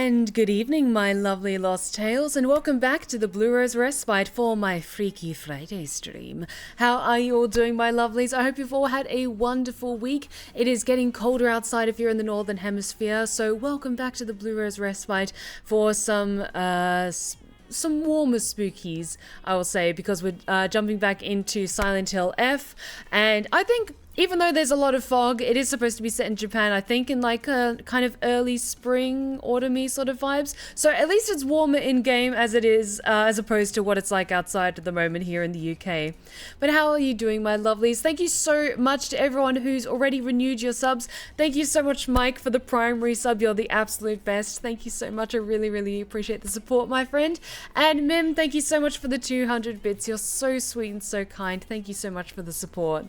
And good evening, my lovely lost tales, and welcome back to the BlueBerryRose Respite for my Freaky Friday stream. How are you all doing, my lovelies? I hope you've all had a wonderful week. It is getting colder outside if you're in the Northern Hemisphere, so welcome back to the BlueBerryRose Respite for some warmer spookies, I will say, because we're jumping back into Silent Hill F, and I think even though there's a lot of fog, it is supposed to be set in Japan, I think in like a kind of early spring, autumny sort of vibes. So at least it's warmer in-game as it is, as opposed to what it's like outside at the moment here in the UK. But how are you doing, my lovelies? Thank you so much to everyone who's already renewed your subs. Thank you so much, Mike, for the primary sub. You're the absolute best. Thank you so much. I really, really appreciate the support, my friend. And Mim, thank you so much for the 200 bits. You're so sweet and so kind. Thank you so much for the support.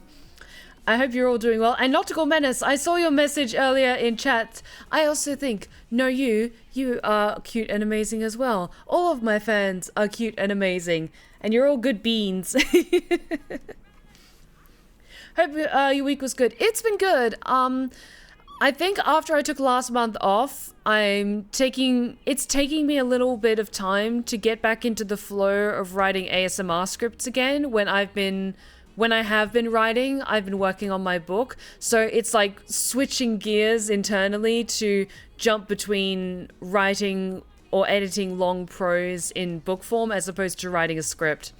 I hope you're all doing well. And Nautical Menace, I saw your message earlier in chat. I also think, you are cute and amazing as well. All of my fans are cute and amazing. And you're all good beans. Hope your week was good. It's been good. I think after I took last month off, it's taking me a little bit of time to get back into the flow of writing ASMR scripts again when I have been writing. I've been working on my book, so it's like switching gears internally to jump between writing or editing long prose in book form as opposed to writing a script.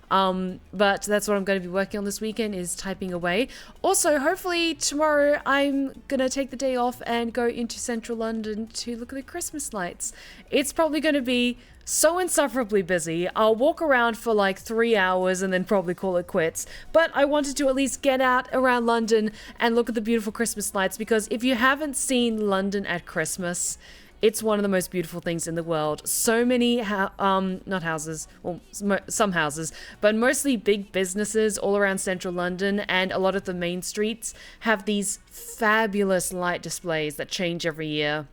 But that's what I'm going to be working on this weekend, is typing away. Also, hopefully tomorrow I'm gonna take the day off and go into central London to look at the Christmas lights. It's probably going to be so insufferably busy. I'll walk around for like 3 hours and then probably call it quits. But I wanted to at least get out around London and look at the beautiful Christmas lights, because if you haven't seen London at Christmas, it's one of the most beautiful things in the world. So many, not houses, well, some houses, but mostly big businesses all around central London, and a lot of the main streets have these fabulous light displays that change every year.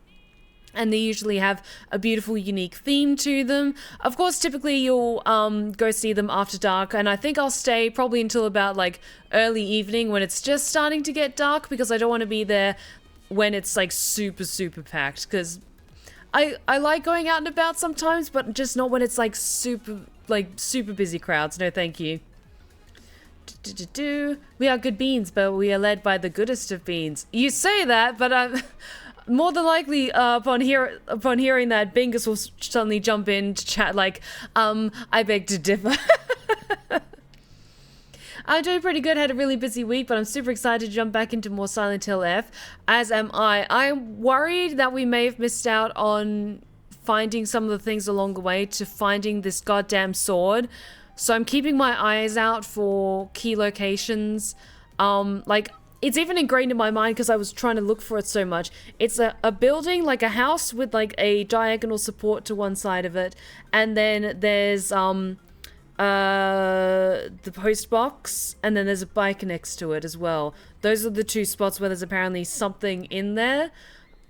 And they usually have a beautiful, unique theme to them. Of course, typically you'll go see them after dark, and I think I'll stay probably until about like early evening when it's just starting to get dark, because I don't want to be there when it's like super, super packed, because I like going out and about sometimes, but just not when it's like super busy crowds. No, thank you. We are good beans, but we are led by the goodest of beans. You say that, but I'm more than likely, upon hearing that, Bingus will suddenly jump in to chat like, I beg to differ. I'm doing pretty good, had a really busy week, but I'm super excited to jump back into more Silent Hill F, as am I. I'm worried that we may have missed out on finding some of the things along the way to finding this goddamn sword, so I'm keeping my eyes out for key locations. It's even ingrained in my mind because I was trying to look for it so much. It's a building, like a house with like a diagonal support to one side of it. And then there's the post box, and then there's a bike next to it as well. Those are the two spots where there's apparently something in there.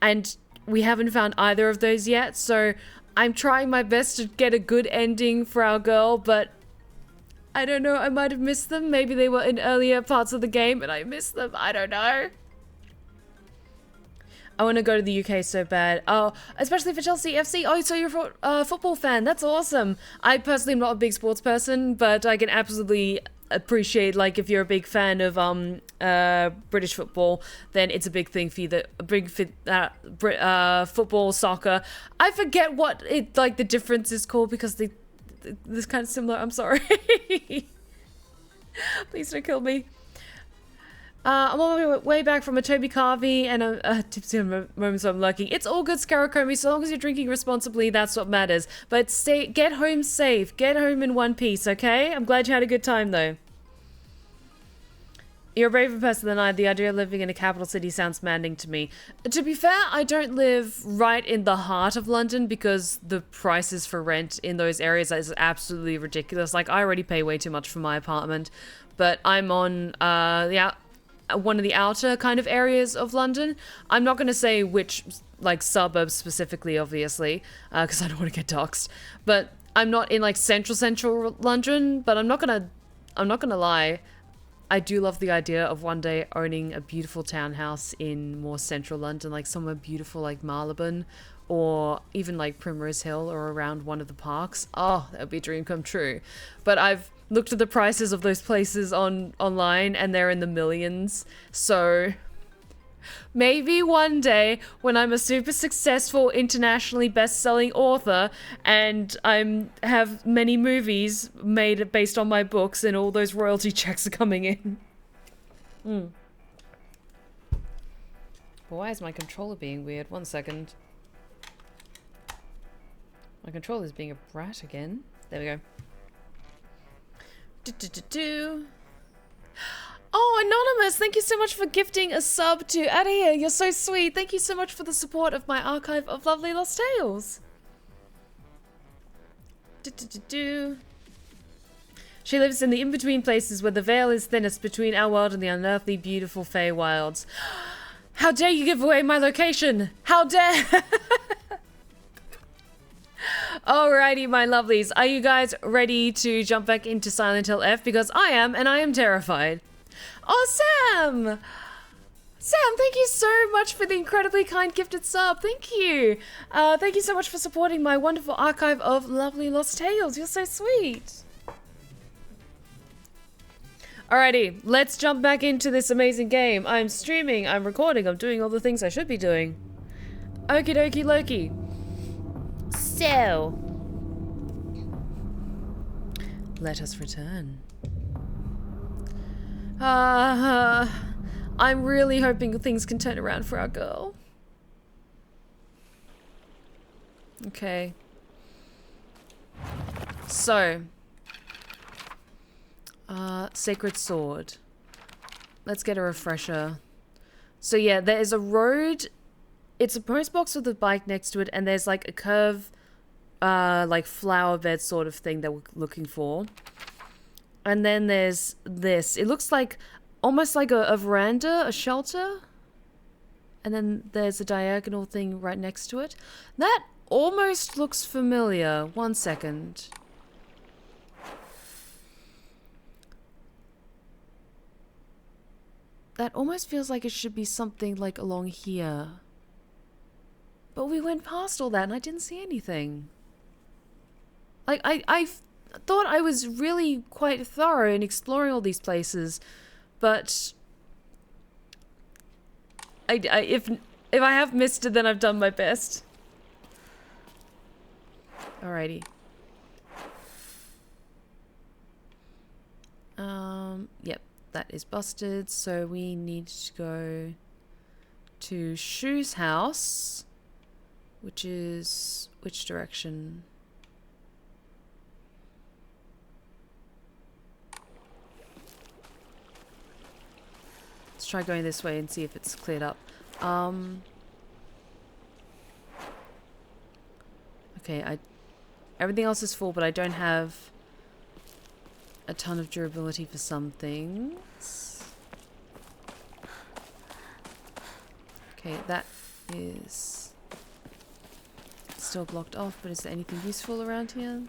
And we haven't found either of those yet. So I'm trying my best to get a good ending for our girl, but I don't know, I might have missed them. Maybe they were in earlier parts of the game and I missed them. I don't know. I want to go to the UK so bad. Oh, especially for Chelsea FC. Oh, so you're a football fan. That's awesome. I personally am not a big sports person, but I can absolutely appreciate, like, if you're a big fan of British football, then it's a big thing for you. Football, soccer. I forget what the difference is called, because this kind of similar. I'm sorry. Please don't kill me. I'm on my way back from a Toby Carvey and a tipsy moment, so I'm lurking. It's all good, Scaracomi, so long as you're drinking responsibly, that's what matters. But get home safe. Get home in one piece, okay? I'm glad you had a good time, though. You're a braver person than I. The idea of living in a capital city sounds maddening to me. To be fair, I don't live right in the heart of London, because the prices for rent in those areas is absolutely ridiculous. Like, I already pay way too much for my apartment, but I'm on one of the outer kind of areas of London. I'm not going to say which like suburbs specifically, obviously, because I don't want to get doxxed. But I'm not in like central London. But I'm not gonna lie. I do love the idea of one day owning a beautiful townhouse in more central London, like somewhere beautiful like Marylebone or even like Primrose Hill or around one of the parks. Oh, that would be a dream come true. But I've looked at the prices of those places online and they're in the millions. So maybe one day when I'm a super successful internationally best-selling author and I have many movies made based on my books and all those royalty checks are coming in. Why is my controller being weird? 1 second. My controller's being a brat again. There we go. Oh, Anonymous, thank you so much for gifting a sub to Adahir. You're so sweet. Thank you so much for the support of my archive of lovely lost tales. She lives in the in-between places where the veil is thinnest between our world and the unearthly beautiful Feywilds. How dare you give away my location? How dare... Alrighty, my lovelies. Are you guys ready to jump back into Silent Hill F? Because I am, and I am terrified. Oh, Sam! Sam, thank you so much for the incredibly kind gifted sub. Thank you. Thank you so much for supporting my wonderful archive of lovely lost tales. You're so sweet. Alrighty, let's jump back into this amazing game. I'm streaming, I'm recording, I'm doing all the things I should be doing. Okie dokie Loki. So, let us return. I'm really hoping things can turn around for our girl. Okay. So, Sacred Sword. Let's get a refresher. So yeah, there is a road. It's a post box with a bike next to it, and there's like a curve, like flower bed sort of thing that we're looking for. And then there's this. It looks like almost like a veranda, a shelter. And then there's a diagonal thing right next to it. That almost looks familiar. 1 second. That almost feels like it should be something like along here. But we went past all that and I didn't see anything. Like, I thought I was really quite thorough in exploring all these places, but if I have missed it, then I've done my best. Alrighty. Yep, that is busted, so we need to go to Shu's house, which is which direction? Let's try going this way and see if it's cleared up. Okay, everything else is full, but I don't have a ton of durability for some things. Okay, that is still blocked off, but is there anything useful around here?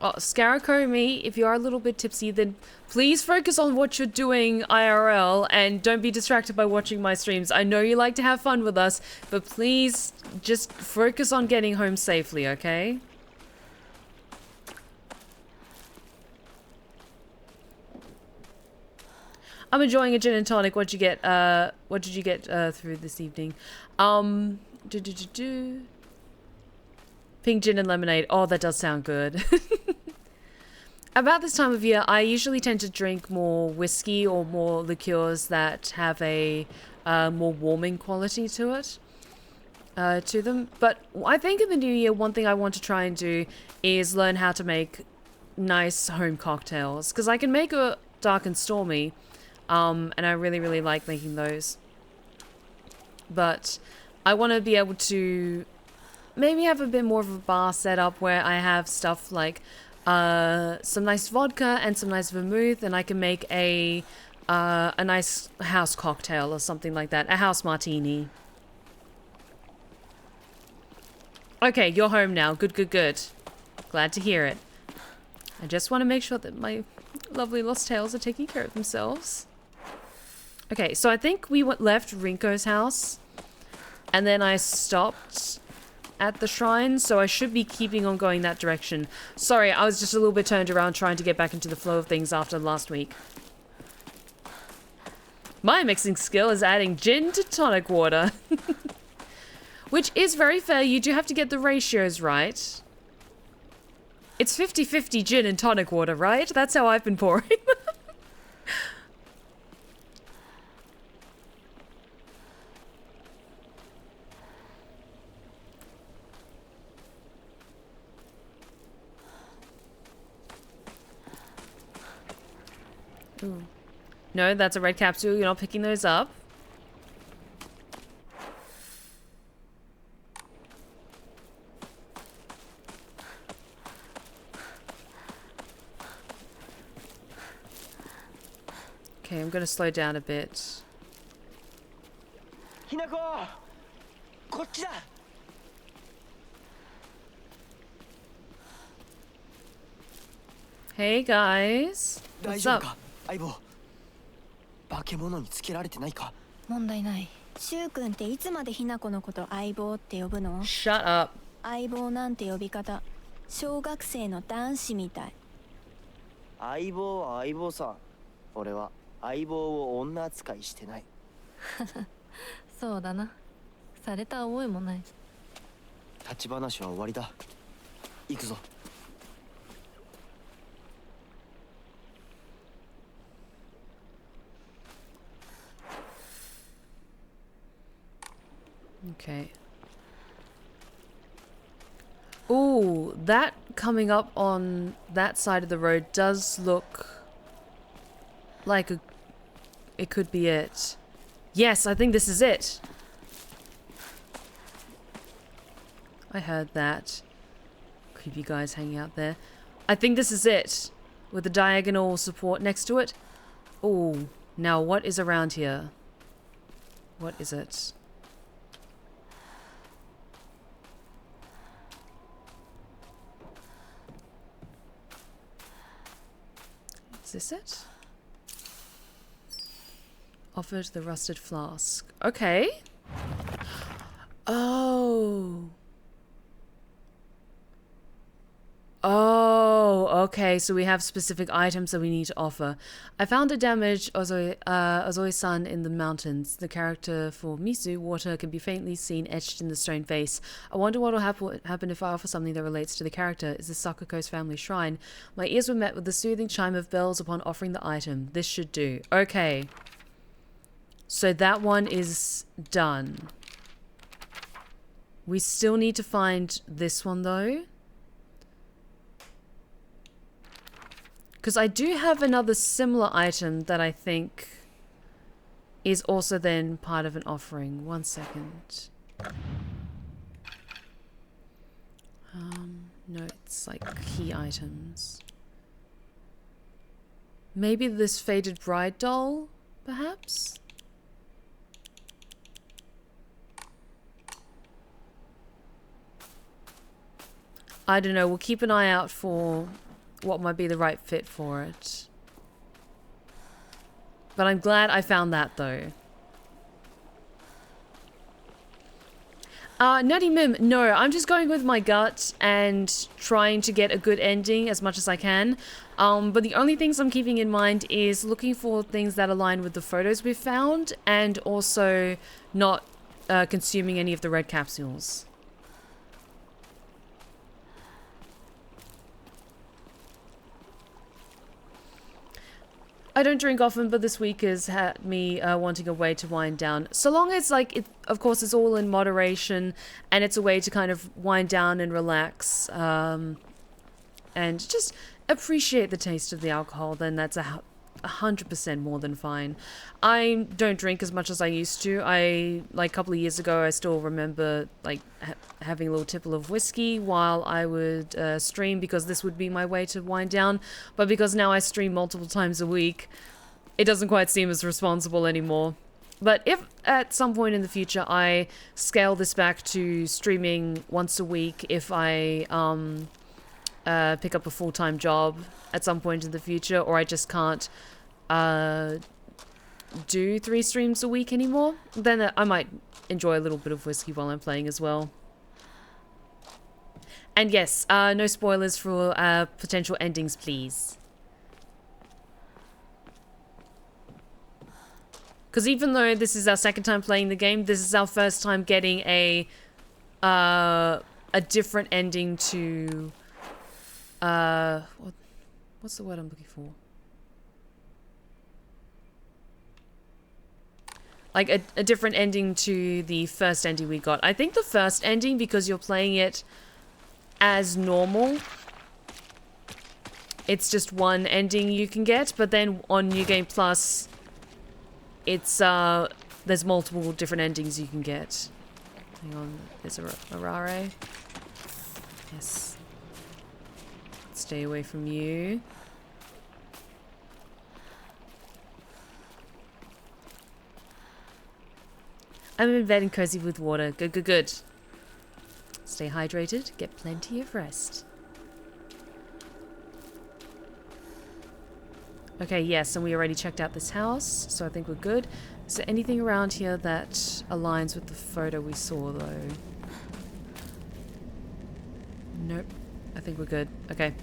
Oh, Scarico, me, if you are a little bit tipsy, then please focus on what you're doing IRL and don't be distracted by watching my streams. I know you like to have fun with us, but please just focus on getting home safely, okay? I'm enjoying a gin and tonic. What did you get through this evening? Pink gin and lemonade. Oh, that does sound good. About this time of year, I usually tend to drink more whiskey or more liqueurs that have a more warming quality to it, to them. But I think in the new year, one thing I want to try and do is learn how to make nice home cocktails, because I can make a dark and stormy, and I really, really like making those. But I want to be able to maybe have a bit more of a bar set up where I have stuff like some nice vodka and some nice vermouth, and I can make a nice house cocktail or something like that. A house martini. Okay, you're home now. Good, good, good. Glad to hear it. I just want to make sure that my lovely lost tales are taking care of themselves. Okay, so I think we left Rinko's house. and then I stopped at the shrine, so I should be keeping on going that direction. Sorry, I was just a little bit turned around trying to get back into the flow of things after last week. My mixing skill is adding gin to tonic water. Which is very fair, you do have to get the ratios right. It's 50-50 gin and tonic water, right? That's how I've been pouring. Ooh. No, that's a red capsule. You're not picking those up. Okay, I'm gonna slow down a bit. Hinako! こっちだ! Hey guys. What's up? 相棒。化け物につけられてないか? 問題ない。シュウ君っていつまでひなこのこと相棒って呼ぶの? Shut up. 相棒なんて呼び方、小学生の男子みたい。相棒は相棒さ。俺は相棒を女扱いしてない。そうだな。された覚えもない。立ち話は終わりだ。行くぞ。Okay. Ooh, that coming up on that side of the road does look like it could be it. Yes, I think this is it. I heard that. Creepy guys hanging out there. I think this is it. With the diagonal support next to it. Ooh, now what is around here? What is it? Is this it? Offered the rusted flask. Okay. Oh. Oh, okay. So we have specific items that we need to offer. I found a damaged Ozoi-san in the mountains. The character for Misu, water, can be faintly seen etched in the stone face. I wonder what will happen if I offer something that relates to the character. Is this Sakuko's family shrine? My ears were met with the soothing chime of bells upon offering the item. This should do. Okay. So that one is done. We still need to find this one though. Because I do have another similar item that I think is also then part of an offering. 1 second. No, it's like key items. Maybe this faded bride doll, perhaps? I don't know, we'll keep an eye out for what might be the right fit for it. But I'm glad I found that though. Nutty Mim, no, I'm just going with my gut and trying to get a good ending as much as I can. But the only things I'm keeping in mind is looking for things that align with the photos we've found and also not consuming any of the red capsules. I don't drink often, but this week has had me wanting a way to wind down. So long as, like, it, of course, it's all in moderation, and it's a way to kind of wind down and relax, and just appreciate the taste of the alcohol, then that's 100% more than fine. I don't drink as much as I used to. Like, a couple of years ago, I still remember, like, having a little tipple of whiskey while I would stream, because this would be my way to wind down. But because now I stream multiple times a week, it doesn't quite seem as responsible anymore. But if at some point in the future I scale this back to streaming once a week, if I pick up a full-time job at some point in the future, or I just can't do 3 streams a week anymore, then I might enjoy a little bit of whiskey while I'm playing as well. And yes, no spoilers for potential endings, please. Because even though this is our second time playing the game, this is our first time getting a different ending to... what's the word I'm looking for? Like a different ending to the first ending we got. I think the first ending, because you're playing it as normal, it's just one ending you can get, but then on New Game Plus, it's there's multiple different endings you can get. Hang on, there's a Rare. Yes. Stay away from you. I'm in bed and cozy with water. Good, good, good. Stay hydrated. Get plenty of rest. Okay, yes, and we already checked out this house, so I think we're good. Is there anything around here that aligns with the photo we saw, though? Nope. I think we're good. Okay.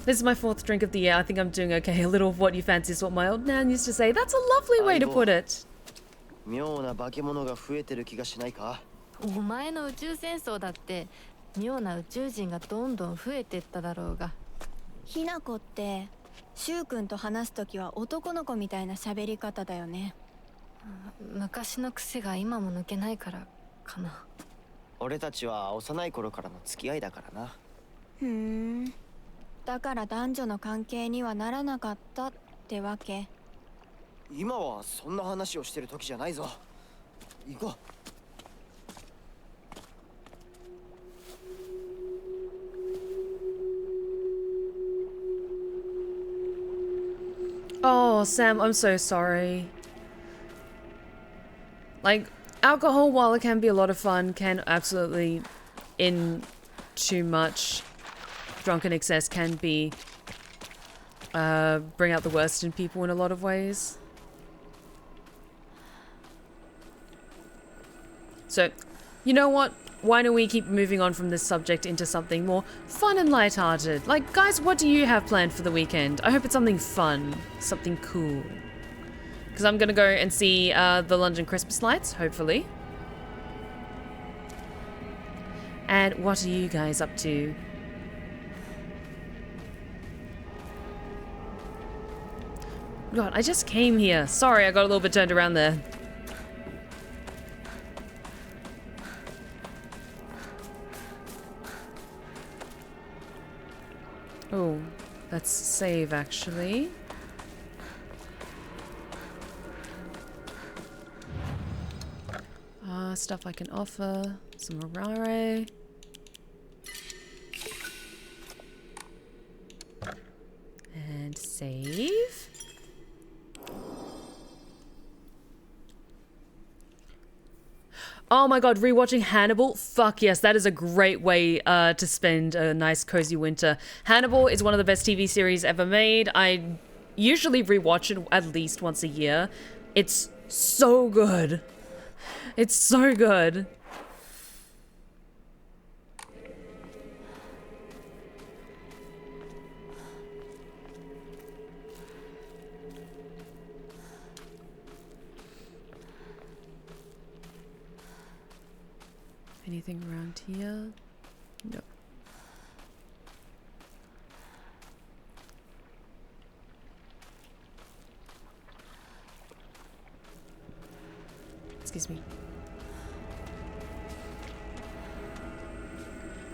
This is my 4th drink of the year. I think I'm doing okay. A little of what you fancy is what my old nan used to say. That's a lovely way to put it. 妙な化け物が増えてる気がしないか? お前の宇宙戦争だって妙な宇宙人がどんどん増えてっただろうが。ひなこってしゅうくんと話すときは男の子みたいな喋り方だよね。昔の癖が今も抜けないからかな。俺たちは幼い頃からの付き合いだからな。ふーん。だから男女の関係にはならなかったってわけ。今はそんな話をしてる時じゃないぞ。行こう。Oh, Sam, I'm so sorry. Like, alcohol, while it can be a lot of fun, can absolutely, in too much drunken excess, can be, bring out the worst in people in a lot of ways. So, you know what? Why don't we keep moving on from this subject into something more fun and lighthearted? Like, guys, what do you have planned for the weekend? I hope it's something fun, something cool. Because I'm gonna go and see the London Christmas lights, hopefully. And what are you guys up to? God, I just came here. Sorry, I got a little bit turned around there. Oh, let's save actually. Stuff I can offer. Some Rare. And save. Oh my god, rewatching Hannibal? Fuck yes, that is a great way to spend a nice cozy winter. Hannibal is one of the best TV series ever made. I usually rewatch it at least once a year. It's so good. It's so good. Anything around here? No. Excuse me.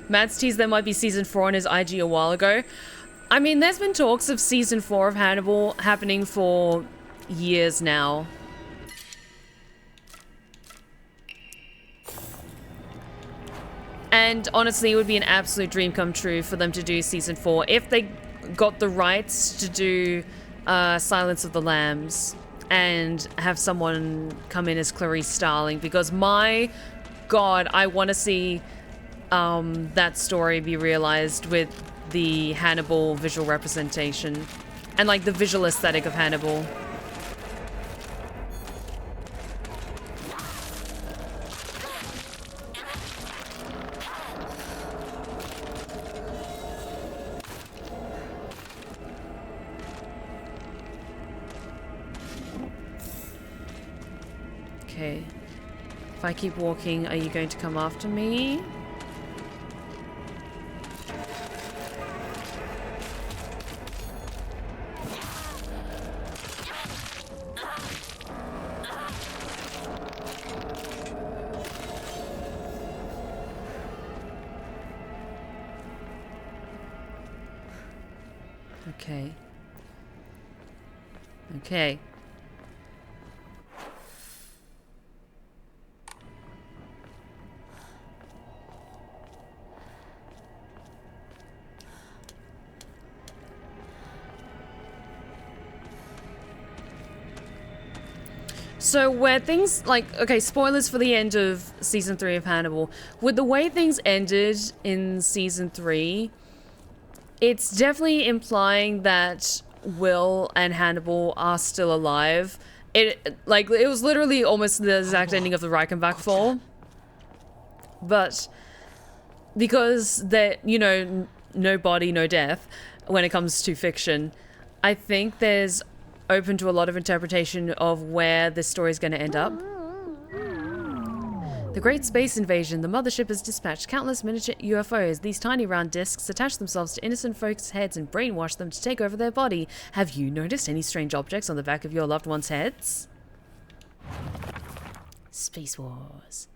Matt's teased there might be season 4 on his IG a while ago. I mean, there's been talks of season 4 of Hannibal happening for years now. And honestly, it would be an absolute dream come true for them to do season 4 if they got the rights to do Silence of the Lambs. and have someone come in as Clarice Starling, because my god, I want to see that story be realized with the Hannibal visual representation and like the visual aesthetic of Hannibal. Okay. If I keep walking, are you going to come after me? Okay. Okay. So where things like, okay, spoilers for the end of season 3 of Hannibal. With the way things ended in season 3, it's definitely implying that Will and Hannibal are still alive. It was literally almost the exact ending of the Reichenbach fall. But because that, you know, no body, no death when it comes to fiction, I think there's open to a lot of interpretation of where this story is going to end up. The Great Space Invasion. The mothership has dispatched countless miniature UFOs. These tiny round discs attach themselves to innocent folks' heads and brainwash them to take over their body. Have you noticed any strange objects on the back of your loved ones' heads? Space Wars.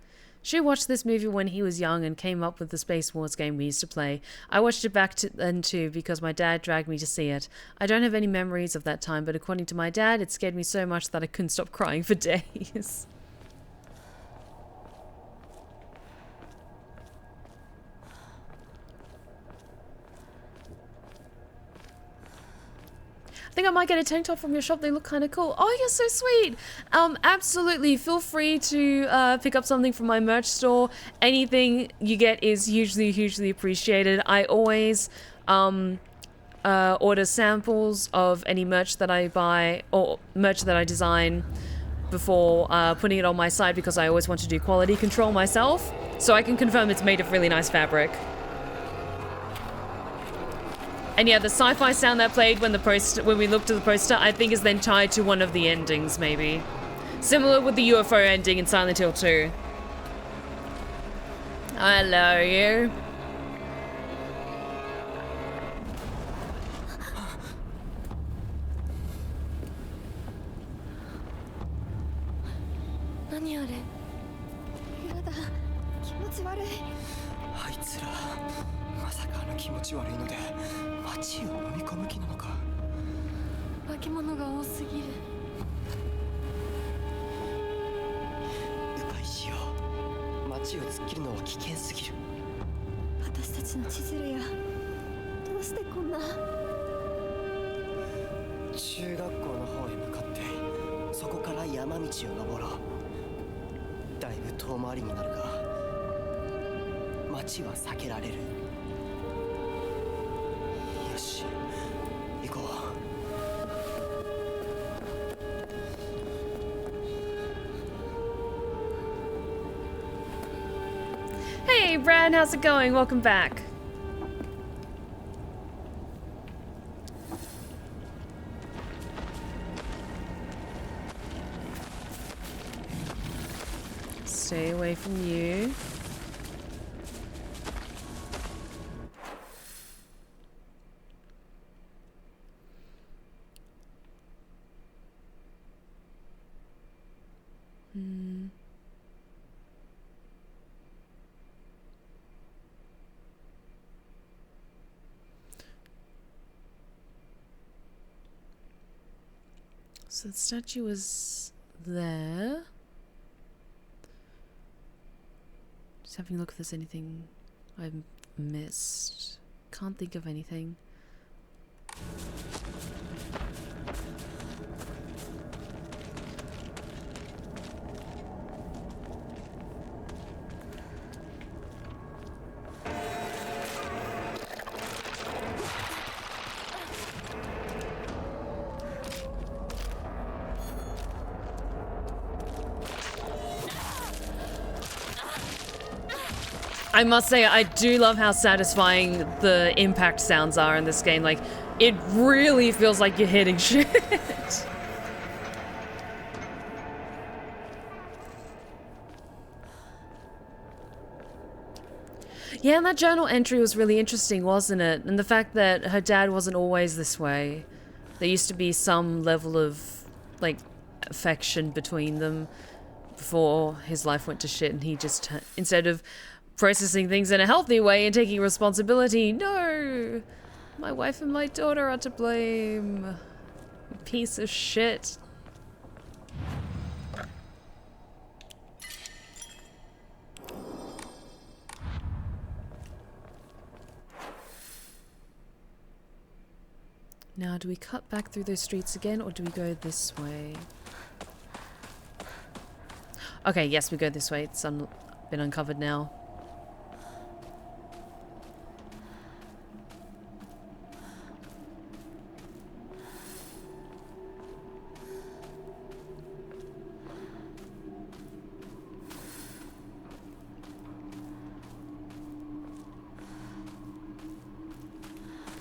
She watched this movie when he was young and came up with the Space Wars game we used to play. I watched it back then too because my dad dragged me to see it. I don't have any memories of that time, but according to my dad, it scared me so much that I couldn't stop crying for days. I think I might get a tank top from your shop. They look kind of cool. Oh, you're so sweet. Absolutely. Feel free to pick up something from my merch store. Anything you get is hugely, hugely appreciated. I always order samples of any merch that I buy or merch that I design before putting it on my site because I always want to do quality control myself, so I can confirm it's made of really nice fabric. And yeah, the sci-fi sound that played when we looked at the poster, I think is then tied to one of the endings, maybe. Similar with the UFO ending in Silent Hill 2. Hello, you. Hey Brad, how's it going? Welcome back. Stay away from you. So the statue was there. Just having a look if there's anything I've missed. Can't think of anything. I must say, I do love how satisfying the impact sounds are in this game. Like, it really feels like you're hitting shit. Yeah, and that journal entry was really interesting, wasn't it? And the fact that her dad wasn't always this way. There used to be some level of, like, affection between them before his life went to shit, and he just, instead of processing things in a healthy way and taking responsibility, no! My wife and my daughter are to blame. Piece of shit. Now, do we cut back through those streets again, or do we go this way? Okay, yes, we go this way. It's been uncovered now.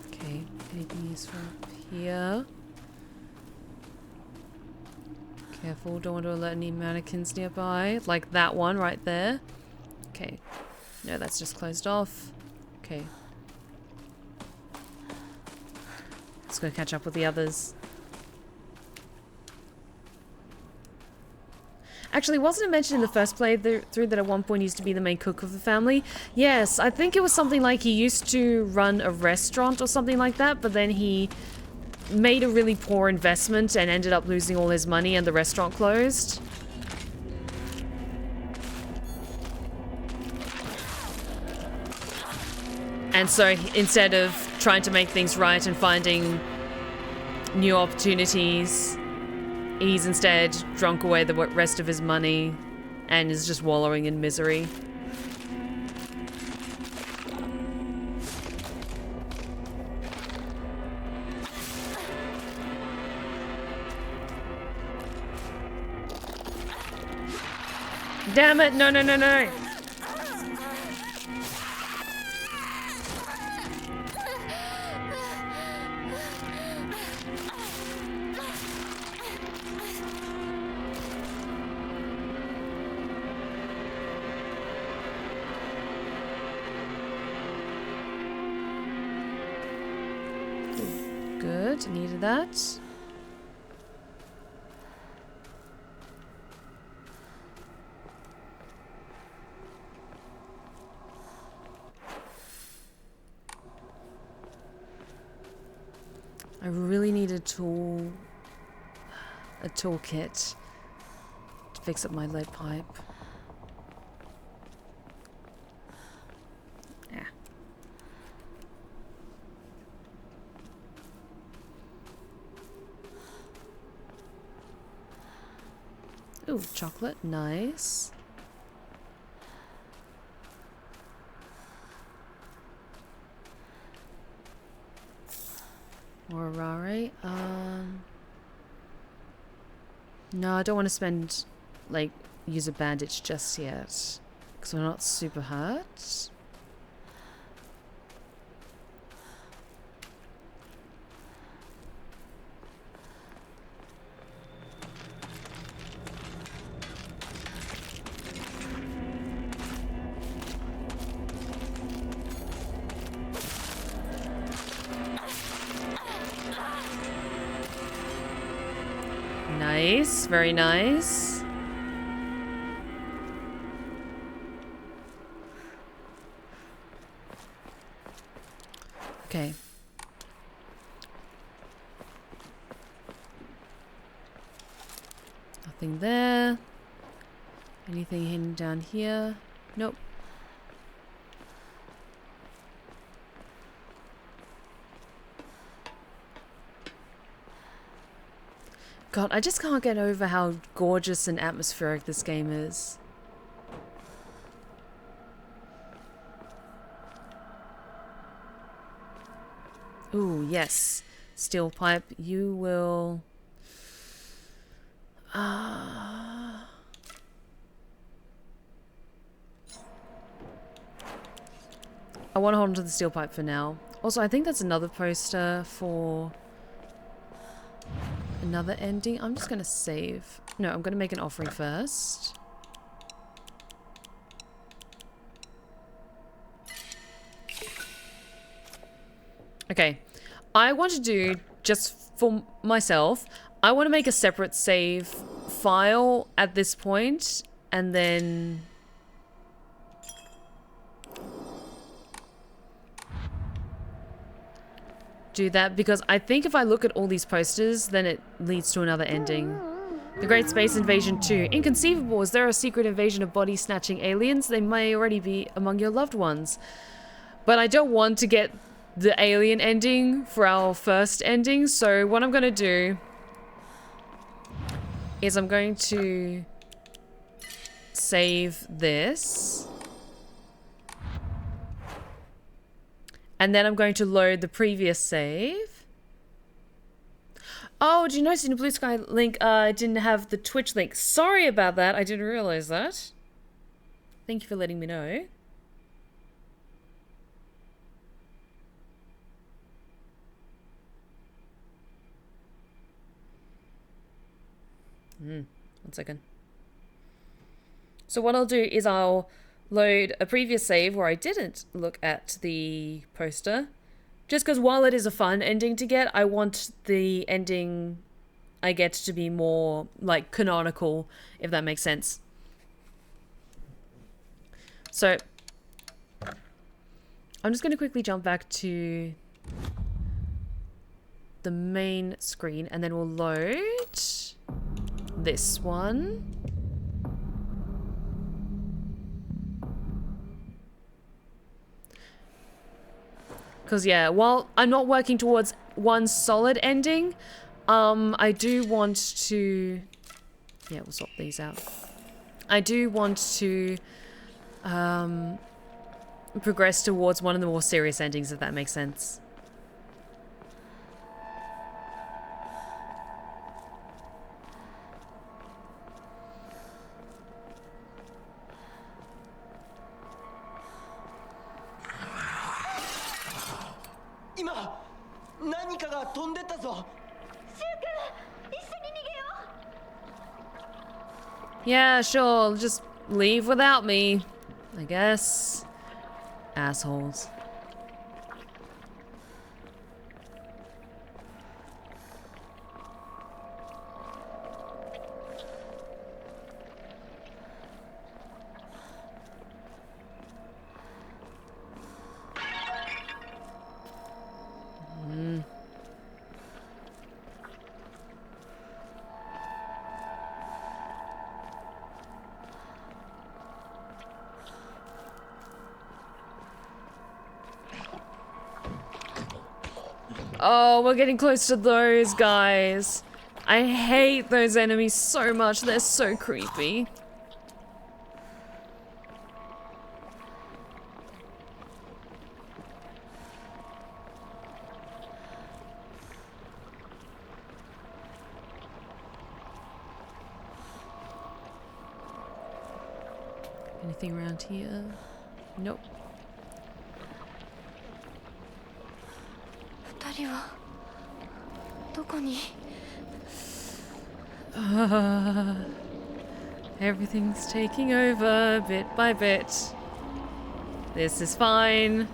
Okay, anything useful up here? Careful, don't want to alert any mannequins nearby. Like that one right there. Okay. No, that's just closed off. Okay. Let's go catch up with the others. Actually, wasn't it mentioned in the first playthrough that at one point he used to be the main cook of the family? Yes, I think it was something like he used to run a restaurant or something like that, but then he made a really poor investment and ended up losing all his money and the restaurant closed. And so instead of trying to make things right and finding new opportunities, he's instead drunk away the rest of his money and is just wallowing in misery. Damn it! No, no, no, no! Good, needed that. I really need a toolkit to fix up my lead pipe. Yeah. Ooh, chocolate, nice. More rare. No, I don't want to use a bandage just yet. Because we're not super hurt. Nice, very nice. Okay. Nothing there. Anything hidden down here? Nope. God, I just can't get over how gorgeous and atmospheric this game is. Ooh, yes. Steel pipe, you will... I want to hold on to the steel pipe for now. Also, I think that's another poster for another ending. I'm just going to save. No, I'm going to make an offering first. Okay. I want to do, just for myself, I want to make a separate save file at this point, and then do that, because I think if I look at all these posters, then it leads to another ending. The Great Space Invasion 2. Inconceivable. Is there a secret invasion of body-snatching aliens? They may already be among your loved ones. But I don't want to get the alien ending for our first ending, so what I'm going to do is I'm going to save this. And then I'm going to load the previous save. Oh, do you notice in the Blue Sky link, I didn't have the Twitch link. Sorry about that. I didn't realize that. Thank you for letting me know. One second. So what I'll do is I'll load a previous save where I didn't look at the poster. Just because while it is a fun ending to get, I want the ending I get to be more, like, canonical, if that makes sense. So, I'm just going to quickly jump back to the main screen, and then we'll load this one. Because, yeah, while I'm not working towards one solid ending, I do want to... Yeah, we'll swap these out. I do want to progress towards one of the more serious endings, if that makes sense. Yeah, sure, just leave without me, I guess. Assholes. Oh, we're getting close to those guys. I hate those enemies so much. They're so creepy. Anything around here? Nope. Everything's taking over bit by bit. This is fine.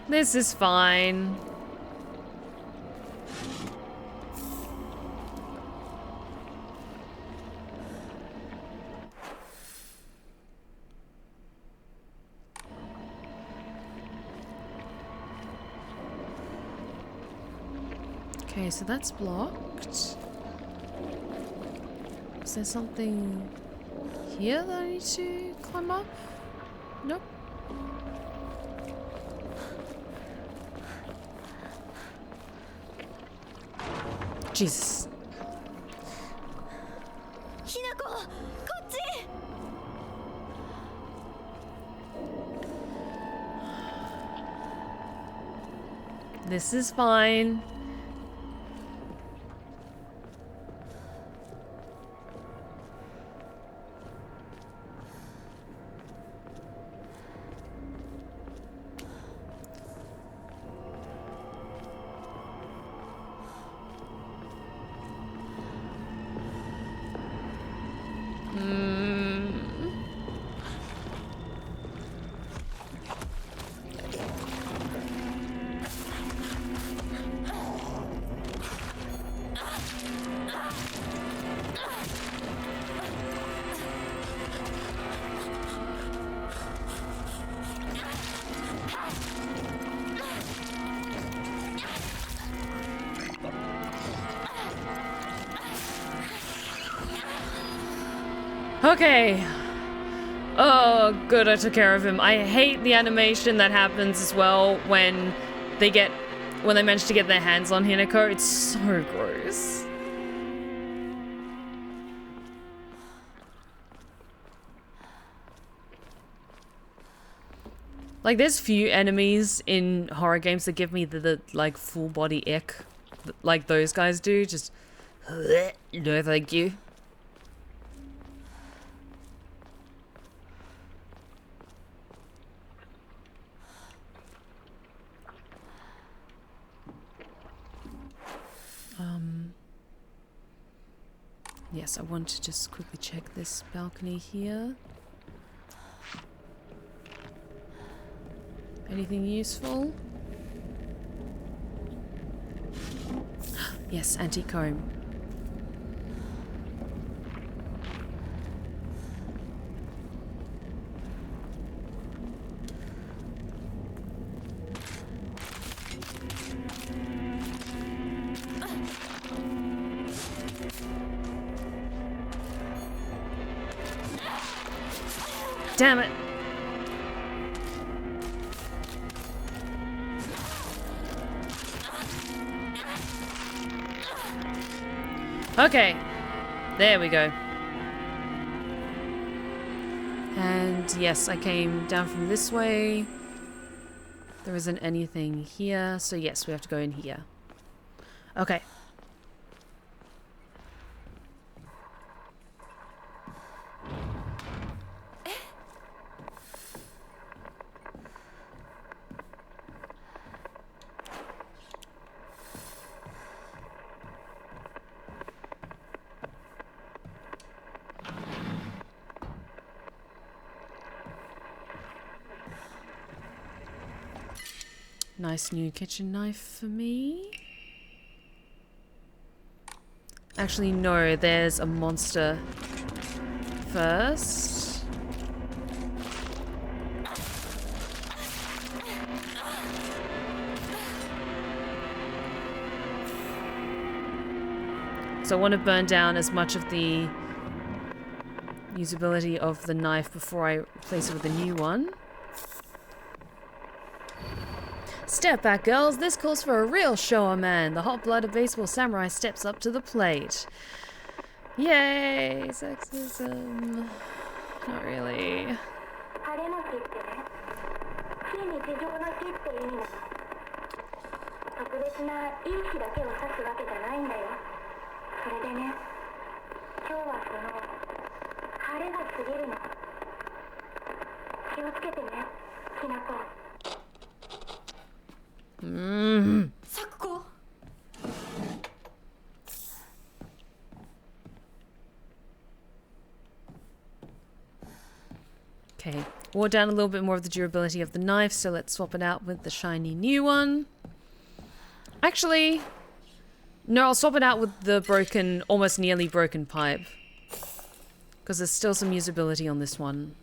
This is fine. Okay, so that's blocked. Is there something here that I need to climb up? Nope. Jesus. Hinako, こっち! This is fine. Okay. Oh, good, I took care of him. I hate the animation that happens as well when they manage to get their hands on Hinako. It's so gross. Like, there's few enemies in horror games that give me the like, full body ick. Like those guys do. Just, no thank you. Yes, I want to just quickly check this balcony here. Anything useful? Yes, antique comb. Damn it. Okay. There we go. And yes, I came down from this way. There isn't anything here, so yes, we have to go in here. Okay. Nice new kitchen knife for me. Actually, no, there's a monster first. So I want to burn down as much of the usability of the knife before I replace it with a new one. Step back, girls. This calls for a real shower man. The hot-blooded baseball samurai steps up to the plate. Yay! Sexism. Not really. Okay, wore down a little bit more of the durability of the knife, so let's swap it out with the shiny new one. Actually, no, I'll swap it out with the broken, almost nearly broken pipe. Because there's still some usability on this one.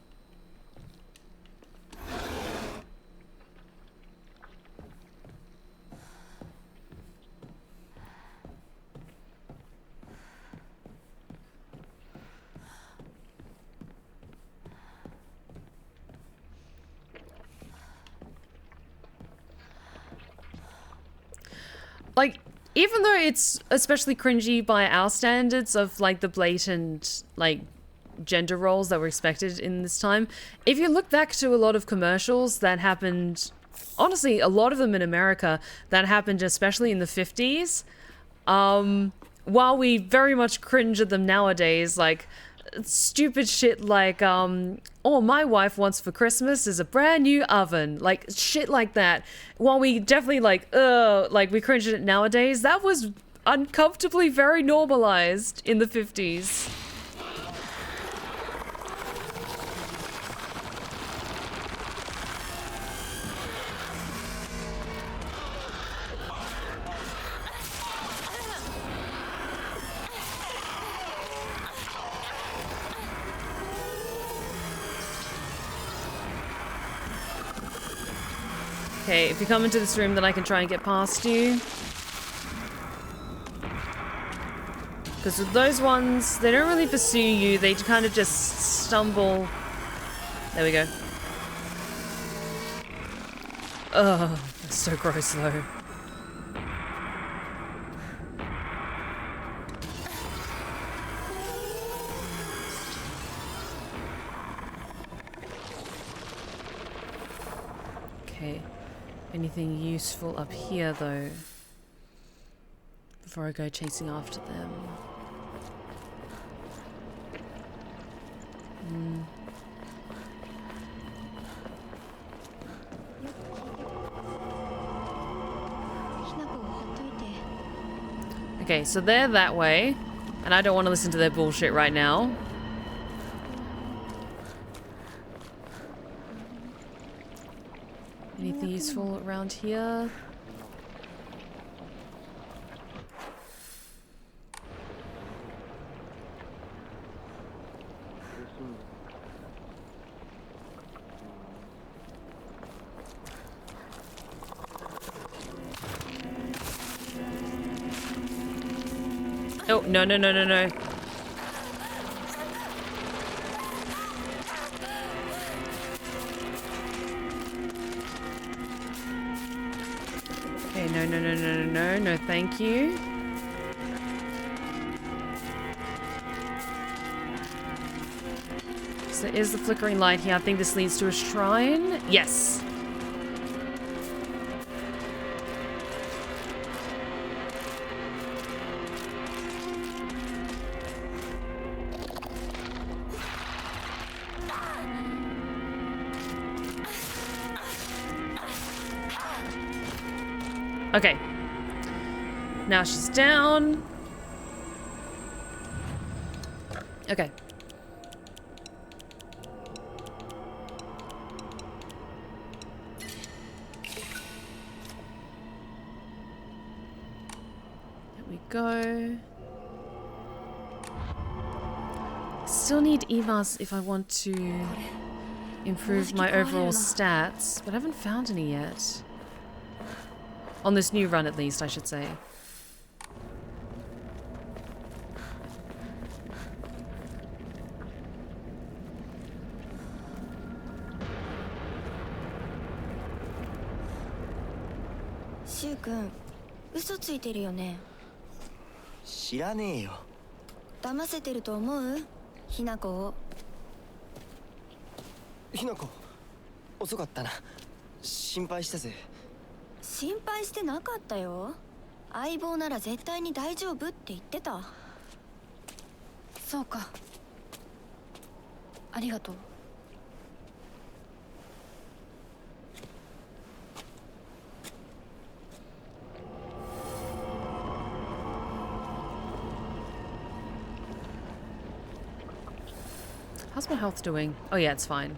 Like, even though it's especially cringy by our standards of, like, the blatant, like, gender roles that were expected in this time, if you look back to a lot of commercials that happened, honestly, a lot of them in America, that happened especially in the 50s, while we very much cringe at them nowadays, like, stupid shit like, all my wife wants for Christmas is a brand new oven. Like, shit like that. While we definitely, like we cringe at it nowadays, that was uncomfortably very normalized in the 50s. Okay, if you come into this room, then I can try and get past you. Because Because with those ones, they don't really pursue you. They kind of just stumble. There we go. Ugh, that's so gross though. Okay. Anything useful up here though? Before I go chasing after them. Okay, so they're that way, and I don't want to listen to their bullshit right now. Anything useful around here? Oh, no, no, no, no, no. Okay, no, no, no, no, no, no, no, thank you. So there is the flickering light here. I think this leads to a shrine. Yes. Okay. Now she's down. Okay. There we go. Still need EMAs if I want to improve my overall stats, but I haven't found any yet. On this new run, at least, I should say. Shukun, 嘘ついてるよね。知らねえよ。騙せてると思う？ひなこを。ひなこ、遅かったな。心配したぜ。心配してなかったよ。相棒なら絶対に大丈夫って言ってた。そうか。ありがとう。How's my health doing? Oh yeah, it's fine.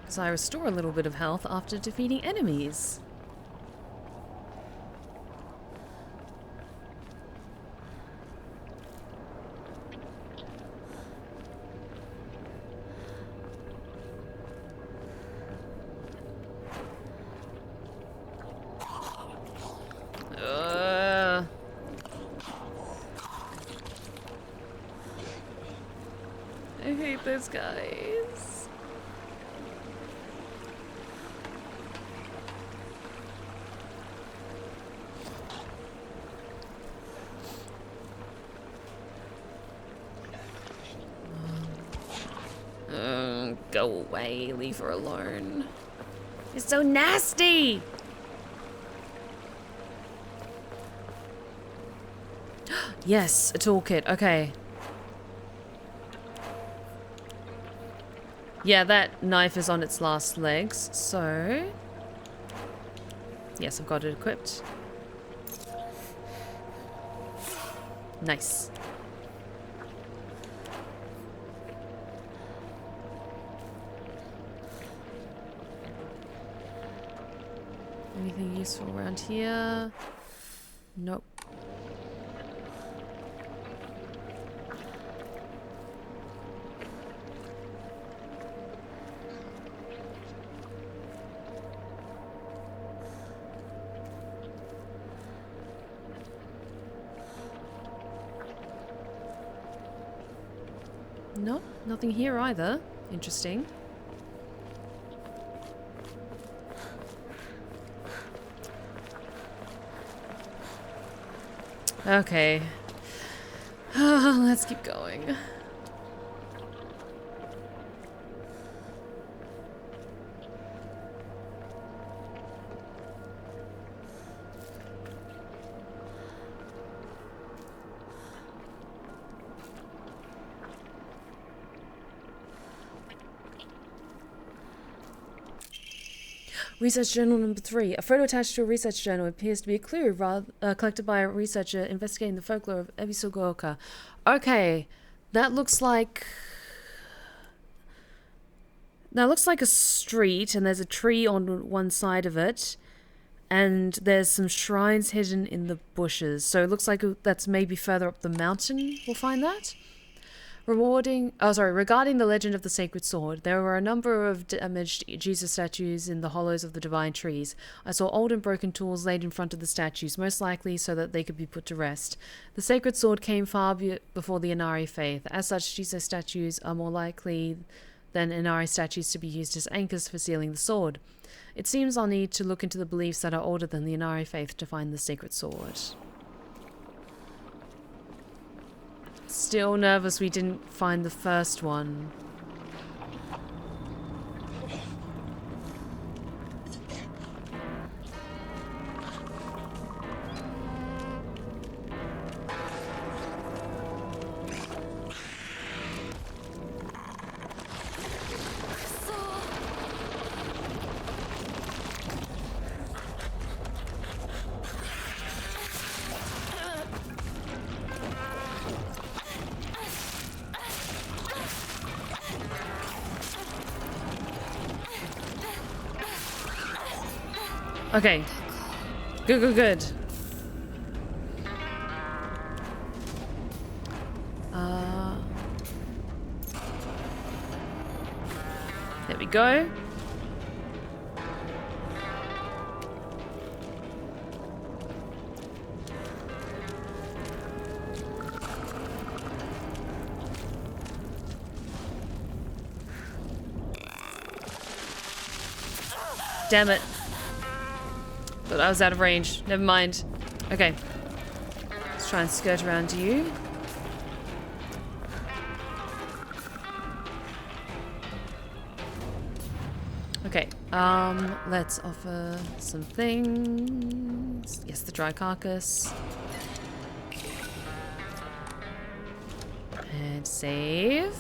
Because I restore a little bit of health after defeating enemies. I hate those guys. Go away, leave her alone. It's so nasty. Yes, a toolkit. Okay. Yeah, that knife is on its last legs, so... Yes, I've got it equipped. Nice. Anything useful around here? Nope. Nope, nothing here either. Interesting. Okay. Let's keep going. Research journal number 3. A photo attached to a research journal appears to be a clue collected by a researcher investigating the folklore of Ebisugaoka. Okay, that looks like a street, and there's a tree on one side of it, and there's some shrines hidden in the bushes. So it looks like that's maybe further up the mountain. We'll find that. Regarding the legend of the sacred sword, there were a number of damaged Jesus statues in the hollows of the divine trees. I saw old and broken tools laid in front of the statues, most likely so that they could be put to rest. The sacred sword came far before the Inari faith. As such, Jesus statues are more likely than Inari statues to be used as anchors for sealing the sword. It seems I'll need to look into the beliefs that are older than the Inari faith to find the sacred sword. Still nervous we didn't find the first one. Okay. Good. There we go. Damn it. Thought I was out of range. Never mind. Okay. Let's try and skirt around you. Okay. Let's offer some things. Yes, the dry carcass. And save.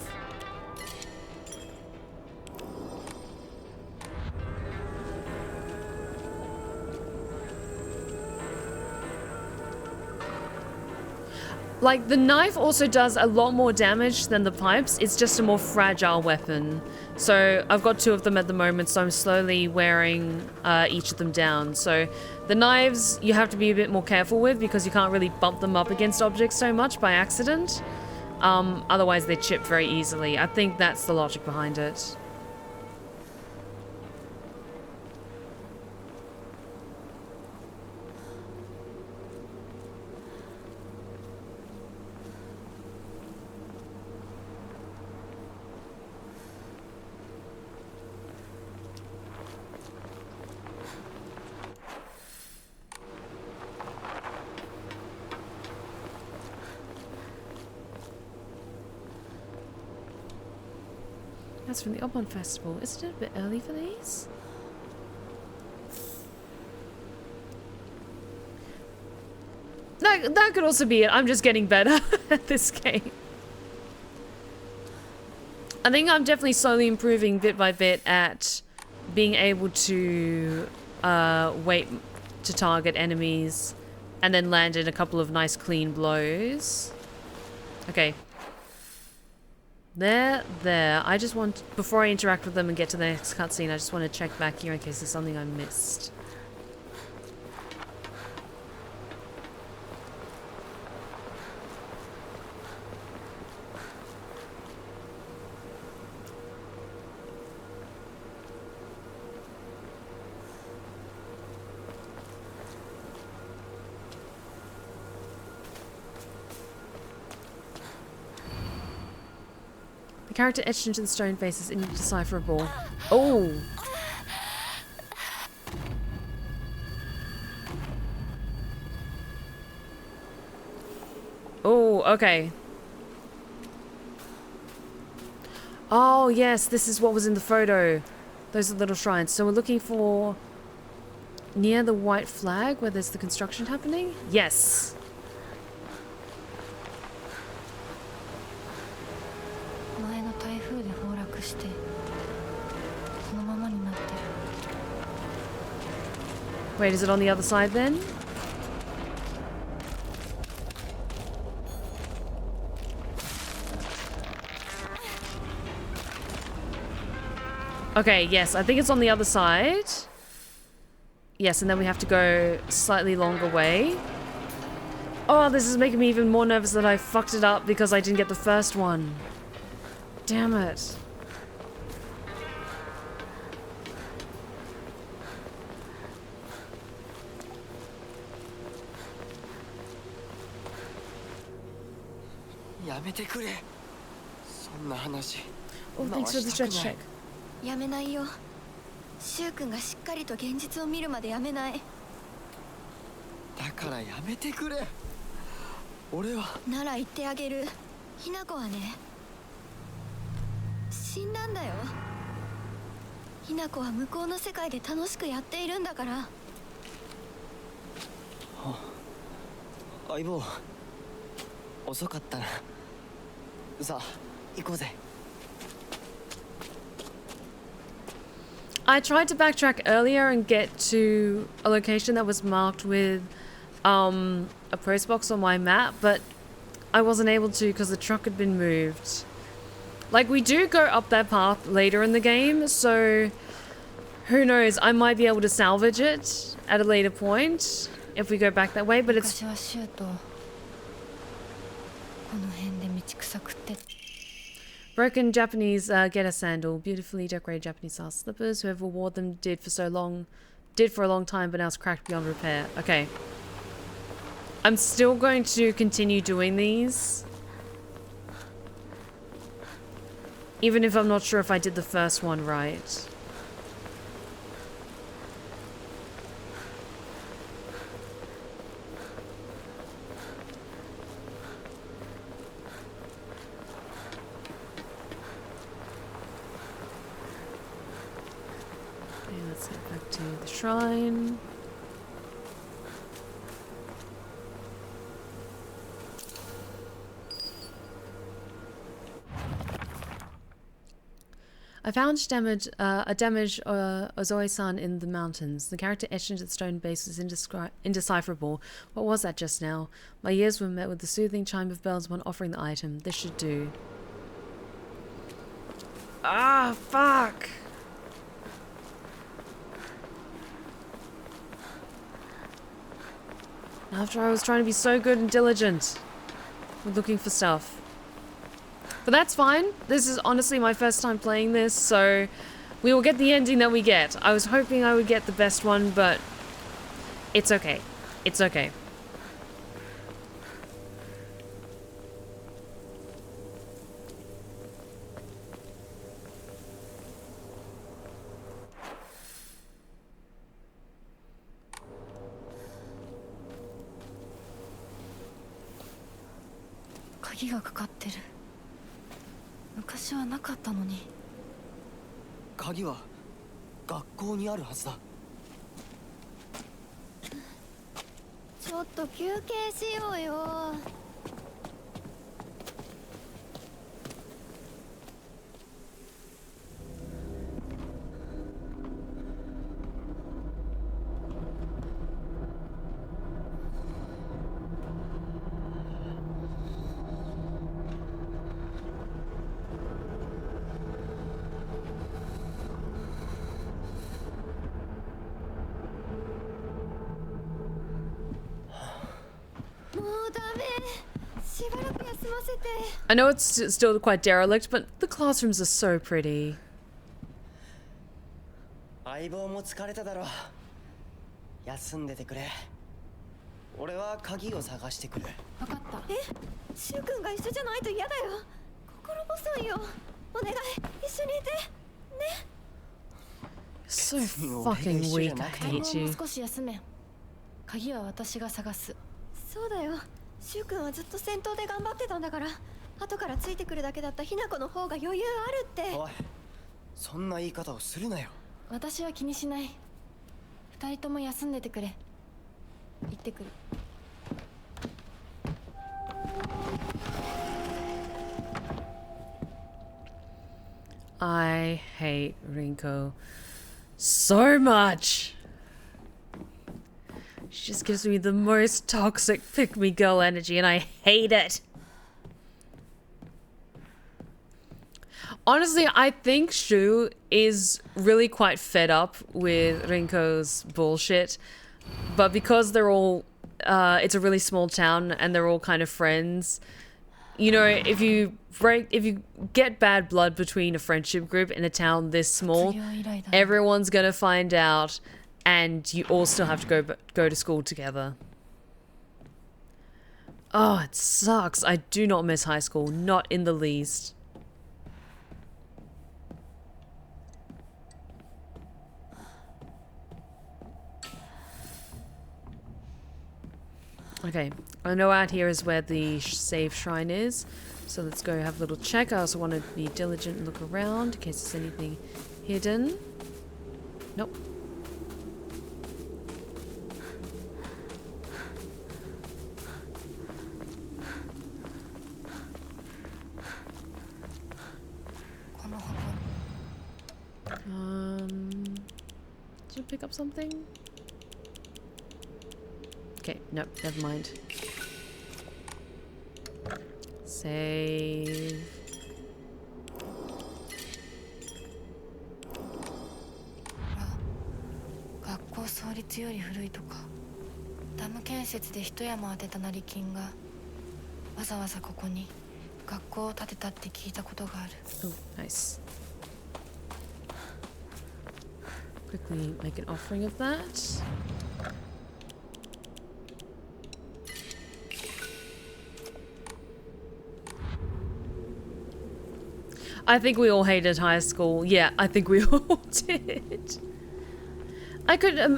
Like, the knife also does a lot more damage than the pipes. It's just a more fragile weapon. So I've got 2 of them at the moment, so I'm slowly wearing each of them down. So the knives you have to be a bit more careful with because you can't really bump them up against objects so much by accident. Otherwise they chip very easily. I think that's the logic behind it. That's from the Obon Festival. Isn't it a bit early for these? That could also be it. I'm just getting better at this game. I think I'm definitely slowly improving bit by bit at being able to wait to target enemies and then land in a couple of nice clean blows. Okay. There. I just want, before I interact with them and get to the next cutscene, I just want to check back here in case there's something I missed. character etched into the stone face is indecipherable. Oh! Oh, okay. Oh, yes, this is what was in the photo. Those are little shrines. So we're looking for near the white flag where there's the construction happening? Yes. Wait, is it on the other side then? Okay, yes, I think it's on the other side. Yes, and then we have to go slightly longer way. Oh, this is making me even more nervous that I fucked it up because I didn't get the first one. Damn it. Oh, thanks for the stretch check. やめないよ。シュウ君がしっかりと現実を見るまでやめない。だからやめてくれ。俺はなら言ってあげる。ひなこはね、死んだんだよ。ひなこは向こうの世界で楽しくやっているんだから。相棒、遅かったな。さあ、行こうぜ。I tried to backtrack earlier and get to a location that was marked with a post box on my map, but I wasn't able to because the truck had been moved. Like, we do go up that path later in the game, so who knows, I might be able to salvage it at a later point if we go back that way, but it's... Broken Japanese get a sandal. Beautifully decorated Japanese style slippers. Whoever wore them did for a long time, but now it's cracked beyond repair. Okay. I'm still going to continue doing these. Even if I'm not sure if I did the first one right. Let's get back to the shrine. I found a damaged Ozoi-san in the mountains. The character etched into the stone base was indecipherable. What was that just now? My ears were met with the soothing chime of bells when offering the item. This should do. Ah, fuck! After I was trying to be so good and diligent with looking for stuff. But that's fine. This is honestly my first time playing this, so we will get the ending that we get. I was hoping I would get the best one, but it's okay. It's okay. Keyがかかってる。昔はなかったのに。鍵は学校にあるはずだ。ちょっと休憩しようよ。I know it's still quite derelict, but the classrooms are so pretty. 相棒も疲れただろう。休んでてくれ。俺は鍵を探してくる。分かった。え、シュウ君が一緒じゃないと嫌だよ。心細いよ。お願い一緒にいてね。 So fucking weak. I も hate you. う少し休め。鍵は私が探す。そうだよ。シュウ君はずっと戦闘で頑張ってたんだから、後からついてくるだけだったひなこの方が余裕あるって。おい、そんな言い方をするなよ。私は気にしない。二人とも休んでてくれ。行ってくる。I hate Rinko so much. She just gives me the most toxic pick-me-girl energy, and I hate it. Honestly, I think Shu is really quite fed up with Rinko's bullshit, but because they're all, it's a really small town and they're all kind of friends. You know, if you get bad blood between a friendship group in a town this small, everyone's gonna find out, and you all still have to go to school together. Oh, it sucks. I do not miss high school, not in the least. Okay, I know out here is where the save shrine is, so let's go have a little check. I also want to be diligent and look around in case there's anything hidden. Nope. Did you pick up something? Okay, nope, never mind. Save. School 創立より古いとか。ダム建設で一山当てた成金がわざわざここに学校を建てたって聞いたことがある。Oh, nice. Quickly make an offering of that. I think we all hated high school. Yeah, I think we all did. I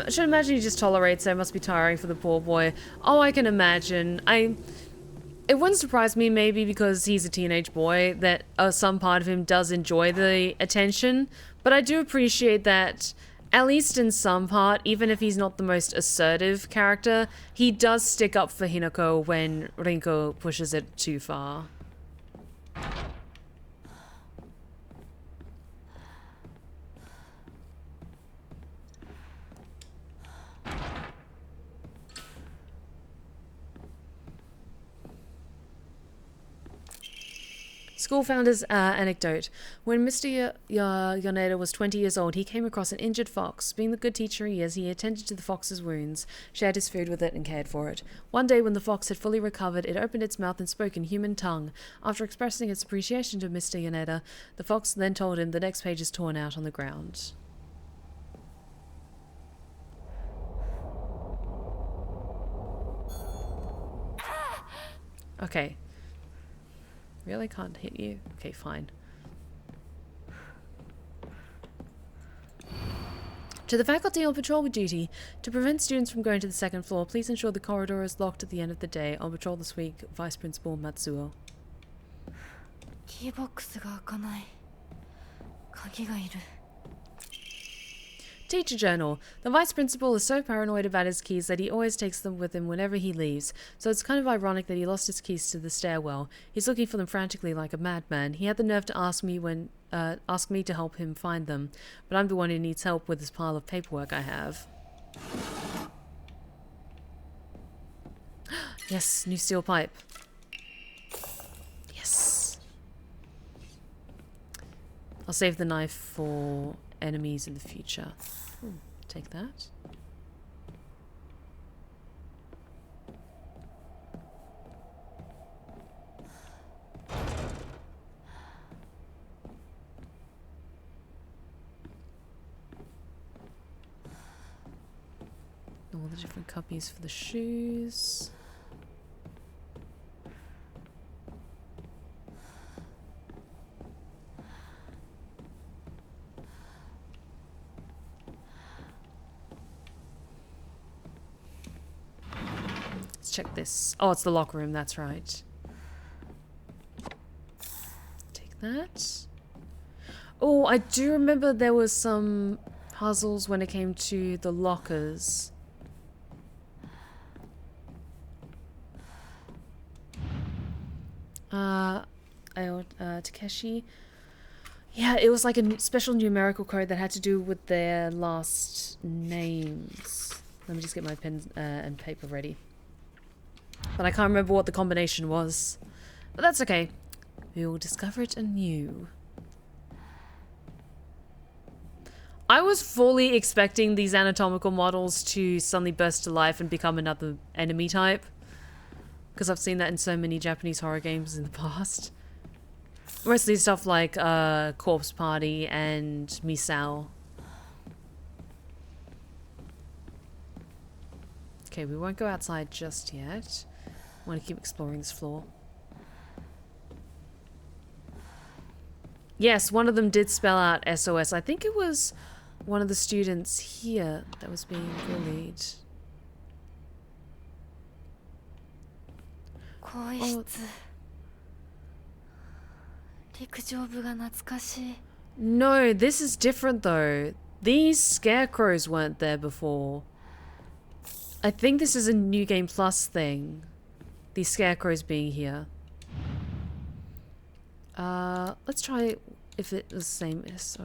should imagine he just tolerates it. It must be tiring for the poor boy. Oh, I can imagine. It wouldn't surprise me, maybe because he's a teenage boy, that some part of him does enjoy the attention. But I do appreciate that, at least in some part, even if he's not the most assertive character, he does stick up for Hinako when Rinko pushes it too far. School founder's anecdote. When Mr. Yoneda was 20 years old, he came across an injured fox. Being the good teacher he is, he attended to the fox's wounds, shared his food with it, and cared for it. One day, when the fox had fully recovered, it opened its mouth and spoke in human tongue. After expressing its appreciation to Mr. Yoneda, the fox then told him the next page is torn out on the ground. Okay. Really can't hit you? Okay, fine. To the faculty on patrol duty, to prevent students from going to the second floor, please ensure the corridor is locked at the end of the day. On patrol this week, Vice Principal Matsuo. Keyboxが開かない。鍵がいる。Teacher journal. The vice principal is so paranoid about his keys that he always takes them with him whenever he leaves, so it's kind of ironic that he lost his keys to the stairwell. He's looking for them frantically like a madman. He had the nerve to ask me to help him find them, but I'm the one who needs help with this pile of paperwork I have. Yes, new steel pipe. Yes. I'll save the knife for enemies in the future. Take that. All the different copies for the shoes. check this. Oh, it's the locker room, that's right. Take that. Oh, I do remember there was some puzzles when it came to the lockers. Takeshi. Yeah, it was like a special numerical code that had to do with their last names. Let me just get my pen and paper ready. But I can't remember what the combination was. But that's okay. We will discover it anew. I was fully expecting these anatomical models to suddenly burst to life and become another enemy type. Because I've seen that in so many Japanese horror games in the past. Mostly stuff like Corpse Party and Misao. Okay, we won't go outside just yet. I want to keep exploring this floor. Yes, one of them did spell out SOS. I think it was one of the students here that was being bullied. Oh. No, this is different though. These scarecrows weren't there before. I think this is a New Game Plus thing. These scarecrows being here. Let's try if it's the same S?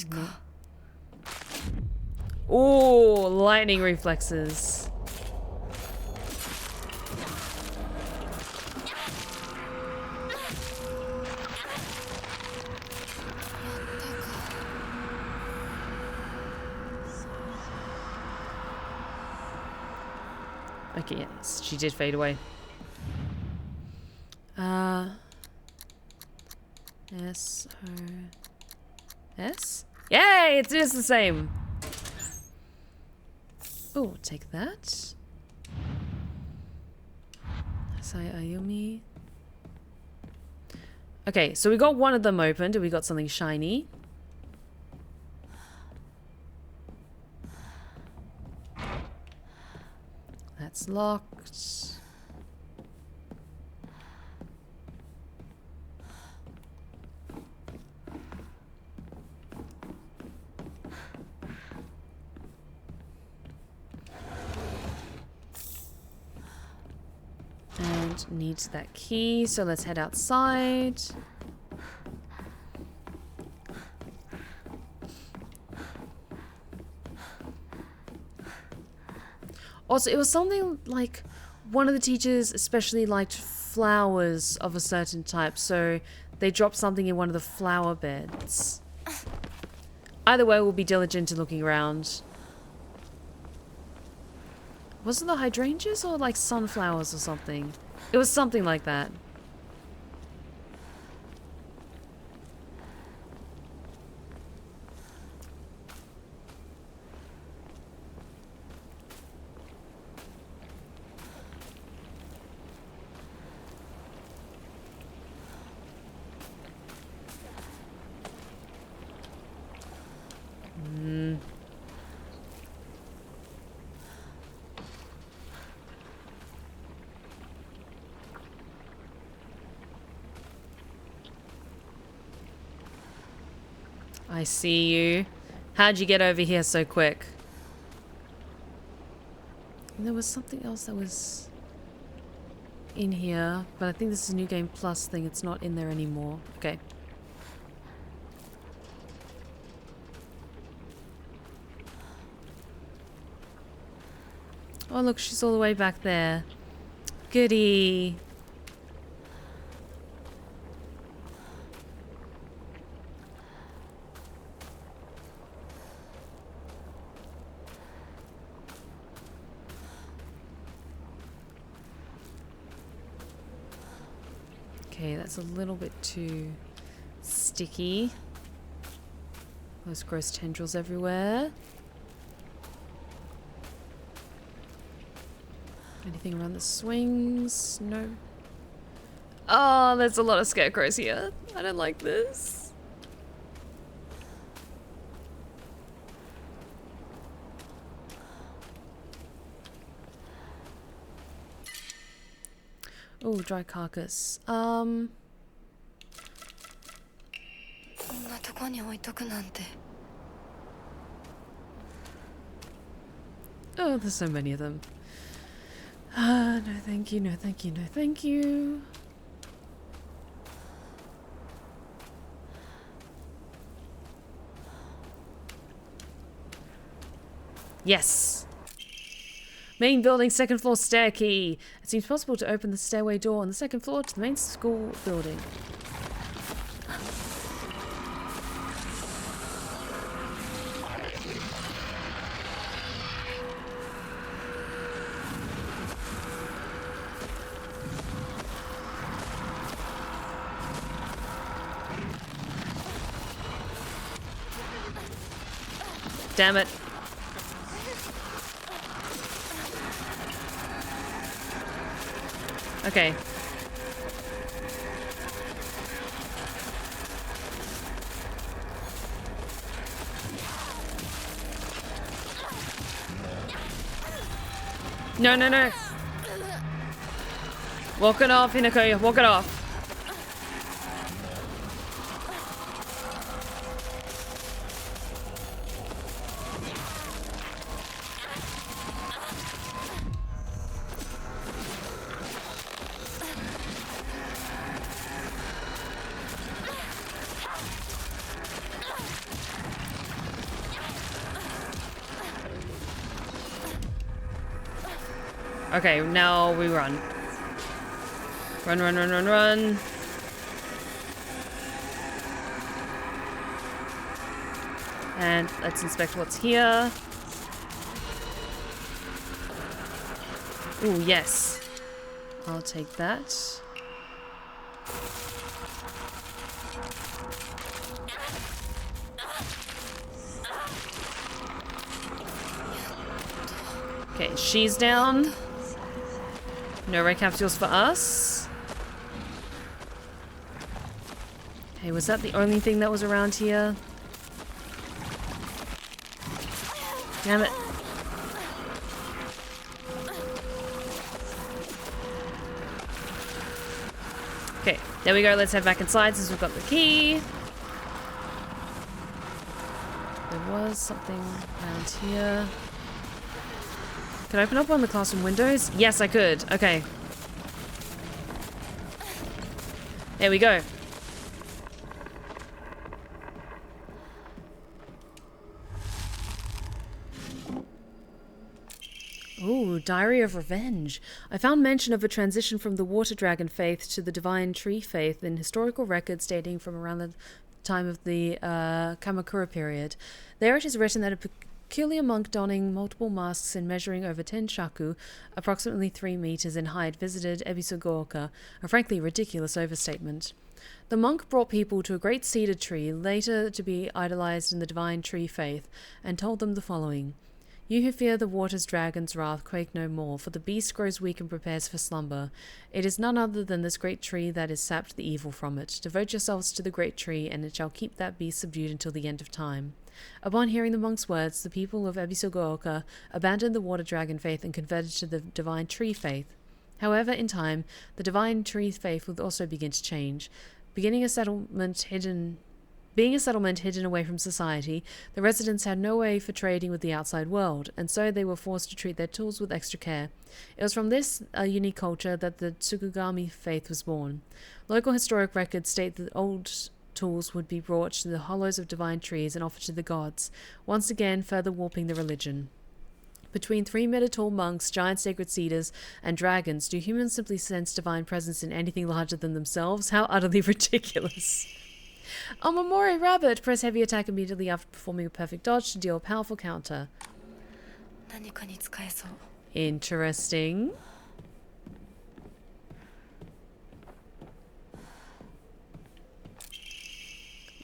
No. Oh, lightning reflexes. Okay, yes, she did fade away. S? Yay! It is the same! Oh, take that. Sai Ayumi. Okay, so we got one of them opened and we got something shiny. That's locked. And needs that key, so let's head outside. Also, it was something like one of the teachers especially liked flowers of a certain type, so they dropped something in one of the flower beds. Either way, we'll be diligent in looking around. Was it the hydrangeas or like sunflowers or something? It was something like that. I see you. How'd you get over here so quick? And there was something else that was in here, but I think this is a New Game Plus thing. It's not in there anymore. Okay. Oh, look, she's all the way back there. Goody. Okay, that's a little bit too sticky. Those gross tendrils everywhere. Anything around the swings? No. Oh, there's a lot of scarecrows here. I don't like this. Oh, dry carcass. こんなとこに置いとくなんて。 Oh, there's so many of them. No thank you, no thank you, no thank you. Yes! Main building, second floor stair key. It seems possible to open the stairway door on the second floor to the main school building. Damn it. Okay. No, no, no. Walk it off, Hinako. Walk it off. Okay, now we run. Run, run, run, run, run. And let's inspect what's here. Ooh, yes. I'll take that. Okay, she's down. No red capsules for us. Okay, was that the only thing that was around here? Damn it. Okay, there we go. Let's head back inside since we've got the key. There was something around here. Could I open up one of the classroom windows? Yes, I could. Okay. There we go. Ooh, Diary of Revenge. I found mention of a transition from the water dragon faith to the divine tree faith in historical records dating from around the time of the Kamakura period. There it is written that a peculiar monk donning multiple masks and measuring over 10 shaku, approximately 3 meters in height, visited Ebisugaoka, a frankly ridiculous overstatement. The monk brought people to a great cedar tree, later to be idolized in the divine tree faith, and told them the following. You who fear the water's dragon's wrath, quake no more, for the beast grows weak and prepares for slumber. It is none other than this great tree that has sapped the evil from it. Devote yourselves to the great tree, and it shall keep that beast subdued until the end of time. Upon hearing the monk's words, the people of Ebisugaoka abandoned the water dragon faith and converted to the divine tree faith. However, in time, the divine tree faith would also begin to change. Being a settlement hidden away from society, the residents had no way for trading with the outside world, and so they were forced to treat their tools with extra care. It was from this unique culture that the Tsukugami faith was born. Local historic records state that old tools would be brought to the hollows of divine trees and offered to the gods, once again further warping the religion. Between 3-meter-tall monks, giant sacred cedars, and dragons, do humans simply sense divine presence in anything larger than themselves? How utterly ridiculous. On Mamori Rabbit, press heavy attack immediately after performing a perfect dodge to deal a powerful counter. Interesting.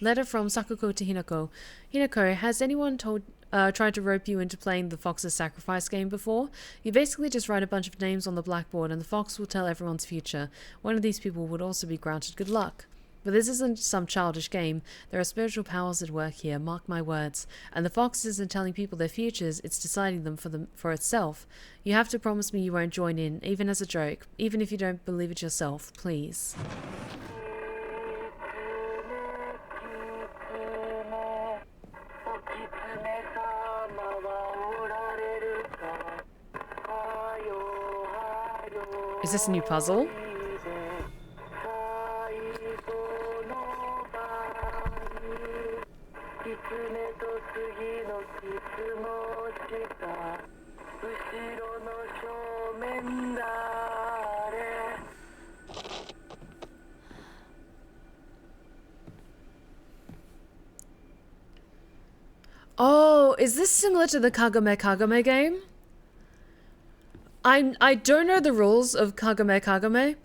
Letter from Sakuko to Hinako. Hinako, has anyone tried to rope you into playing the Fox's Sacrifice game before? You basically just write a bunch of names on the blackboard and the fox will tell everyone's future. One of these people would also be granted good luck. But this isn't some childish game. There are spiritual powers at work here, mark my words. And the fox isn't telling people their futures, it's deciding them for itself. You have to promise me you won't join in, even as a joke. Even if you don't believe it yourself, please. Is this a new puzzle? Oh, is this similar to the Kagame game? I don't know the rules of Kagame,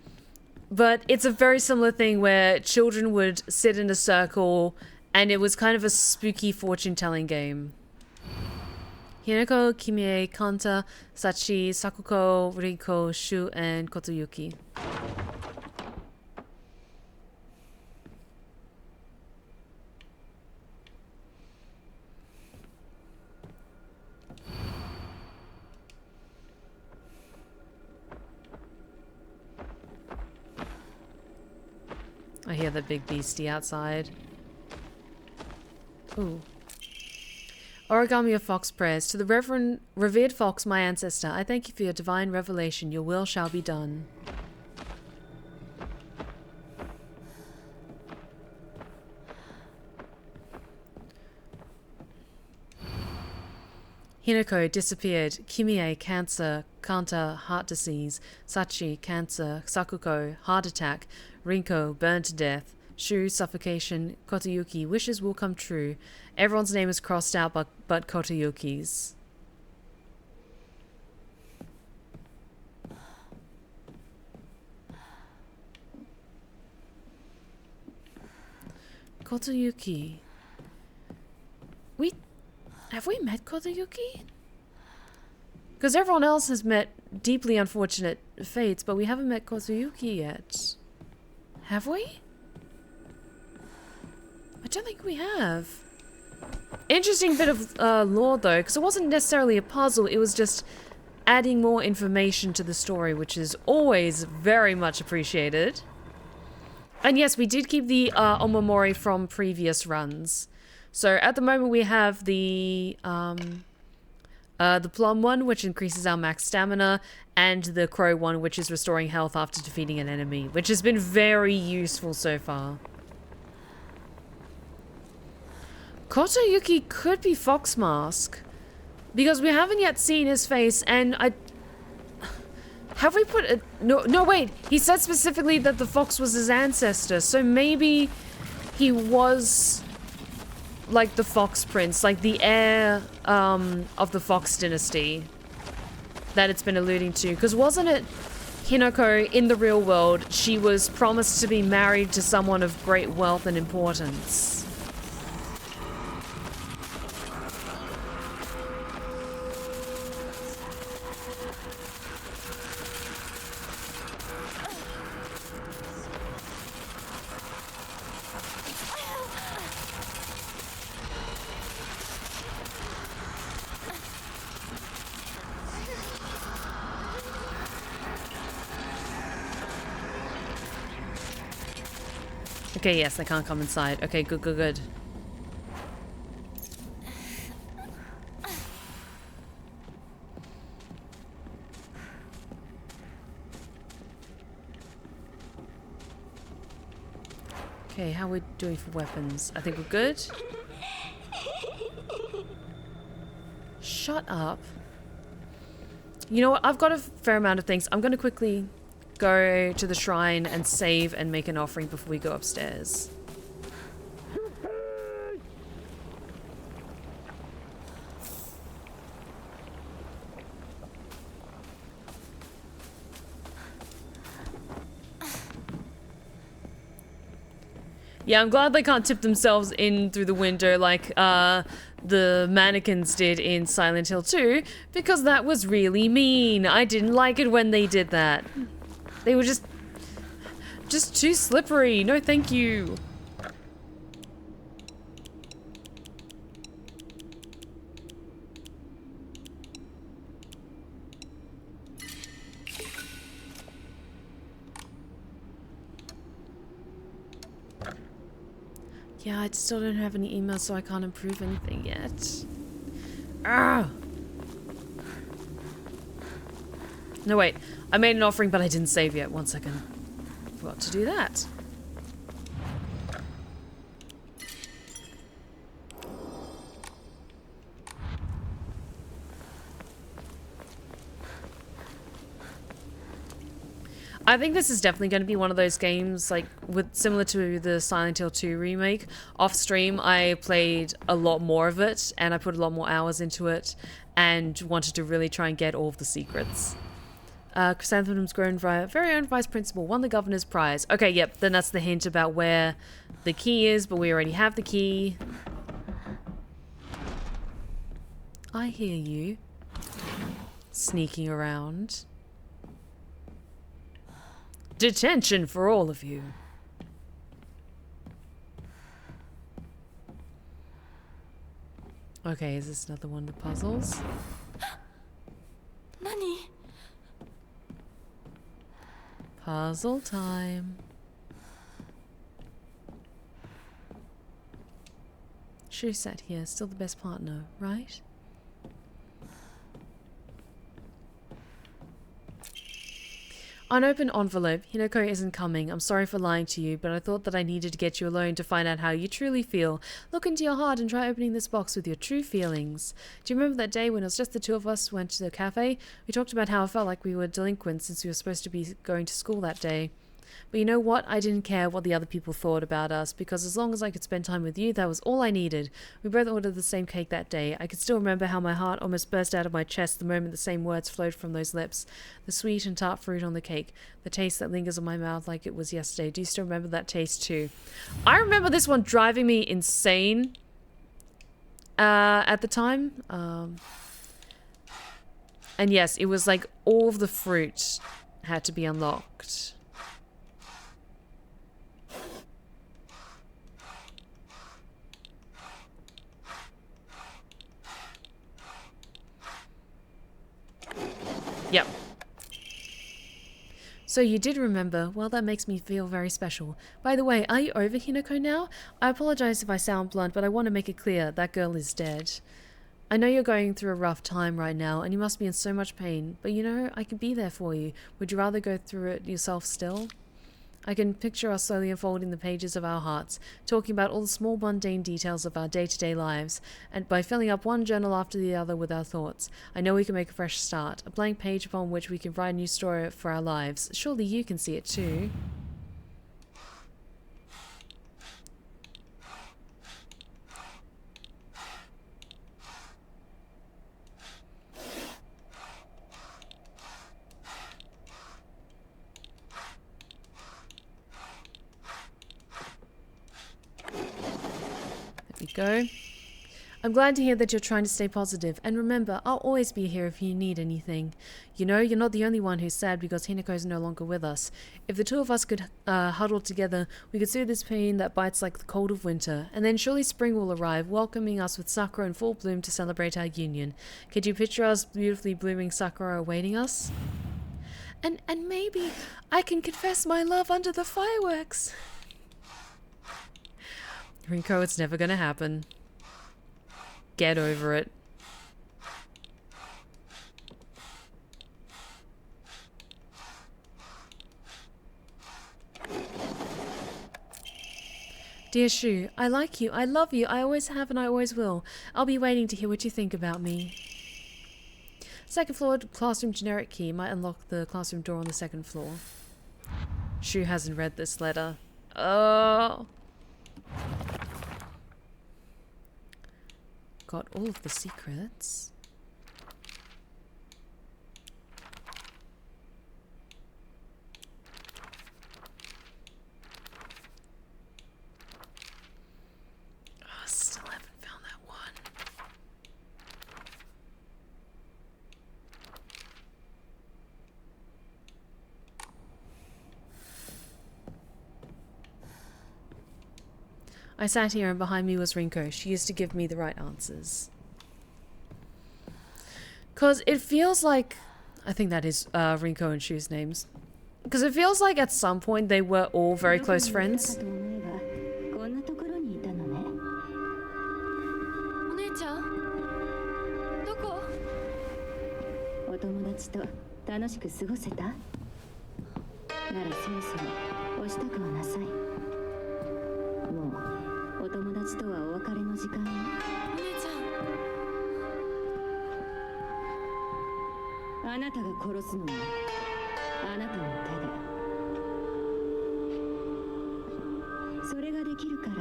but it's a very similar thing where children would sit in a circle and it was kind of a spooky fortune-telling game. Hinako, Kimie, Kanta, Sachi, Sakuko, Riko, Shu, and Kotoyuki. I hear the big beastie outside. Ooh. Origami of Fox prayers. To the revered Fox, my ancestor, I thank you for your divine revelation. Your will shall be done. Hinako disappeared. Kimie, cancer. Kanta, heart disease. Sachi, cancer. Sakuko, heart attack. Rinko, burned to death. Shu, suffocation. Kotoyuki, wishes will come true. Everyone's name is crossed out but Kotoyuki's. Kotoyuki. Have we met Kotoyuki? Because everyone else has met deeply unfortunate fates, but we haven't met Kotoyuki yet. Have we? I don't think we have. Interesting bit of lore though, because it wasn't necessarily a puzzle, it was just adding more information to the story, which is always very much appreciated. And yes, we did keep the Omamori from previous runs. So at the moment we have the plum one, which increases our max stamina, and the crow one, which is restoring health after defeating an enemy, which has been very useful so far. Kotoyuki could be Fox Mask, because we haven't yet seen his face, and have we put a... No, wait, he said specifically that the fox was his ancestor, so maybe he was like the Fox Prince, like the heir of the Fox dynasty that it's been alluding to. Because wasn't it Hinako in the real world, she was promised to be married to someone of great wealth and importance? Okay, yes, I can't come inside. Okay, good. Okay, how are we doing for weapons? I think we're good. Shut up. You know what? I've got a fair amount of things. I'm going to quickly go to the shrine and save and make an offering before we go upstairs. Yeah, I'm glad they can't tip themselves in through the window like the mannequins did in Silent Hill 2, because that was really mean. I didn't like it when they did that. They were just just too slippery. No, thank you. Yeah, I still don't have any emails, so I can't improve anything yet. Ah! No, wait. I made an offering, but I didn't save yet. 1 second. Forgot to do that. I think this is definitely going to be one of those games, like, similar to the Silent Hill 2 remake. Off stream, I played a lot more of it, and I put a lot more hours into it, and wanted to really try and get all of the secrets. Chrysanthemum's grown very own vice principal won the governor's prize. Okay, yep, then that's the hint about where the key is, but we already have the key. I hear you. Sneaking around. Detention for all of you. Okay, is this another one of the puzzles? Nani? Puzzle time. Shu sat here, still the best partner, right? Unopened envelope. Hinako isn't coming. I'm sorry for lying to you, but I thought that I needed to get you alone to find out how you truly feel. Look into your heart and try opening this box with your true feelings. Do you remember that day when it was just the two of us went to the cafe? We talked about how I felt like we were delinquents since we were supposed to be going to school that day. But you know what? I didn't care what the other people thought about us, because as long as I could spend time with you, that was all I needed. We both ordered the same cake that day. I could still remember how my heart almost burst out of my chest the moment the same words flowed from those lips. The sweet and tart fruit on the cake. The taste that lingers on my mouth like it was yesterday. Do you still remember that taste too? I remember this one driving me insane at the time. And yes, it was like all of the fruit had to be unlocked. Yep. So you did remember. Well, that makes me feel very special. By the way, are you over Hinako now? I apologize if I sound blunt, but I want to make it clear that girl is dead. I know you're going through a rough time right now, and you must be in so much pain, but you know, I can be there for you. Would you rather go through it yourself still? I can picture us slowly unfolding the pages of our hearts, talking about all the small mundane details of our day-to-day lives, and by filling up one journal after the other with our thoughts. I know we can make a fresh start, a blank page upon which we can write a new story for our lives. Surely you can see it too. Go. I'm glad to hear that you're trying to stay positive, and remember, I'll always be here if you need anything. You know, you're not the only one who's sad because Hinako's no longer with us. If the two of us could huddle together, we could soothe this pain that bites like the cold of winter, and then surely spring will arrive, welcoming us with sakura in full bloom to celebrate our union. Could you picture us beautifully blooming sakura awaiting us? And maybe I can confess my love under the fireworks. Rinko, it's never gonna happen. Get over it. Dear Shu, I like you, I love you, I always have and I always will. I'll be waiting to hear what you think about me. Second floor classroom generic key might unlock the classroom door on the second floor. Shu hasn't read this letter. Oh. Got all of the secrets. Oh, still haven't found that one. I sat here and behind me was Rinko. She used to give me the right answers. Because it feels like... I think that is Rinko and Shu's names. Because it feels like at some point they were all very close friends. お姉ちゃんどこ？お友達と楽しく過ごせた？ならそろそろお支度をなさい。もうお友達とはお別れの時間よ。お姉ちゃん。あなたが殺すのはあなたの手で。それができるから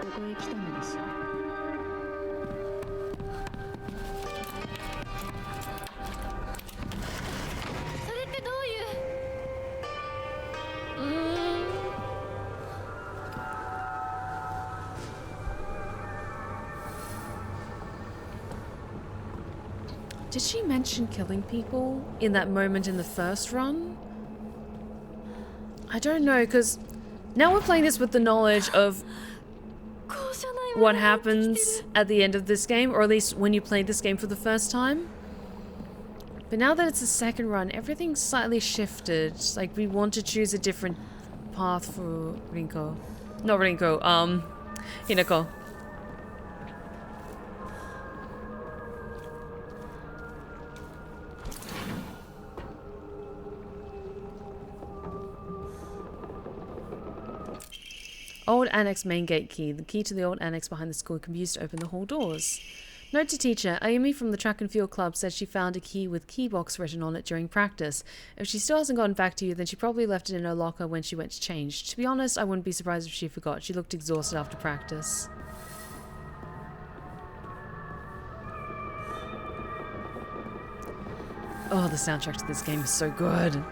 ここへ来たのでしょう。 Did she mention killing people in that moment in the first run? I don't know, because now we're playing this with the knowledge of what happens at the end of this game, or at least when you played this game for the first time. But now that it's the second run, everything's slightly shifted. Like, we want to choose a different path for Rinko. Not Rinko, Hinako. Old Annex main gate key. The key to the old annex behind the school can be used to open the hall doors. Note to teacher, Ayumi from the track and field club says she found a key with key box written on it during practice. If she still hasn't gotten back to you, then she probably left it in her locker when she went to change. To be honest, I wouldn't be surprised if she forgot. She looked exhausted after practice. Oh, the soundtrack to this game is so good.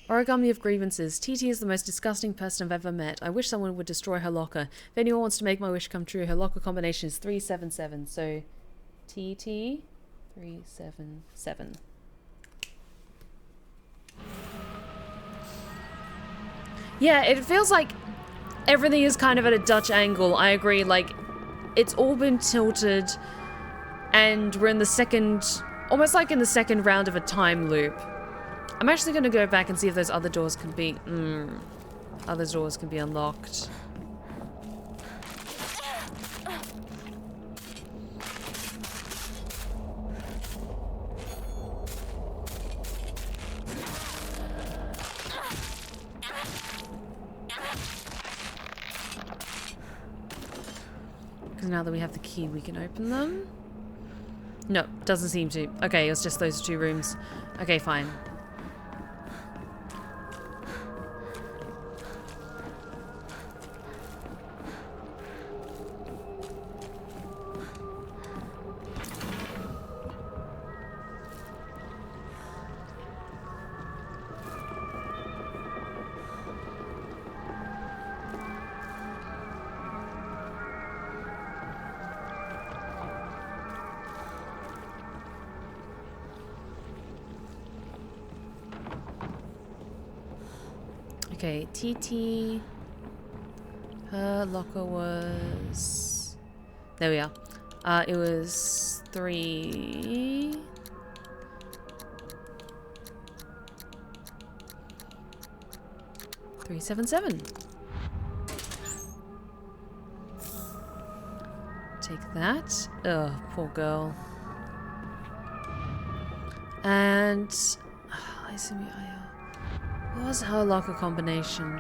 Origami of grievances. TT is the most disgusting person I've ever met. I wish someone would destroy her locker. If anyone wants to make my wish come true, her locker combination is 377. So, TT 377. Yeah, it feels like everything is kind of at a Dutch angle. I agree. Like, it's all been tilted, and we're in the second, almost like in the second round of a time loop. I'm actually going to go back and see if those other doors can be... other doors can be unlocked. Because now that we have the key, we can open them. No, doesn't seem to. Okay, it's just those two rooms. Okay, fine. Okay, TT. Her locker was... There we are. It was 3... $377. Take that. Ugh, poor girl. And... I see. What was her locker combination?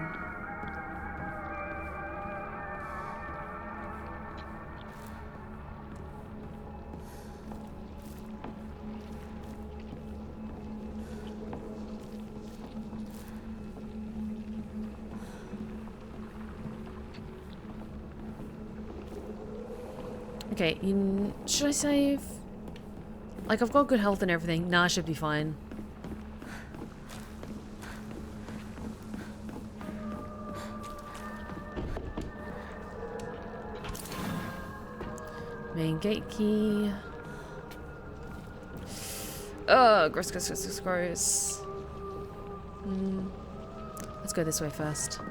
Okay, should I save? Like, I've got good health and everything. Nah, I should be fine. Main gate key. Oh, gross, gross, gross, gross, gross. Let's go this way first.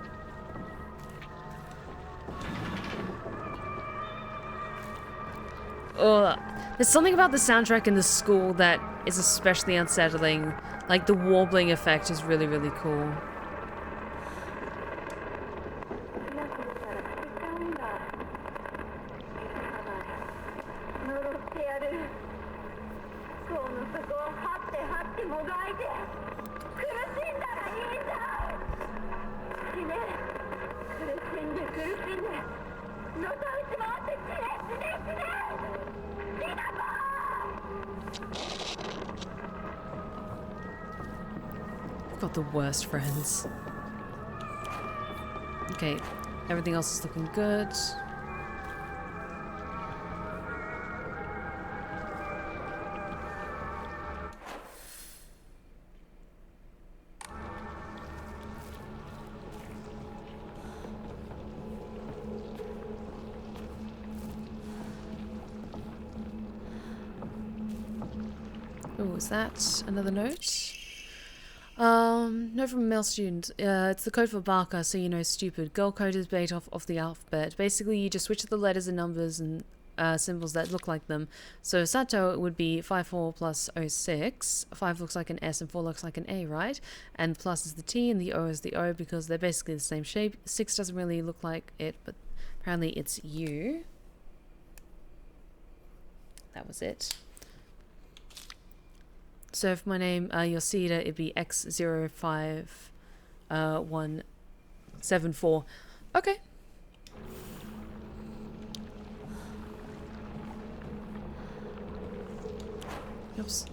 Oh, there's something about the soundtrack in the school that is especially unsettling. Like, the warbling effect is really, really cool. Got the worst friends. Okay, everything else is looking good. Oh, is that another note? Note from a male student. It's the code for Parke, so you know, stupid. Girl code is based off the alphabet. Basically, you just switch the letters and numbers and symbols that look like them. So Sato would be 54 plus 06. 5 looks like an S and 4 looks like an A, right? And plus is the T and the O is the O because they're basically the same shape. 6 doesn't really look like it, but apparently it's U. That was it. So if my name Yosida, it'd be X05174. Okay. Oops.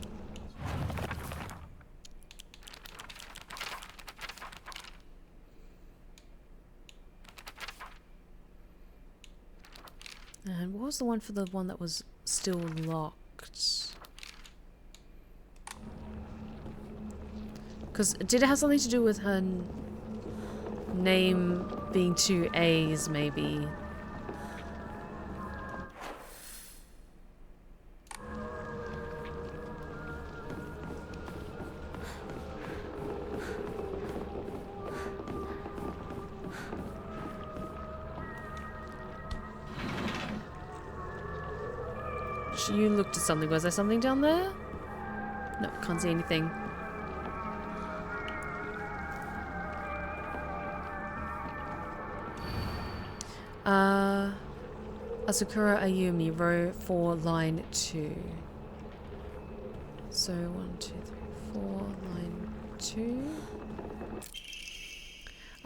And what was the one for the one that was still locked? Because did it have something to do with her name being 2 A's, maybe? You looked at something. Was there something down there? No, can't see anything. Asakura Ayumi, row 4, line 2. So 1, 2, 3, 4, line 2.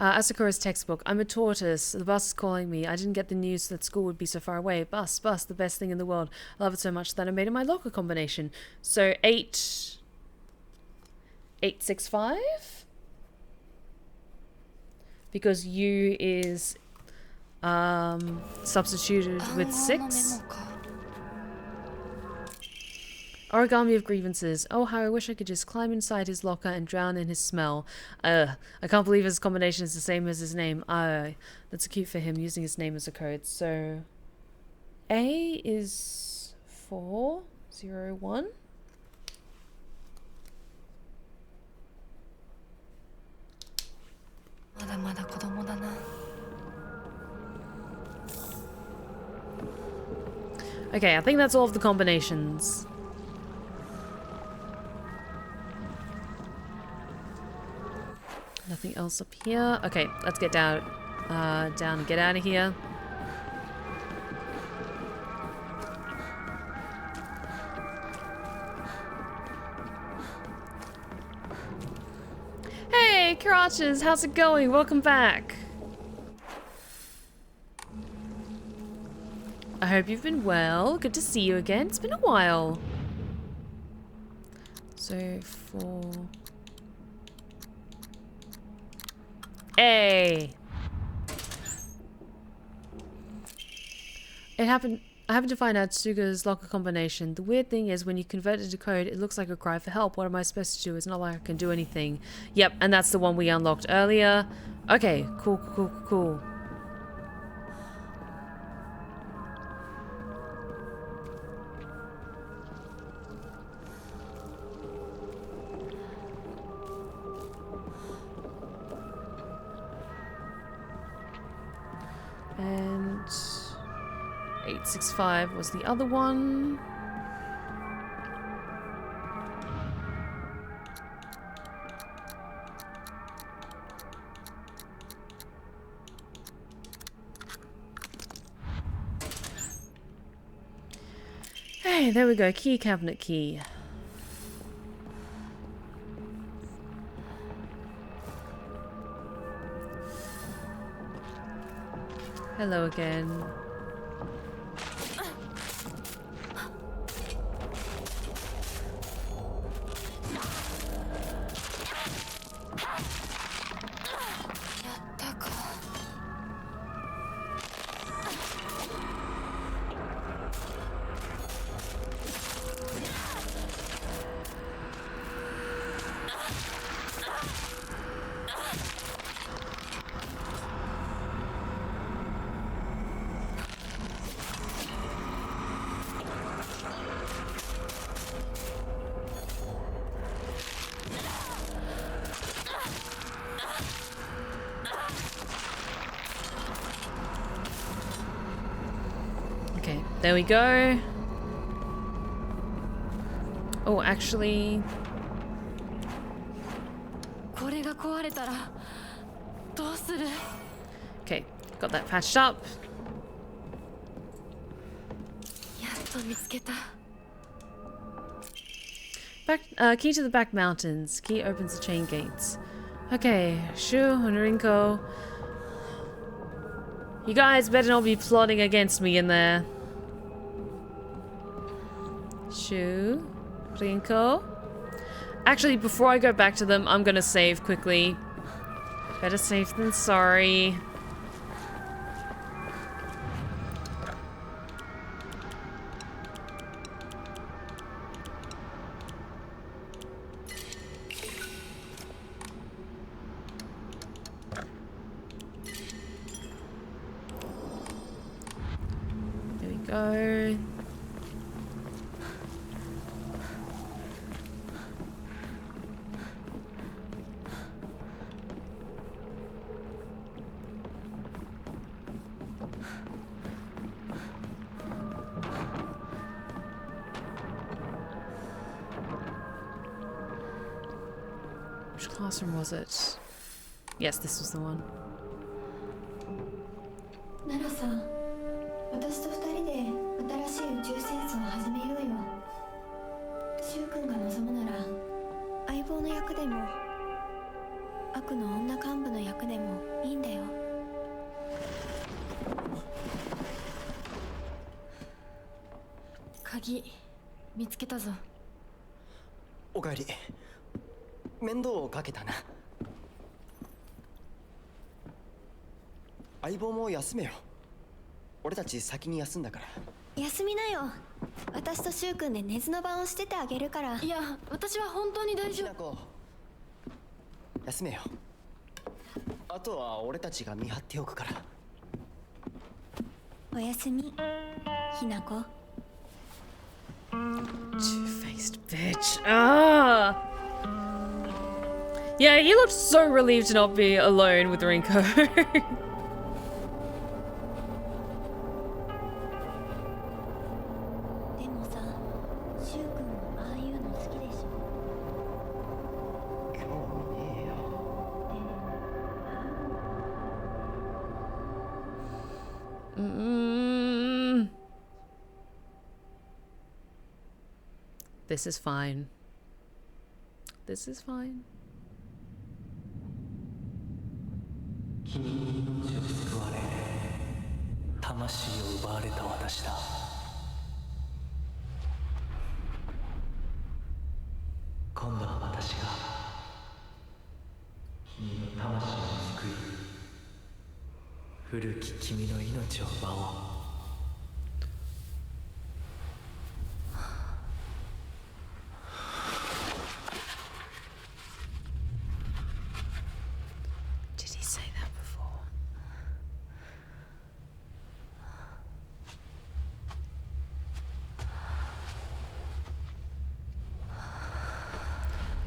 Asakura's textbook. I'm a tortoise. The bus is calling me. I didn't get the news that school would be so far away. Bus, the best thing in the world. I love it so much that I made it my locker combination. So 865? Because U is substituted with 6. Origami of grievances. Oh, how I wish I could just climb inside his locker and drown in his smell. I can't believe his combination is the same as his name. That's cute for him, using his name as a code. So, A is 401. Okay, I think that's all of the combinations. Nothing else up here. Okay, let's get down and get out of here. Hey, Crotches, how's it going? Welcome back. I hope you've been well. Good to see you again. It's been a while. So, 4... Hey! It happened... I haven't defined Atsuga's locker combination. The weird thing is when you convert it to code, it looks like a cry for help. What am I supposed to do? It's not like I can do anything. Yep, and that's the one we unlocked earlier. Okay, cool. And 865 was the other one. Hey, there we go. Key cabinet key. Hello again. Okay, there we go. Oh, actually... Okay, got that patched up. Back, key to the back mountains. Key opens the chain gates. Okay, Shu and Rinko. You guys better not be plotting against me in there. Shu, Rinko. Actually, before I go back to them, I'm gonna save quickly. Better safe than sorry. There we go. Which classroom was it? Yes, this was the one. ならさ、私と二人で新しい宇宙戦争を始めようよ。シュウ君が望むなら、相棒の役でも、悪の女幹部の役でもいいんだよ。鍵見つけたぞ。おかえり。面倒をかけたな。相棒も休めよ。俺たち先に休んだから。休みなよ。私とシュウ君で寝ずの番をしててあげるから。いや、私は本当に大丈夫。ひなこ、休めよ。あとは俺たちが見張っておくから。おやすみ、ひなこ。Two-faced bitch. Ah! Yeah, he looked so relieved to not be alone with Rinko. でもさ、シュウ君もああいうの好きでしょ。興味ねえよ。This is fine. This is fine. 君に命を救われ、魂を奪われた私だ。今度は私が君の魂を救い、古き君の命を奪おう。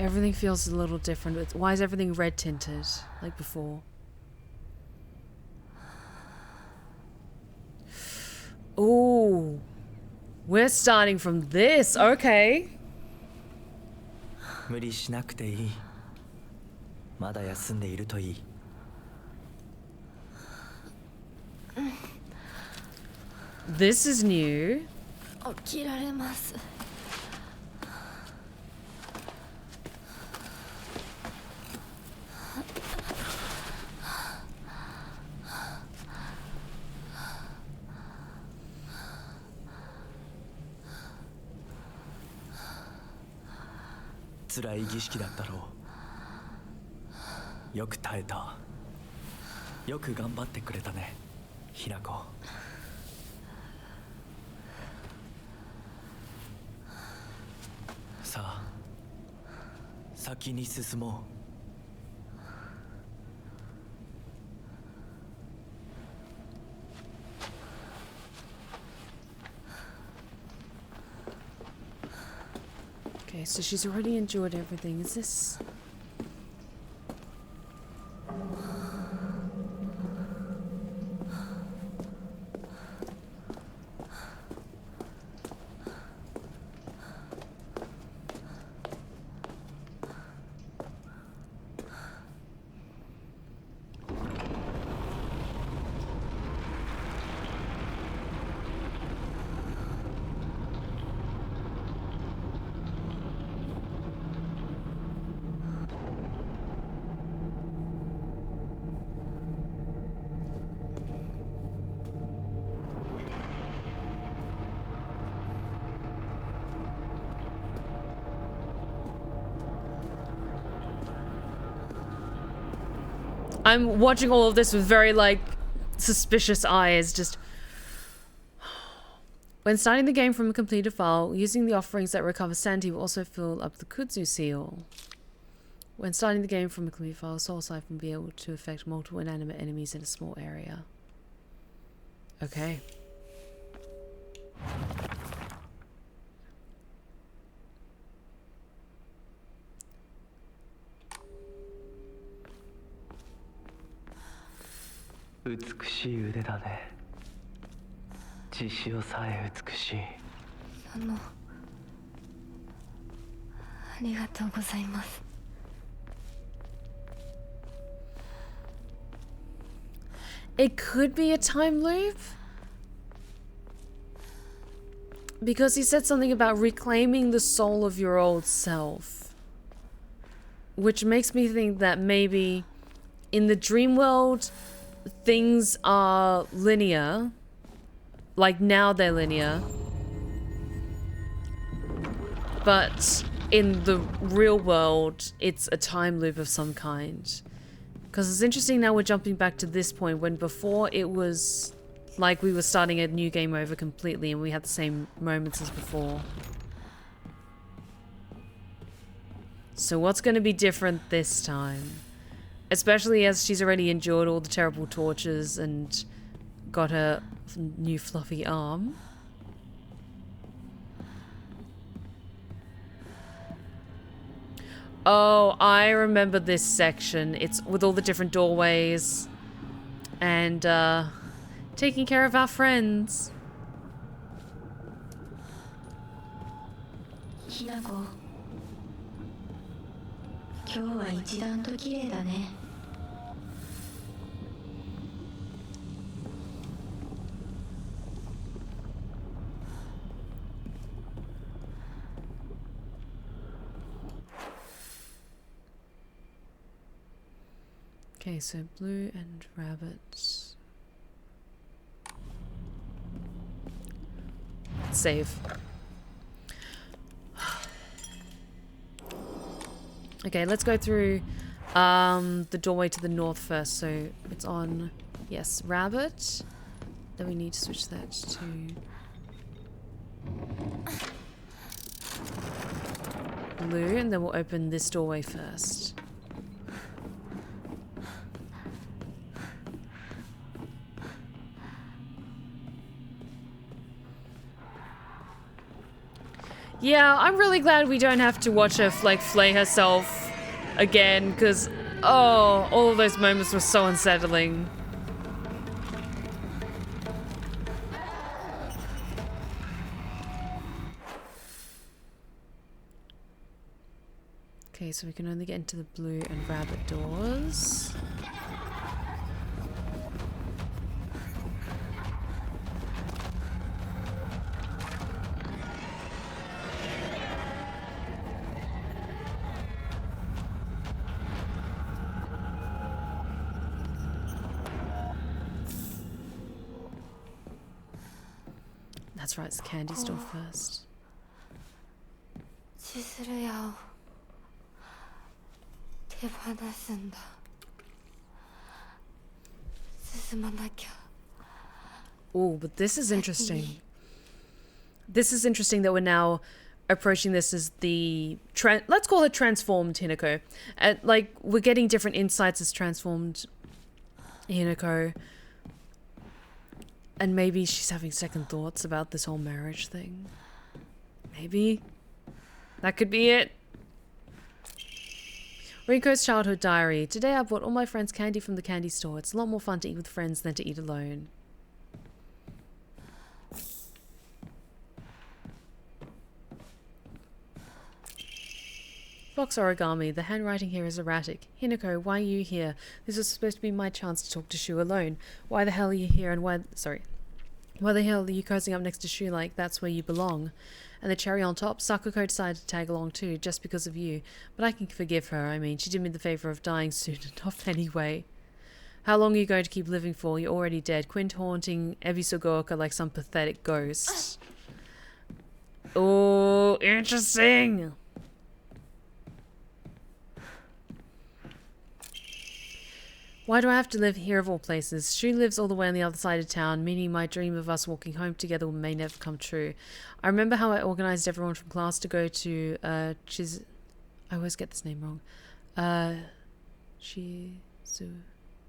Everything feels a little different. Why is everything red tinted like before? Ooh. We're starting from this. Okay. 無理しなくていい。まだ休んでいるといい。This is new. 起きられます。辛い儀式だったろう。よく耐えた。よく頑張ってくれたね、ひなこ。さあ、先に進もう。Okay, so she's already endured everything. Is this... I'm watching all of this with very, like, suspicious eyes, just... When starting the game from a completed file, using the offerings that recover sanity will also fill up the Kudzu seal. When starting the game from a completed file, Soul Siphon will be able to affect multiple inanimate enemies in a small area. Okay. Beautiful 美しい腕だね。血潮さえ美しい。ありがとうございます。It could be a time loop? Because he said something about reclaiming the soul of your old self. Which makes me think that maybe in the dream world, things are linear. Like now they're linear. But in the real world, it's a time loop of some kind. Because it's interesting now we're jumping back to this point when before it was like we were starting a new game over completely and we had the same moments as before. So what's going to be different this time? Especially as she's already endured all the terrible tortures and got her new fluffy arm. Oh, I remember this section. It's with all the different doorways and taking care of our friends. Hinako, 今日は一段と綺麗だね。Okay, so blue and rabbit. Save. Okay, let's go through the doorway to the north first. So it's on, yes, rabbit. Then we need to switch that to blue, and then we'll open this doorway first. Yeah, I'm really glad we don't have to watch her, like, flay herself again, because, oh, all of those moments were so unsettling. Okay, so we can only get into the blue and rabbit doors. That's right, it's the candy store first. 千鶴屋を手放すんだ。進まなきゃ。 Oh, but this is interesting. This is interesting that we're now approaching this as the let's call it transformed Hinako. Like, we're getting different insights as transformed Hinako. And maybe she's having second thoughts about this whole marriage thing. Maybe. That could be it. Rinko's childhood diary. Today I bought all my friends candy from the candy store. It's a lot more fun to eat with friends than to eat alone. Box origami. The handwriting here is erratic. Hinako, why are you here? This was supposed to be my chance to talk to Shu alone. Why the hell are you here and why the hell are you cozying up next to Shu like that's where you belong? And the cherry on top, Sakako decided to tag along too, just because of you. But I can forgive her, I mean, she did me the favour of dying soon enough anyway. How long are you going to keep living for? You're already dead. Quint haunting Ebisogooka like some pathetic ghost. Oh, interesting! Why do I have to live here of all places? Shu lives all the way on the other side of town, meaning my dream of us walking home together may never come true. I remember how I organised everyone from class to go to, I always get this name wrong.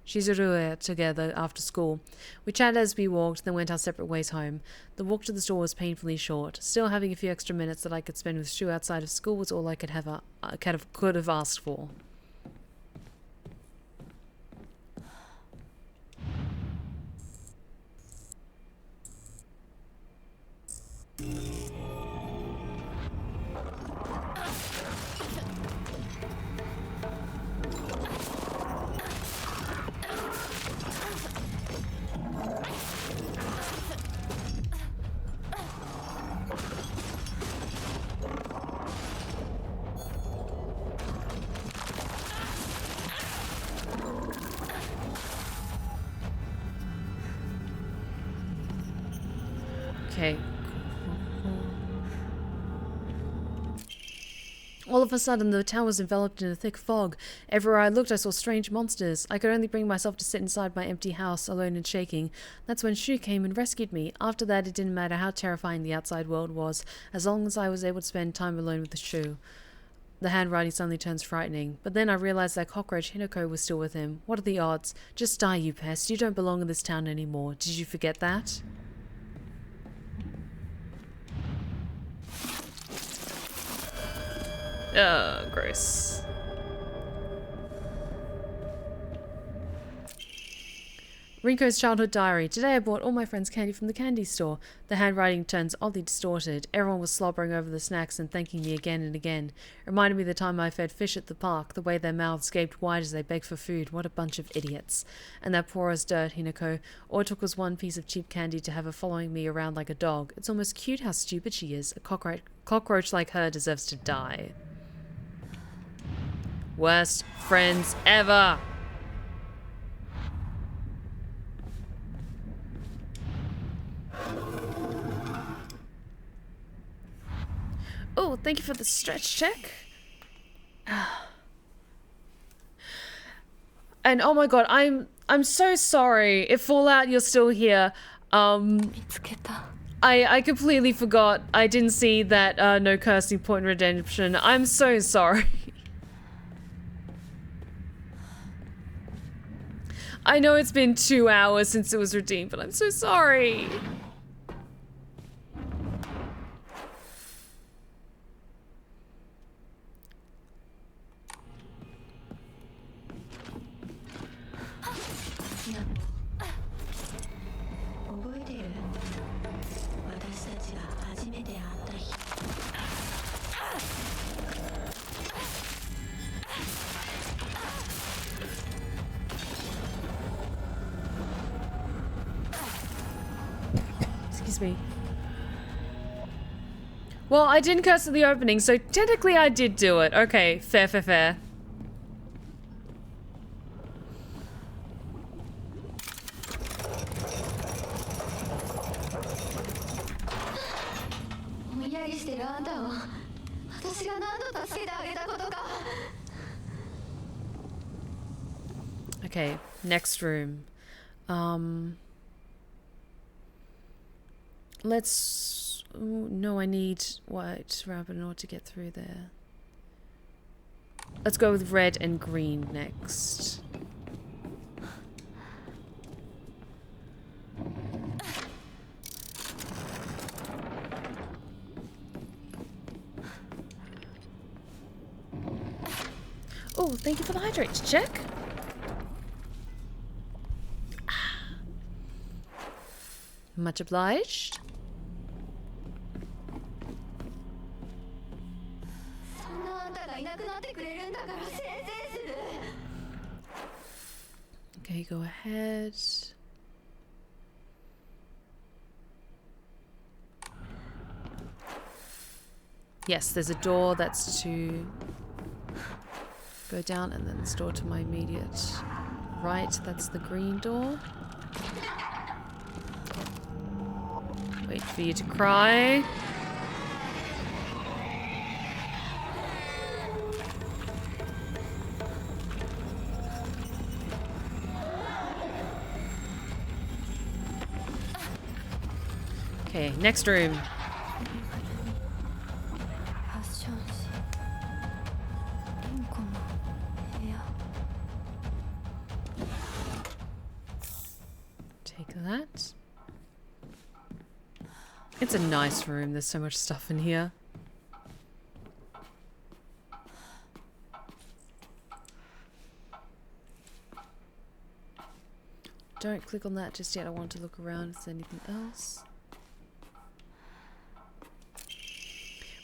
Shizurue together after school. We chatted as we walked, then went our separate ways home. The walk to the store was painfully short. Still, having a few extra minutes that I could spend with Shu outside of school was all I could have asked for. Okay. All of a sudden, the town was enveloped in a thick fog. Everywhere I looked, I saw strange monsters. I could only bring myself to sit inside my empty house, alone and shaking. That's when Shu came and rescued me. After that, it didn't matter how terrifying the outside world was, as long as I was able to spend time alone with the Shu. The handwriting suddenly turns frightening. But then I realized that cockroach Hinako was still with him. What are the odds? Just die, you pest. You don't belong in this town anymore. Did you forget that? Gross. Rinko's childhood diary. Today I bought all my friends candy from the candy store. The handwriting turns oddly distorted. Everyone was slobbering over the snacks and thanking me again and again. It reminded me of the time I fed fish at the park, the way their mouths gaped wide as they begged for food. What a bunch of idiots. And that poor as dirt, Hinako. All it took was one piece of cheap candy to have her following me around like a dog. It's almost cute how stupid she is. A cockroach like her deserves to die. Worst friends ever. Oh, thank you for the stretch check. And oh my god, I'm so sorry. If Fallout you're still here. I completely forgot. I didn't see that no cursing point in redemption. I'm so sorry. I know it's been 2 hours since it was redeemed, but I'm so sorry. 覚えてる？私たちが初めて会った日。Excuse me. Well, I didn't curse at the opening, so technically I did do it. Okay, fair, fair, fair. Okay, next room. Let's... Ooh, no, I need white rabbit in order to get through there. Let's go with red and green next. Oh, thank you for the hydrate. Check. Much obliged. Okay, go ahead. Yes, there's a door that's to go down, and then this door to my immediate right. That's the green door. Wait for you to cry. Okay, next room. Take that. It's a nice room. There's so much stuff in here. Don't click on that just yet. I want to look around if there's anything else.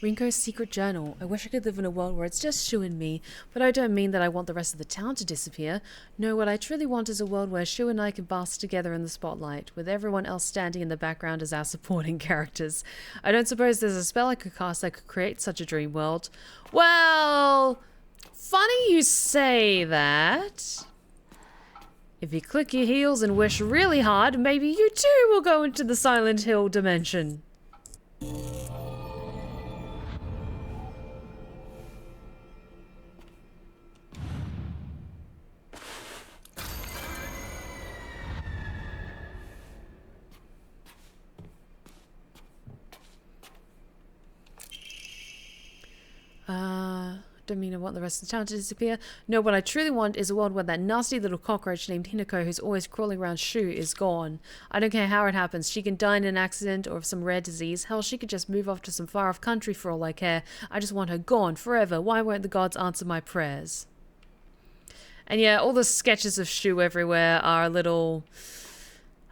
Rinko's secret journal. I wish I could live in a world where it's just Shu and me, but I don't mean that I want the rest of the town to disappear. No, what I truly want is a world where Shu and I can bask together in the spotlight, with everyone else standing in the background as our supporting characters. I don't suppose there's a spell I could cast that could create such a dream world. Well, funny you say that. If you click your heels and wish really hard, maybe you too will go into the Silent Hill dimension. Don't mean I want the rest of the town to disappear. No, what I truly want is a world where that nasty little cockroach named Hinako who's always crawling around Shu is gone. I don't care how it happens. She can die in an accident or of some rare disease. Hell, she could just move off to some far-off country for all I care. I just want her gone forever. Why won't the gods answer my prayers? And yeah, all the sketches of Shu everywhere are a little...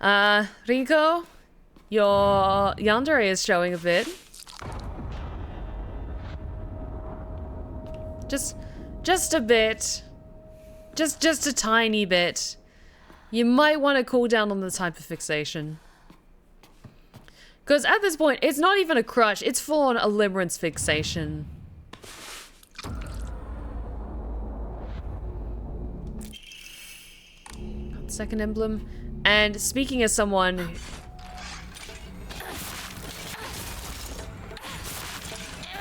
Rinko? Your yandere is showing a bit. Just a bit. Just a tiny bit. You might want to cool down on this hyperfixation. Because at this point, it's not even a crush. It's full-on a limerence fixation. Second emblem. And speaking as someone...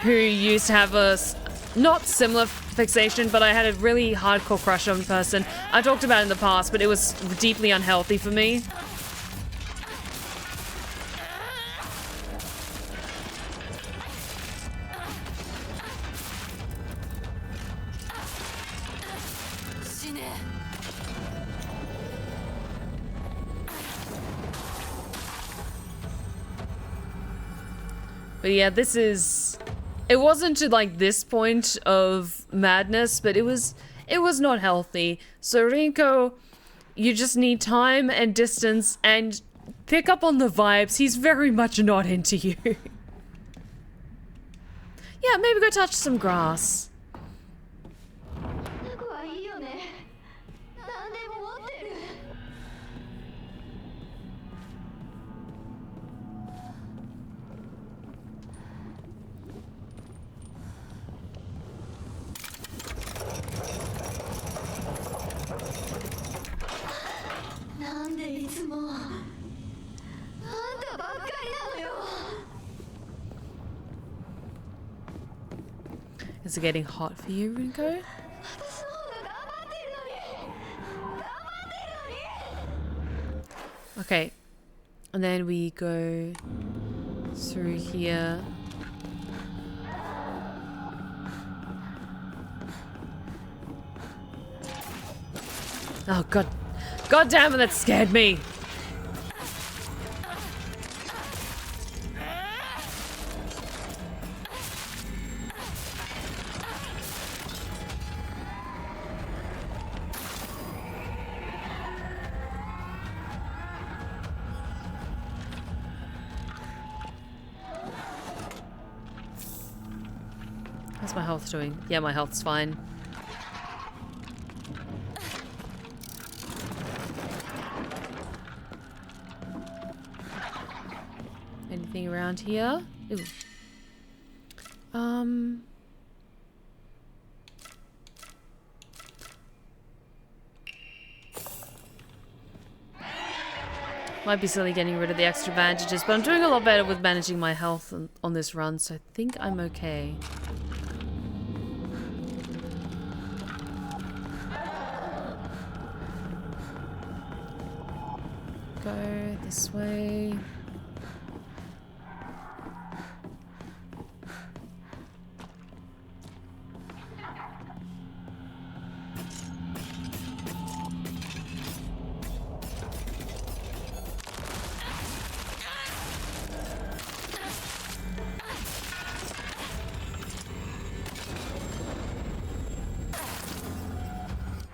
who used to have a... not similar fixation, but I had a really hardcore crush on a person. I talked about it in the past, but it was deeply unhealthy for me. But yeah, this is... it wasn't to like this point of madness, but it was not healthy. So Rinko, You just need time and distance and pick up on the vibes. He's very much not into you. Yeah, maybe go touch some grass. Is it getting hot for you, Rinko? Okay. And then we go through here. Oh god. God damn it, that scared me. How's my health doing? Yeah, my health's fine. Anything around here? Ooh. Might be silly getting rid of the extra bandages, but I'm doing a lot better with managing my health on this run, so I think I'm okay. Go this way.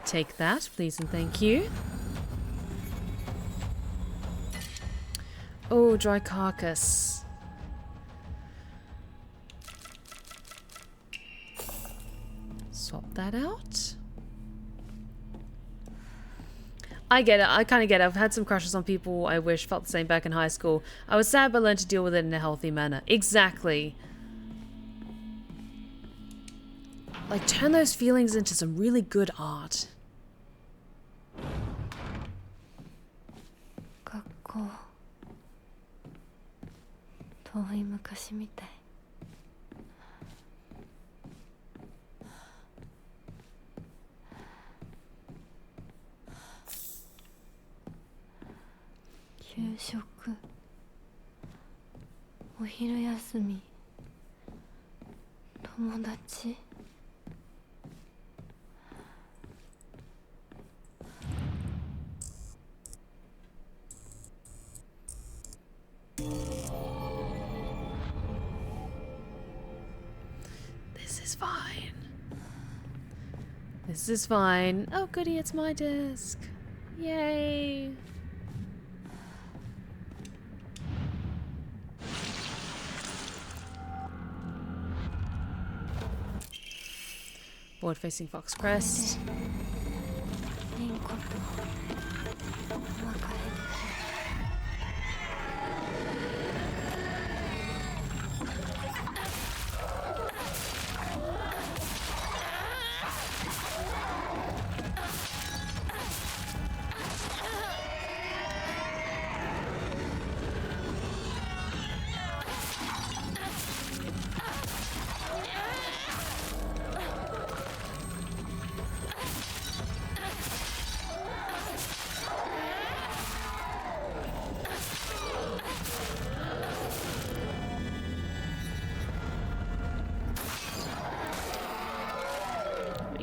Take that, please and thank you. Oh, dry carcass. Swap that out. I get it. I kind of get it. I've had some crushes on people I wish felt the same back in high school. I was sad but learned to deal with it in a healthy manner. Exactly. Like, turn those feelings into some really good art. 遠い昔みたい。給食、お昼休み、友達。This is fine. Oh goody, it's my disc. Yay. Board facing Fox Crest.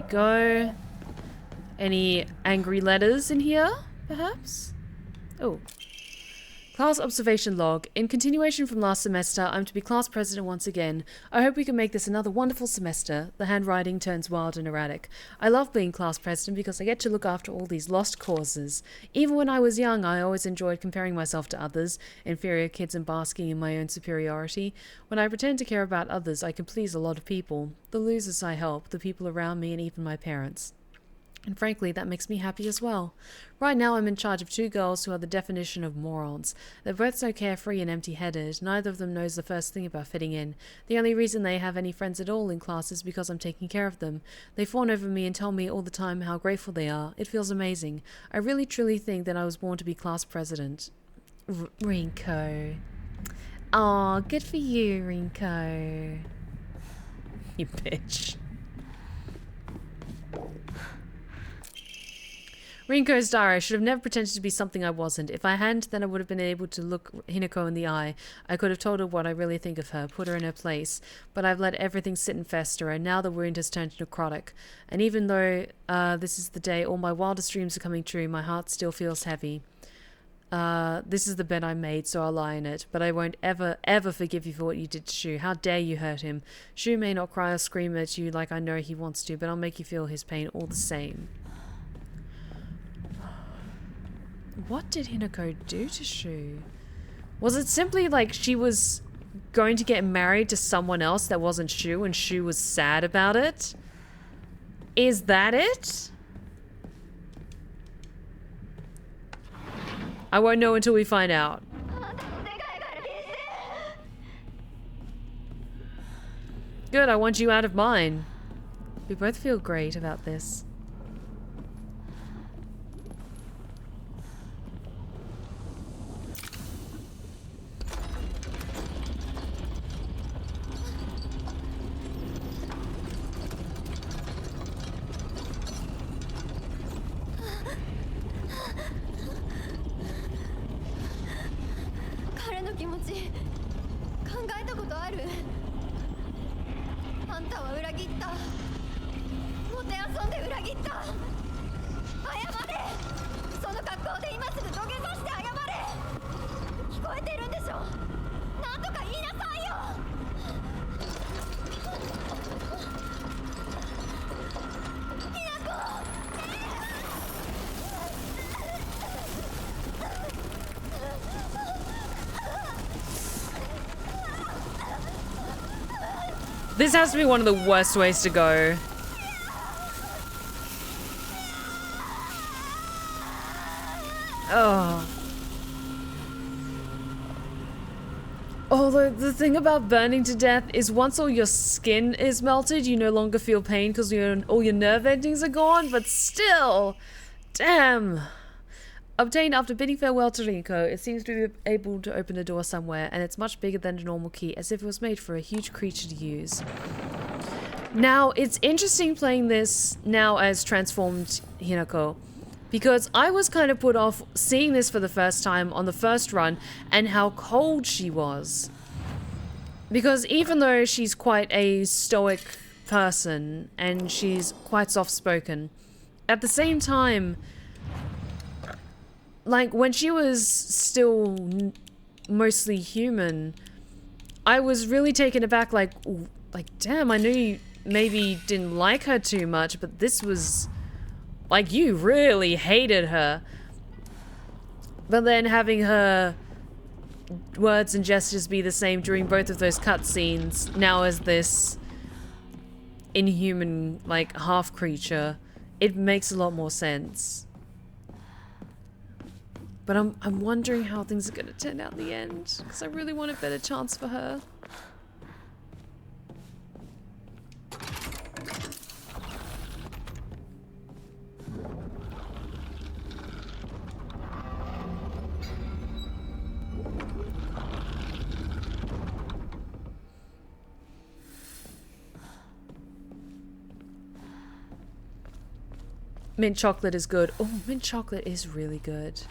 Go. Any angry letters in here, perhaps? Oh. Class observation log. In continuation from last semester, I'm to be class president once again. I hope we can make this another wonderful semester. The handwriting turns wild and erratic. I love being class president because I get to look after all these lost causes. Even when I was young, I always enjoyed comparing myself to others, inferior kids, and basking in my own superiority. When I pretend to care about others, I can please a lot of people. The losers I help, the people around me, and even my parents. And frankly, that makes me happy as well. Right now, I'm in charge of 2 girls who are the definition of morons. They're both so carefree and empty-headed. Neither of them knows the first thing about fitting in. The only reason they have any friends at all in class is because I'm taking care of them. They fawn over me and tell me all the time how grateful they are. It feels amazing. I really truly think that I was born to be class president. Rinko. Aw, good for you, Rinko. You bitch. Rinko's diary. I should have never pretended to be something I wasn't. If I hadn't, then I would have been able to look Hinako in the eye. I could have told her what I really think of her, put her in her place. But I've let everything sit and fester, and now the wound has turned necrotic. And even though this is the day all my wildest dreams are coming true, my heart still feels heavy. This is the bed I made, so I'll lie in it. But I won't ever, ever forgive you for what you did to Shu. How dare you hurt him? Shu may not cry or scream at you like I know he wants to, but I'll make you feel his pain all the same. What did Hinako do to Shu? Was it simply like she was going to get married to someone else that wasn't Shu and Shu was sad about it? Is that it? I won't know until we find out. Good, I want you out of mine. We both feel great about this. This has to be one of the worst ways to go. Oh. Although the thing about burning to death is once all your skin is melted, you no longer feel pain because all your nerve endings are gone, but still. Damn. Obtained after bidding farewell to Rinko, it seems to be able to open a door somewhere, and it's much bigger than a normal key, as if it was made for a huge creature to use. Now, it's interesting playing this now as transformed Hinako, because I was kind of put off seeing this for the first time on the first run, and how cold she was. Because even though she's quite a stoic person, and she's quite soft-spoken, at the same time, like, when she was still mostly human, I was really taken aback, like, damn, I knew you maybe didn't like her too much, but this was, like, you really hated her. But then having her words and gestures be the same during both of those cutscenes, now as this inhuman, like, half-creature, it makes a lot more sense. But I'm wondering how things are going to turn out in the end, because I really want a better chance for her. Mint chocolate is good. Oh, mint chocolate is really good.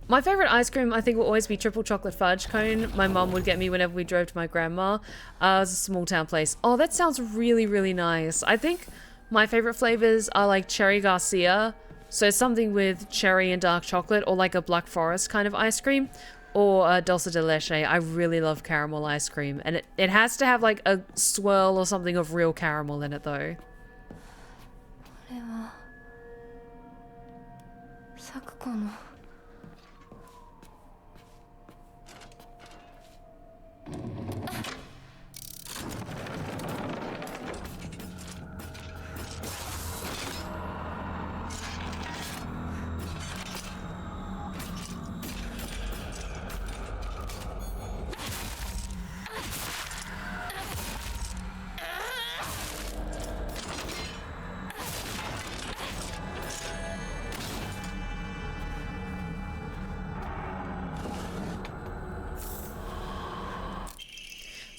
My favorite ice cream, I think, will always be triple chocolate fudge cone. My mom would get me whenever we drove to my grandma. It was a small town place. Oh, that sounds really, really nice. I think my favorite flavors are like cherry Garcia. So something with cherry and dark chocolate, or like a black forest kind of ice cream. or dulce de leche. I really love caramel ice cream, and it has to have like a swirl or something of real caramel in it though. これは咲子の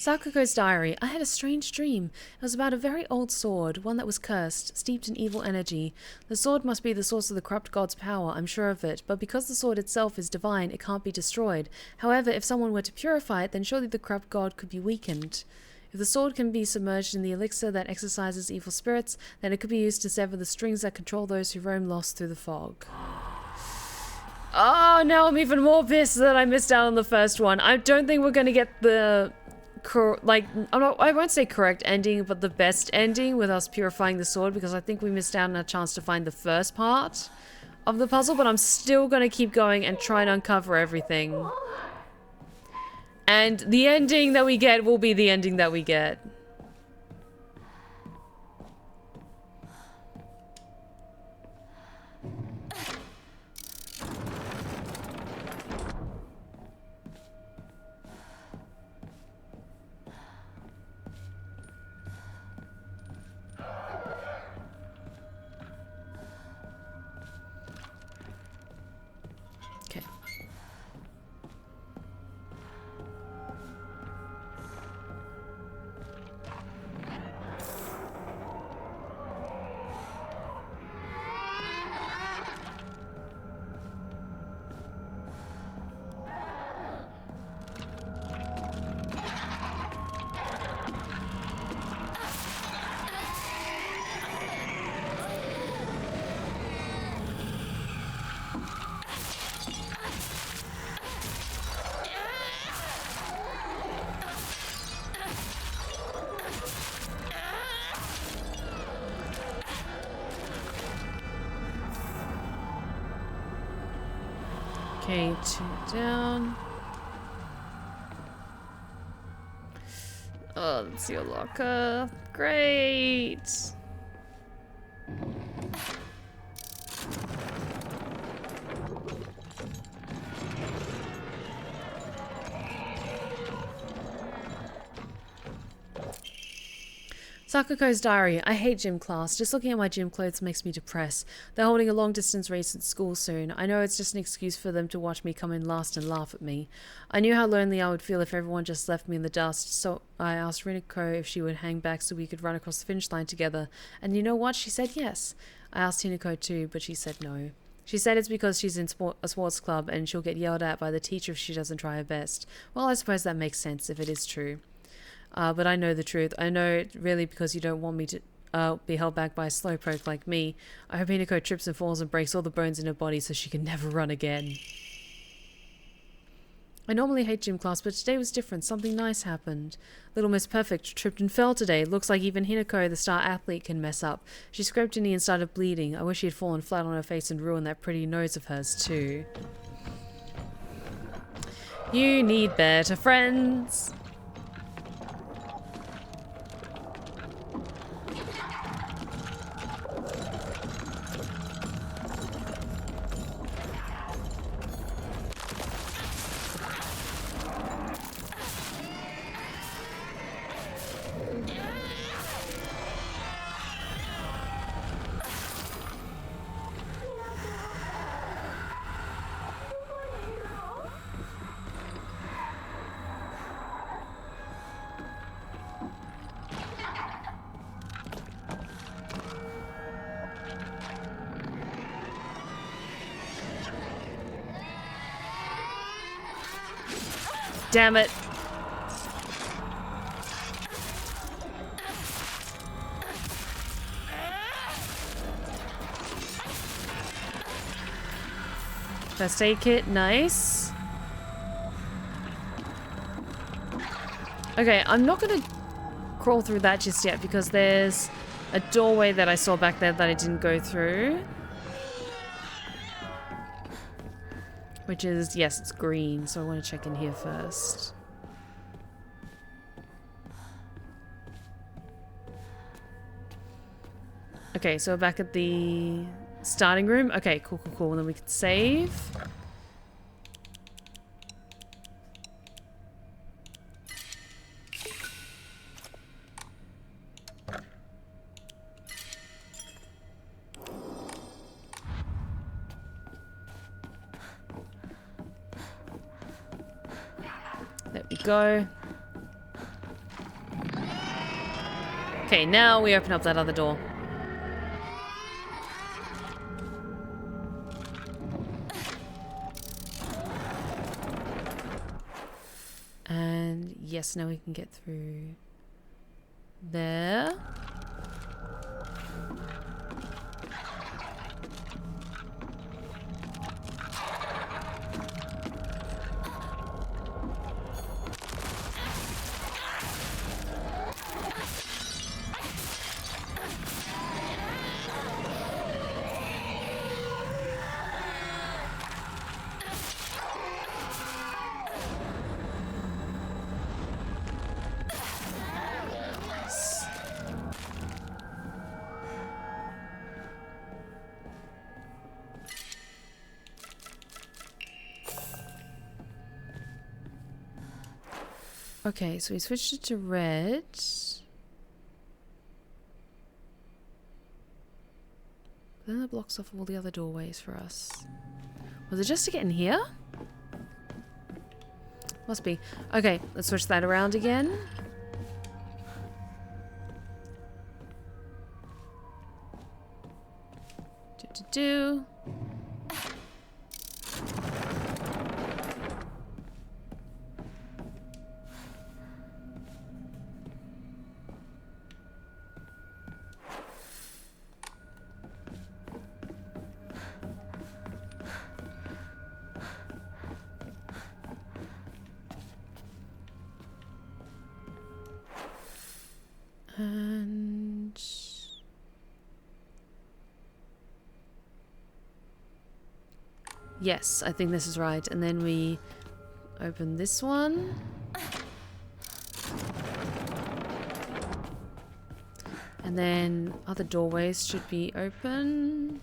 Sakuko's diary. I had a strange dream. It was about a very old sword, one that was cursed, steeped in evil energy. The sword must be the source of the corrupt god's power, I'm sure of it, but because the sword itself is divine, it can't be destroyed. However, if someone were to purify it, then surely the corrupt god could be weakened. If the sword can be submerged in the elixir that exorcises evil spirits, then it could be used to sever the strings that control those who roam lost through the fog. Oh, now I'm even more pissed that I missed out on the first one. I don't think we're going to get the... I won't say correct ending, but the best ending with us purifying the sword, because I think we missed out on a chance to find the first part of the puzzle, but I'm still going to keep going and try and uncover everything. And the ending that we get will be the ending that we get. Okay, 2 down. Oh, that's your locker. Great. Sakuko's diary. I hate gym class. Just looking at my gym clothes makes me depressed. They're holding a long-distance race at school soon. I know it's just an excuse for them to watch me come in last and laugh at me. I knew how lonely I would feel if everyone just left me in the dust, so I asked Hinako if she would hang back so we could run across the finish line together. And you know what? She said yes. I asked Hinako too, but she said no. She said it's because she's in a sports club and she'll get yelled at by the teacher if she doesn't try her best. Well, I suppose that makes sense if it is true. But I know the truth. I know it really because you don't want me to be held back by a slowpoke like me. I hope Hinako trips and falls and breaks all the bones in her body so she can never run again. I normally hate gym class, but today was different. Something nice happened. Little Miss Perfect tripped and fell today. Looks like even Hinako, the star athlete, can mess up. She scraped her knee and started bleeding. I wish she had fallen flat on her face and ruined that pretty nose of hers too. You need better friends. Damn it. First aid kit, nice. Okay, I'm not gonna crawl through that just yet because there's a doorway that I saw back there that I didn't go through. Which is, yes, it's green, so I want to check in here first. Okay, so we're back at the starting room. Okay, cool, cool, cool. And then we can save. There we go. Okay, now we open up that other door. And yes, now we can get through there. Okay, so we switched it to red. Then that blocks off all the other doorways for us. Was it just to get in here? Must be. Okay, let's switch that around again. Do. And yes, I think this is right. And then we open this one. And then other doorways should be open.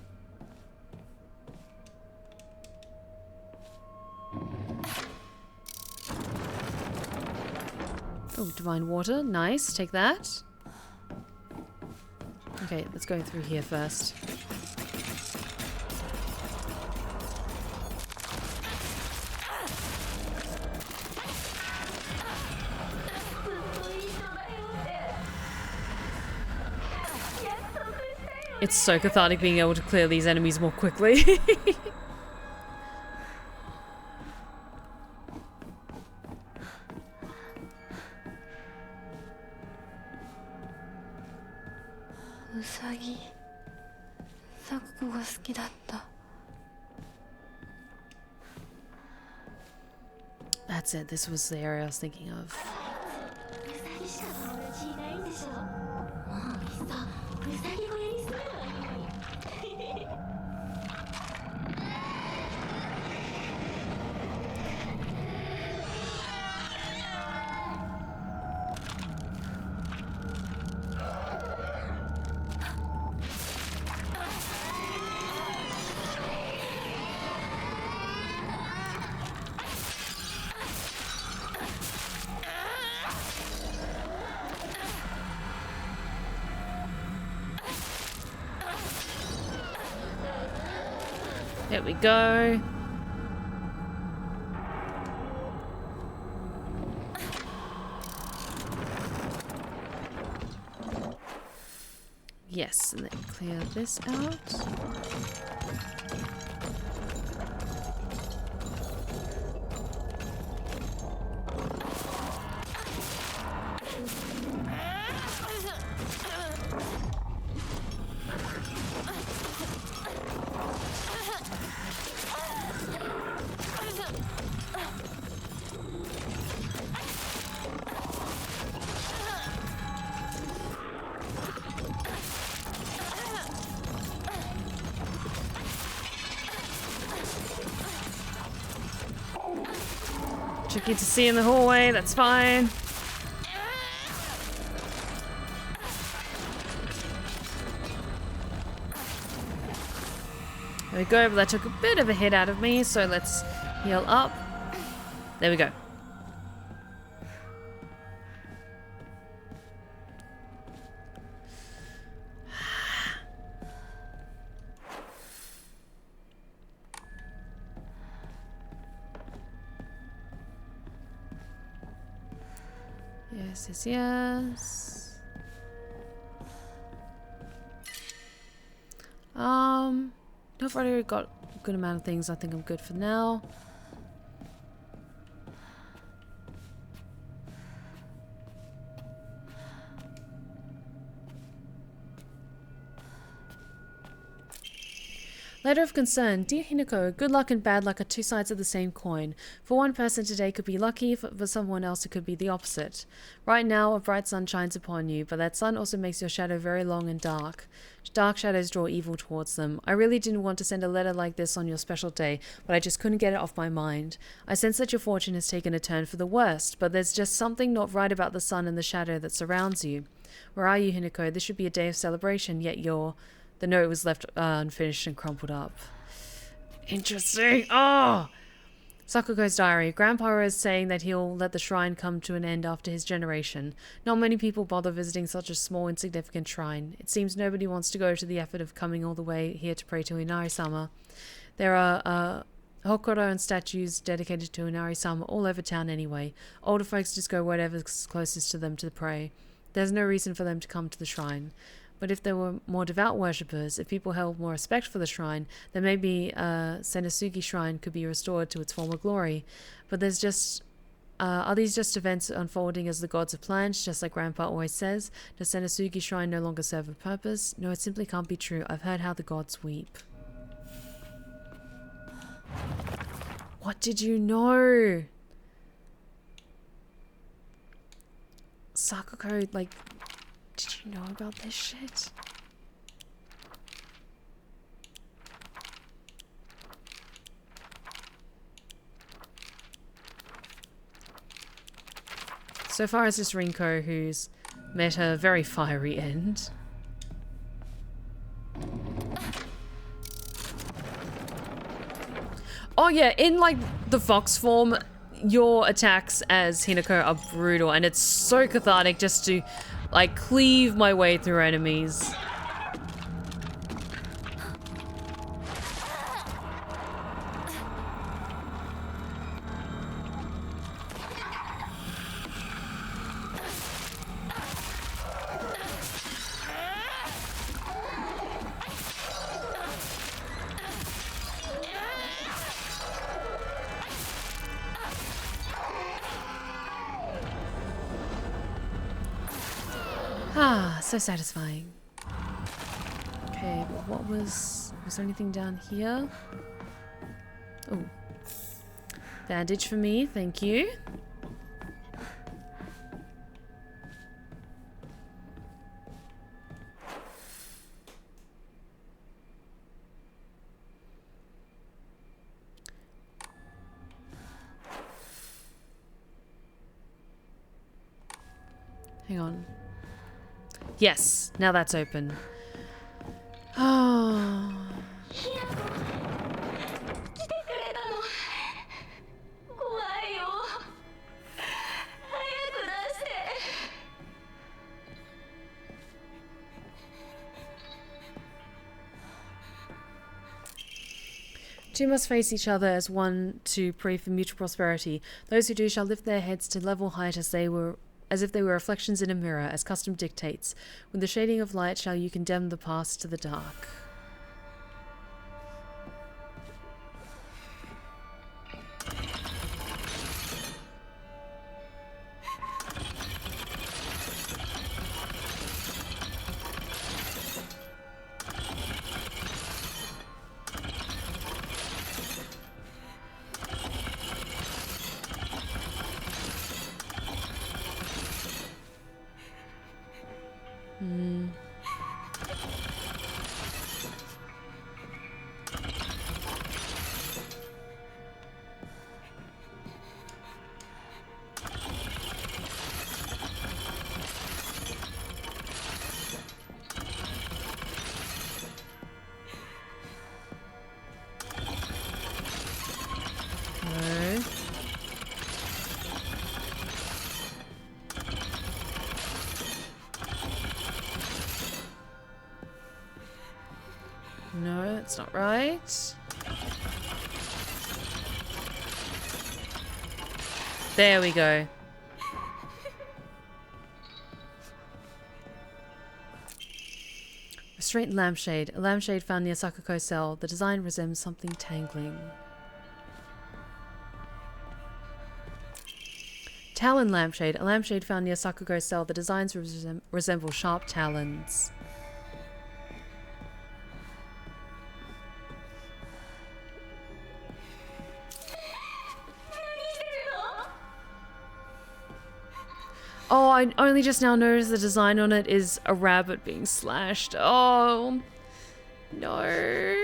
Oh, divine water. Nice. Take that. Okay, let's go through here first. It's so cathartic being able to clear these enemies more quickly. That's it. This was the area I was thinking of. There we go. Yes, and then clear this out. Tricky to see in the hallway, that's fine. There we go, but that took a bit of a hit out of me, so let's heal up. There we go. Yes, yes, yes. I've already got a good amount of things. I think I'm good for now. Letter of concern. Dear Hinako, good luck and bad luck are two sides of the same coin. For one person today could be lucky, for someone else it could be the opposite. Right now a bright sun shines upon you, but that sun also makes your shadow very long and dark. Dark shadows draw evil towards them. I really didn't want to send a letter like this on your special day, but I just couldn't get it off my mind. I sense that your fortune has taken a turn for the worst, but there's just something not right about the sun and the shadow that surrounds you. Where are you, Hinako? This should be a day of celebration, yet you're... The note was left unfinished and crumpled up. Interesting. Oh! Sakuko's diary. Grandpa is saying that he'll let the shrine come to an end after his generation. Not many people bother visiting such a small, insignificant shrine. It seems nobody wants to go to the effort of coming all the way here to pray to Inari-sama. There are hokoro and statues dedicated to Inari-sama all over town anyway. Older folks just go whatever's closest to them to pray. There's no reason for them to come to the shrine. But if there were more devout worshippers, if people held more respect for the shrine, then maybe Senasugi Shrine could be restored to its former glory. But there's just... are these just events unfolding as the gods have planned, just like Grandpa always says? Does Senasugi Shrine no longer serve a purpose? No, it simply can't be true. I've heard how the gods weep. What did you know? Sakuko, like... Did you know about this shit? So far as this Rinko, who's met her very fiery end. Oh yeah, in like the fox form, your attacks as Hinako are brutal, and it's so cathartic just to like cleave my way through enemies. Ah, so satisfying. Okay, but what was there anything down here? Oh. Bandage for me, thank you. Hang on. Yes, now that's open. Oh. Two must face each other as one to pray for mutual prosperity. Those who do shall lift their heads to level height as if they were reflections in a mirror, as custom dictates. With the shading of light shall you condemn the past to the dark. That's not right. There we go. Restraint lampshade. A lampshade found near Sakuko's cell. The design resembles something tangling. Talon lampshade. A lampshade found near Sakuko's cell. The designs resemble sharp talons. Oh, I only just now noticed the design on it is a rabbit being slashed. Oh, no.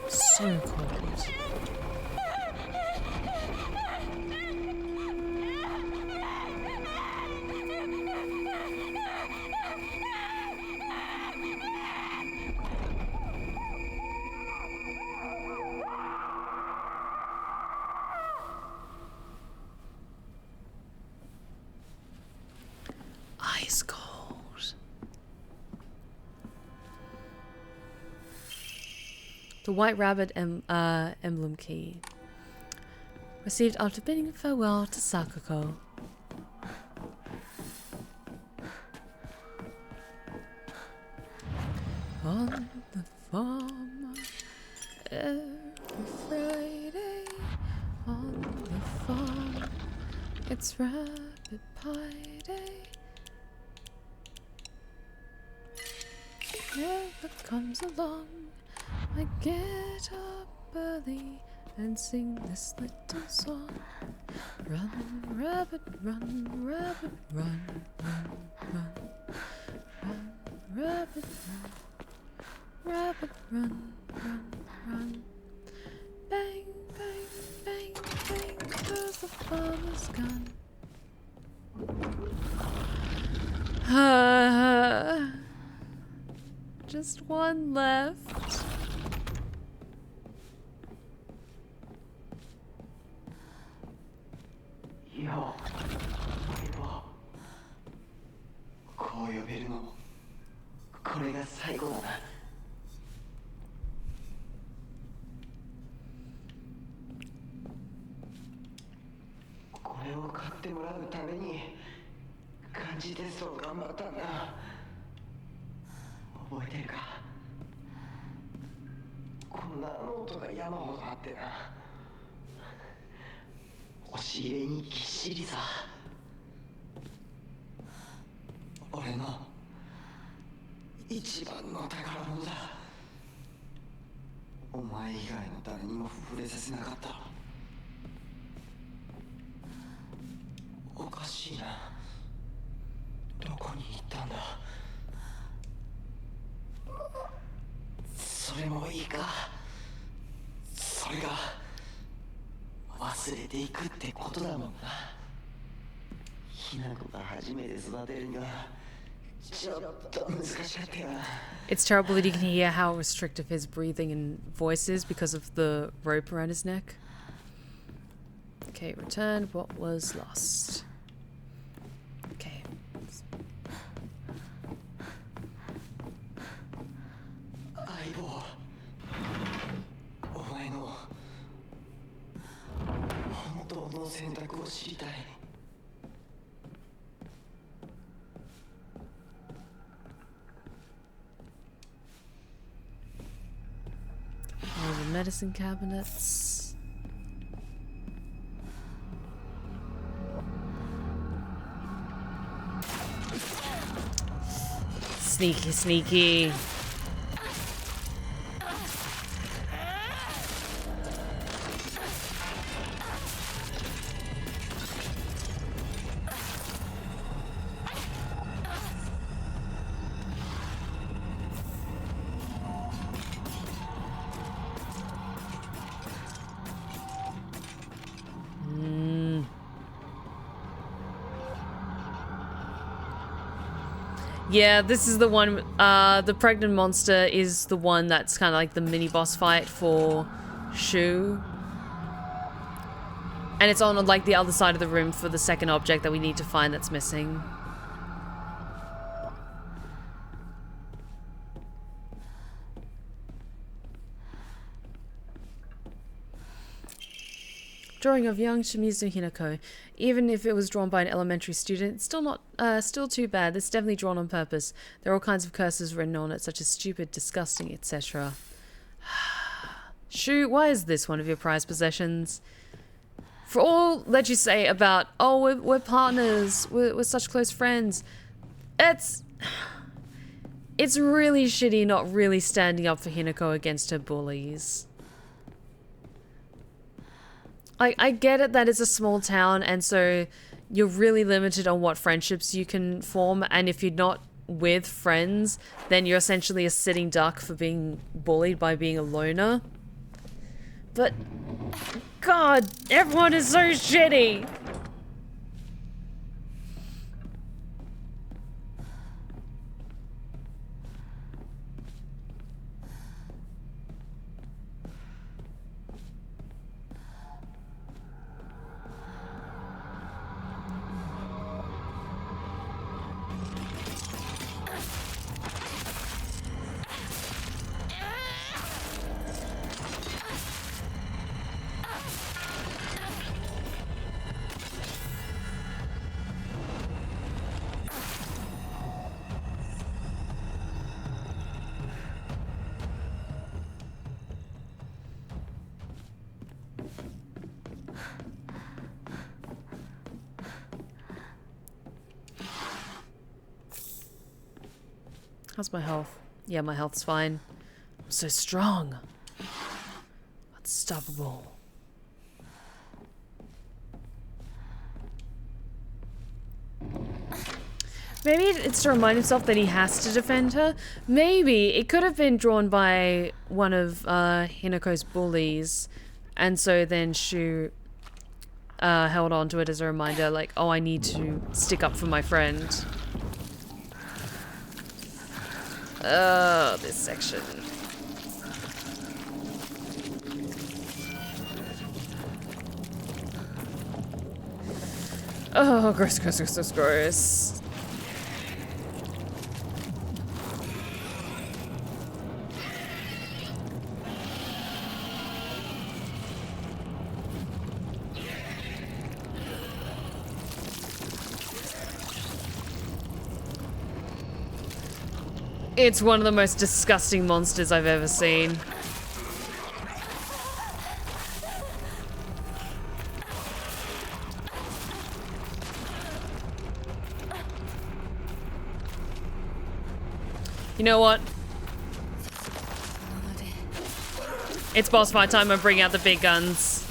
So cold. Ice cold. The White Rabbit emblem key. Received after bidding farewell to Sakuko. On the farm every Friday. On the farm, it's rabbit pie day. Whoever comes along, I get up early and sing this little song. Run, rabbit, run, rabbit, run, run, run. Run, rabbit, run, rabbit, run, run, run. Bang, bang, bang, bang goes the farmer's gun. Just one left. Yo, こう呼べるのもこれが最後だな。これを買ってもらうために漢字テストを頑張ったんだ。覚えてるか？こんなノートが山ほどあってな。押し入れにぎっしりさ。俺の一番の宝物だ。お前以外の誰にも触れさせなかった。おかしいな。どこに行ったんだ。それもいいか。それが忘れていくってことだもんな。ひなこが初めて育てるにはちょっと難しかったよな。 It's terrible that you can hear how restrictive his breathing and voice is because of the rope around his neck. Okay, return what was lost. Okay. 相棒、お前の本当の選択を知りたい。All the medicine cabinets. Sneaky, sneaky. Yeah, this is the one, the pregnant monster is the one that's kind of like the mini boss fight for Shu. And it's on like the other side of the room for the second object that we need to find that's missing. Drawing of young Shimizu Hinako. Even if it was drawn by an elementary student, it's still too bad. It's definitely drawn on purpose. There are all kinds of curses written on it, such as stupid, disgusting, etc. Shu, why is this one of your prized possessions? For all that you say about, oh, we're partners, we're such close friends, it's really shitty not really standing up for Hinako against her bullies. I get it that it's a small town, and so you're really limited on what friendships you can form, and if you're not with friends, then you're essentially a sitting duck for being bullied by being a loner. But, God, everyone is so shitty! How's my health? Yeah, my health's fine. I'm so strong. Unstoppable. Maybe it's to remind himself that he has to defend her. Maybe it could have been drawn by one of Hinako's bullies, and so then Shu held on to it as a reminder, like, oh, I need to stick up for my friend. Oh, this section. Oh, gross, gross, gross, gross, gross. It's one of the most disgusting monsters I've ever seen. You know what? It's boss fight time. I bring out the big guns.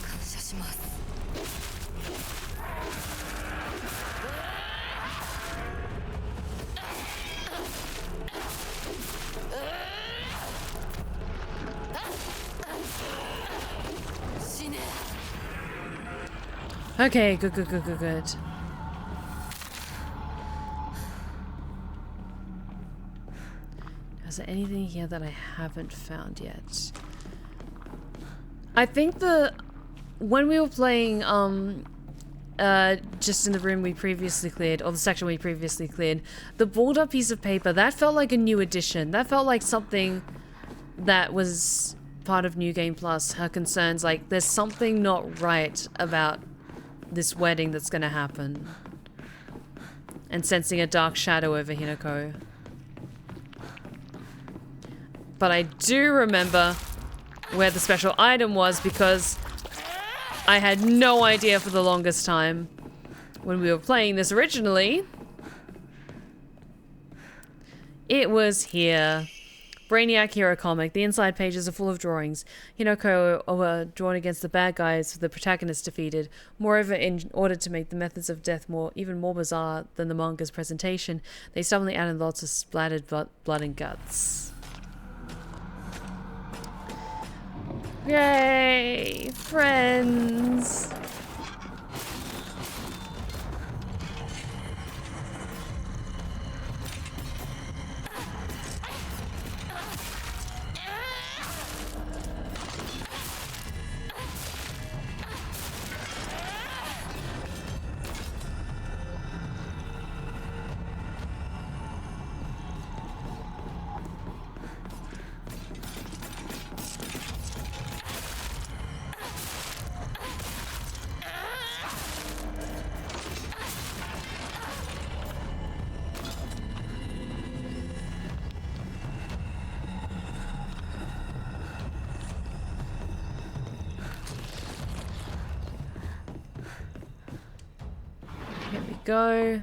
Okay, good, good, good, good, good. Is there anything here that I haven't found yet? I think when we were playing, just in the room we previously cleared, or the section we previously cleared, the balled up piece of paper, that felt like a new addition. That felt like something that was part of New Game Plus. Her concerns, like, there's something not right about this wedding that's gonna happen. And sensing a dark shadow over Hinako. But I do remember where the special item was, because I had no idea for the longest time when we were playing this originally. It was here. Brainiac Hero comic. The inside pages are full of drawings. Hinako were drawn against the bad guys the protagonist defeated. Moreover, in order to make the methods of death even more bizarre than the manga's presentation, they suddenly added lots of splattered blood and guts. Yay! Friends! go.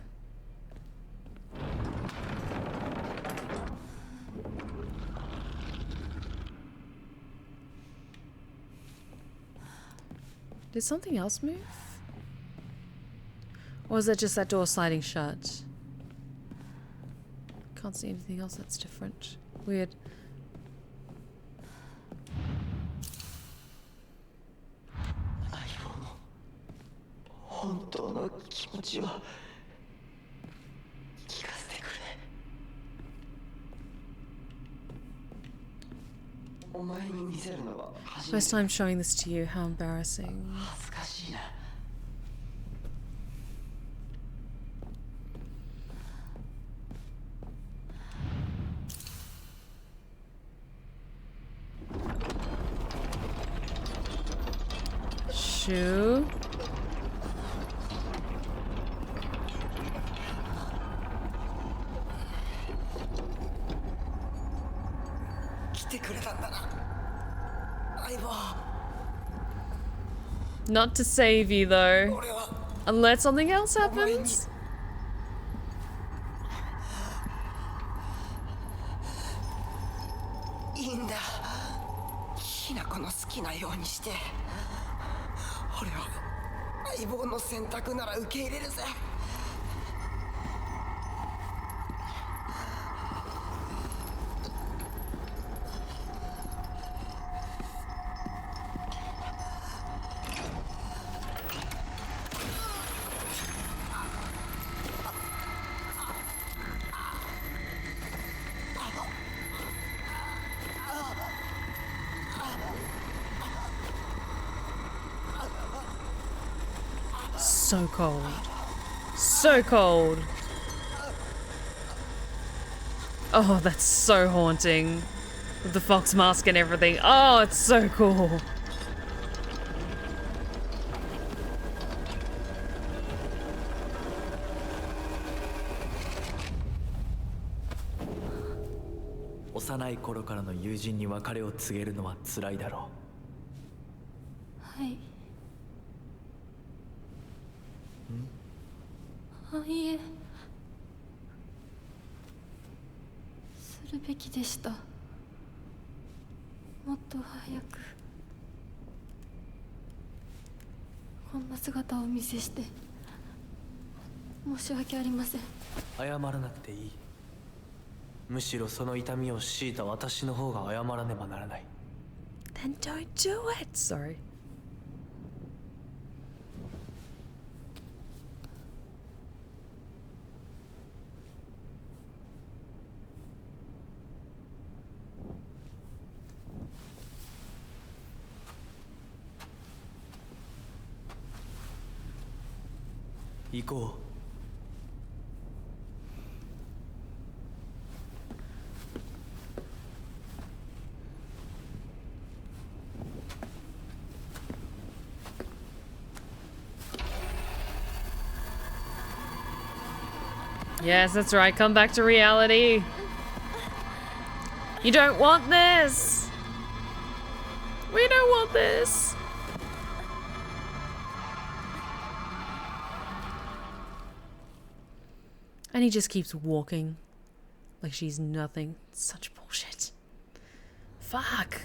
Did something else move? Or is it just that door sliding shut? Can't see anything else that's different. Weird. First time showing this to you, how embarrassing. Shoe. Not to save you though, unless something else happens. So cold. So cold. Oh, that's so haunting. With the fox mask and everything. Oh, it's so cool. Hi. いえするべきでした。もっと早くこんな姿をお見せして申し訳ありません。謝らなくていい。むしろその痛みを強いた私の方が謝らねばならない。 Then don't do it. Sorry. Go. Yes, that's right. Come back to reality. You don't want this. We don't want this. And he just keeps walking like she's nothing. Such bullshit. Fuck.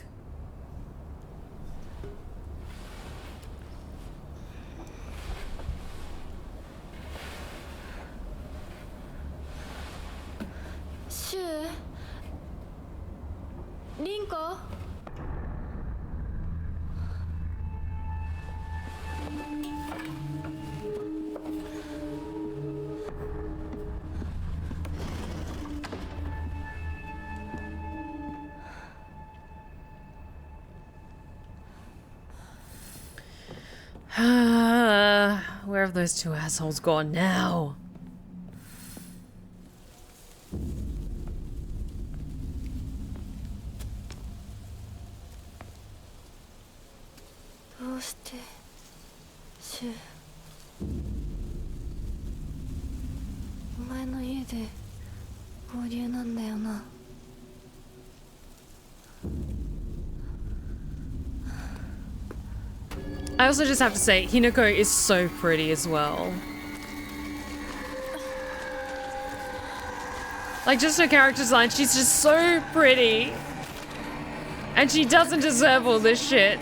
Linko? Where have those two assholes gone now? I also just have to say, Hinako is so pretty as well. Like, just her character design, she's just so pretty. And she doesn't deserve all this shit.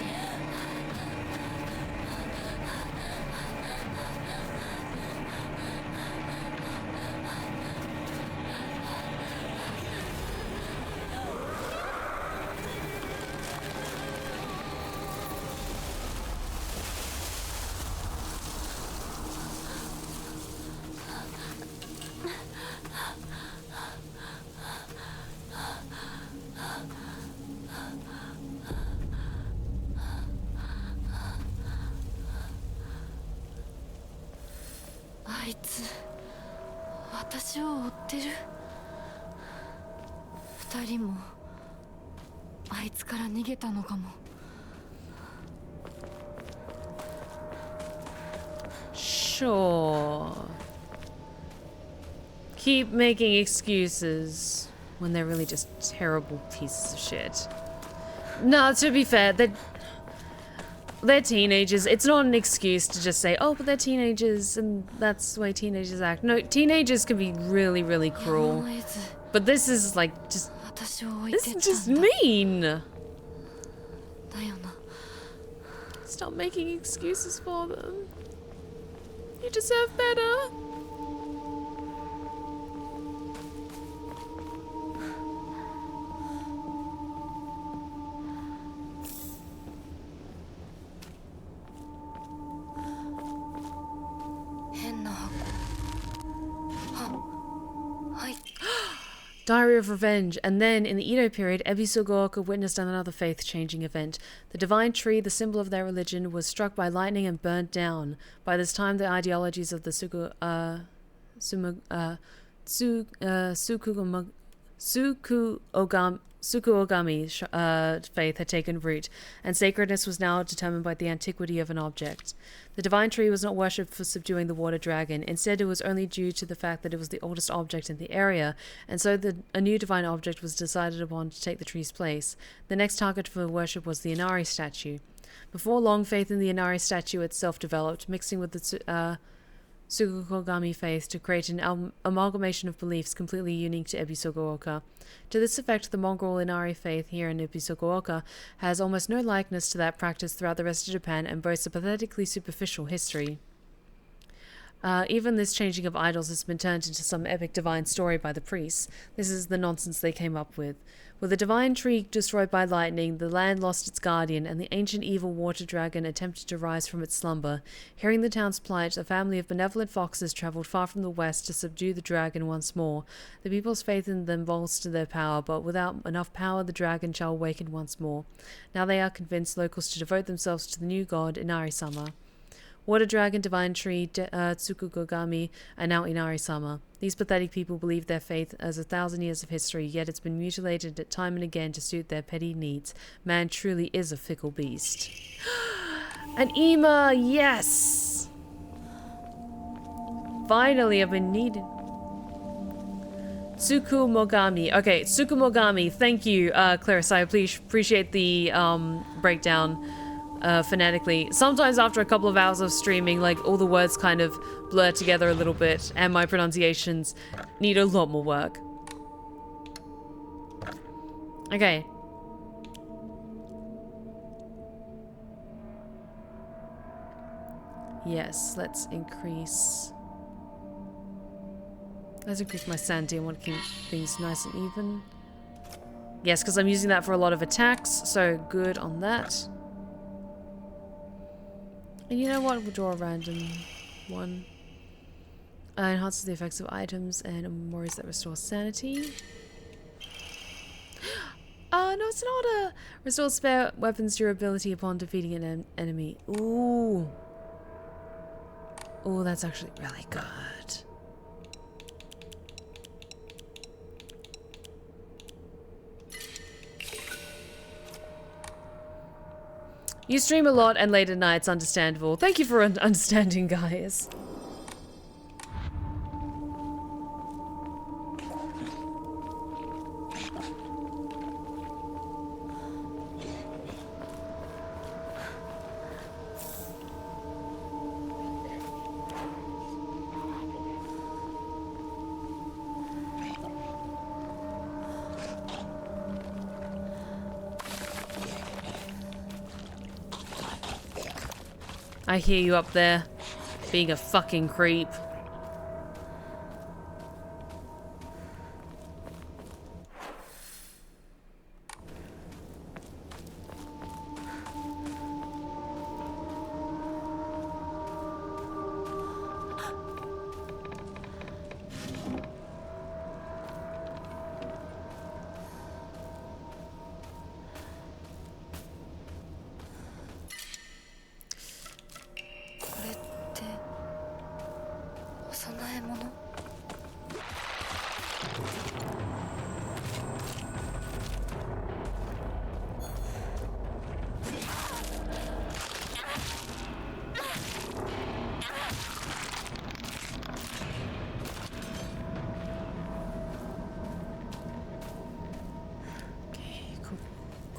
Sure. Keep making excuses when they're really just terrible pieces of shit. No, to be fair, they're teenagers. It's not an excuse to just say, oh, but they're teenagers and that's the way teenagers act. No, teenagers can be really, really cruel. But this is like just... This is just mean. Stop making excuses for them. You deserve better. Diary of Revenge. And then, in the Edo period, Ebisu-go-oka witnessed another faith-changing event. The divine tree, the symbol of their religion, was struck by lightning and burnt down. By this time, the ideologies of the Sukuogami faith had taken root, and sacredness was now determined by the antiquity of an object. The divine tree was not worshipped for subduing the water dragon. Instead, it was only due to the fact that it was the oldest object in the area, and so a new divine object was decided upon to take the tree's place. The next target for worship was the Inari statue. Before long, faith in the Inari statue itself developed, mixing with the Tsukugami faith to create an amalgamation of beliefs completely unique to Ebisu-go-oka. To this effect, the Mongol Inari faith here in Ebisu-go-oka has almost no likeness to that practiced throughout the rest of Japan and boasts a pathetically superficial history. Even this changing of idols has been turned into some epic divine story by the priests. This is the nonsense they came up with. With the divine tree destroyed by lightning, the land lost its guardian, and the ancient evil water dragon attempted to rise from its slumber. Hearing the town's plight, a family of benevolent foxes travelled far from the west to subdue the dragon once more. The people's faith in them bolstered their power, but without enough power, the dragon shall awaken once more. Now they are convinced locals to devote themselves to the new god, Inari-sama. Water Dragon, Divine Tree, Tsukugogami, and now Inari-sama. These pathetic people believe their faith as 1,000 years of history, yet it's been mutilated time and again to suit their petty needs. Man truly is a fickle beast. An Ema, yes! Finally, I've been needed. Tsukumogami. Okay, Tsukumogami. Thank you, Clarissa. I appreciate the breakdown. Phonetically. Sometimes after a couple of hours of streaming, like, all the words kind of blur together a little bit, and my pronunciations need a lot more work. Okay. Yes, let's increase my sanity. I want to keep things nice and even. Yes, because I'm using that for a lot of attacks, so good on that. And you know what? We'll draw a random one. Enhances the effects of items and memories that restore sanity. No, it's not a restore spare weapons durability upon defeating an enemy. Ooh. Ooh, that's actually really good. You stream a lot and late at nights, understandable. Thank you for understanding, guys. I hear you up there, being a fucking creep.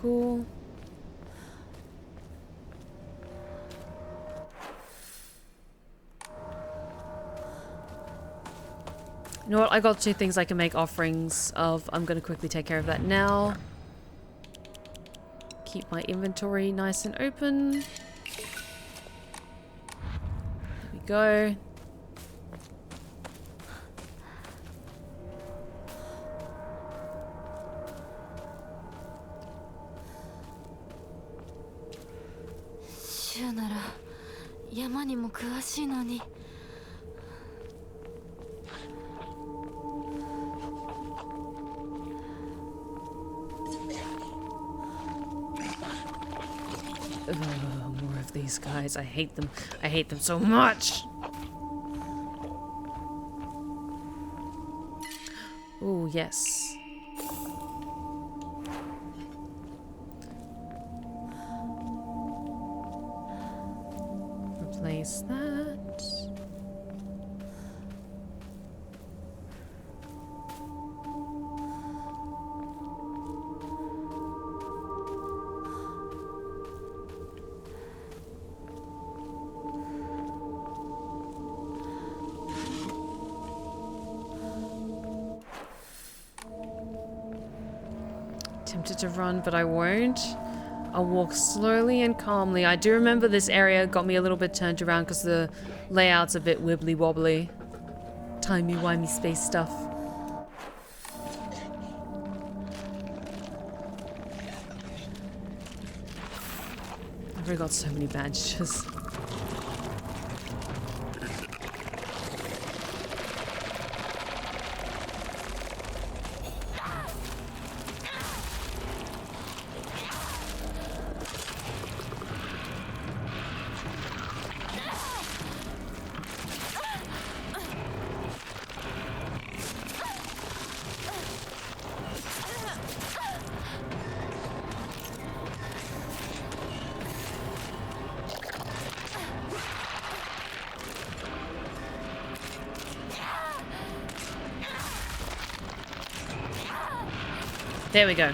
Cool. You know what? I got 2 things I can make offerings of. I'm going to quickly take care of that now. Keep my inventory nice and open. There we go. More of these guys. I hate them. I hate them so much. Oh, yes. Replace that. Tempted to run, but I won't. I'll walk slowly and calmly. I do remember this area got me a little bit turned around because the layout's a bit wibbly wobbly. Timey-wimey space stuff. I've already got so many bandages. There we go.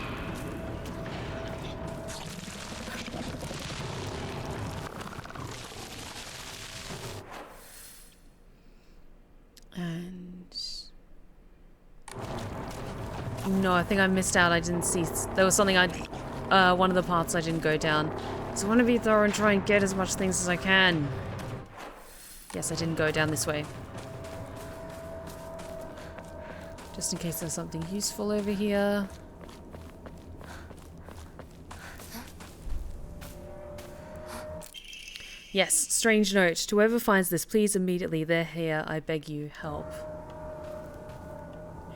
And no, I think I missed out. I didn't see. There was something one of the paths I didn't go down. So I want to be thorough and try and get as much things as I can. Yes, I didn't go down this way. Just in case there's something useful over here. Yes, strange note. To whoever finds this, please immediately. They're here. I beg you, help.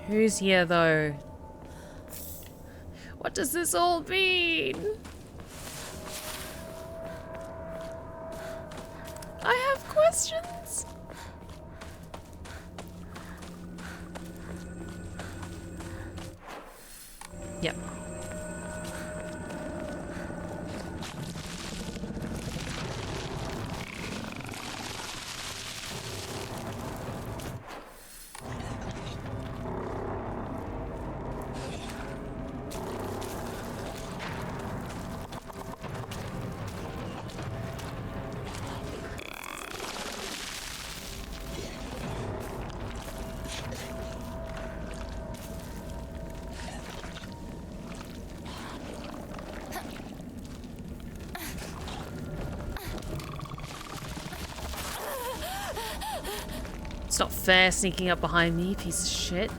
Who's here, though? What does this all mean? I have questions. Yep. It's not fair sneaking up behind me, piece of shit.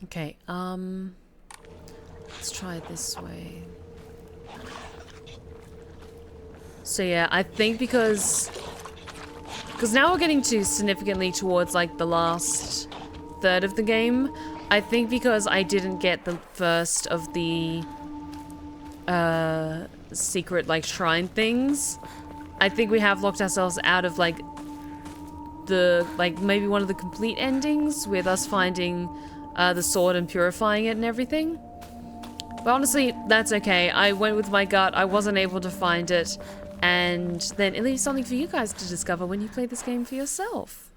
Okay, let's try it this way. So yeah, I think because now we're getting to significantly towards like the last third of the game. I think because I didn't get the first of the secret like shrine things, I think we have locked ourselves out of like the maybe one of the complete endings with us finding the sword and purifying it and everything. But honestly, that's okay. I went with my gut. I wasn't able to find it. And then it leaves something for you guys to discover when you play this game for yourself.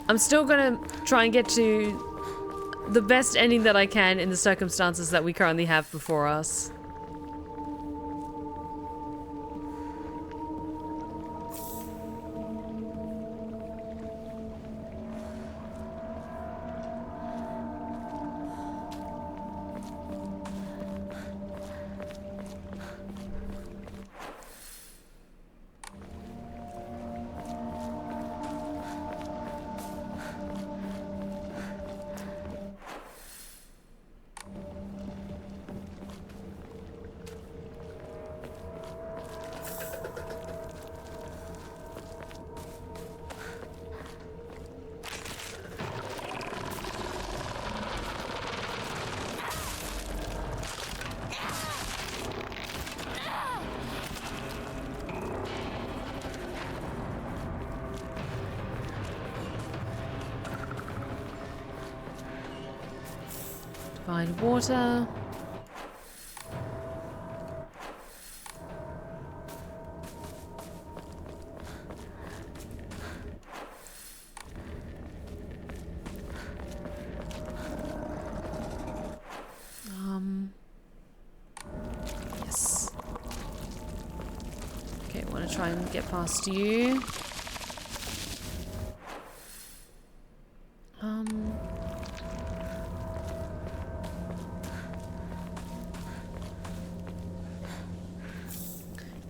I'm still gonna try and get to the best ending that I can in the circumstances that we currently have before us. Find water. Yes. Okay, I want to try and get past you.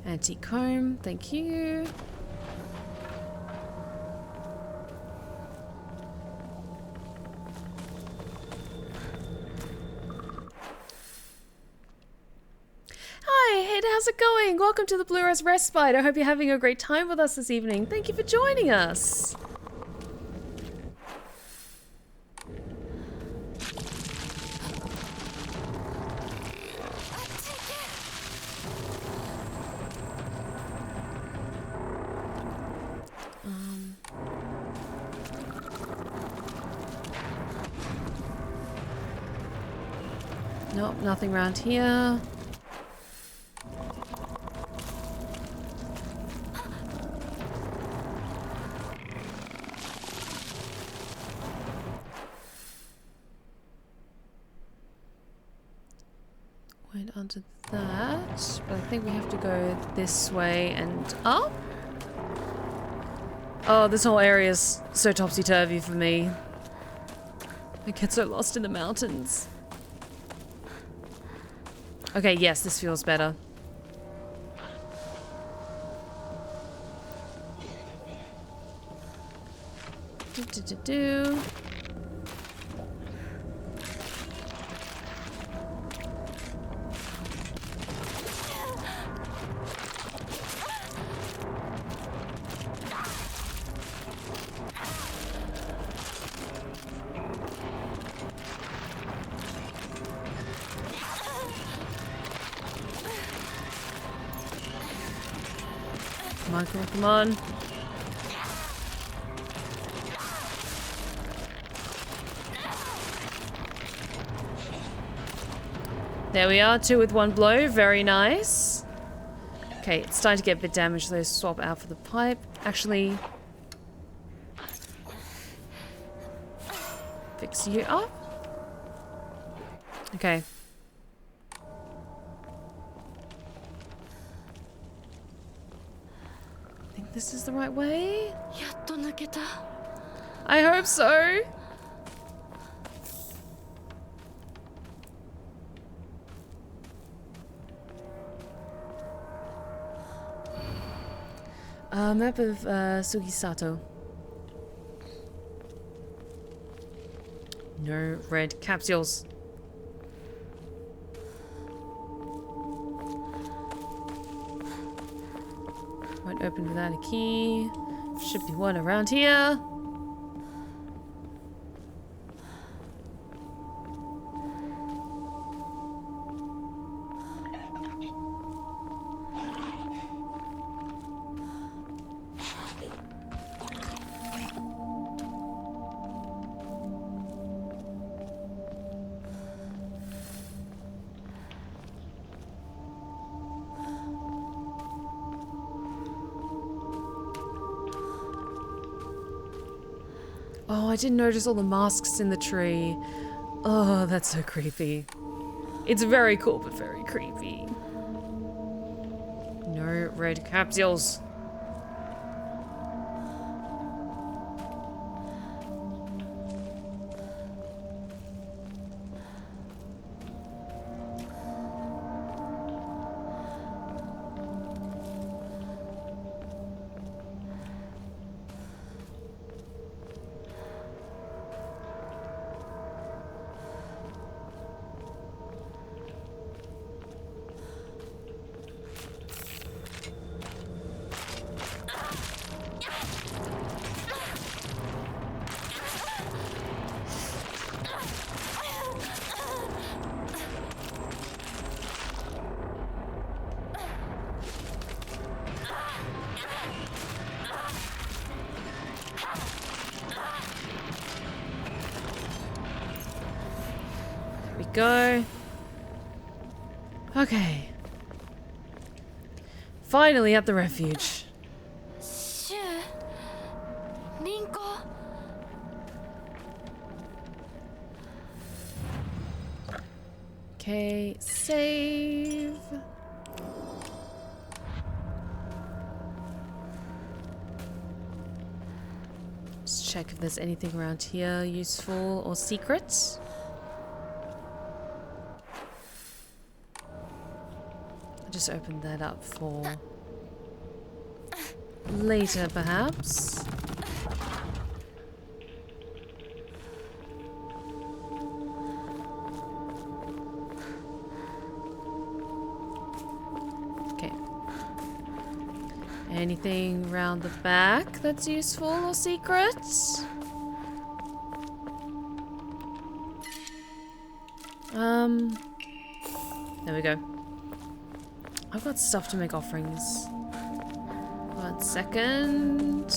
Anti-comb, thank you. Hi, Hayden, how's it going? Welcome to the BlueBerryRose Respite. I hope you're having a great time with us this evening. Thank you for joining us. Nope, nothing around here. Went onto that, but I think we have to go this way and up. Oh, this whole area is so topsy-turvy for me. I get so lost in the mountains. Okay, yes, this feels better. Do. Come on. There we are, 2 with 1 blow. Very nice. Okay, it's starting to get a bit damaged, so swap out for the pipe. Actually, fix you up. Okay. This is the right way? やっと抜けた。 I hope so. Map of Sugisato. No red capsules. Won't open without a key. Should be one around here. Oh, I didn't notice all the masks in the tree. Oh, that's so creepy. It's very cool, but very creepy. No red capsules. Go. Okay. Finally at the refuge. Okay, save. Let's check if there's anything around here useful or secret. Just open that up for later, perhaps. Okay. Anything around the back that's useful or secret? There we go. I've got stuff to make offerings. 1 second.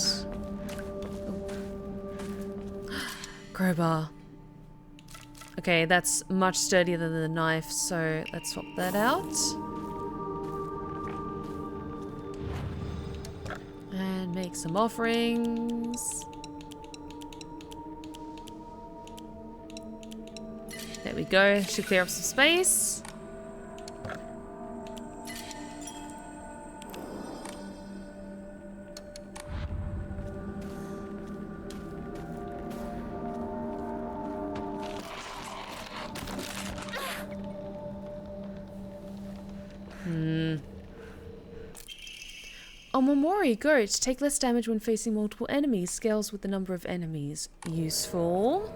Oh. Crowbar. Okay, that's much sturdier than the knife, so let's swap that out. And make some offerings. There we go. Should clear up some space. Omomori goat. Take less damage when facing multiple enemies. Scales with the number of enemies. Useful.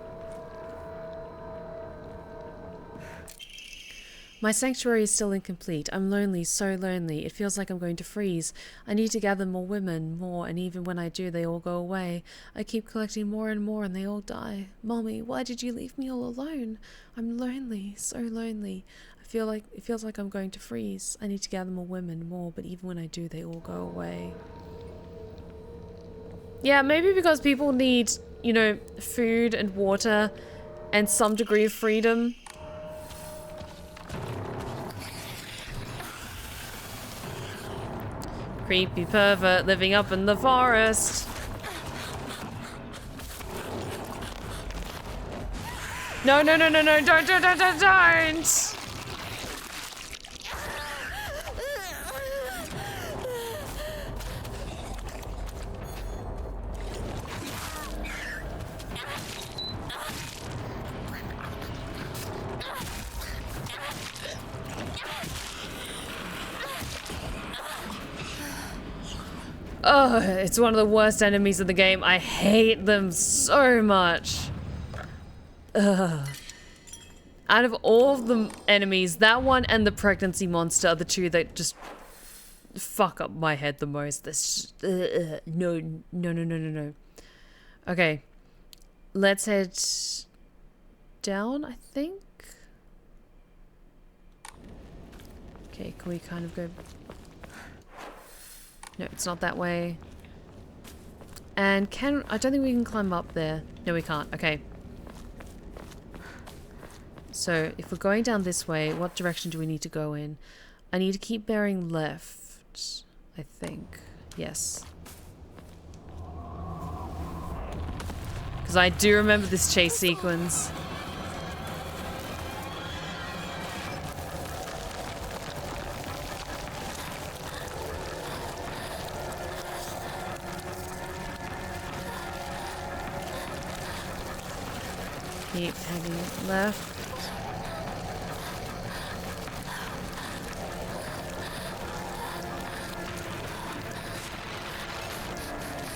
My sanctuary is still incomplete. I'm lonely, so lonely. It feels like I'm going to freeze. I need to gather more women, more, and even when I do, they all go away. I keep collecting more and more, and they all die. Mommy, why did you leave me all alone? I'm lonely, so lonely. It feels like I'm going to freeze. I need to gather more women, more, but even when I do, they all go away. Yeah, maybe because people need, you know, food and water and some degree of freedom. Creepy pervert living up in the forest. No, no, no, no, no, don't! Oh, it's one of the worst enemies in the game. I hate them so much. Ugh. Out of all of the enemies, that one and the pregnancy monster are the two that just fuck up my head the most. This no. Okay. Let's head down, I think. Okay, can we kind of go... No, it's not that way. And I don't think we can climb up there. No, we can't. Okay. So, if we're going down this way, what direction do we need to go in? I need to keep bearing left, I think. Yes. Because I do remember this chase sequence. Keep heading left.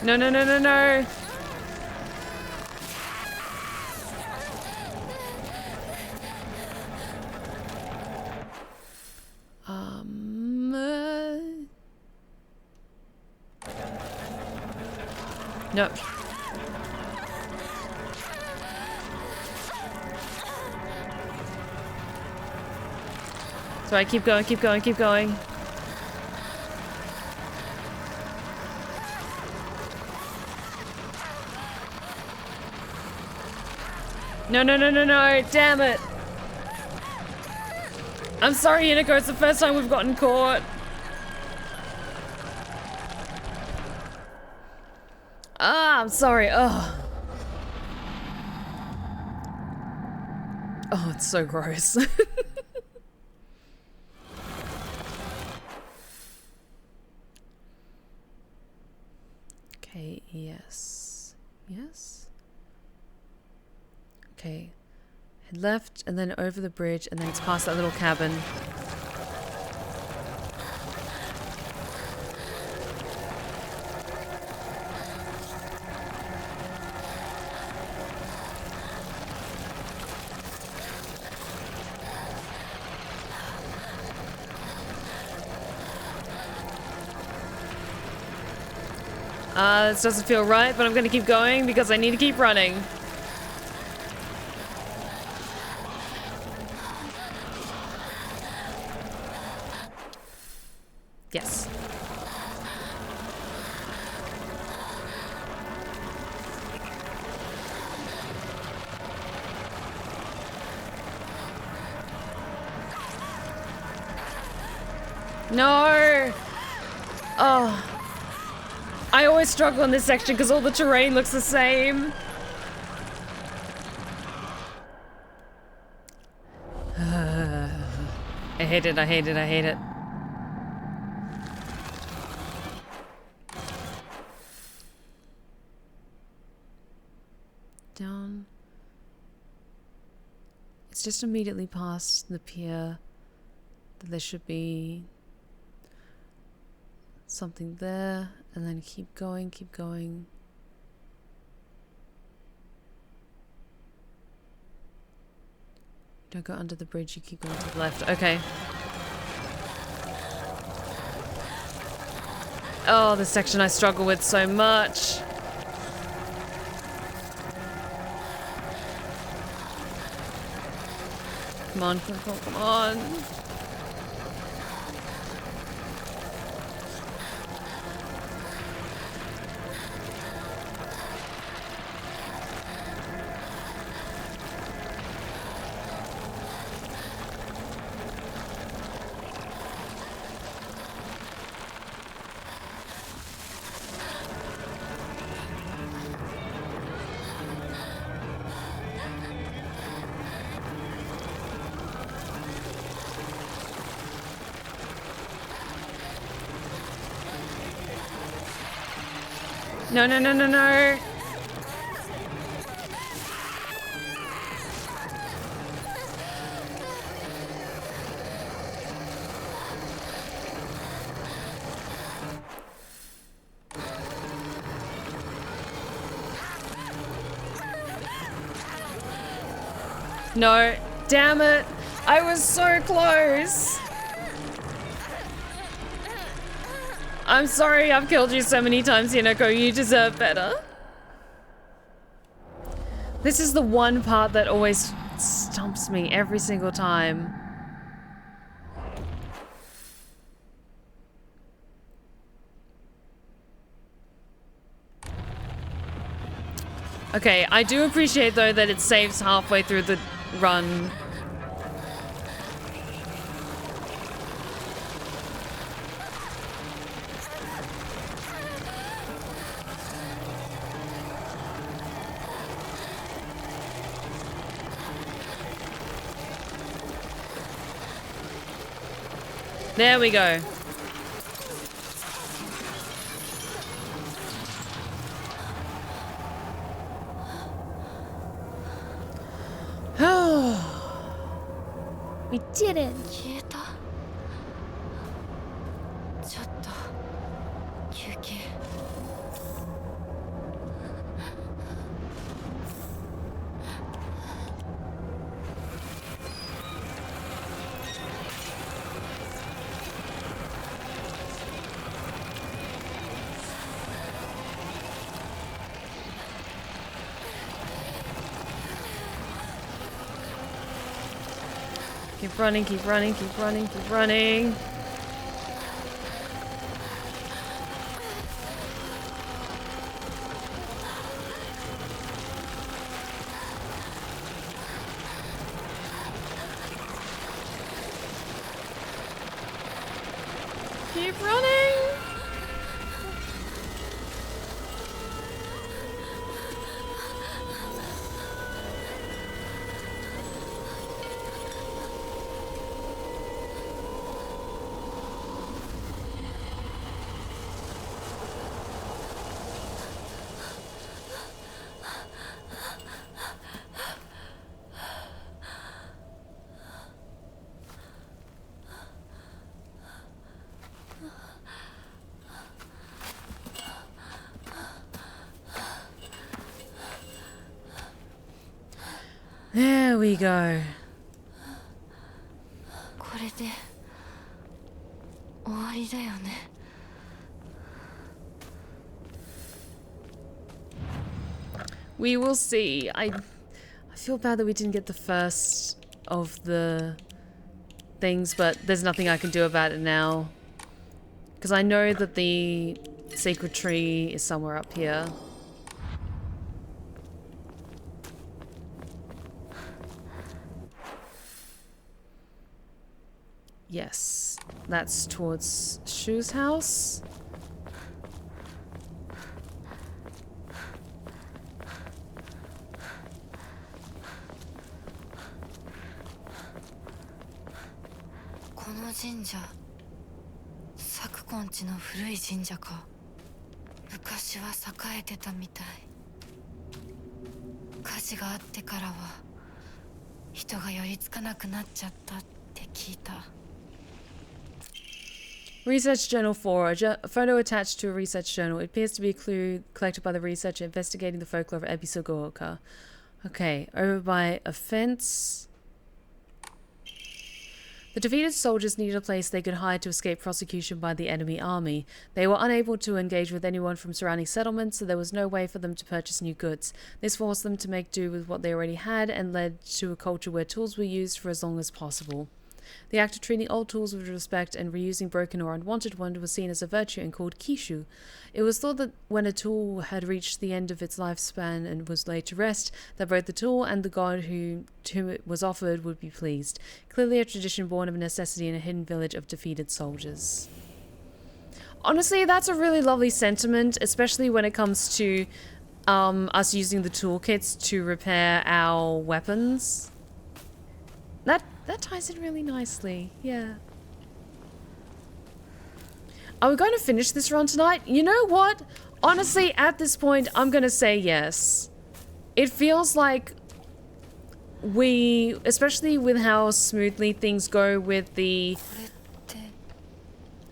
No. No. Sorry, keep going. No, damn it. I'm sorry, Hinako, it's the first time we've gotten caught. Ah, I'm sorry, oh, it's so gross. Okay, yes. Okay, head left and then over the bridge and then it's past that little cabin. This doesn't feel right, but I'm gonna keep going because I need to keep running. Yes. No! Oh. I always struggle in this section because all the terrain looks the same. I hate it. Down. It's just immediately past the pier. There should be something there, and then keep going. Don't go under the bridge, you keep going to the left. Okay. Oh, this section I struggle with so much. Come on. No. No, damn it. I was so close. I'm sorry I've killed you so many times, Hinako. You deserve better. This is the one part that always stumps me every single time. Okay, I do appreciate though that it saves halfway through the run. There we go. We did it. 消えた。ちょっと休憩。Keep running, keep running, keep running, keep running. Keep running. There we go. これで終わりだよね。We will see. I feel bad that we didn't get the first of the things, but there's nothing I can do about it now. Because I know that the secret tree is somewhere up here. Yes, that's towards Shu's house. This 神社、昨今地の古い神社か。昔は栄えてたみたい。火事があってからは人が寄りつかなくなっちゃったって聞いた。Research Journal 4. A photo attached to a research journal. It appears to be a clue collected by the researcher investigating the folklore of Ebisogoka. Okay, over by a fence. The defeated soldiers needed a place they could hide to escape prosecution by the enemy army. They were unable to engage with anyone from surrounding settlements, so there was no way for them to purchase new goods. This forced them to make do with what they already had and led to a culture where tools were used for as long as possible. The act of treating old tools with respect and reusing broken or unwanted ones was seen as a virtue and called kishu. It was thought that when a tool had reached the end of its lifespan and was laid to rest, that both the tool and the god to whom it was offered would be pleased. Clearly a tradition born of necessity in a hidden village of defeated soldiers. Honestly, that's a really lovely sentiment, especially when it comes to us using the toolkits to repair our weapons. That ties in really nicely, yeah. Are we going to finish this run tonight? You know what? Honestly, at this point, I'm going to say yes. It feels like we, especially with how smoothly things go with the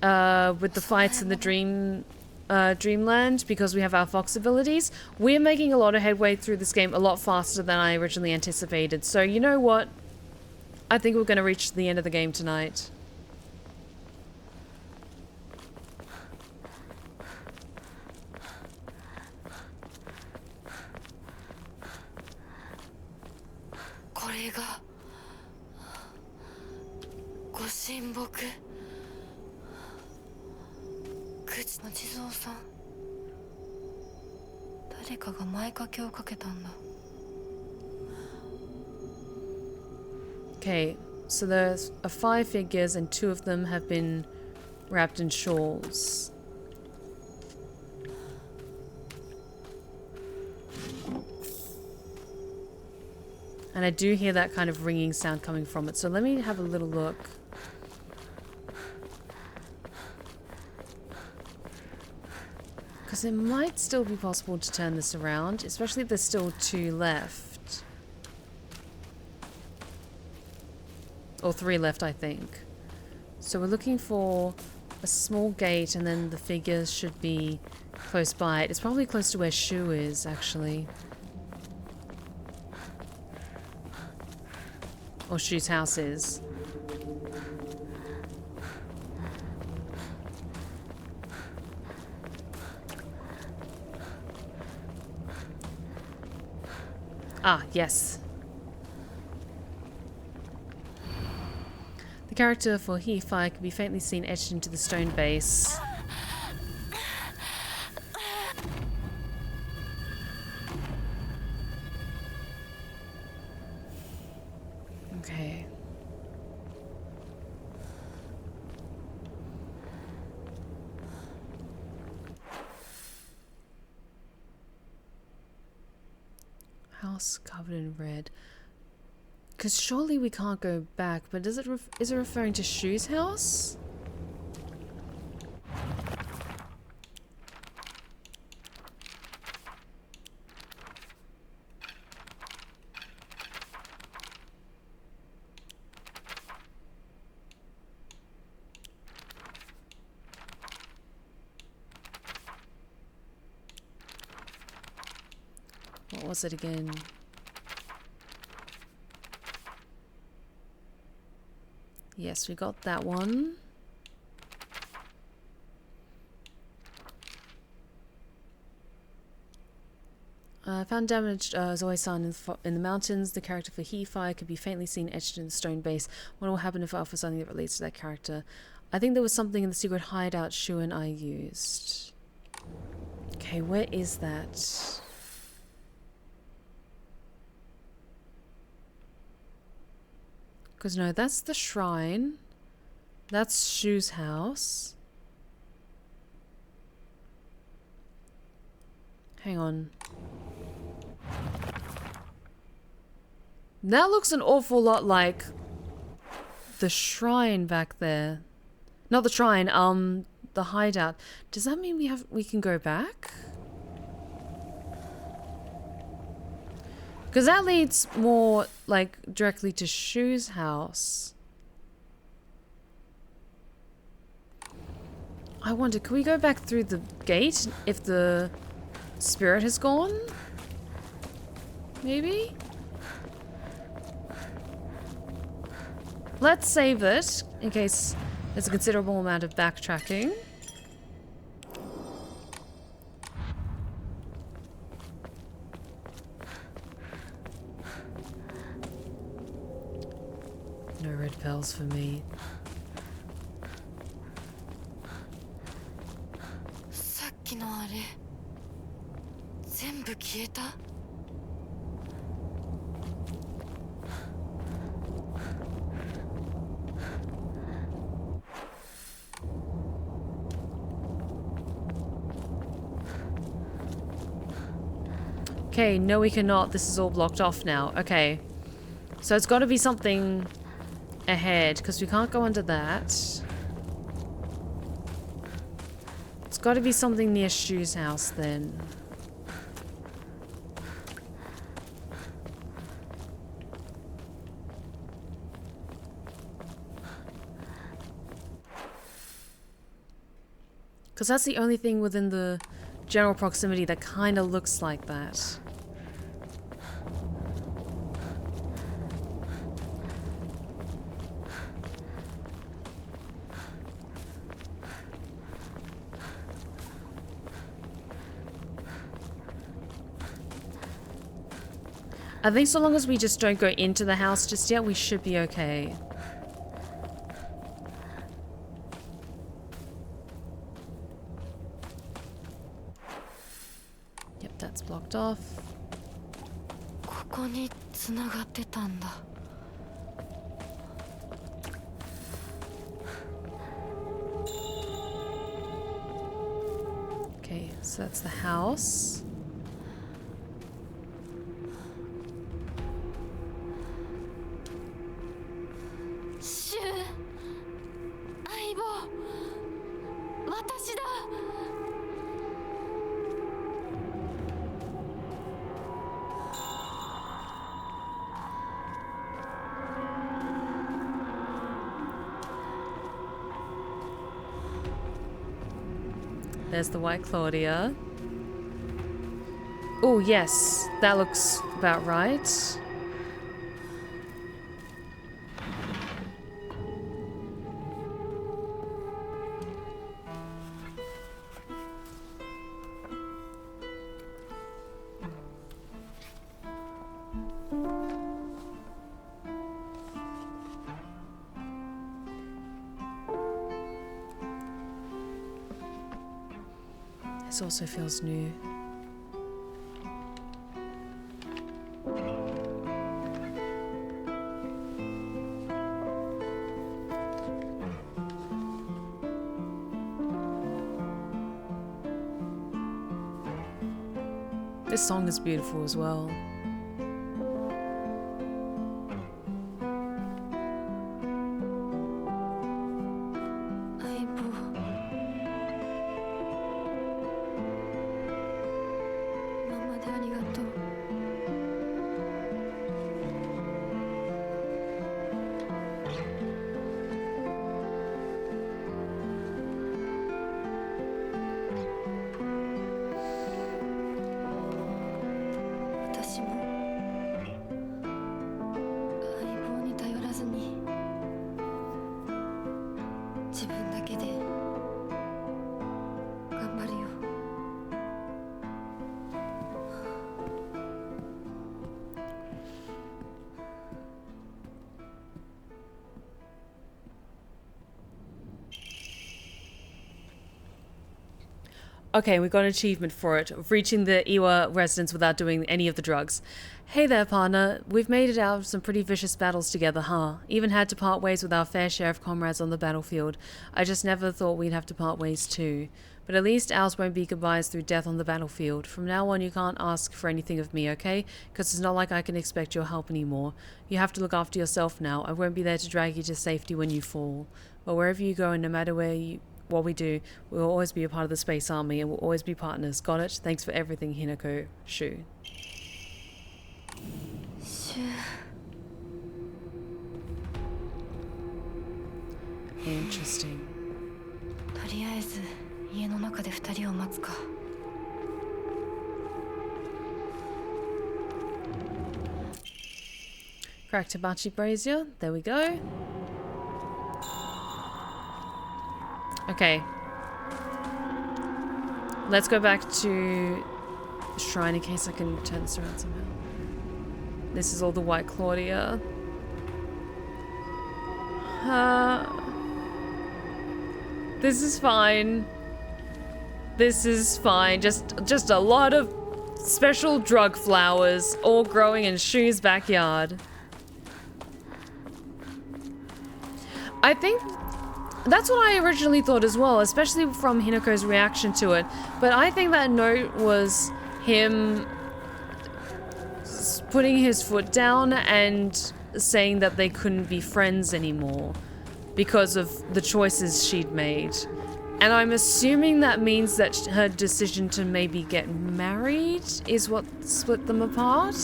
fights in the dream Dreamland because we have our fox abilities. We're making a lot of headway through this game a lot faster than I originally anticipated. So you know what? I think we're going to reach the end of the game tonight. Okay, so there's 5 figures and 2 of them have been wrapped in shawls. And I do hear that kind of ringing sound coming from it, so let me have a little look. Because it might still be possible to turn this around, especially if there's still 2 left. Or 3 left, I think. So we're looking for a small gate, and then the figures should be close by it. It's probably close to where Shu is, actually. Or Shu's house is. Ah, yes. The character for He-Fi can be faintly seen etched into the stone base. Okay. House covered in red. Because surely we can't go back, but does it is it referring to Shu's house? What was it again? Yes, we got that one. Found damaged Zoe-san in the mountains. The character for He-Fi could be faintly seen etched in the stone base. What will happen if I offer something that relates to that character? I think there was something in the secret hideout Shu and I used. Okay, where is that? Because no, that's the shrine. That's Shu's house. Hang on. That looks an awful lot like the shrine back there. Not the shrine, the hideout. Does that mean we can go back? Because that leads more, like, directly to Shu's house. I wonder, can we go back through the gate if the spirit has gone? Maybe? Let's save it, in case there's a considerable amount of backtracking. No red bells for me. Okay, no we cannot. This is all blocked off now. Okay. So it's got to be something ahead, because we can't go under that. It's got to be something near Shu's house then. Because that's the only thing within the general proximity that kind of looks like that. I think so long as we just don't go into the house just yet, we should be okay. Yep, that's blocked off. ここに繋がってたんだ。Okay, so that's the house. There's the white Claudia. Oh, yes. That looks about right. This also feels new. This song is beautiful as well. Okay, we got an achievement for it, of reaching the Iwa residence without doing any of the drugs. Hey there, partner. We've made it out of some pretty vicious battles together, huh? Even had to part ways with our fair share of comrades on the battlefield. I just never thought we'd have to part ways too. But at least ours won't be goodbyes through death on the battlefield. From now on, you can't ask for anything of me, okay? Because it's not like I can expect your help anymore. You have to look after yourself now. I won't be there to drag you to safety when you fall. But wherever you go, and no matter what we do, we'll always be a part of the Space Army and we'll always be partners. Got it? Thanks for everything, Hinako. Shu. Interesting. とりあえず家の中で2人を待つか。Cracked Hibachi Brazier. There we go. Okay. Let's go back to the shrine in case I can turn this around somehow. This is all the white Claudia. This is fine. This is fine. Just a lot of special drug flowers all growing in Shu's backyard. I think that's what I originally thought as well, especially from Hinako's reaction to it. But I think that note was him putting his foot down and saying that they couldn't be friends anymore because of the choices she'd made. And I'm assuming that means that her decision to maybe get married is what split them apart.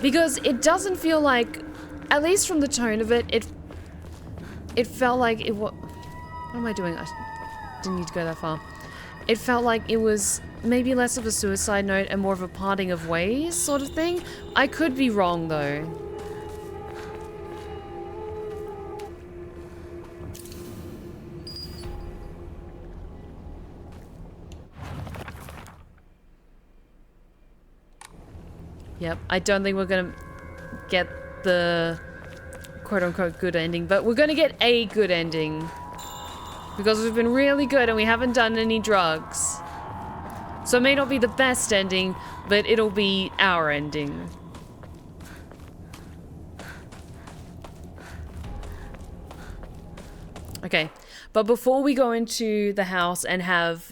Because it doesn't feel like, at least from the tone of it, it felt like it was... What am I doing? didn't need to go that far. It felt like it was maybe less of a suicide note and more of a parting of ways sort of thing. I could be wrong though. Yep, I don't think we're gonna get the quote-unquote good ending, but we're gonna get a good ending. Because we've been really good and we haven't done any drugs. So it may not be the best ending, but it'll be our ending. Okay, but before we go into the house and have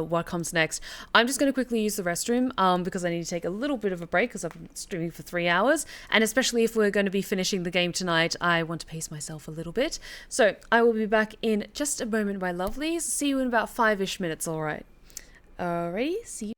what comes next, I'm just going to quickly use the restroom because I need to take a little bit of a break because I've been streaming for 3 hours. And especially if we're going to be finishing the game tonight, I want to pace myself a little bit. So I will be back in just a moment, my lovelies. See you in about 5-ish minutes, all right? Alrighty, see you.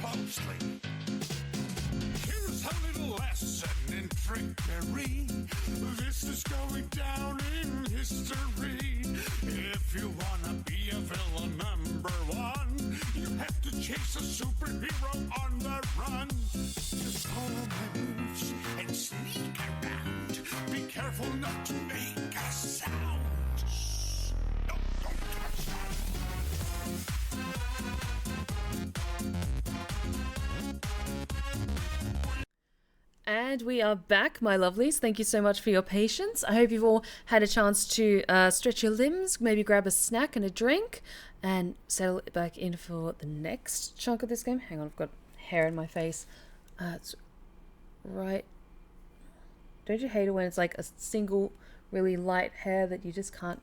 closely. Here's a little lesson in trickery. This is going down in history. If you wanna be a villain #1, you have to chase a superhero on the run. Just follow my moves and sneak around. Be careful not to make a sound. No, don't touch that. And we are back, my lovelies. Thank you so much for your patience. I hope you've all had a chance to stretch your limbs, maybe grab a snack and a drink, and settle back in for the next chunk of this game. Hang on, I've got hair in my face. It's right. Don't you hate it when it's like a single really light hair that you just can't...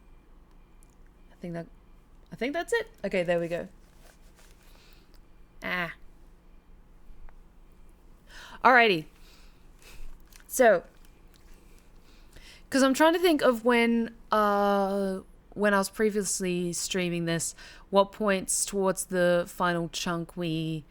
I think that's it. Okay, there we go. Alrighty. So, because I'm trying to think of when I was previously streaming this, what points towards the final chunk we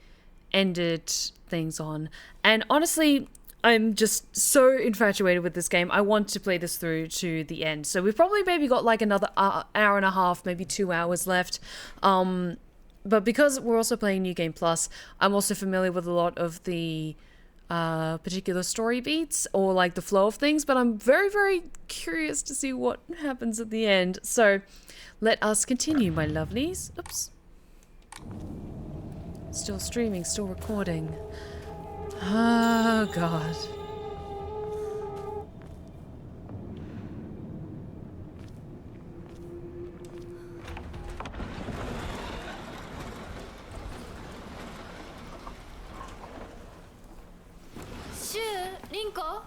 ended things on. And honestly, I'm just so infatuated with this game. I want to play this through to the end. So we've probably maybe got like another hour and a half, maybe 2 hours left. But because we're also playing New Game Plus, I'm also familiar with a lot of the particular story beats or like the flow of things, but I'm very, very curious to see what happens at the end. So let us continue, my lovelies. Oops. Still streaming, still recording. Oh, God. Rinko?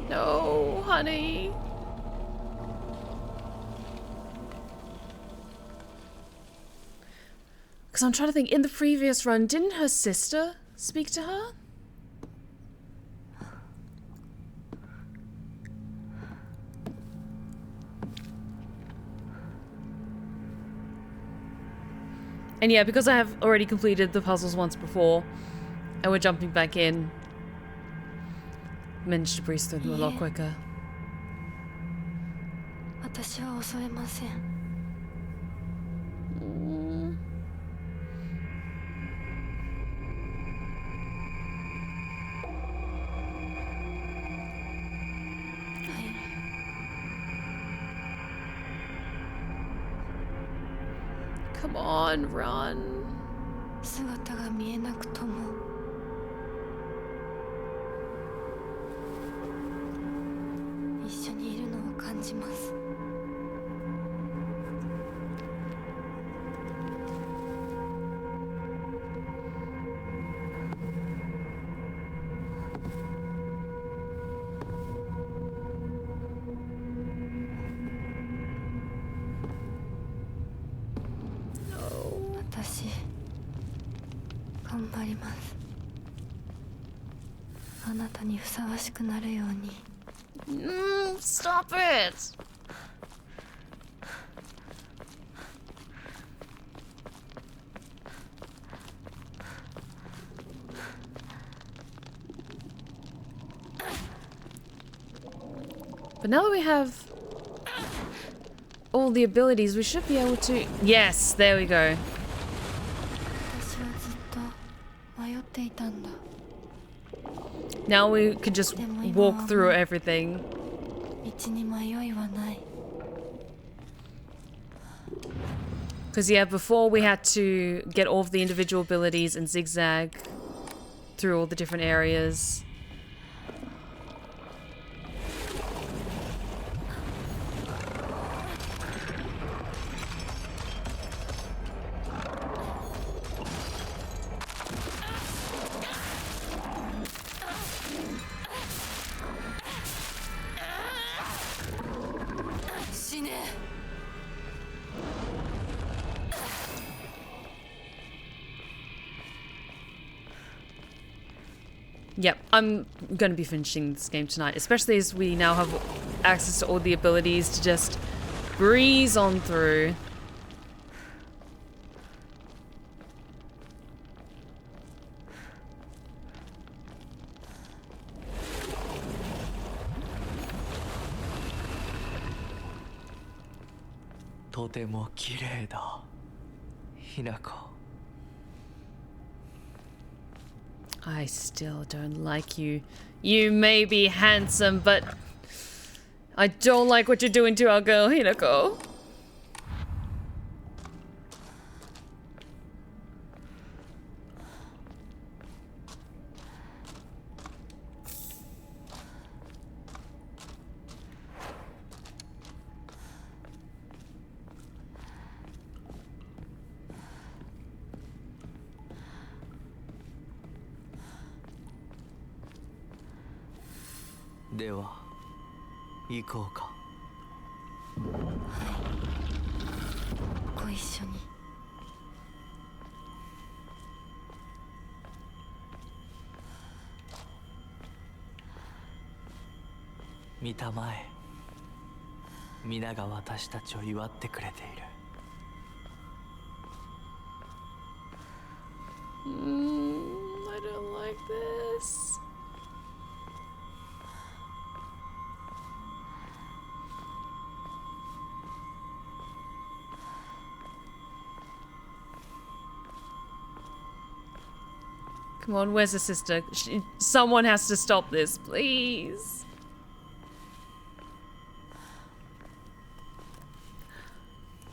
No, honey. Because I'm trying to think, in the previous run, didn't her sister speak to her? And yeah, because I have already completed the puzzles once before, and we're jumping back in, managed to breeze through them a lot quicker. 私は恐れません。Come on, run. 姿が見えなくとも一緒にいるのを感じます。私頑張ります。あなたにふさわしくなるように。Stop it! But now that we have all the abilities, we should be able to... Yes, there we go. 私はずっと迷っていたんだ。 Now we can just walk through everything. 道に迷いはない。 Because yeah, before we had to get all of the individual abilities and zigzag through all the different areas. Yep, I'm going to be finishing this game tonight, especially as we now have access to all the abilities to just breeze on through. I still don't like you. You may be handsome, but I don't like what you're doing to our girl, Hinako.では行こうか。ご一緒に。見たまえ、皆が私たちを祝ってくれている。I don't like this. Come on, where's the sister? Someone has to stop this, please.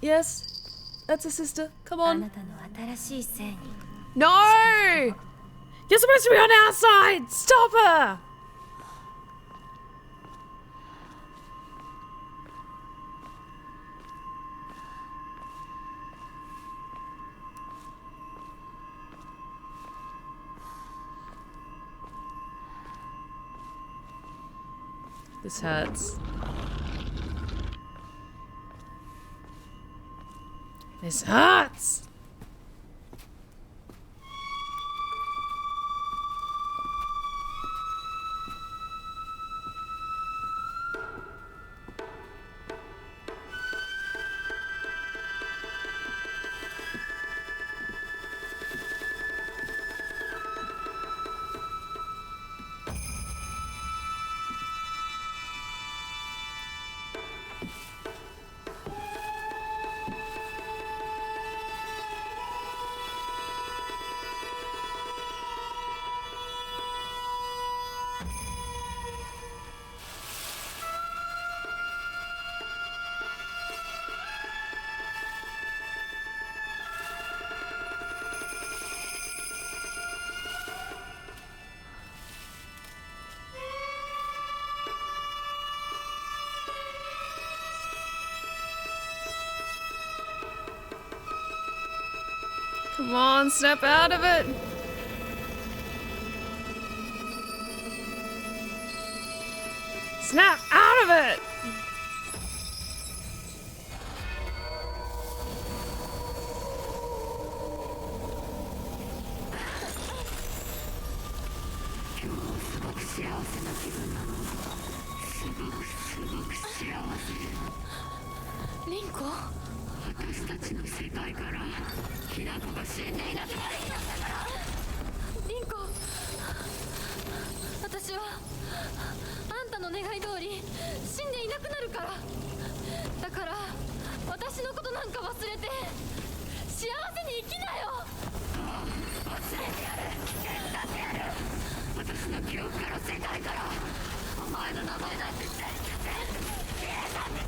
Yes, that's a sister. Come あ on. なたの新しい性に No! You're supposed to be on our side! Stop her! This hurts. This hurts! Come on, snap out of it! Snap out of it! Linko? 私たちの世界からヒナコが死んでいなくなるんだから。リンコ、私はあんたの願い通り死んでいなくなるから。だから私のことなんか忘れて幸せに生きなよ。忘れてやる。手伝ってやる。私の記憶から世界からお前の名前なんて全部消えたんだ。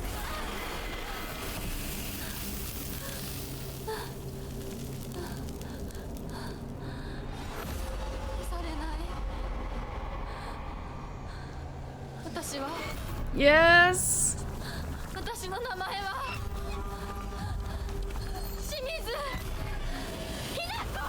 私は Yes! 私の名前は清水ひなこ。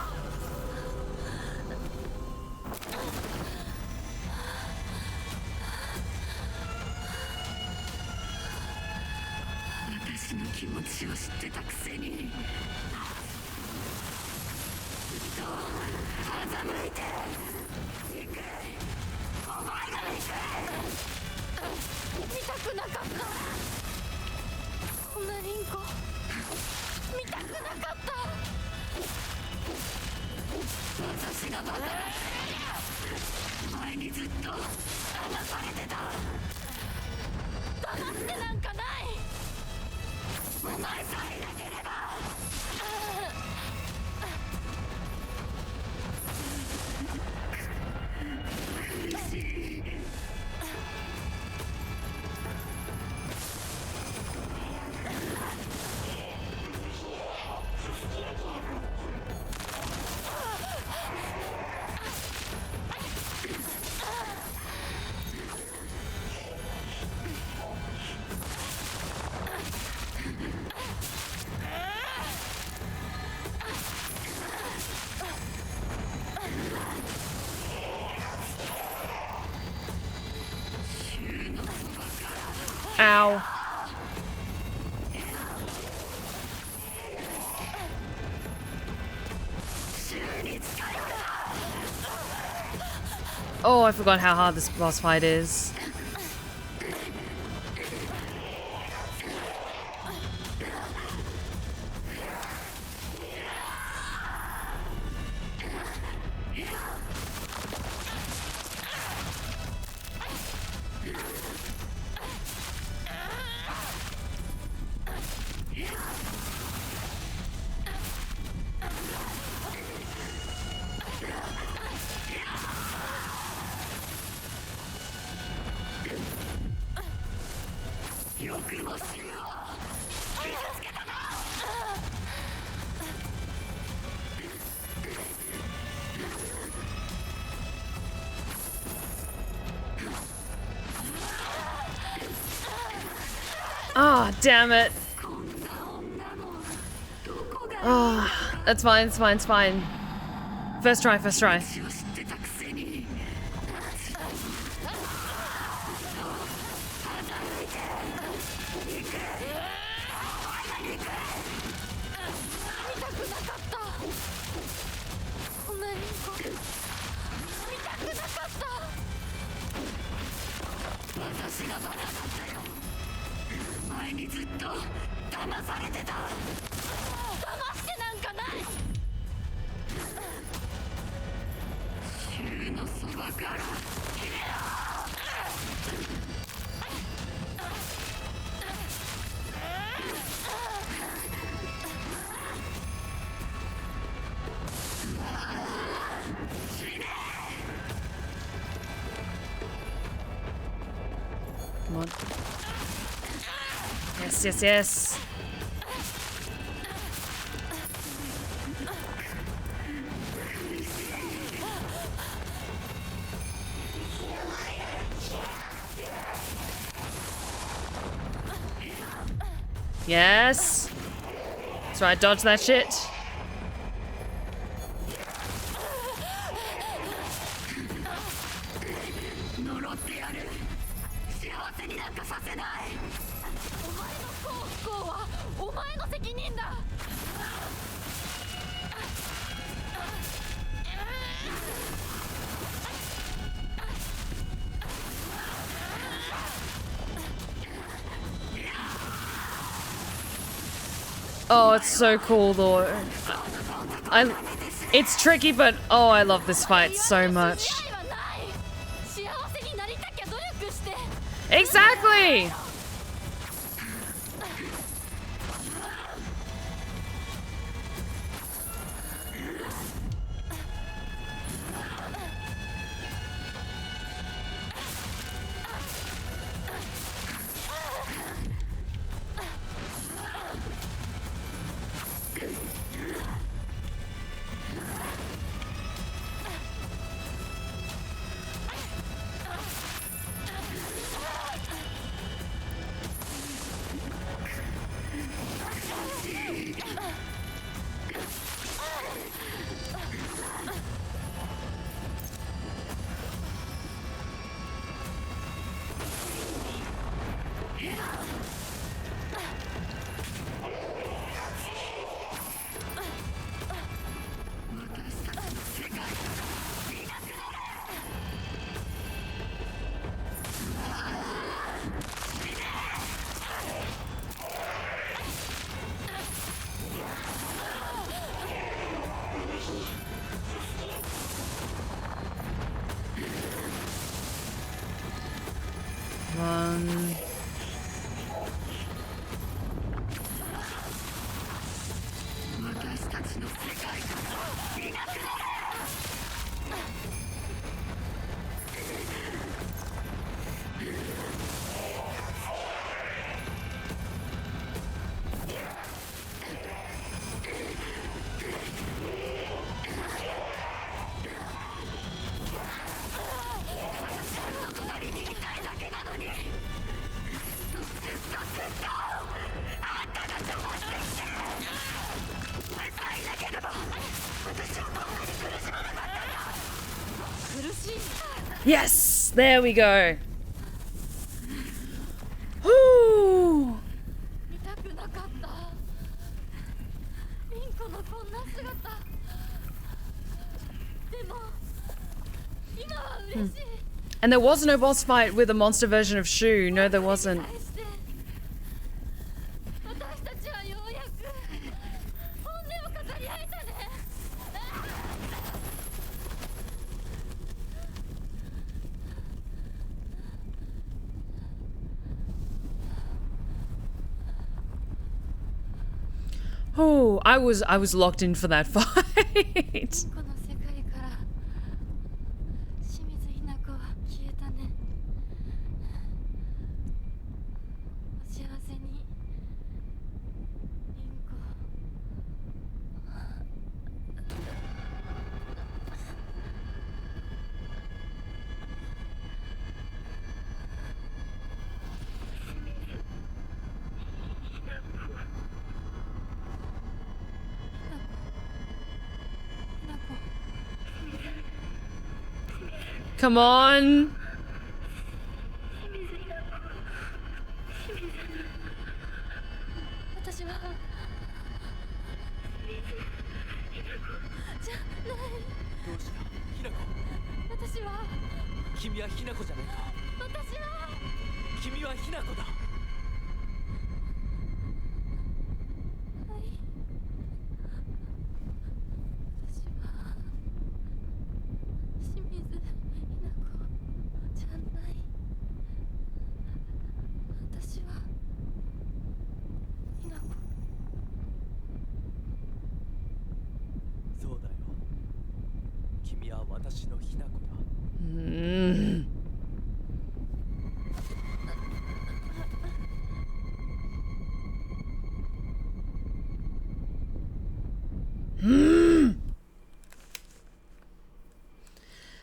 私の気持ちを知ってたくせにずっと欺いていく。お前がいく。見たくなかった。こんなリンコ見たくなかった。私がバカだ。お前にずっと騙されてた。騙ってなんかない。お前さえいなければ。Ow. Oh, I forgot how hard this boss fight is. Ah, damn it. Ah, that's fine, it's fine, it's fine. First try, first try. Come on. Yes, yes, yes. Yes. That's right, dodge that shit. Oh, it's so cool though. It's tricky, but oh, I love this fight so much. Exactly! Yes! There we go. Woo! And there was no boss fight with a monster version of Shu. No, there wasn't. Oh, I was locked in for that fight. Come on.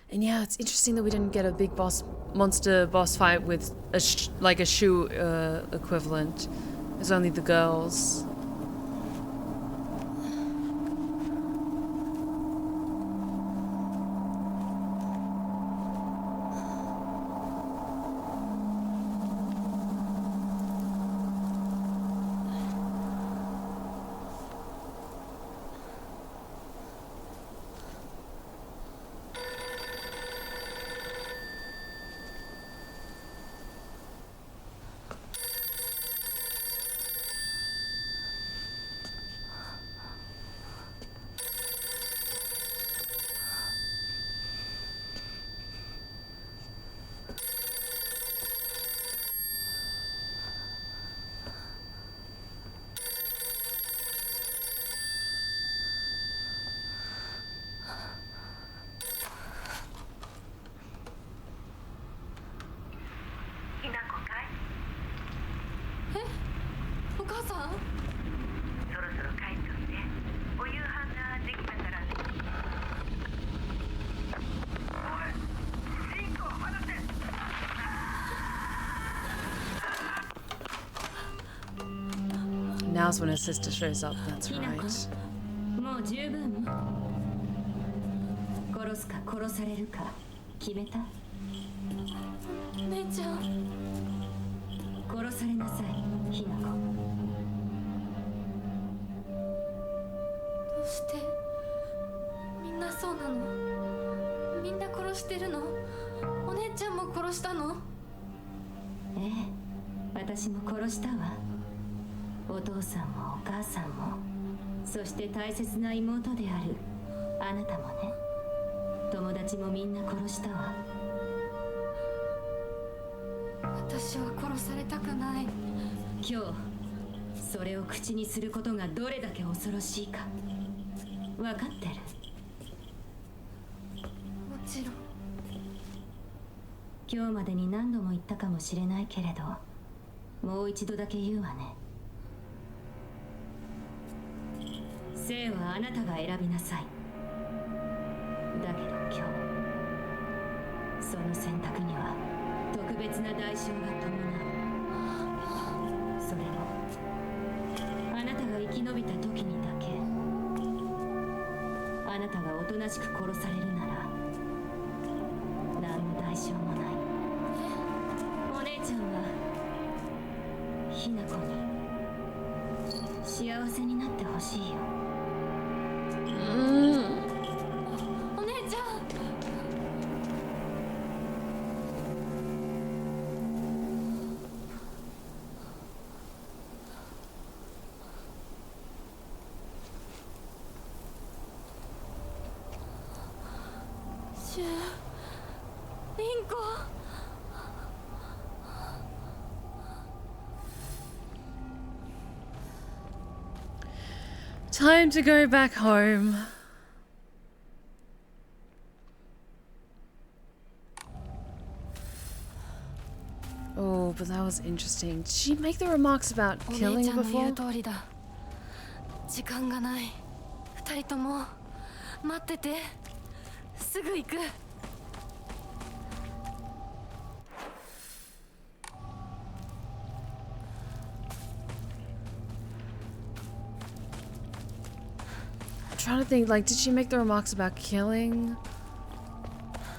And yeah, it's interesting that we didn't get a big monster boss fight with like a Shu equivalent. There's only the girls. Now's when his sister shows up, that's right. もう十分。殺すか殺されるか決めた？姉ちゃん。殺されなさい、ひなこ。どうしてみんなそうなの？みんな殺してるの？お姉ちゃんも殺したの？ええ、私も殺したわ。お父さんもお母さんも、そして大切な妹であるあなたもね。友達もみんな殺したわ。私は殺されたくない。今日それを口にすることがどれだけ恐ろしいか分かってる？もちろん。今日までに何度も言ったかもしれないけれど、もう一度だけ言うわね。生はあなたが選びなさい。だけど今日、その選択には特別な代償が伴う。それもあなたが生き延びた時にだけ。あなたがおとなしく殺されるなら何の代償もない。お姉ちゃんはひなこに幸せになってほしいよ。お姉ちゃん。Time to go back home. Oh, but that was interesting. Did she make the remarks about killing before? 時間がない。二人とも待ってて。すぐ行く。I'm trying to think, like, did she make the remarks about killing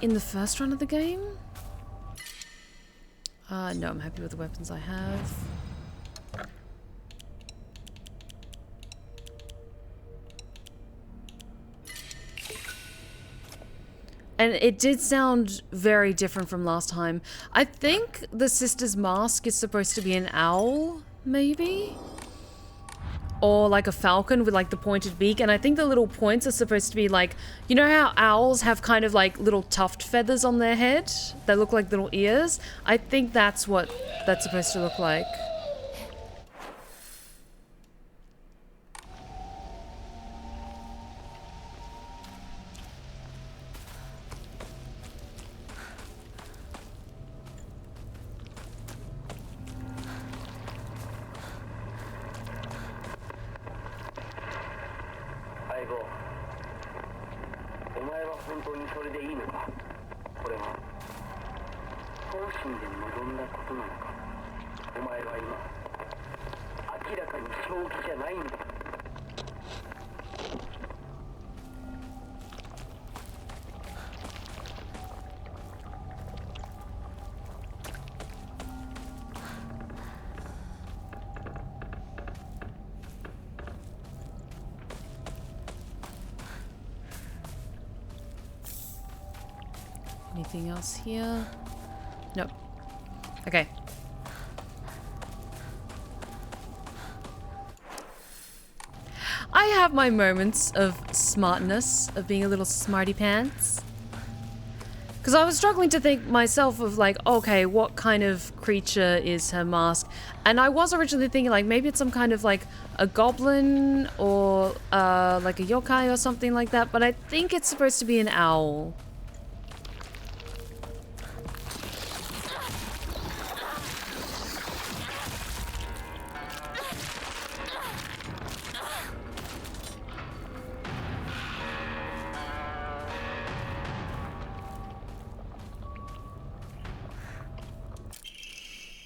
in the first run of the game? No, I'm happy with the weapons I have. And it did sound very different from last time. I think the sister's mask is supposed to be an owl, maybe? Or like a falcon with like the pointed beak. And I think the little points are supposed to be like, you know how owls have kind of like little tuft feathers on their head? They look like little ears. I think that's what that's supposed to look like. Anything else here? Nope. Okay. I have my moments of smartness, of being a little smarty pants. Because I was struggling to think myself of like, okay, what kind of creature is her mask? And I was originally thinking like, maybe it's some kind of like a goblin or like a yokai or something like that. But I think it's supposed to be an owl.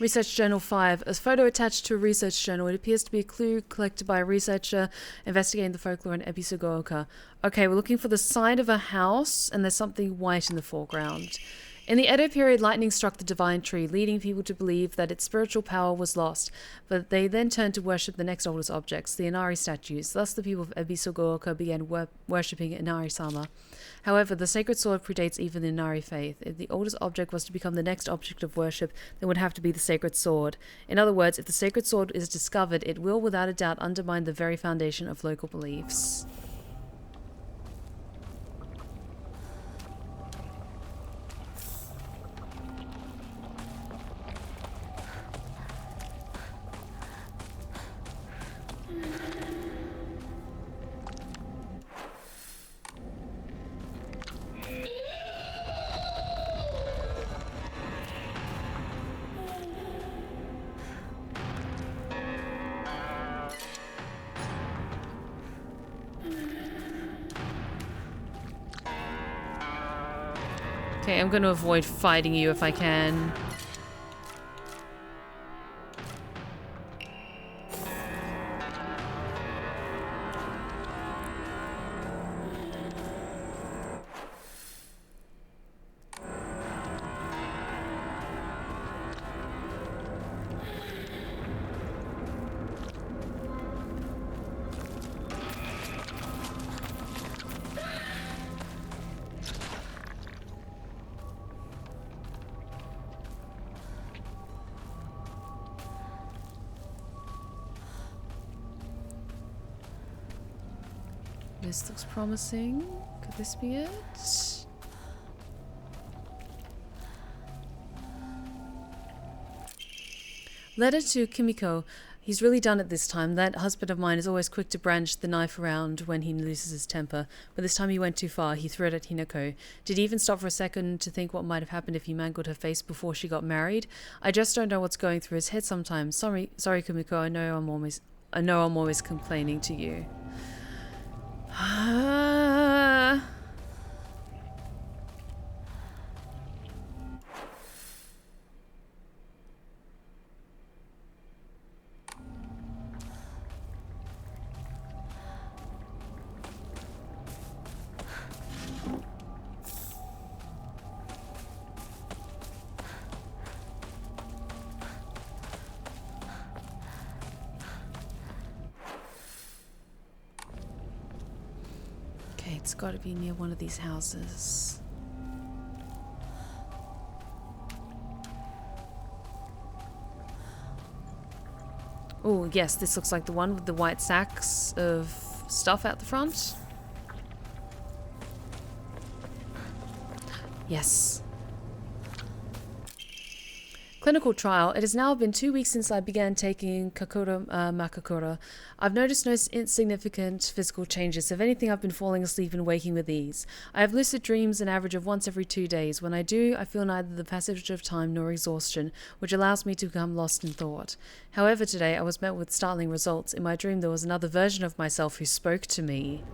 Research Journal 5. A photo attached to a research journal. It appears to be a clue collected by a researcher investigating the folklore in Ebisugaoka. Okay, we're looking for the side of a house, and there's something white in the foreground. In the Edo period, lightning struck the divine tree, leading people to believe that its spiritual power was lost, but they then turned to worship the next oldest objects, the Inari statues. Thus, the people of Ebisugaoka began worshipping Inari-sama. However, the sacred sword predates even the Inari faith. If the oldest object was to become the next object of worship, then it would have to be the sacred sword. In other words, if the sacred sword is discovered, it will without a doubt undermine the very foundation of local beliefs. Okay, I'm going to avoid fighting you if I can. This looks promising. Could this be it? Letter to Kimiko. He's really done it this time. That husband of mine is always quick to brandish the knife around when he loses his temper. But this time he went too far. He threw it at Hinako. Did he even stop for a second to think what might have happened if he mangled her face before she got married? I just don't know what's going through his head sometimes. Sorry, Kumiko. I know I'm always complaining to you. It's got to be near one of these houses. Oh, yes, this looks like the one with the white sacks of stuff out the front. Yes. Clinical trial. It has now been 2 weeks since I began taking Kakura Makakura. I've noticed no insignificant physical changes. If anything, I've been falling asleep and waking with ease. I have lucid dreams an average of once every 2 days. When I do, I feel neither the passage of time nor exhaustion, which allows me to become lost in thought. However, today I was met with startling results. In my dream, there was another version of myself who spoke to me.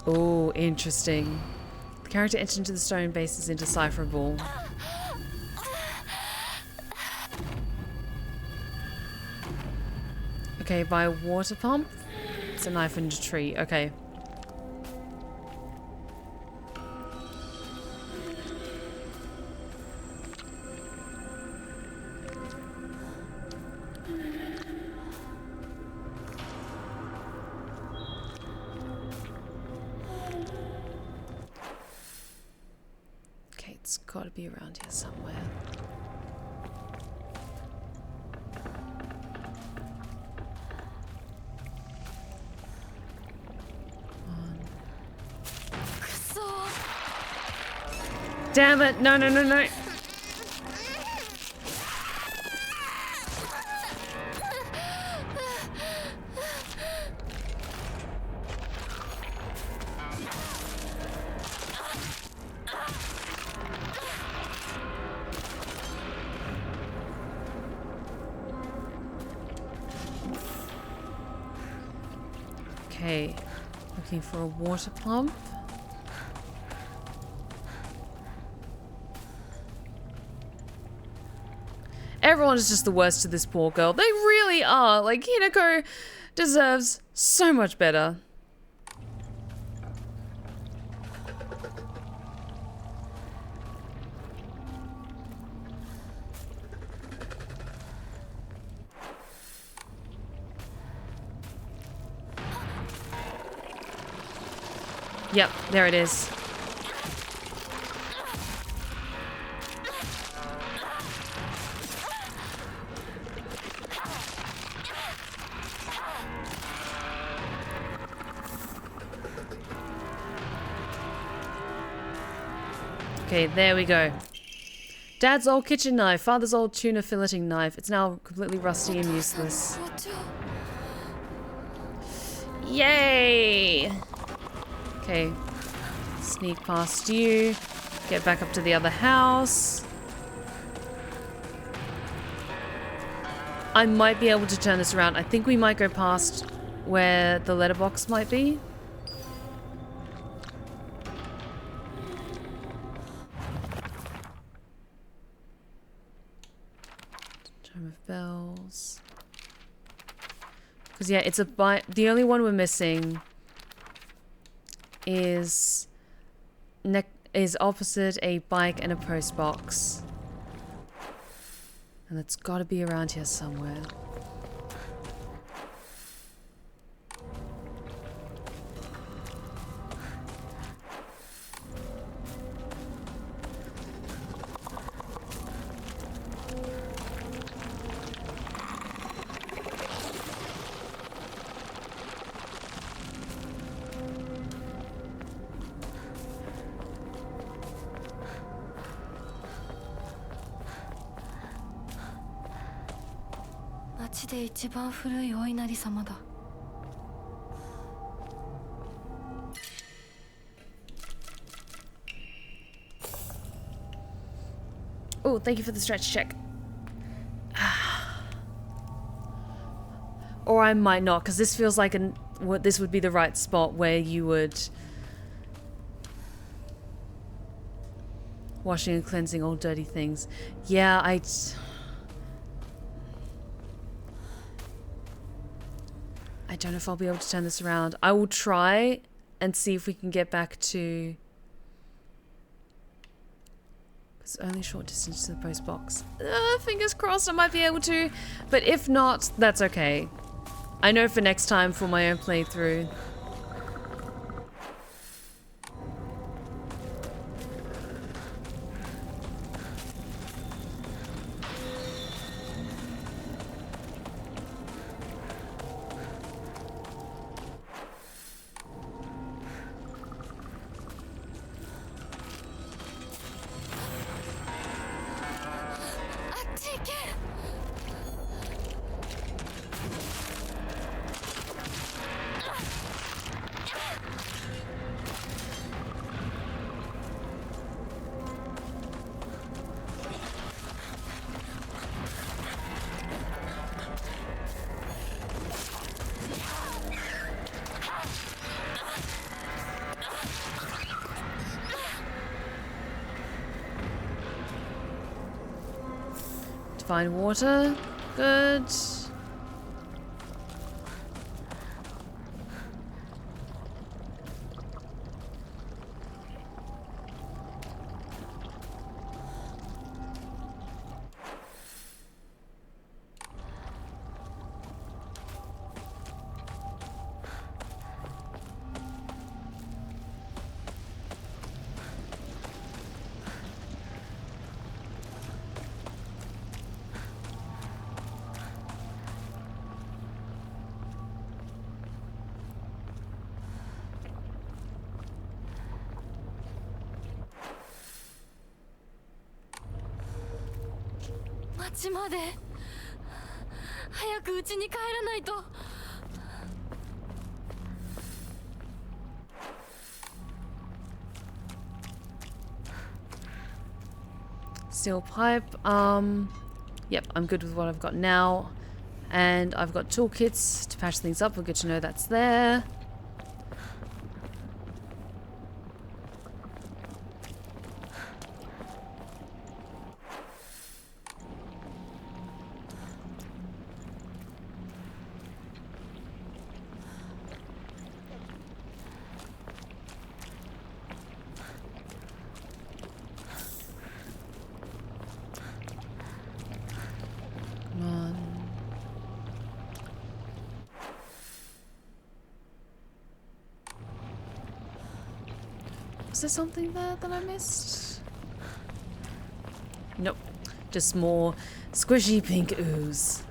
Oh, interesting. The character entered into the stone base is indecipherable. Okay, by a water pump. It's a knife and a tree. Okay. Okay, it's got to be around here somewhere. Damn it! No, no, no, no! Okay, looking for a water pump. Everyone is just the worst to this poor girl. They really are. Like, Hinako deserves so much better. Yep, there it is. Okay, there we go. Dad's old kitchen knife, Father's old tuna filleting knife. It's now completely rusty and useless. Yay! Okay, sneak past you. Get back up to the other house. I might be able to turn this around. I think we might go past where the letterbox might be. Chime of bells. Because yeah, it's a bike. The only one we're missing is opposite a bike and a post box. And it's got to be around here somewhere. 町で一番古いお稲荷様だ。Oh, thank you for the stretch check. Or I might not, because this feels like this would be the right spot where you would... Washing and cleansing all dirty things. Yeah, I don't know if I'll be able to turn this around. I will try and see if we can get back to... It's only a short distance to the post box. Fingers crossed I might be able to. But if not, that's okay. I know for next time for my own playthrough. Find water. Good.町まで早く家に帰らないと。Steel pipe. Yep, I'm good with what I've got now. And I've got toolkits to patch things up. We're good to know that's there. Is there something there that I missed? Nope. Just more squishy pink ooze.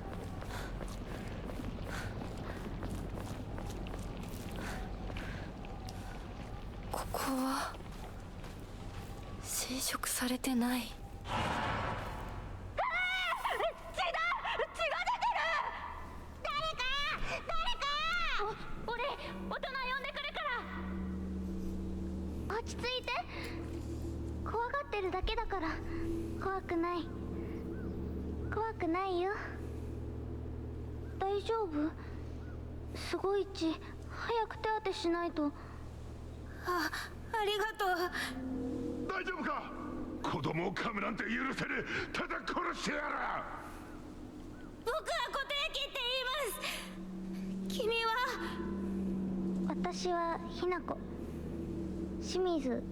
Hinako. Shimizu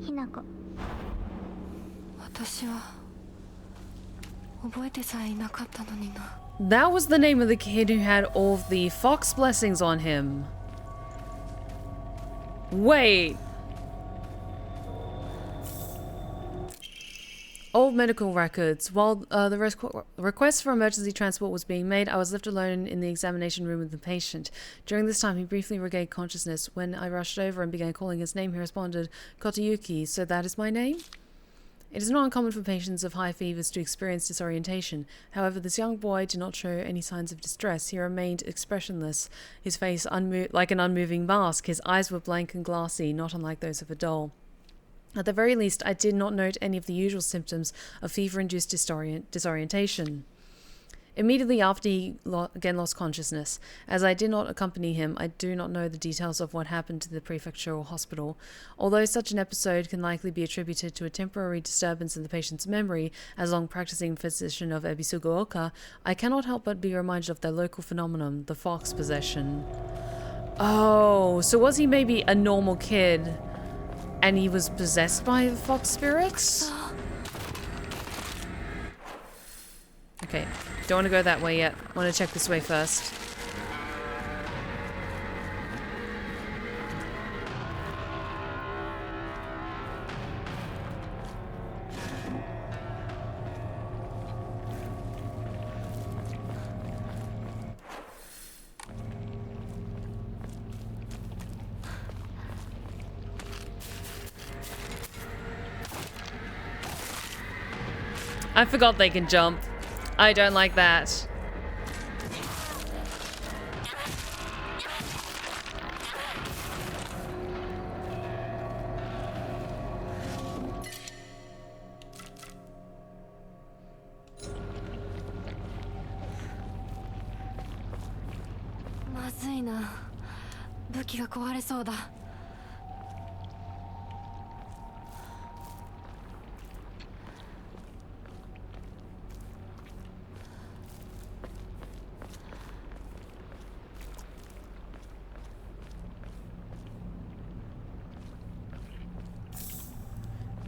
Hinako. That was the name of the kid who had all of the fox blessings on him. Wait. Old medical records. While the request for emergency transport was being made, I was left alone in the examination room with the patient. During this time, he briefly regained consciousness. When I rushed over and began calling his name, he responded, Kotayuki, so that is my name? It is not uncommon for patients of high fevers to experience disorientation. However, this young boy did not show any signs of distress. He remained expressionless, his face like an unmoving mask. His eyes were blank and glassy, not unlike those of a doll. At the very least, I did not note any of the usual symptoms of fever-induced disorientation. Immediately after he again lost consciousness. As I did not accompany him, I do not know the details of what happened to the prefectural hospital. Although such an episode can likely be attributed to a temporary disturbance in the patient's memory, as long-practicing physician of Ebisugaoka, I cannot help but be reminded of their local phenomenon, the fox possession. Oh, so was he maybe a normal kid, and he was possessed by the fox spirits? Okay. Don't want to go that way yet. I want to check this way first. I forgot they can jump. I don't like that.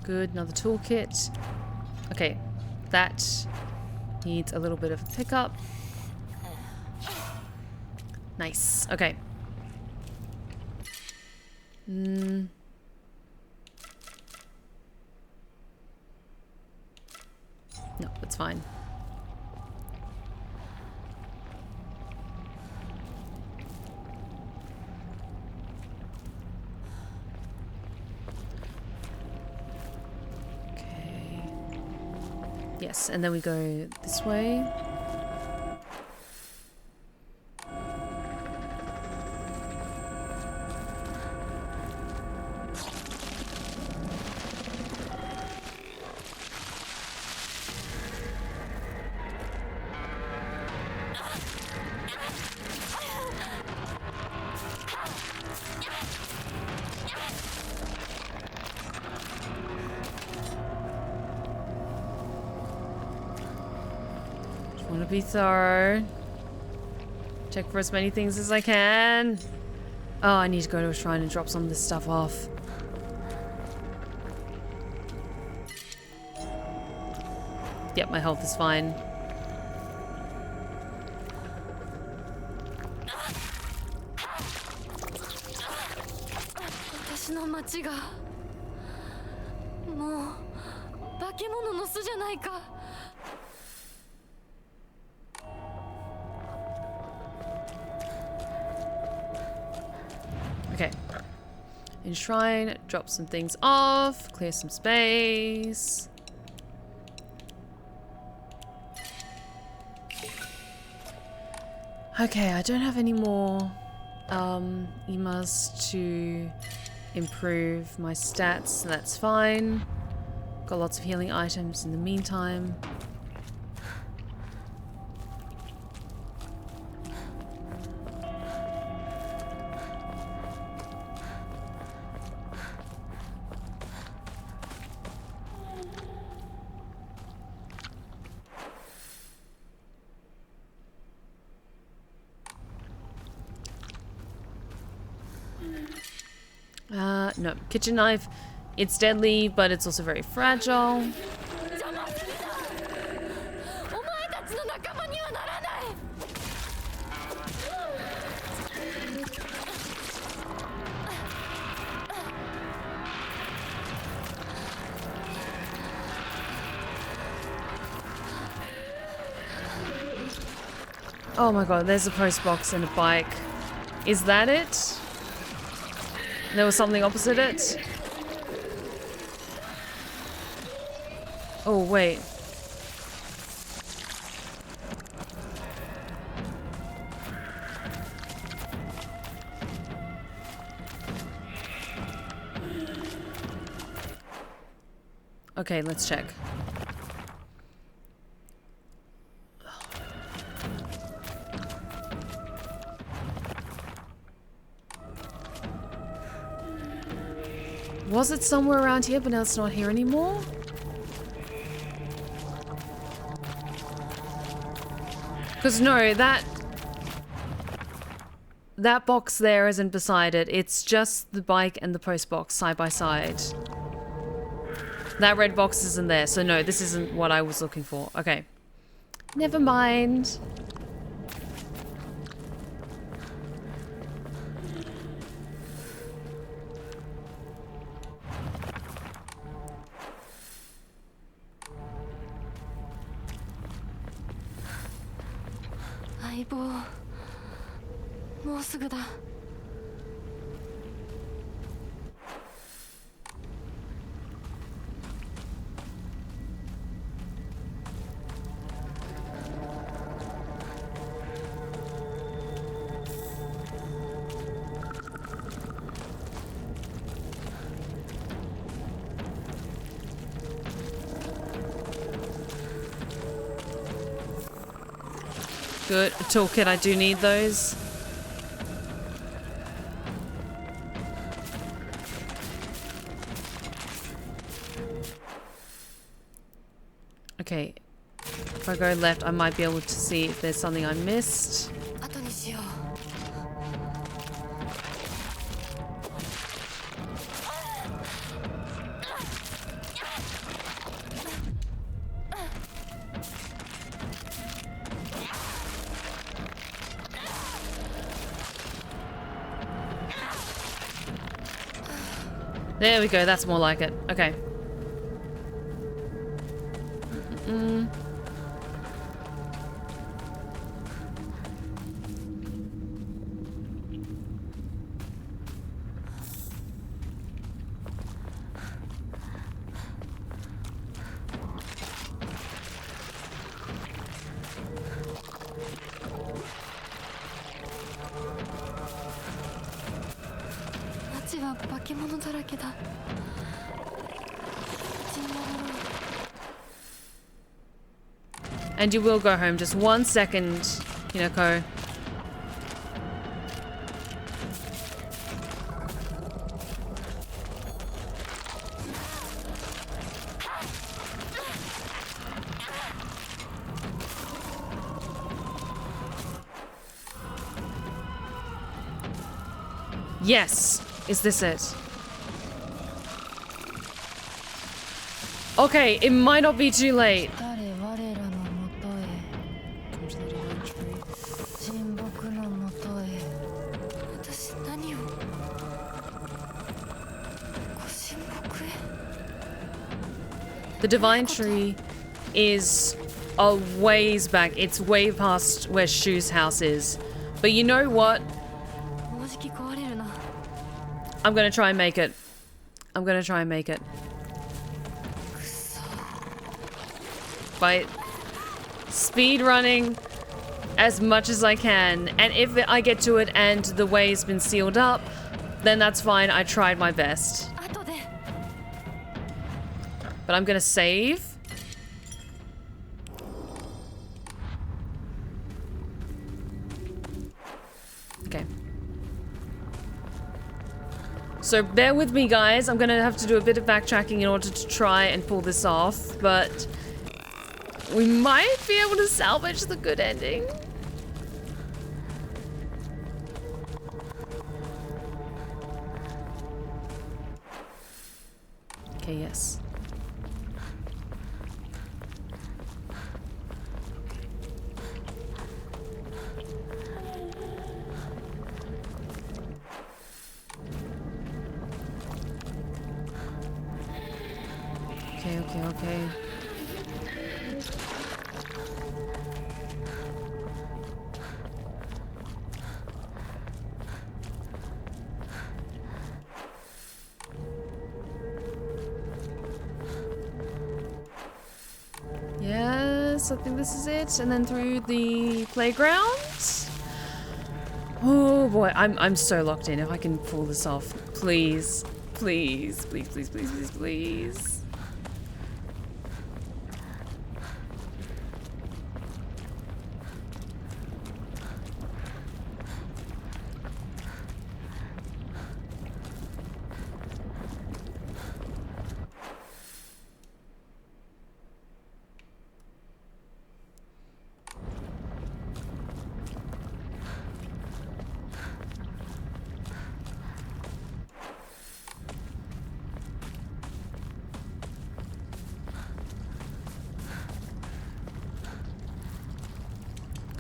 Good, another toolkit. Okay, that needs a little bit of a pickup. Nice, okay. No, that's fine. Yes, and then we go this way. Want to be thorough. Check for as many things as I can. Oh, I need to go to a shrine and drop some of this stuff off. Yep, my health is fine. Okay. Enshrine, drop some things off, clear some space. Okay, I don't have any more emas to improve my stats, so that's fine. Got lots of healing items in the meantime. No, kitchen knife. It's deadly, but it's also very fragile. Oh my god, there's a post box and a bike. Is that it? There was something opposite it? Oh, wait. Okay, let's check. Was it somewhere around here, but now it's not here anymore? Because no, that box there isn't beside it. It's just the bike and the post box side by side. That red box isn't there, so no, this isn't what I was looking for. Okay. Never mind. Good. A toolkit, I do need those. Okay. If I go left, I might be able to see if there's something I missed. There we go, that's more like it. Okay. And you will go home. Just 1 second, Hinako. Yes. Is this it? Okay, it might not be too late. The Divine Tree is a ways back. It's way past where Shu's house is. But you know what? I'm gonna try and make it. I'm gonna try and make it. By speed running as much as I can. And if I get to it and the way's been sealed up, then that's fine. I tried my best. But I'm gonna save. Okay. So bear with me, guys. I'm gonna have to do a bit of backtracking in order to try and pull this off, but we might be able to salvage the good ending. Okay, yes. Okay. I think this is it. And then through the playground. Oh boy, I'm so locked in. If I can pull this off, please, please, please, please, please, please, please.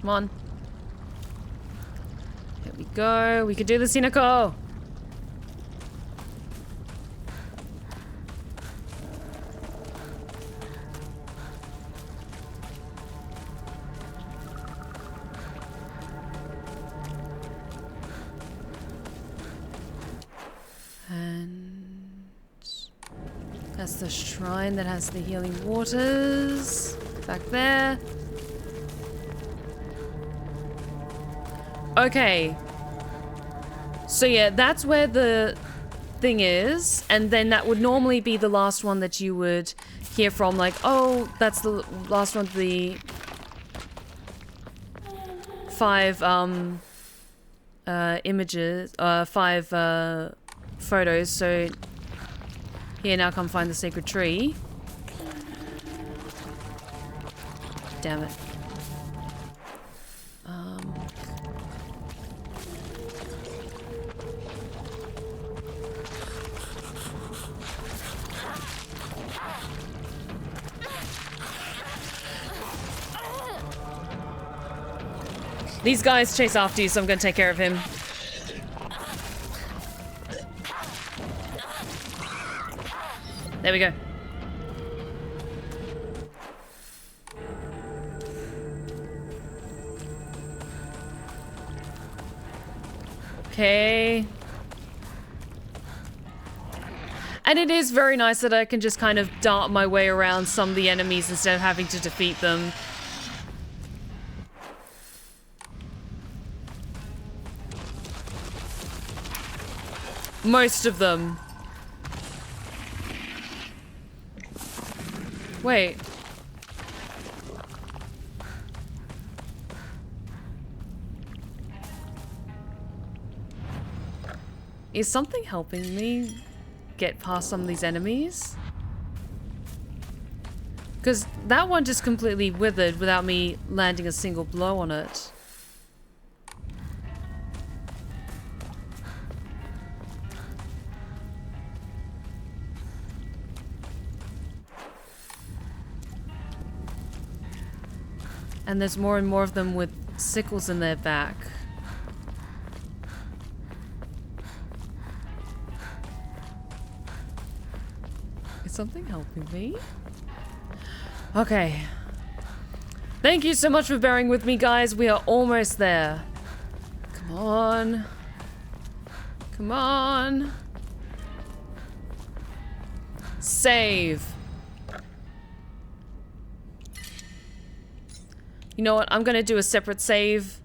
Come on. Here we go. We can do this, Hinako. And that's the shrine that has the healing waters. Back there. Okay. So yeah, that's where the thing is, and then that would normally be the last one that you would hear from, like, oh, that's the last one of the 5 images, 5 photos, so here, now come find the sacred tree. Damn it. These guys chase after you, so I'm gonna take care of him. There we go. Okay. And it is very nice that I can just kind of dart my way around some of the enemies instead of having to defeat them. Most of them. Wait. Is something helping me get past some of these enemies? Because that one just completely withered without me landing a single blow on it. And there's more and more of them with sickles in their back. Is something helping me? Okay. Thank you so much for bearing with me, guys. We are almost there. Come on. Come on. Save. You know what? I'm gonna do a separate save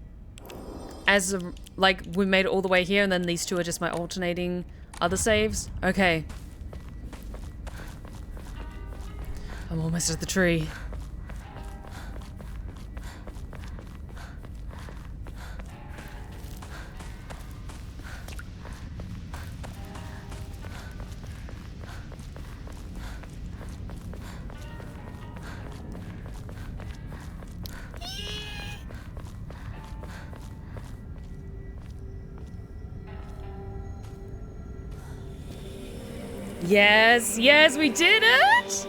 as a, like, we made it all the way here and then these two are just my alternating other saves. Okay. I'm almost at the tree. Yes, yes, we did it!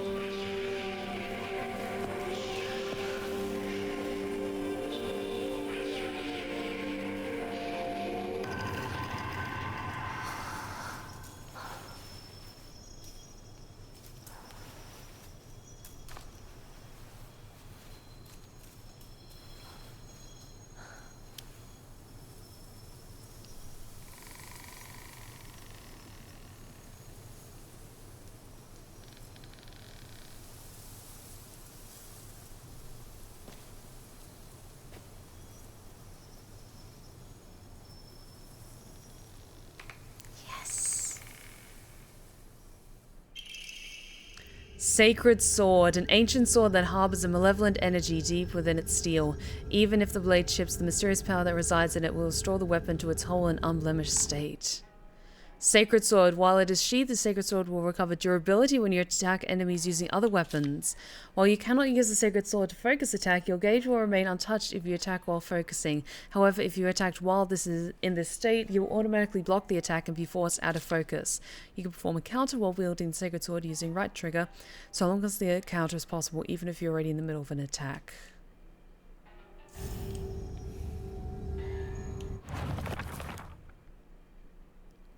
Sacred sword, an ancient sword that harbors a malevolent energy deep within its steel. Even if the blade chips, the mysterious power that resides in it will restore the weapon to its whole and unblemished state. Sacred sword. While it is sheathed, the sacred sword will recover durability when you attack enemies using other weapons. While you cannot use the sacred sword to focus attack, your gauge will remain untouched if you attack while focusing. However, if you attacked while this is in this state, you will automatically block the attack and be forced out of focus. You can perform a counter while wielding the sacred sword using right trigger, so long as the counter is possible, even if you're already in the middle of an attack.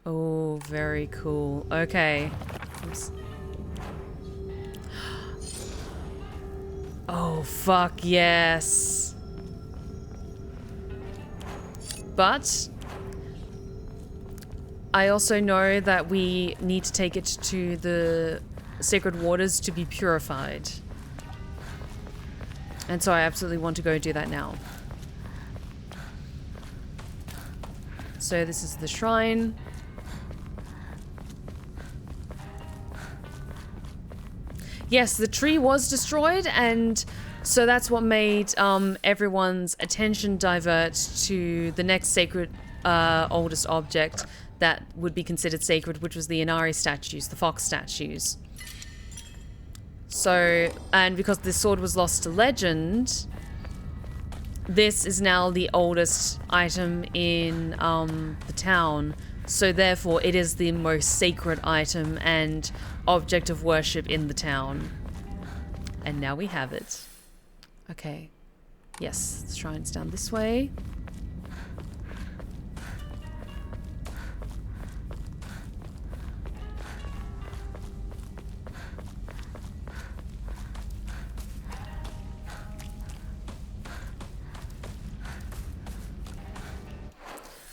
Oh, very cool. Okay. Oops. Oh, fuck yes. But I also know that we need to take it to the sacred waters to be purified. And so I absolutely want to go do that now. So this is the shrine. Yes, the tree was destroyed, and so that's what made everyone's attention divert to the next sacred oldest object that would be considered sacred, which was the Inari statues, the fox statues. So, and because this sword was lost to legend, this is now the oldest item in the town. So therefore, it is the most sacred item and object of worship in the town. And now we have it. Okay. Yes, the shrine's down this way.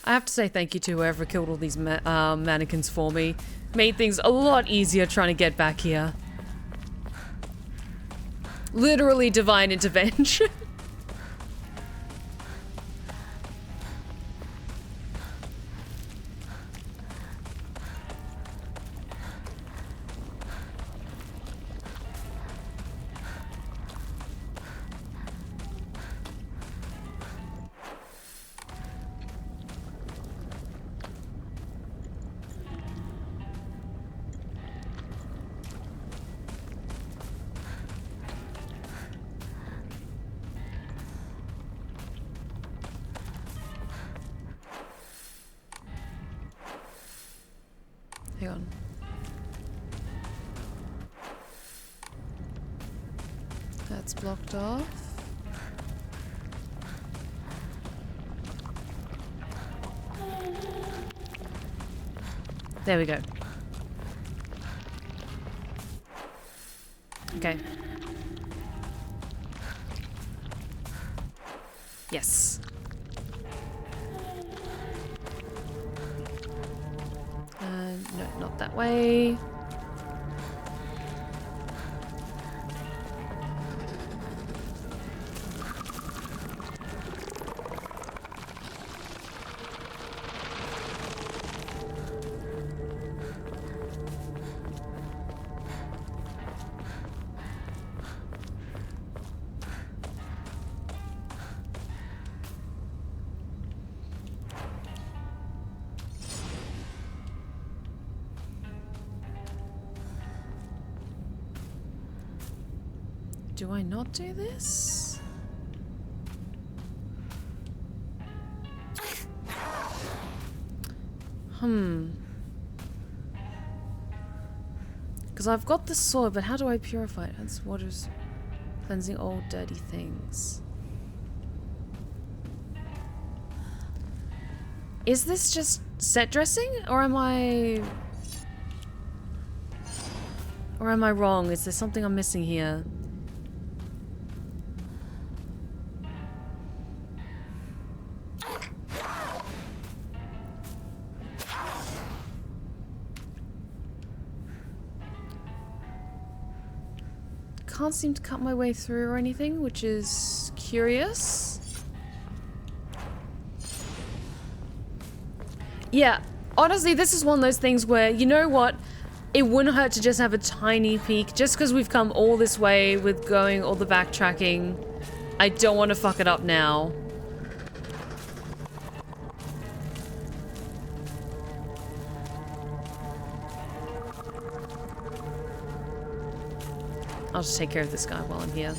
I have to say thank you to whoever killed all these mannequins for me. Made things a lot easier trying to get back here. Literally divine intervention. Hang on. That's blocked off. There we go. Okay. Yes. No, not that way. Do I not do this? Because I've got the sword, but how do I purify it? That's water's cleansing old dirty things. Is this just set dressing, or am I wrong? Is there something I'm missing here? Can't seem to cut my way through or anything, which is curious. Yeah, honestly, this is one of those things where, you know what? it wouldn't hurt to just have a tiny peek. Just because we've come all this way with going all the backtracking, I don't want to fuck it up now. I'll just take care of this guy while I'm here.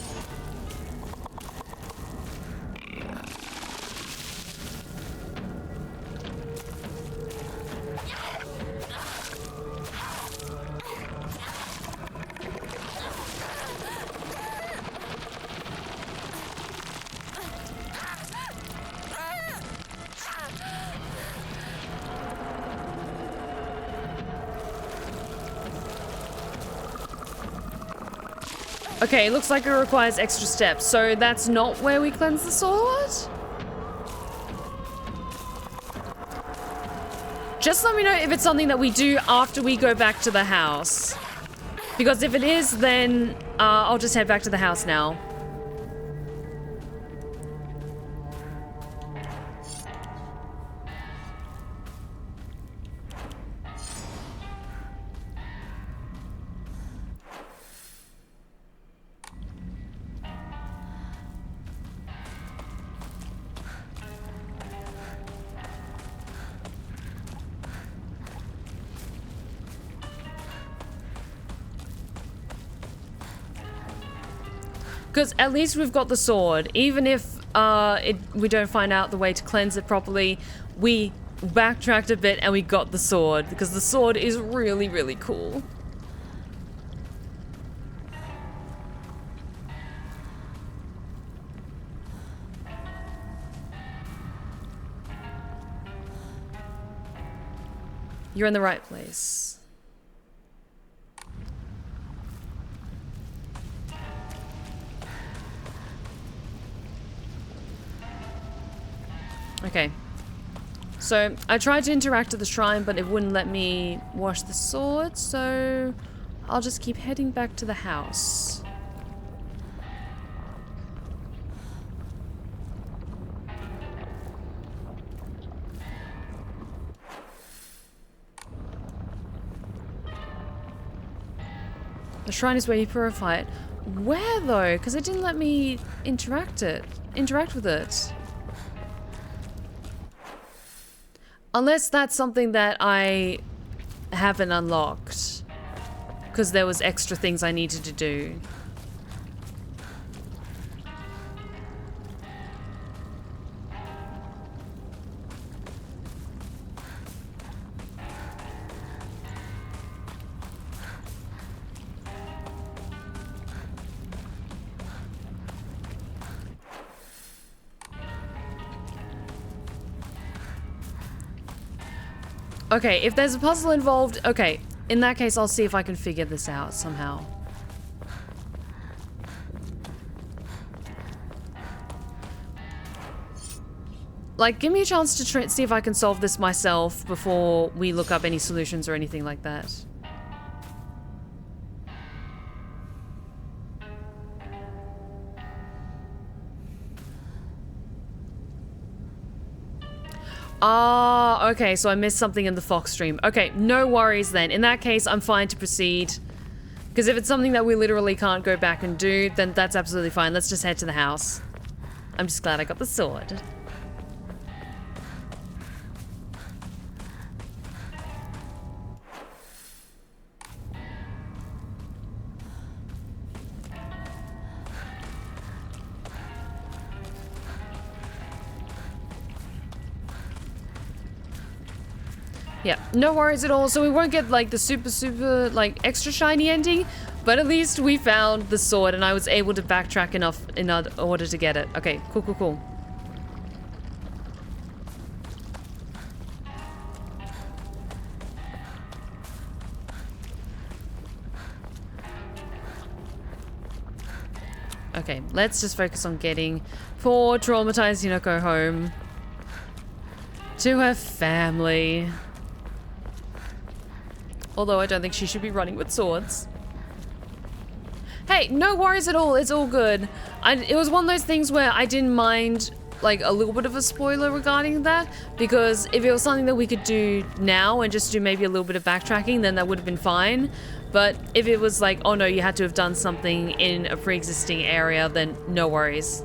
Okay, it looks like it requires extra steps, so that's not where we cleanse the sword? Just let me know if it's something that we do after we go back to the house. Because if it is, then I'll just head back to the house now. Because at least we've got the sword. Even if we don't find out the way to cleanse it properly, we backtracked a bit and we got the sword. Because the sword is really, really cool. You're in the right place. Okay, so I tried to interact at the shrine, but it wouldn't let me wash the sword, so I'll just keep heading back to the house. The shrine is where you purify it. Where though? Because it didn't let me interact with it. Unless that's something that I haven't unlocked. Because there was extra things I needed to do. Okay, if there's a puzzle involved, okay, in that case I'll see if I can figure this out somehow. Like, give me a chance to see if I can solve this myself before we look up any solutions or anything like that. Ah, okay, so I missed something in the Fox stream. Okay, no worries then. In that case, I'm fine to proceed. Because if it's something that we literally can't go back and do, then that's absolutely fine. Let's just head to the house. I'm just glad I got the sword. Yeah, no worries at all. So we won't get like the super like extra shiny ending, but at least we found the sword and I was able to backtrack enough in order to get it. Okay, cool. Okay, let's just focus on getting poor traumatized Hinako home to her family. Although I don't think she should be running with swords. Hey, no worries at all. It's all good. It was one of those things where I didn't mind like a little bit of a spoiler regarding that, because if it was something that we could do now and just do maybe a little bit of backtracking, then that would have been fine. But if it was like, oh no, you had to have done something in a pre-existing area, then no worries.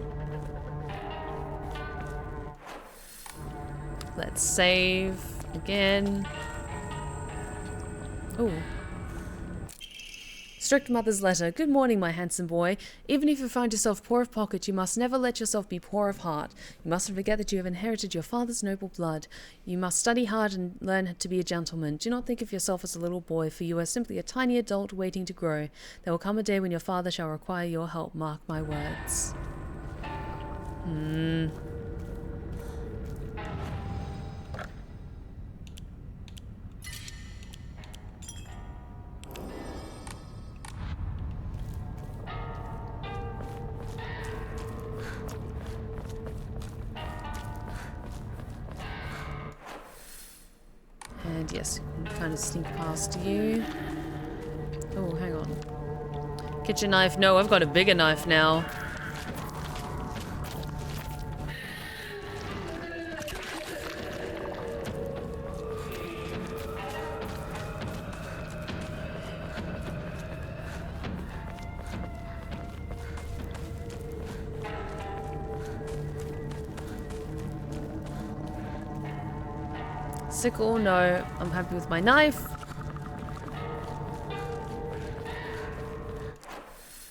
Let's save again. Oh. Strict Mother's letter. Good morning, my handsome boy. Even if you find yourself poor of pocket, you must never let yourself be poor of heart. You mustn't forget that you have inherited your father's noble blood. You must study hard and learn to be a gentleman. Do not think of yourself as a little boy, for you are simply a tiny adult waiting to grow. There will come a day when your father shall require your help. Mark my words. And yes, you can kind of sneak past you. Oh, hang on. Kitchen knife. No, I've got a bigger knife now. Sickle, no, I'm happy with my knife.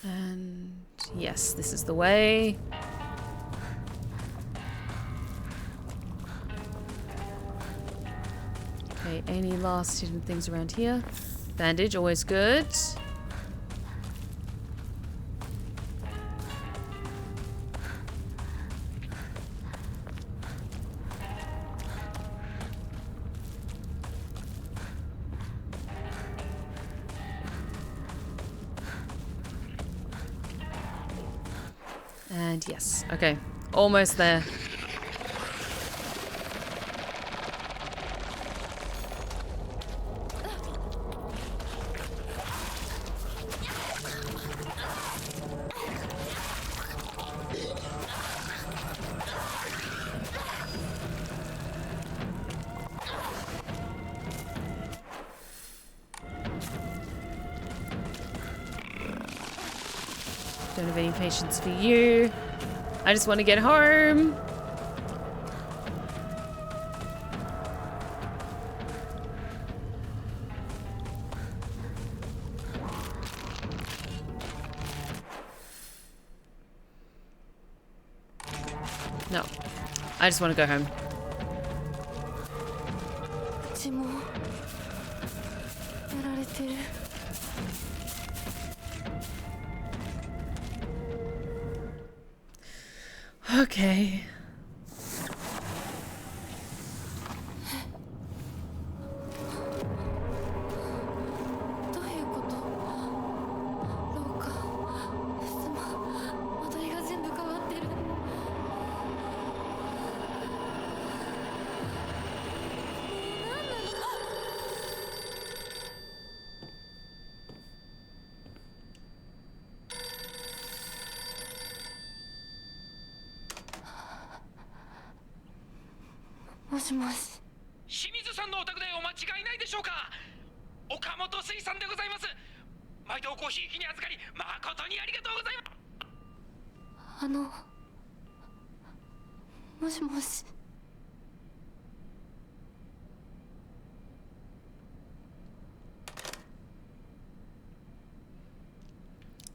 And yes, this is the way. Okay, any last hidden things around here? Bandage, always good. And yes, okay, almost there. Don't have any patience for you. I just want to get home. No. I just want to go home. Okay.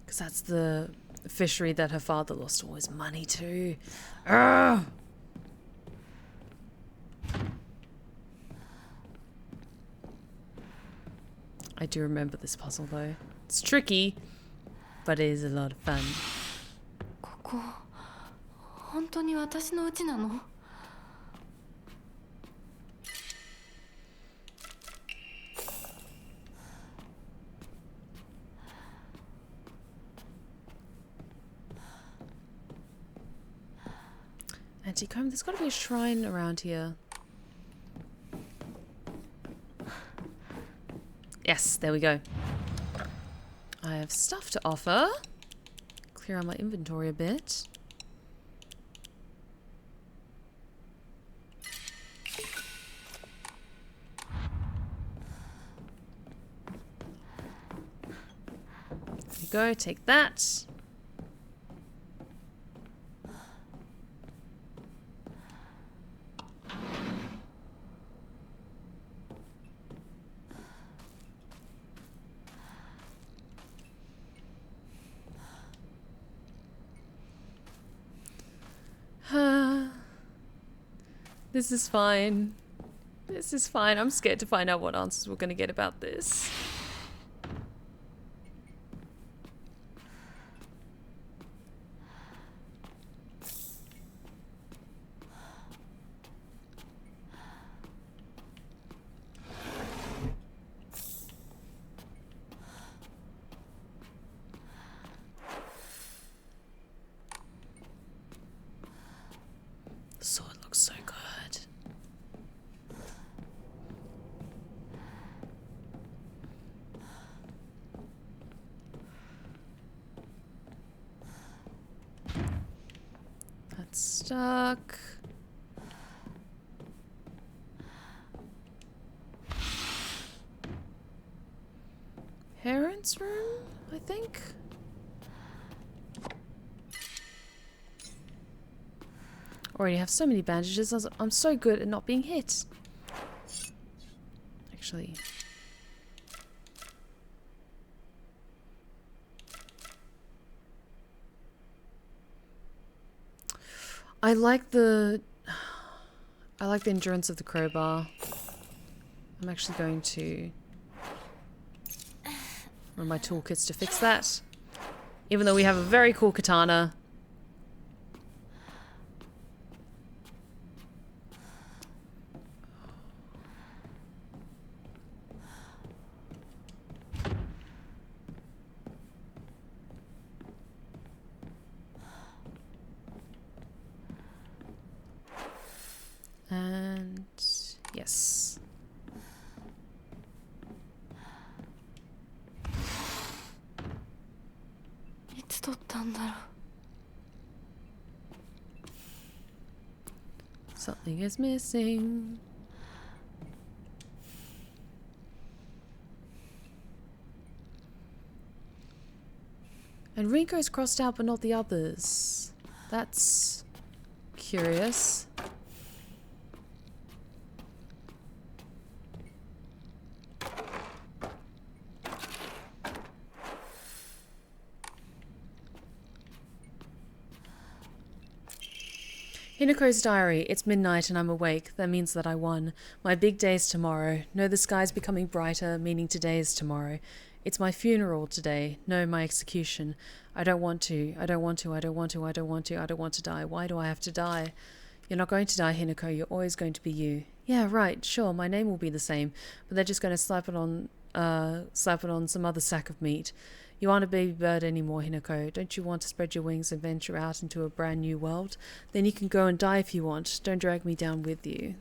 Because that's the fishery that her father lost all his money to. Ugh! I do remember this puzzle though. It's tricky, but it is a lot of fun. ここ本当に私の家なの? Antichrome, there's got to be a shrine around here. Yes, there we go. I have stuff to offer. Clear out my inventory a bit. you go, take that. This is fine. This is fine. I'm scared to find out what answers we're going to get about this. The sword looks so good. That's stuck. Parents' room, I think. Already have so many bandages. I'm so good at not being hit. Actually. I like the endurance of the crowbar. I'm actually going to run my toolkits to fix that. Even though we have a very cool katana. And yes. Something is missing. And Rinko's crossed out but not the others. That's curious. Hinako's diary. It's midnight and I'm awake. That means that I won. My big day's tomorrow. No, the sky's becoming brighter, meaning today is tomorrow. It's my funeral today. No, my execution. I don't want to. I don't want to. I don't want to. I don't want to. I don't want to die. Why do I have to die? You're not going to die, Hinako. You're always going to be you. Yeah, right. Sure, my name will be the same, but they're just going to slap it on some other sack of meat. You aren't a baby bird anymore, Hinako. Don't you want to spread your wings and venture out into a brand new world? Then you can go and die if you want. Don't drag me down with you.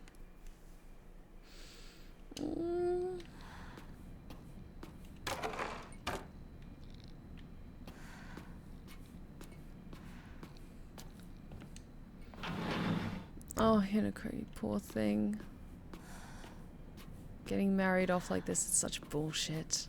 Oh, Hinako, you poor thing. Getting married off like this is such bullshit.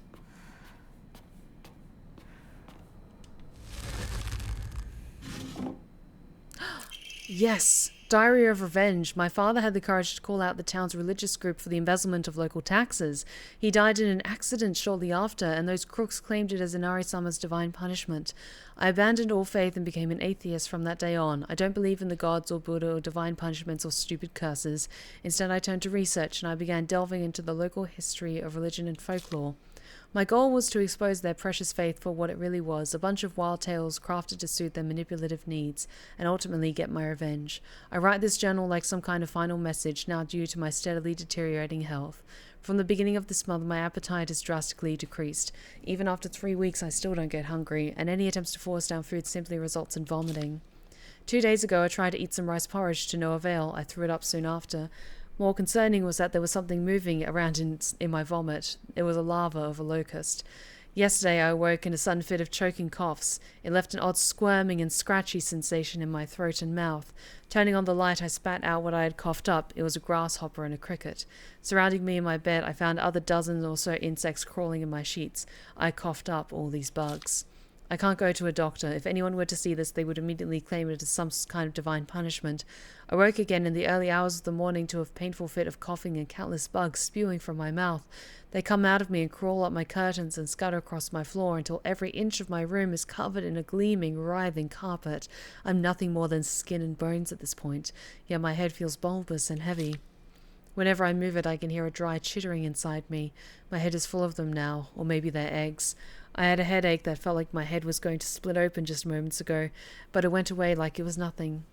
Yes! Diary of Revenge. My father had the courage to call out the town's religious group for the embezzlement of local taxes. He died in an accident shortly after, and those crooks claimed it as Inari-sama's divine punishment. I abandoned all faith and became an atheist from that day on. I don't believe in the gods or Buddha or divine punishments or stupid curses. Instead, I turned to research, and I began delving into the local history of religion and folklore. My goal was to expose their precious faith for what it really was, a bunch of wild tales crafted to suit their manipulative needs, and ultimately get my revenge. I write this journal like some kind of final message, now due to my steadily deteriorating health. From the beginning of this month, my appetite has drastically decreased. Even after 3 weeks, I still don't get hungry, and any attempts to force down food simply results in vomiting. 2 days ago, I tried to eat some rice porridge to no avail. I threw it up soon after. More concerning was that there was something moving around in my vomit. It was a larva of a locust. Yesterday I awoke in a sudden fit of choking coughs. It left an odd squirming and scratchy sensation in my throat and mouth. Turning on the light, I spat out what I had coughed up. It was a grasshopper and a cricket. Surrounding me in my bed, I found other dozens or so insects crawling in my sheets. I coughed up all these bugs. I can't go to a doctor. If anyone were to see this, they would immediately claim it as some kind of divine punishment. I woke again in the early hours of the morning to a painful fit of coughing and countless bugs spewing from my mouth. They come out of me and crawl up my curtains and scutter across my floor until every inch of my room is covered in a gleaming, writhing carpet. I'm nothing more than skin and bones at this point, yet my head feels bulbous and heavy. Whenever I move it, I can hear a dry chittering inside me. My head is full of them now, or maybe they're eggs. I had a headache that felt like my head was going to split open just moments ago, but it went away like it was nothing.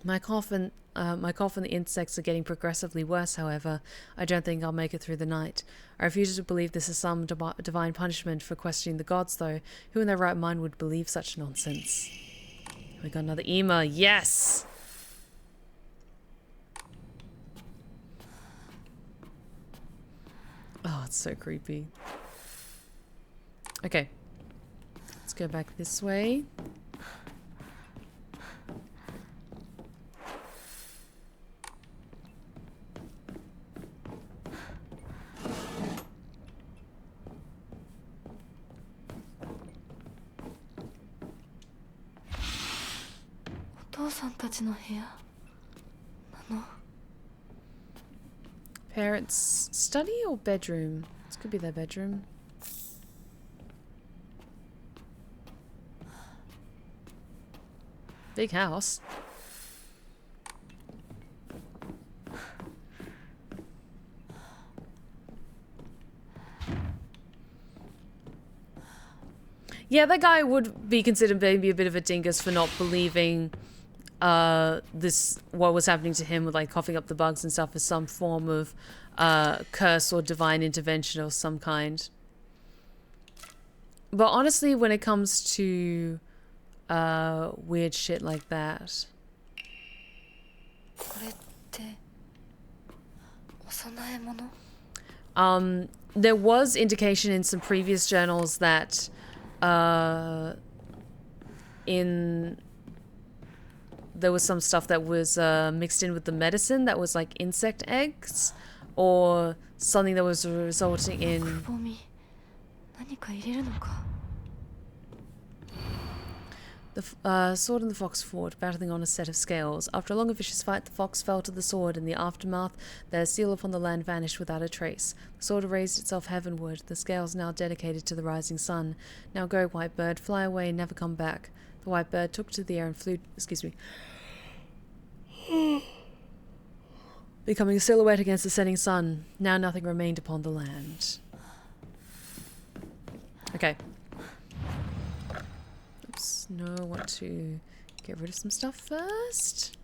My cough and the insects are getting progressively worse, however. I don't think I'll make it through the night. I refuse to believe this is some divine punishment for questioning the gods, though. Who in their right mind would believe such nonsense? We got another Ema. Yes! Oh, it's so creepy. Okay. Let's go back this way. Parents' study or bedroom? This could be their bedroom. Big house. Yeah, that guy would be considered maybe a bit of a dingus for not believing what was happening to him with like coughing up the bugs and stuff as some form of curse or divine intervention of some kind. But honestly, when it comes to weird shit like that, there was indication in some previous journals that there was some stuff that was mixed in with the medicine that was like insect eggs or something that was resulting in the sword and the fox fought, battling on a set of scales. After a long and vicious fight, the fox fell to the sword. In the aftermath, their seal upon the land vanished without a trace. The sword raised itself heavenward, the scales now dedicated to the rising sun. Now go, white bird, fly away and never come back. The white bird took to the air and flew, becoming a silhouette against the setting sun. Now nothing remained upon the land. Okay. Oops, no, I want to get rid of some stuff first.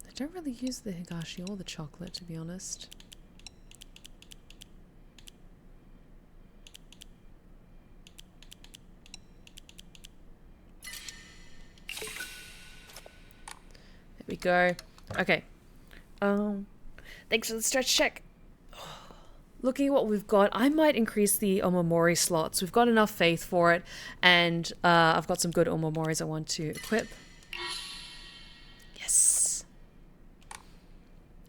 I don't really use the higashi or the chocolate, to be honest. There we go. Okay. Thanks for the stretch check. Looking at what we've got, I might increase the Omamori slots. We've got enough faith for it, and I've got some good Omamoris I want to equip. Yes.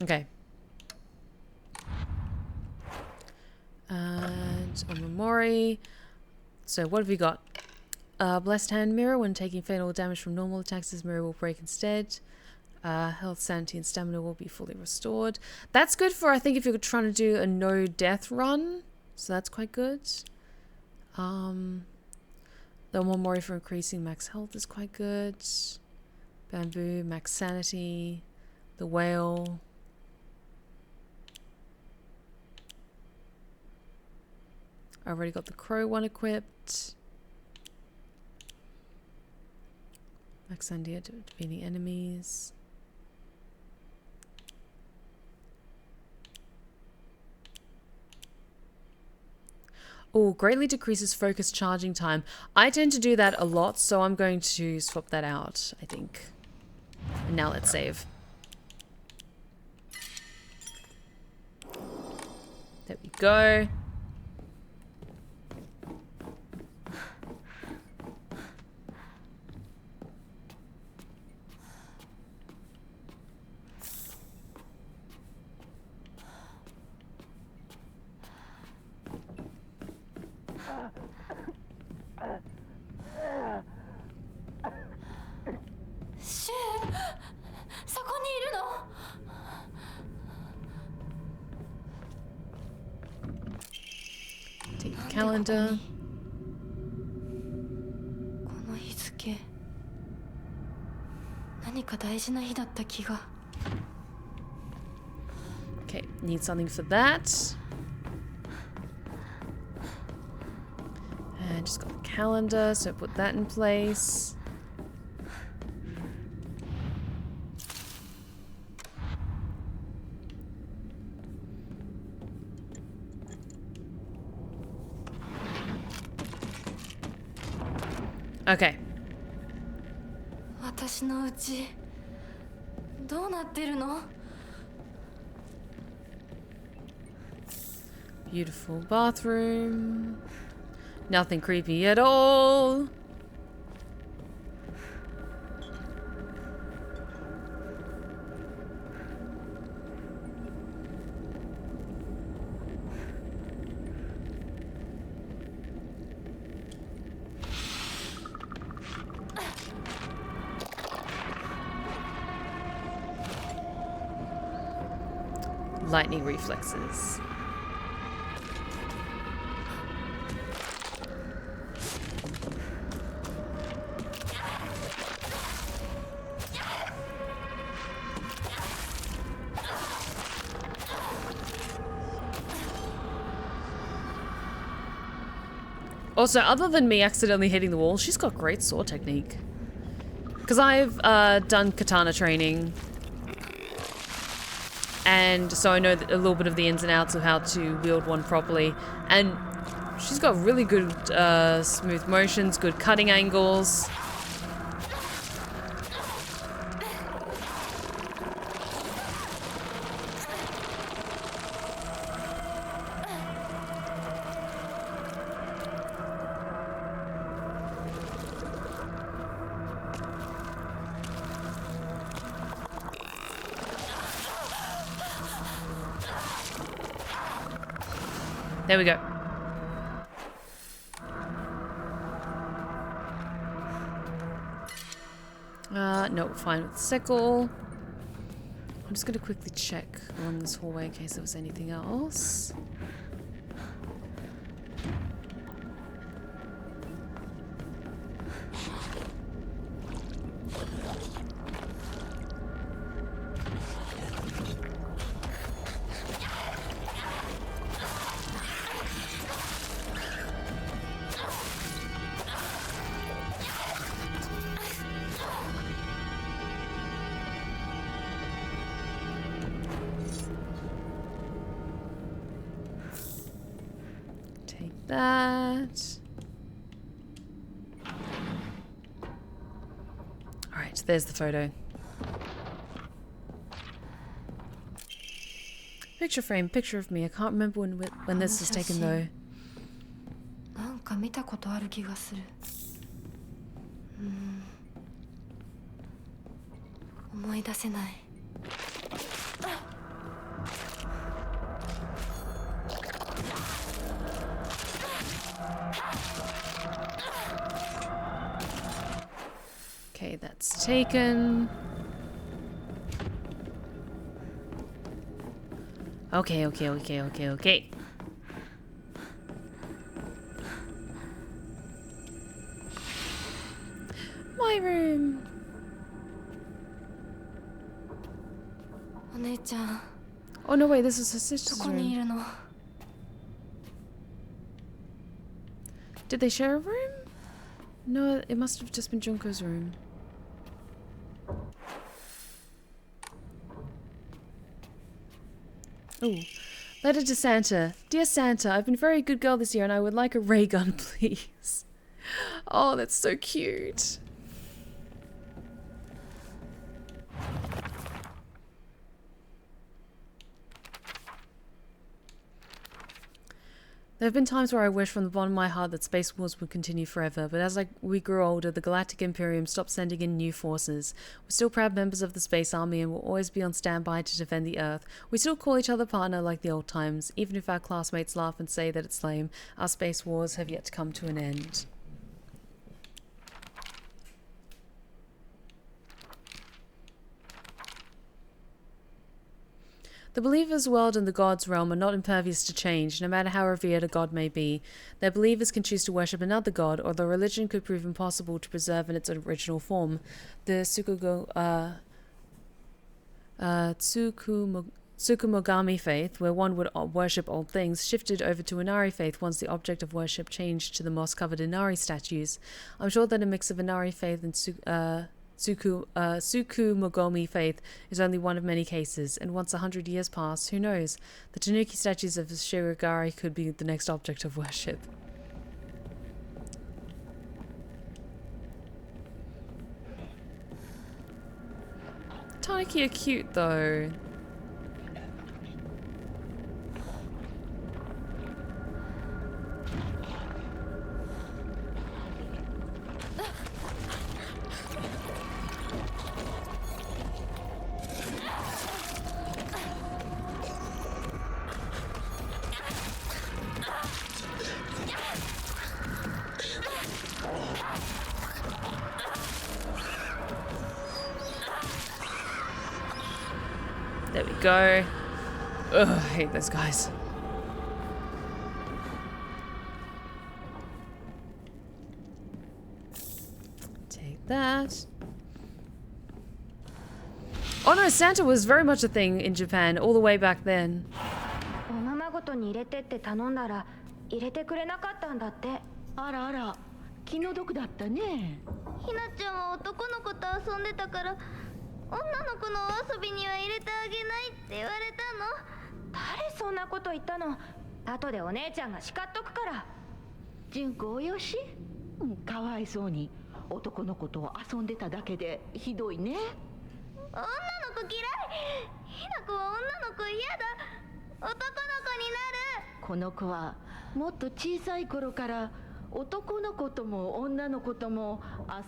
Okay. And Omamori. So what have we got? Blessed Hand Mirror. When taking fatal damage from normal attacks, this mirror will break instead. Health, sanity, and stamina will be fully restored. That's good for, I think, if you're trying to do a no-death run. So that's quite good. The Omamori for increasing max health is quite good. Bamboo, max sanity. The whale. I already got the crow one equipped. Max sanity to defeating enemies. Oh, greatly decreases focus charging time. I tend to do that a lot, so I'm going to swap that out, I think. And now let's save. There we go. calendar. この日付何か大事な日だった気が Okay, need something for that. And just got the calendar, so put that in place. Okay. 私のうちどうなってるの Beautiful bathroom. Nothing creepy at all. Lightning reflexes. Also, other than me accidentally hitting the wall, she's got great sword technique. Because I've done katana training. And so I know a little bit of the ins and outs of how to wield one properly. And she's got really good smooth motions, good cutting angles. There we go. No, fine with the sickle. I'm just gonna quickly check along this hallway in case there was anything else. That. Alright, there's the photo. Picture frame, picture of me. I can't remember when this was taken though. なんか見たことある気がする。思い出せない。Okay, that's taken. Okay. My room. お姉ちゃん、 Oh no, wait, this is her ど sister's こにい room. るの Did they share a room? No, it must have just been Junko's room. Ooh. Letter to Santa. Dear Santa, I've been a very good girl this year and I would like a ray gun, please. Oh, that's so cute. There have been times where I wish from the bottom of my heart that Space Wars would continue forever, but as we grew older, the Galactic Imperium stopped sending in new forces. We're still proud members of the Space Army and will always be on standby to defend the Earth. We still call each other partner like the old times, even if our classmates laugh and say that it's lame. Our Space Wars have yet to come to an end. The believer's world and the god's realm are not impervious to change, no matter how revered a god may be. Their believers can choose to worship another god, or the religion could prove impossible to preserve in its original form. The Tsukumogami faith, where one would worship old things, shifted over to Inari faith once the object of worship changed to the moss-covered Inari statues. I'm sure that a mix of Inari faith and Tsukumogomi faith is only one of many cases, and once 100 years pass, who knows? The Tanuki statues of Shirogari could be the next object of worship. Tanuki are cute though. There we go. Ugh, I hate those guys. Take that. Oh no, Santa was very much a thing in Japan all the way back then. おままごとに入れてって頼んだら入れてくれなかったんだって。あらあら、気の毒だったね。ひなちゃんは男の子と遊んでたから女の子のお遊びには入れてあげないって言われたの。誰そんなこと言ったの？後でお姉ちゃんが叱っとくから。純子およし、かわいそうに男の子と遊んでただけでひどいね。女の子嫌い。ひな子は女の子嫌だ。男の子になる。この子はもっと小さい頃から男の子とも女の子とも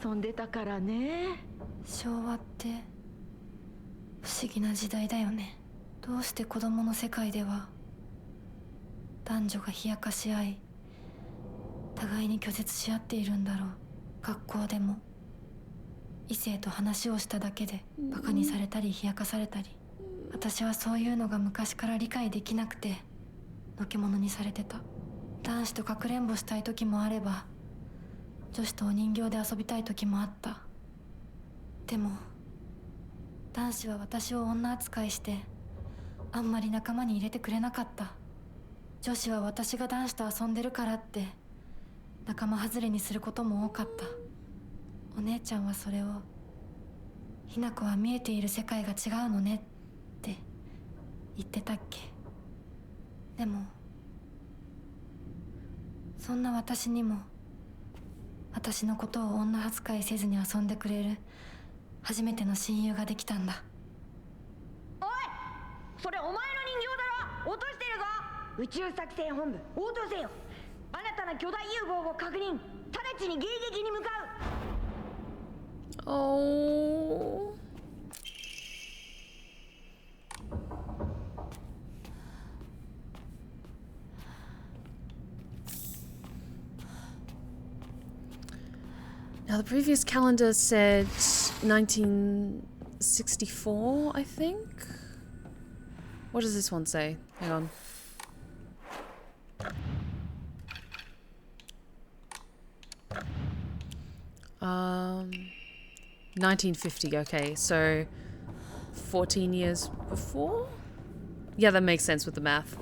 遊んでたからね。昭和って不思議な時代だよね。どうして子供の世界では男女が冷やかし合い互いに拒絶し合っているんだろう。学校でも異性と話をしただけでバカにされたり冷やかされたり、私はそういうのが昔から理解できなくてのけ者にされてた。男子とかくれんぼしたい時もあれば女子とお人形で遊びたい時もあった。でも男子は私を女扱いしてあんまり仲間に入れてくれなかった。女子は私が男子と遊んでるからって仲間外れにすることも多かった。お姉ちゃんはそれをひな子は見えている世界が違うのねって言ってたっけ。でもそんな私にも私のことを女扱いせずに遊んでくれる初めての親友ができたんだ。おい、それお前の人形だろ。落としてるぞ。宇宙作戦本部応答せよ。新たな巨大 UFO を確認。直ちに迎撃に向かう。Oh. Now the previous calendar said 1964, I think. What does this one say? Hang on. 1950, okay, so 14 years before? Yeah, that makes sense with the math.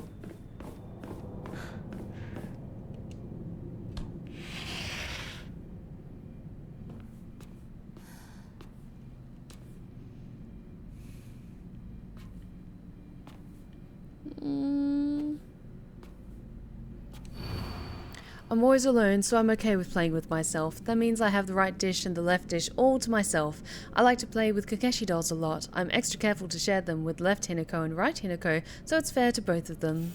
I'm always alone, so I'm okay with playing with myself. That means I have the right dish and the left dish all to myself. I like to play with Kakeshi dolls a lot. I'm extra careful to share them with left Hinako and right Hinako, so it's fair to both of them.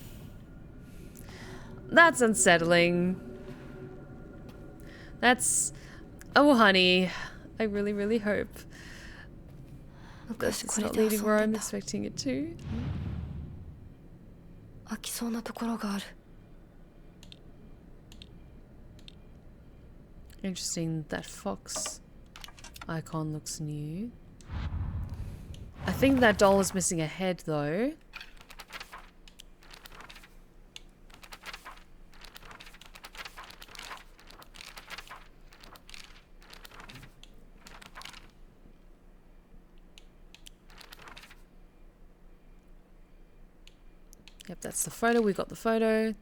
That's unsettling. That's... Oh, honey. I really, really hope this is not leading where I'm expecting it to. 飽きそうなところがある。Interesting, that fox icon looks new. I think that doll is missing a head though. Yep, that's the photo. We got the photo.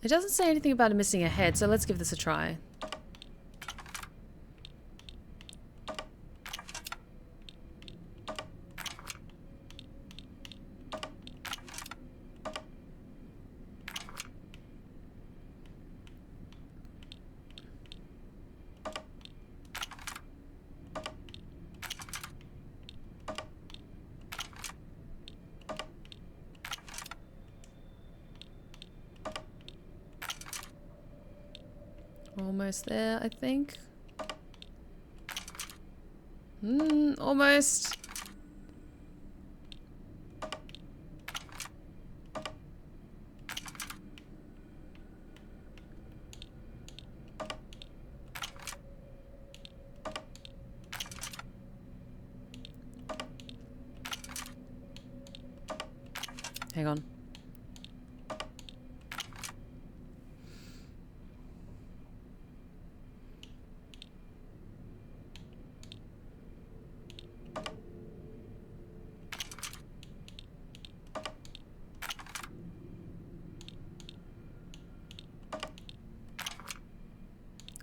It doesn't say anything about it missing a head, so let's give this a try. Almost there, I think. Almost. Hang on.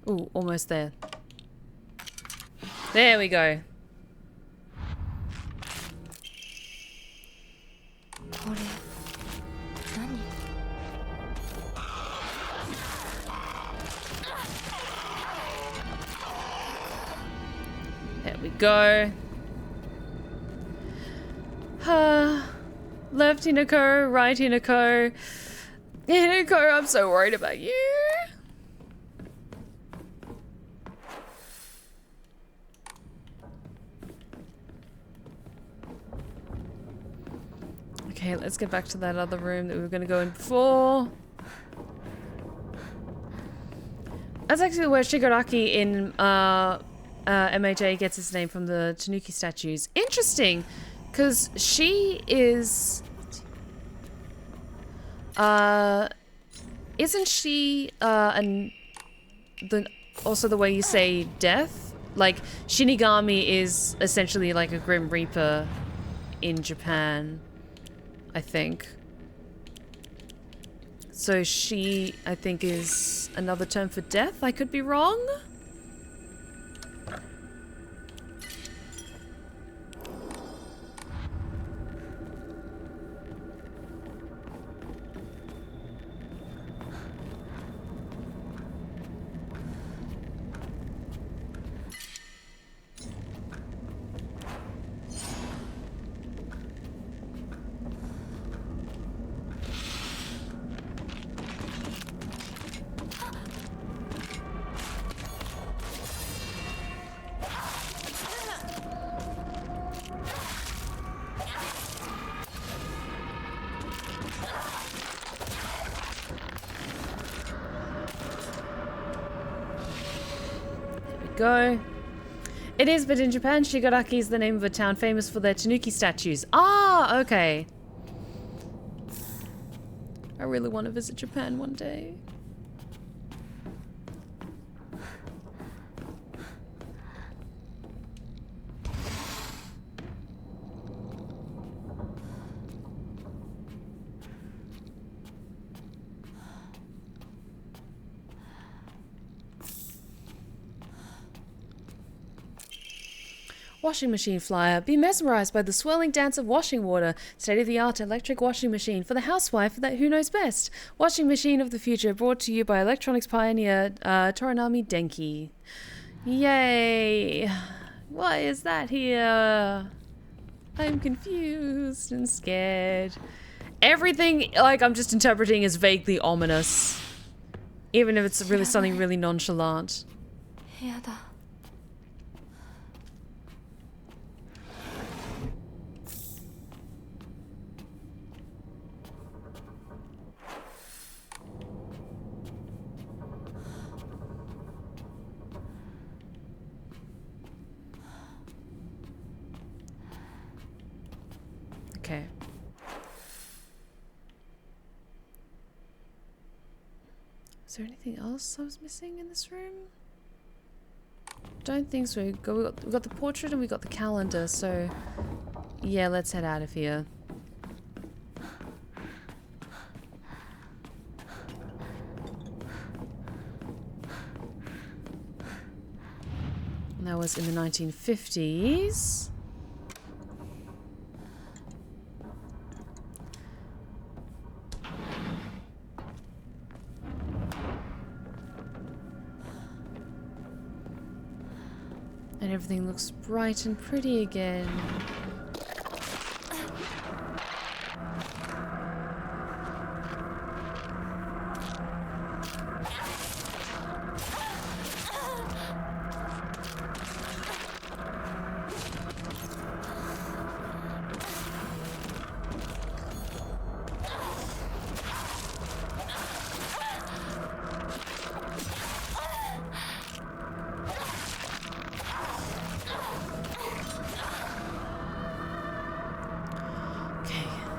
Ooh, almost there. There we go. There we go. Left Hinako, right Hinako. Hinako, I'm so worried about you. Okay, let's get back to that other room that we were going to go in before. That's actually where Shigaraki in MHA gets his name from, the Tanuki statues. Interesting, because she is... isn't she also the way you say death? Like, Shinigami is essentially like a Grim Reaper in Japan, I think. So she, I think, is another term for death. I could be wrong. Go. It is, but in Japan, Shigaraki is the name of a town famous for their Tanuki statues. Ah, okay. I really want to visit Japan one day. Washing machine flyer. Be mesmerized by the swirling dance of washing water. State-of-the-art electric washing machine for the housewife that who knows best. Washing machine of the future brought to you by electronics pioneer Toranami Denki. Yay! Why is that here? I'm confused and scared. Everything, like, I'm just interpreting as vaguely ominous. Even if it's really something really nonchalant. Okay. Is there anything else I was missing in this room? Don't think so. We got the portrait and we got the calendar, so yeah, let's head out of here. And that was in the 1950s. And everything looks bright and pretty again.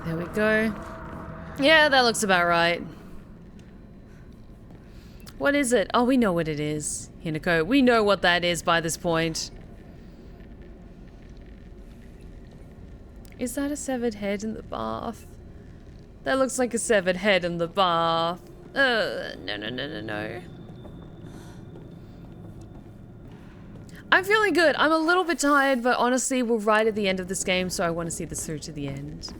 There we go. Yeah, that looks about right. What is it? Oh, we know what it is, Hinako. We know what that is by this point. Is that a severed head in the bath? That looks like a severed head in the bath. No. I'm feeling good. I'm a little bit tired, but honestly, we're right at the end of this game, so I want to see this through to the end.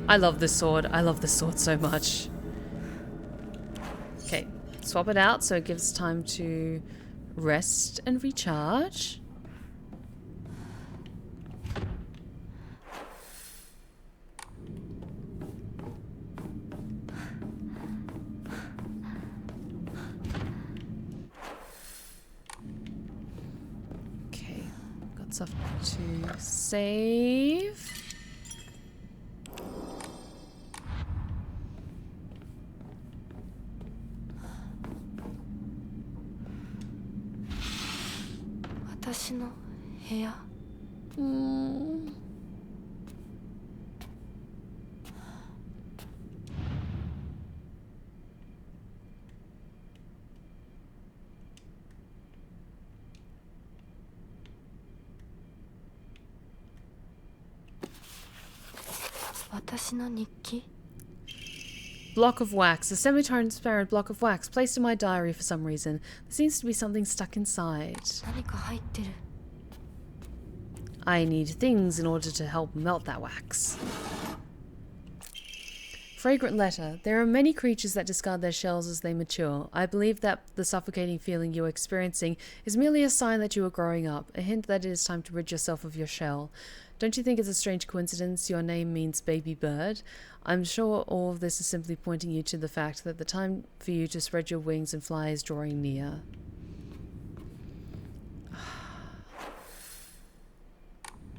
I love this sword. I love this sword so much. Okay, swap it out so it gives time to rest and recharge. Okay, got stuff to save. Block of wax. A semi-transparent block of wax placed in my diary for some reason. There seems to be something stuck inside. I need things in order to help melt that wax. Fragrant letter. There are many creatures that discard their shells as they mature. I believe that the suffocating feeling you are experiencing is merely a sign that you are growing up, a hint that it is time to rid yourself of your shell. Don't you think it's a strange coincidence your name means baby bird? I'm sure all of this is simply pointing you to the fact that the time for you to spread your wings and fly is drawing near.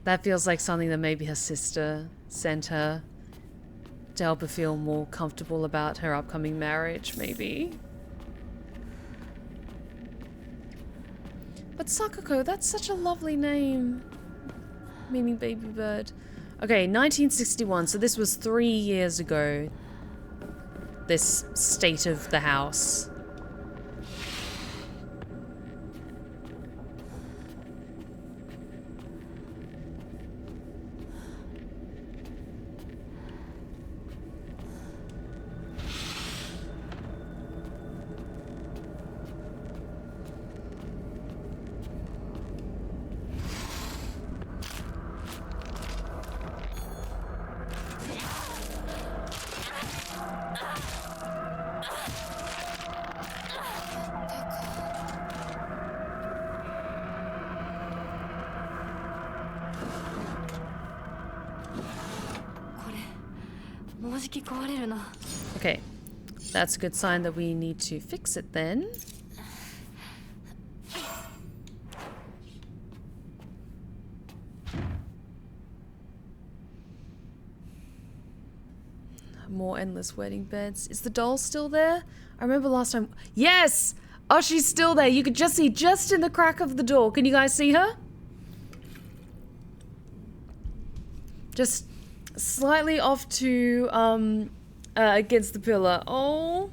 That feels like something that maybe her sister sent her to help her feel more comfortable about her upcoming marriage, maybe. But Sakako, that's such a lovely name. Meaning baby bird. Okay, 1961, so this was 3 years ago. This state of the house. Okay, that's a good sign that we need to fix it then. More endless wedding beds. Is the doll still there? I remember last time. Yes! Oh, she's still there. You could just see just in the crack of the door. Can you guys see her? Just slightly off to against the pillar. Oh,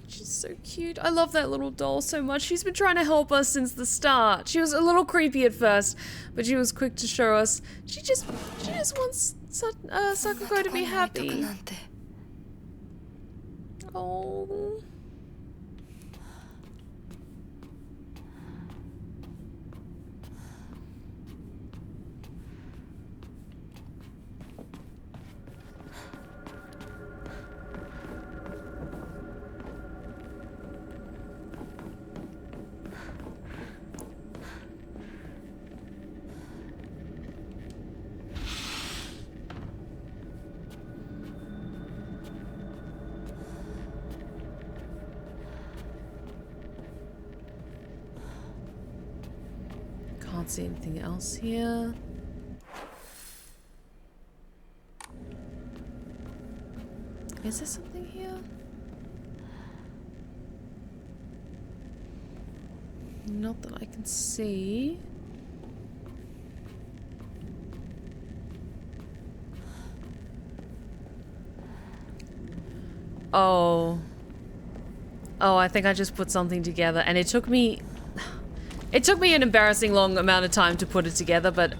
she's so cute. I love that little doll so much. She's been trying to help us since the start. She was a little creepy at first, but she was quick to show us. She just wants Sakuko to be happy. Oh. Can't see anything else here. Is there something here? Not that I can see. Oh. Oh, I think I just put something together and it took me an embarrassing long amount of time to put it together, but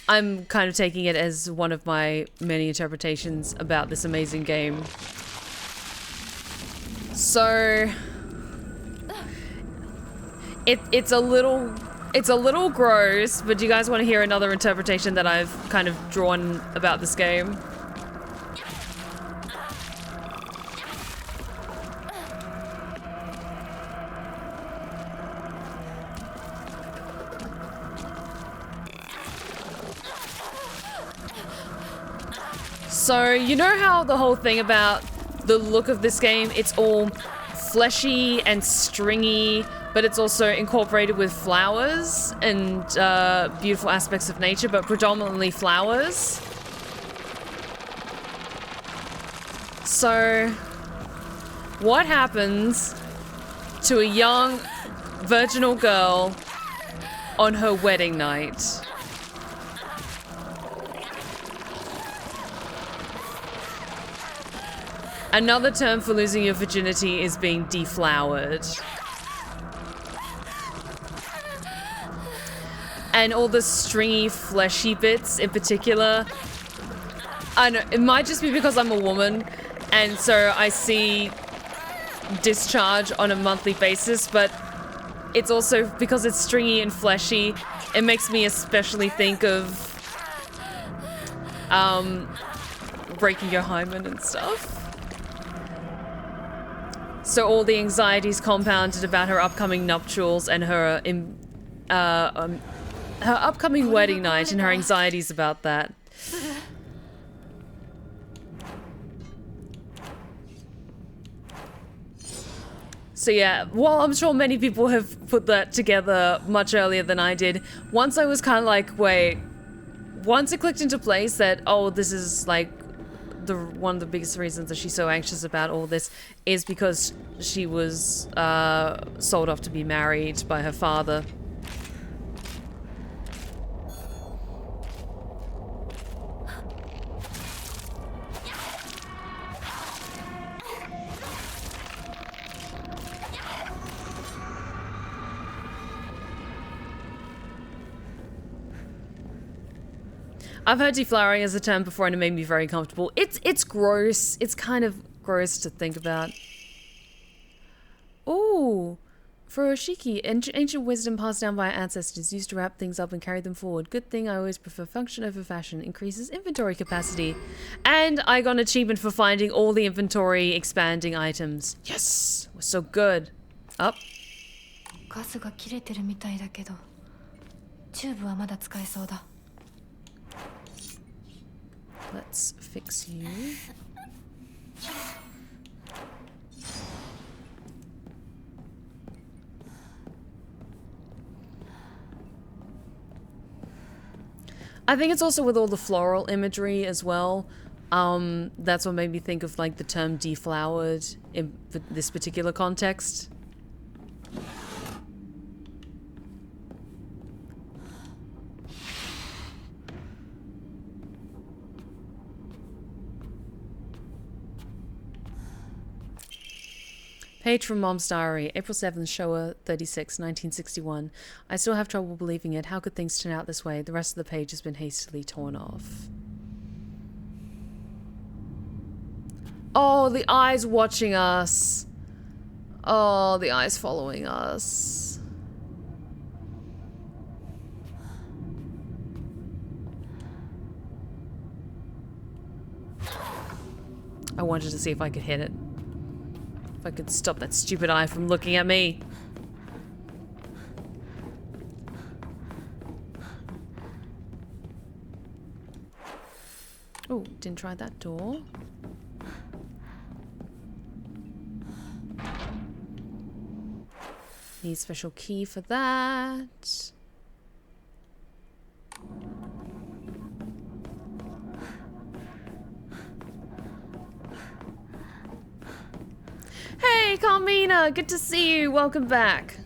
I'm kind of taking it as one of my many interpretations about this amazing game. So it's a little gross, but do you guys want to hear another interpretation that I've kind of drawn about this game? So, you know how the whole thing about the look of this game, it's all fleshy and stringy, but it's also incorporated with flowers and beautiful aspects of nature, but predominantly flowers. So, what happens to a young virginal girl on her wedding night? Another term for losing your virginity is being deflowered. And all the stringy, fleshy bits in particular. I know, it might just be because I'm a woman, and so I see discharge on a monthly basis, but it's also because it's stringy and fleshy, it makes me especially think of breaking your hymen and stuff. So all the anxieties compounded about her upcoming nuptials and her upcoming wedding night and her anxieties about that. So yeah, while I'm sure many people have put that together much earlier than I did, once I was kind of like, wait, once it clicked into place that, oh, this is like one of the biggest reasons that she's so anxious about all this is because she was sold off to be married by her father. I've heard deflowering as a term before and it made me very comfortable. It's gross. It's kind of gross to think about. Ooh. Furoshiki, ancient wisdom passed down by our ancestors, used to wrap things up and carry them forward. Good thing I always prefer function over fashion. Increases inventory capacity. And I got an achievement for finding all the inventory expanding items. Yes! We're so good. Up. ガスが切れてるみたいだけど、チューブはまだ使えそうだ。Let's fix you. I think it's also with all the floral imagery as well. That's what made me think of like the term deflowered in this particular context. Page from Mom's Diary, April 7th, Showa 36, 1961. I still have trouble believing it. How could things turn out this way? The rest of the page has been hastily torn off. Oh, the eyes watching us. Oh, the eyes following us. I wanted to see if I could hit it. If I could stop that stupid eye from looking at me. Oh, didn't try that door. Need a special key for that. Hey, Carmina! Good to see you. Welcome back.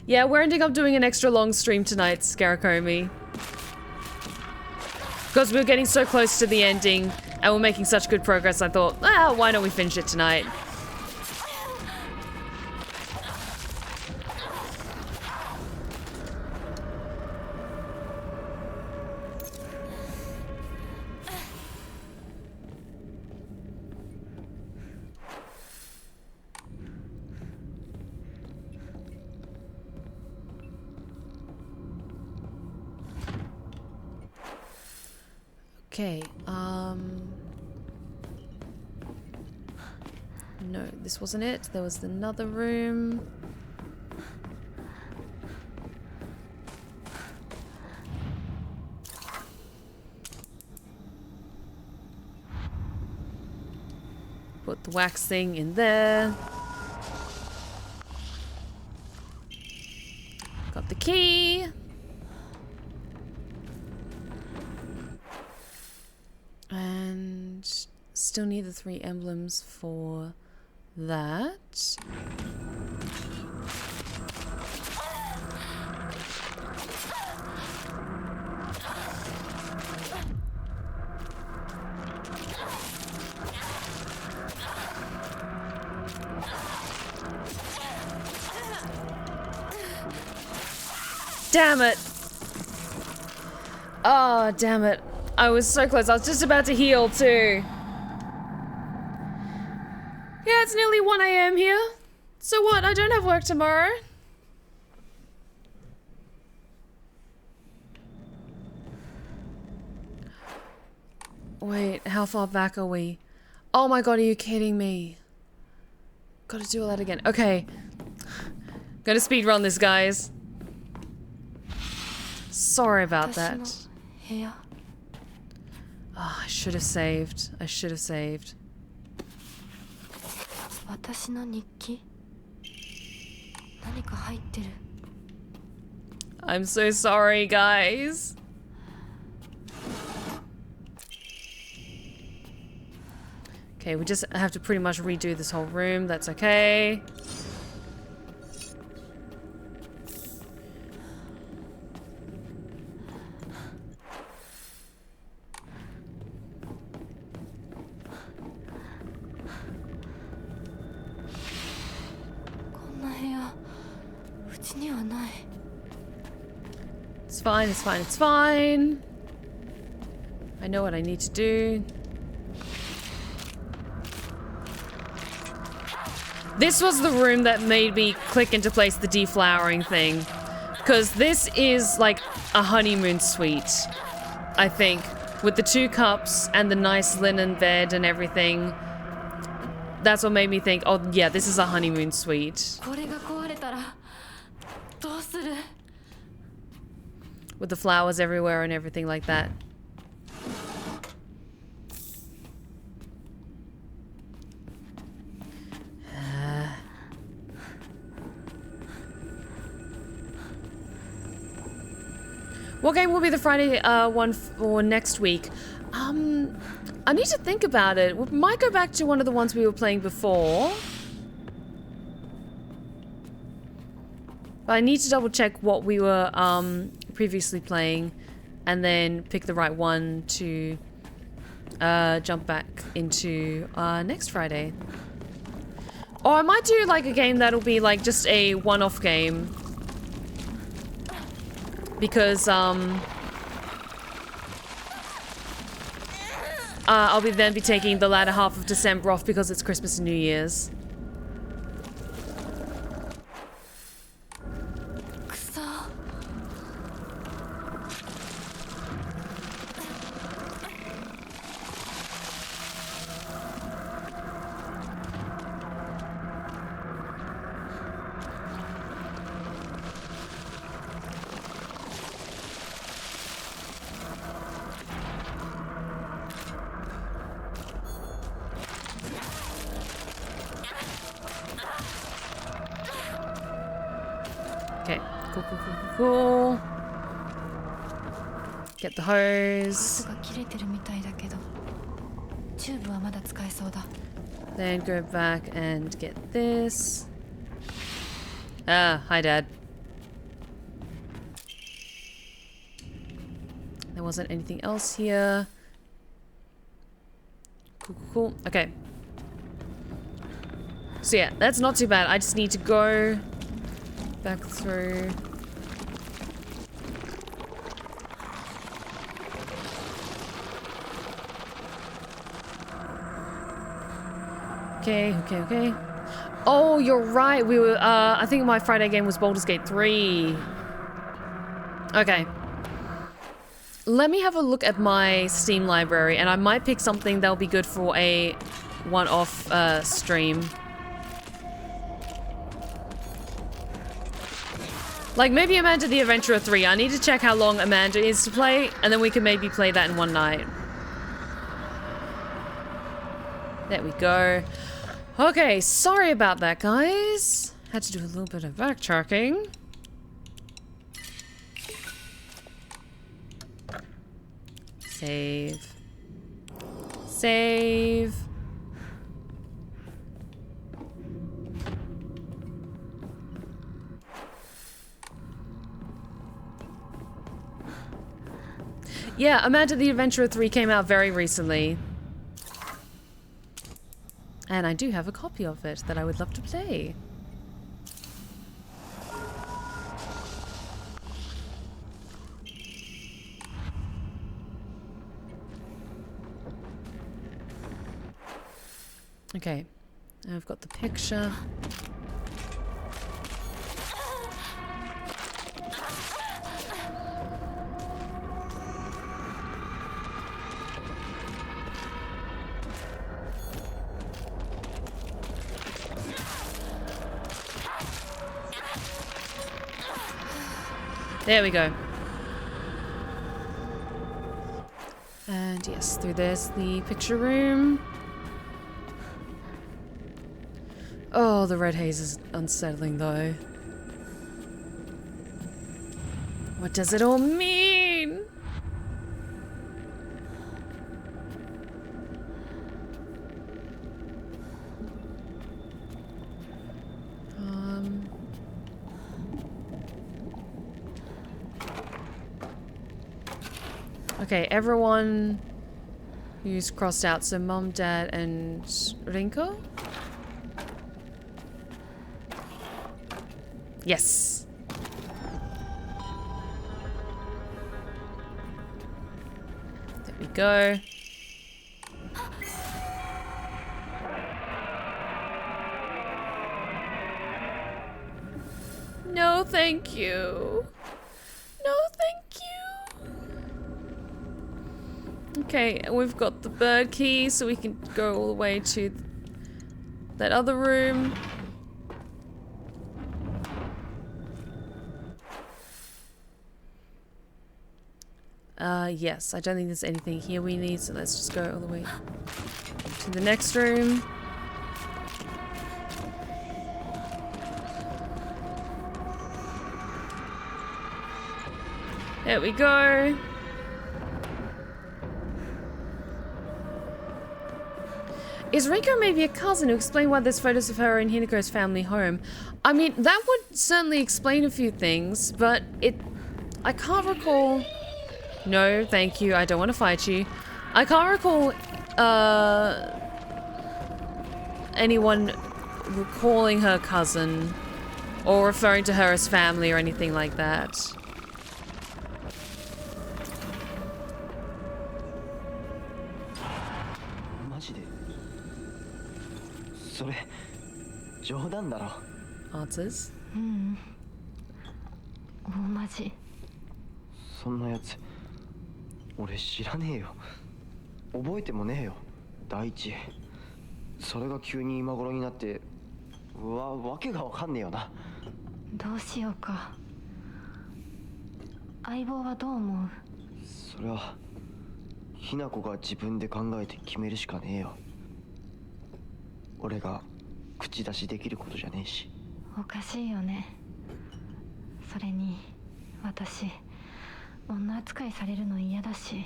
Yeah, we're ending up doing an extra long stream tonight, Scaracomi. Because we were getting so close to the ending and we're making such good progress, I thought, why don't we finish it tonight? Okay, no, this wasn't it. There was another room. Put the wax thing in there. Got the key. And still need the 3 emblems for that. Damn it! Oh, damn it. I was so close. I was just about to heal too. Yeah, it's nearly 1 AM here. So what? I don't have work tomorrow. Wait, how far back are we? Oh my god, are you kidding me? Gotta do all that again. Okay. Gonna speedrun this, guys. Sorry about that. Oh, I should have saved. I should have saved. I'm so sorry, guys. Okay, we just have to pretty much redo this whole room. That's okay. It's fine, it's fine, it's fine. I know what I need to do. This was the room that made me click into place the deflowering thing. Because this is like a honeymoon suite, I think. with the 2 cups and the nice linen bed and everything. That's what made me think, oh yeah, this is a honeymoon suite. With the flowers everywhere and everything like that. What game will be the Friday one for next week? I need to think about it. We might go back to one of the ones we were playing before. But I need to double check what we were previously playing and then pick the right one to jump back into next Friday. Or I might do like a game that'll be like just a one-off game. Because I'll then be taking the latter half of December off because it's Christmas and New Year's. Cool. Get the hose. Then go back and get this. Ah, hi Dad. There wasn't anything else here. Cool. Okay. So yeah, that's not too bad. I just need to go back through. Okay. Oh, you're right. We were, I think my Friday game was Baldur's Gate 3. Okay. Let me have a look at my Steam library, and I might pick something that'll be good for a one-off stream. Like maybe Amanda the Adventurer 3. I need to check how long Amanda is to play, and then we can maybe play that in one night. There we go. Okay, sorry about that, guys. Had to do a little bit of backtracking. Save. Yeah, Amanda the Adventurer 3 came out very recently. And I do have a copy of it that I would love to play. Okay, I've got the picture. There we go. And yes, through there's the picture room. Oh, the red haze is unsettling though. What does it all mean? Okay, everyone who's crossed out, so Mom, Dad, and Rinko? Yes. There we go. No, thank you. No, thank you. Okay, we've got the bird key, so we can go all the way to that other room. Yes, I don't think there's anything here we need, so let's just go all the way to the next room. There we go. Is Rico maybe a cousin? To explain why there's photos of her in Hinako's family home. I mean, that would certainly explain a few things, but I can't recall. No, thank you. I don't want to fight you. I can't recall anyone calling her cousin or referring to her as family or anything like that. Answers. 大マジ。そんなやつ俺知らねえよ。覚えてもねえよ。第一それが急に今頃になってわけがわかんねえよな。どうしようか。相棒はどう思う？それはひなこが自分で考えて決めるしかねえよ。俺が口出しできることじゃねえし。おかしいよね。それに私女扱いされるの嫌だし、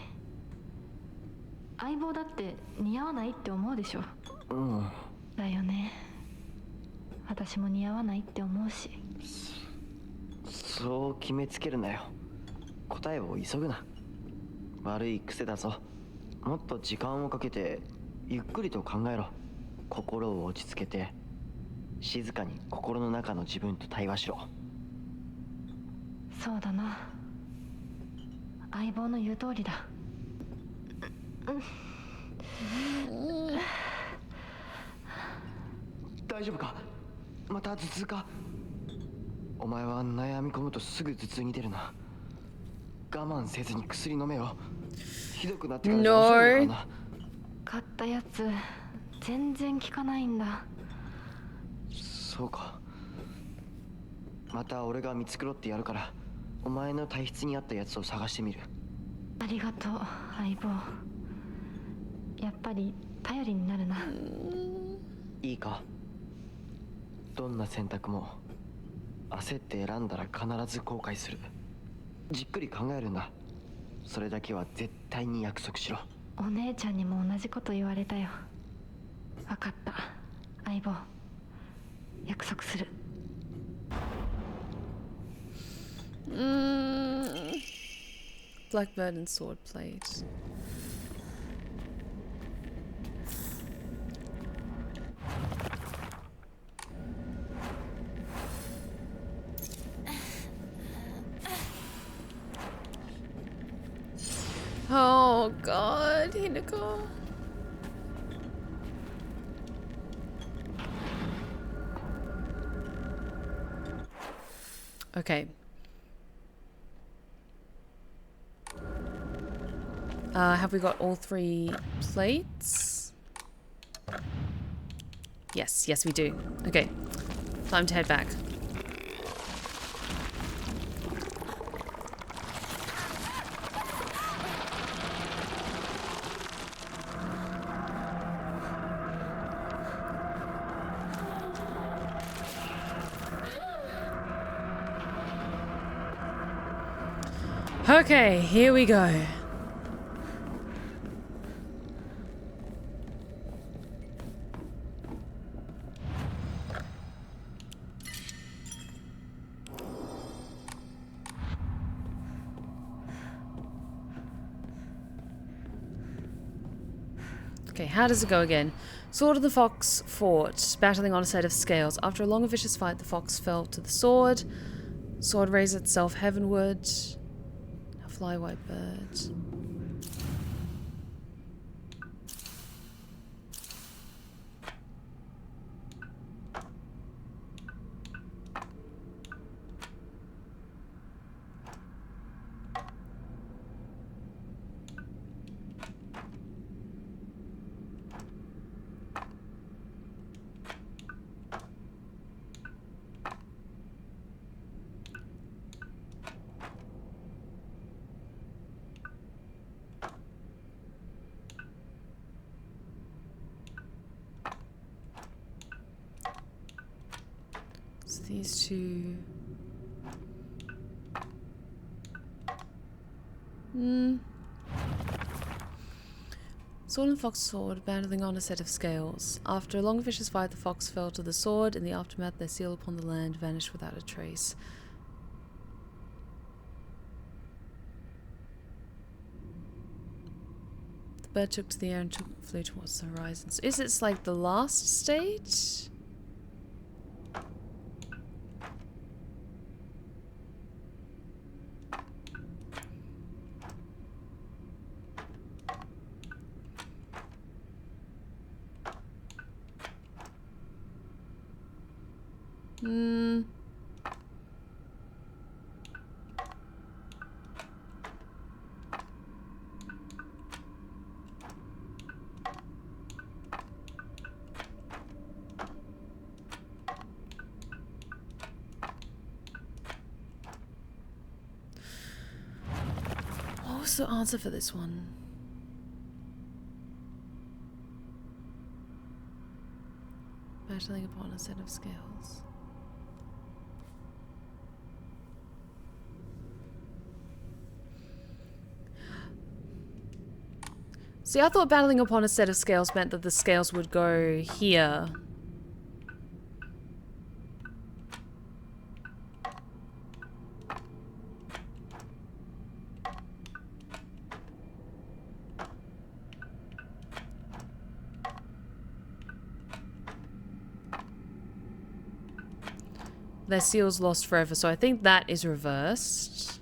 相棒だって似合わないって思うでしょ。うん。だよね。私も似合わないって思うし。そう決めつけるなよ。答えを急ぐな。悪い癖だぞ。もっと時間をかけてゆっくりと考えろ。心を落ち着けて静かに心の中の自分と対話しろ。そうだな。相棒の言う通りだ。大丈夫か？また頭痛か？お前は悩み込むとすぐ頭痛に出るな。我慢せずに薬飲めよ。ひどくなってからじゃ遅いからな。買ったやつ全然効かないんだ。そうか。また俺が見繕ってやるから、お前の体質に合ったやつを探してみる。ありがとう相棒。やっぱり頼りになるな。いいか？どんな選択も焦って選んだら必ず後悔する。じっくり考えるんだ。それだけは絶対に約束しろ。お姉ちゃんにも同じこと言われたよ。分かった相棒、約束する。Blackbird and sword plate. Oh god, Hinako. Okay. Have we got all 3 plates? Yes, we do. Okay. Time to head back. Okay, here we go. Okay, how does it go again? Sword of the Fox fought, battling on a set of scales. After a long and vicious fight, the fox fell to the sword. Sword raised itself heavenward. A fly white bird. these two. Sword and fox sword battling on a set of scales. After a long vicious fight, the fox fell to the sword. In the aftermath, their seal upon the land vanished without a trace. The bird took to the air and flew towards the horizons. Is it like the last stage? What was the answer for this one? Battling upon a set of scales. See, I thought battling upon a set of scales meant that the scales would go here. Their seal's lost forever, so I think that is reversed.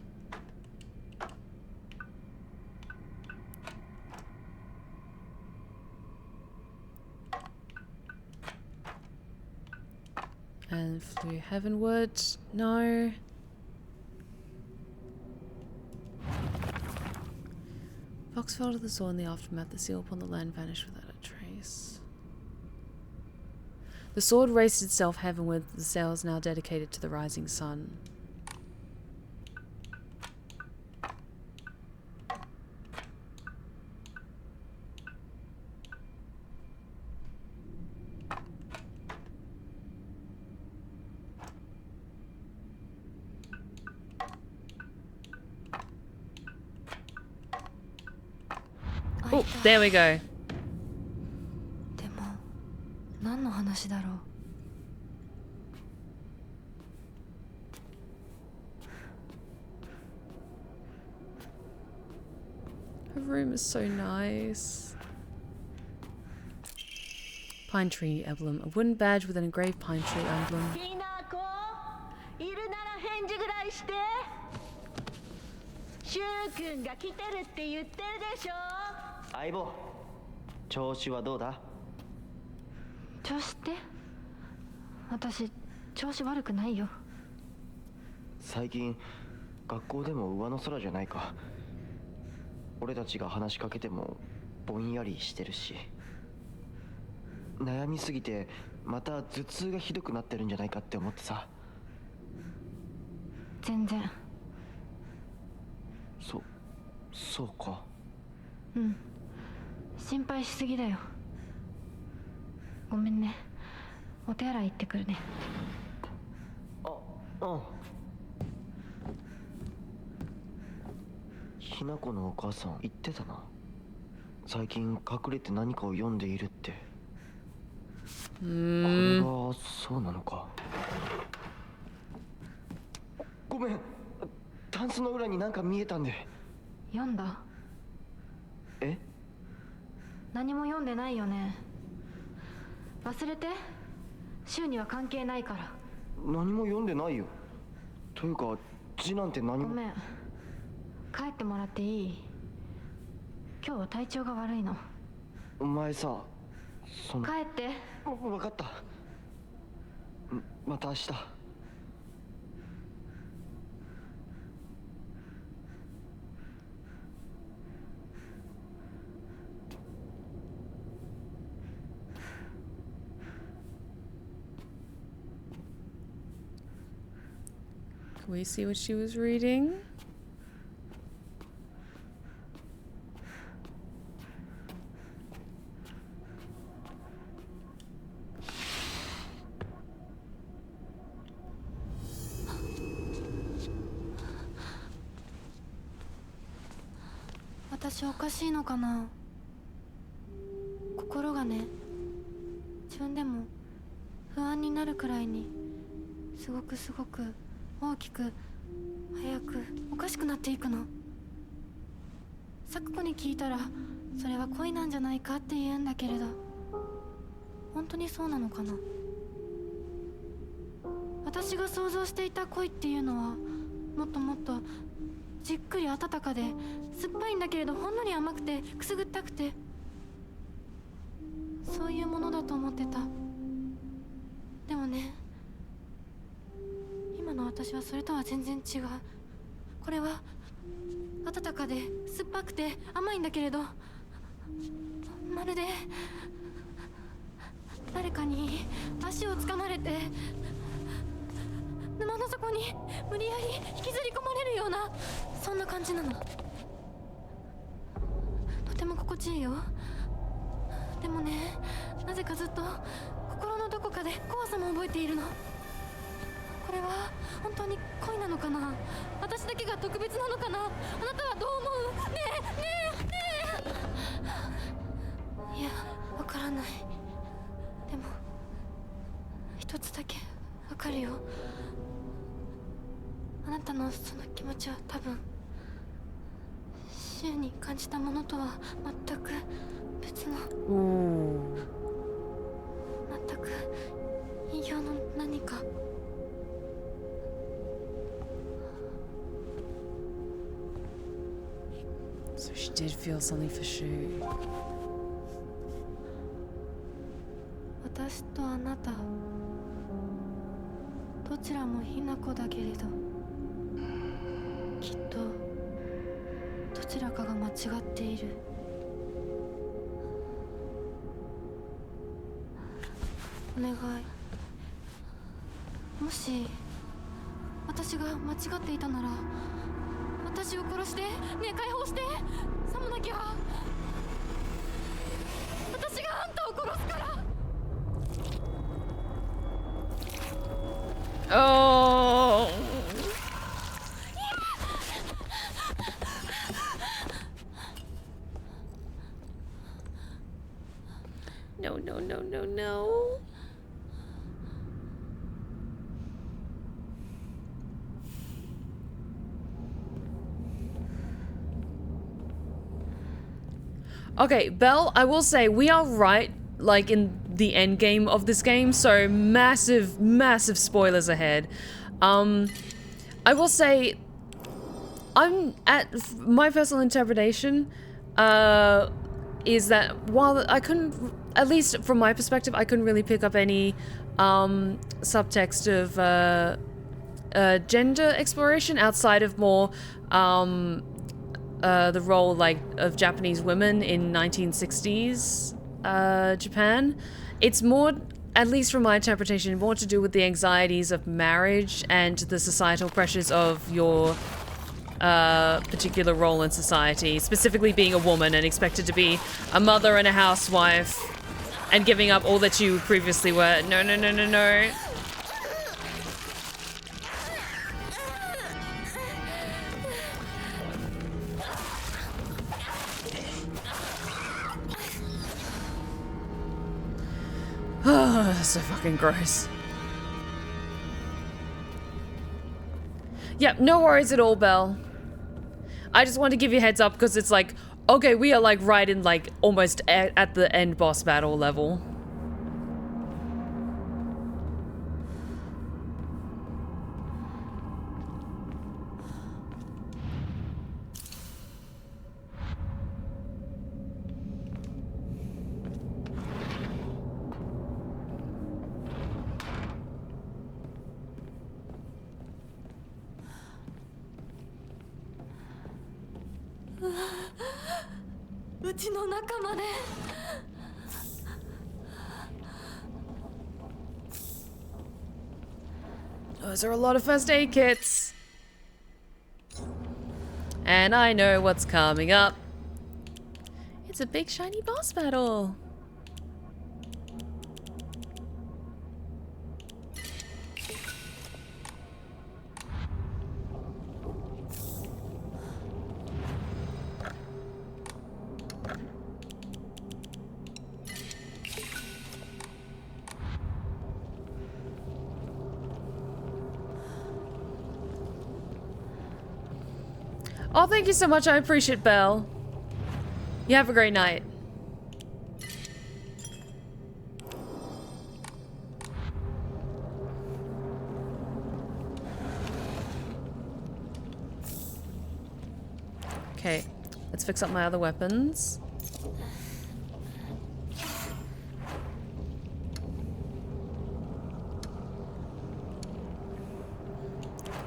And flew heavenward. No. Fox fell to the sword in the aftermath. The seal upon the land vanished without a trace. The sword raced itself heavenward. The sails now dedicated to the rising sun. Oh, there we go. でも何の話だろう Her room is so nice. Pine tree emblem. A wooden badge with an engraved pine tree emblem. Hinako, いるなら返事ぐらいして。シュウ君が来てるって言ってるでしょ。相棒、調子はどうだ？調子って？私調子悪くないよ。最近学校でも上の空じゃないか。俺たちが話しかけてもぼんやりしてるし、悩みすぎてまた頭痛がひどくなってるんじゃないかって思ってさ。全然。そうか。うん。心配しすぎだよ。ごめんね。お手洗い行ってくるね。うん。ひなこのお母さん言ってたな。最近隠れて何かを読んでいるって。これがそうなのか。ごめん。タンスの裏になんか見えたんで。読んだ？え？何も読んでないよね。忘れて。週には関係ないから。何も読んでないよ。というか字なんて何も。ごめん。帰ってもらっていい？今日は体調が悪いの。お前さ、帰って。分かった。また明日。Can we see what she was reading? 私おかしいのかな。心がね、自分でも不安になるくらいにすごく大きく早くおかしくなっていくの。サクコに聞いたらそれは恋なんじゃないかって言うんだけれど、本当にそうなのかな。私が想像していた恋っていうのはもっともっとじっくり温かで酸っぱいんだけれど、ほんのり甘くてくすぐったくて、そういうものだと思ってた。でもね、今の私はそれとは全然違う。これは温かで酸っぱくて甘いんだけれど、まるで誰かに足をつかまれて沼の底に無理やり引きずり込まれるような、そんな感じなの。とても心地いいよ。でもね、なぜかずっと心のどこかで怖さも覚えているの。これは本当に恋なのかな。私だけが特別なのかな。あなたはどう思う？ねえ。いや、わからない。でも一つだけわかるよ。あなたのその気持ちは多分週に感じたものとは全く別の、全く異形の何か。So she did feel something for sure. 私とあなた、どちらもひなこだけれど、きっとどちらかが間違っている。お願い。もし私が間違っていたなら、私を殺して、ねえ解放して。さもなきゃ私があんたを殺すから。Oh. No, no, no, no, no. Okay, Belle, I will say we are right, like in the end game of this game, so massive spoilers ahead. I will say I'm at my personal interpretation is that while I couldn't, at least from my perspective, I couldn't really pick up any subtext of gender exploration outside of more the role like of Japanese women in 1960s Japan. It's more, at least from my interpretation, more to do with the anxieties of marriage and the societal pressures of your particular role in society, specifically being a woman and expected to be a mother and a housewife and giving up all that you previously were. No, no, no, no, no. So fucking gross. Yep, no worries at all, Belle. I just wanted to give you a heads up because it's like, okay, we are like right in like almost at the end boss battle level. Those are a lot of first aid kits. And I know what's coming up. It's a big shiny boss battle. Oh, thank you so much. I appreciate Belle. You have a great night. Okay, let's fix up my other weapons.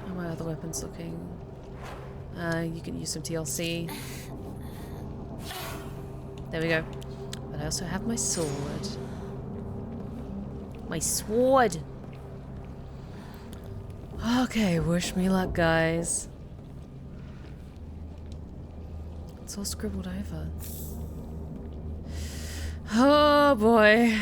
How are my other weapons looking? You can use some TLC. There we go. But I also have my sword. My sword! Okay, wish me luck, guys. It's all scribbled over. Oh boy.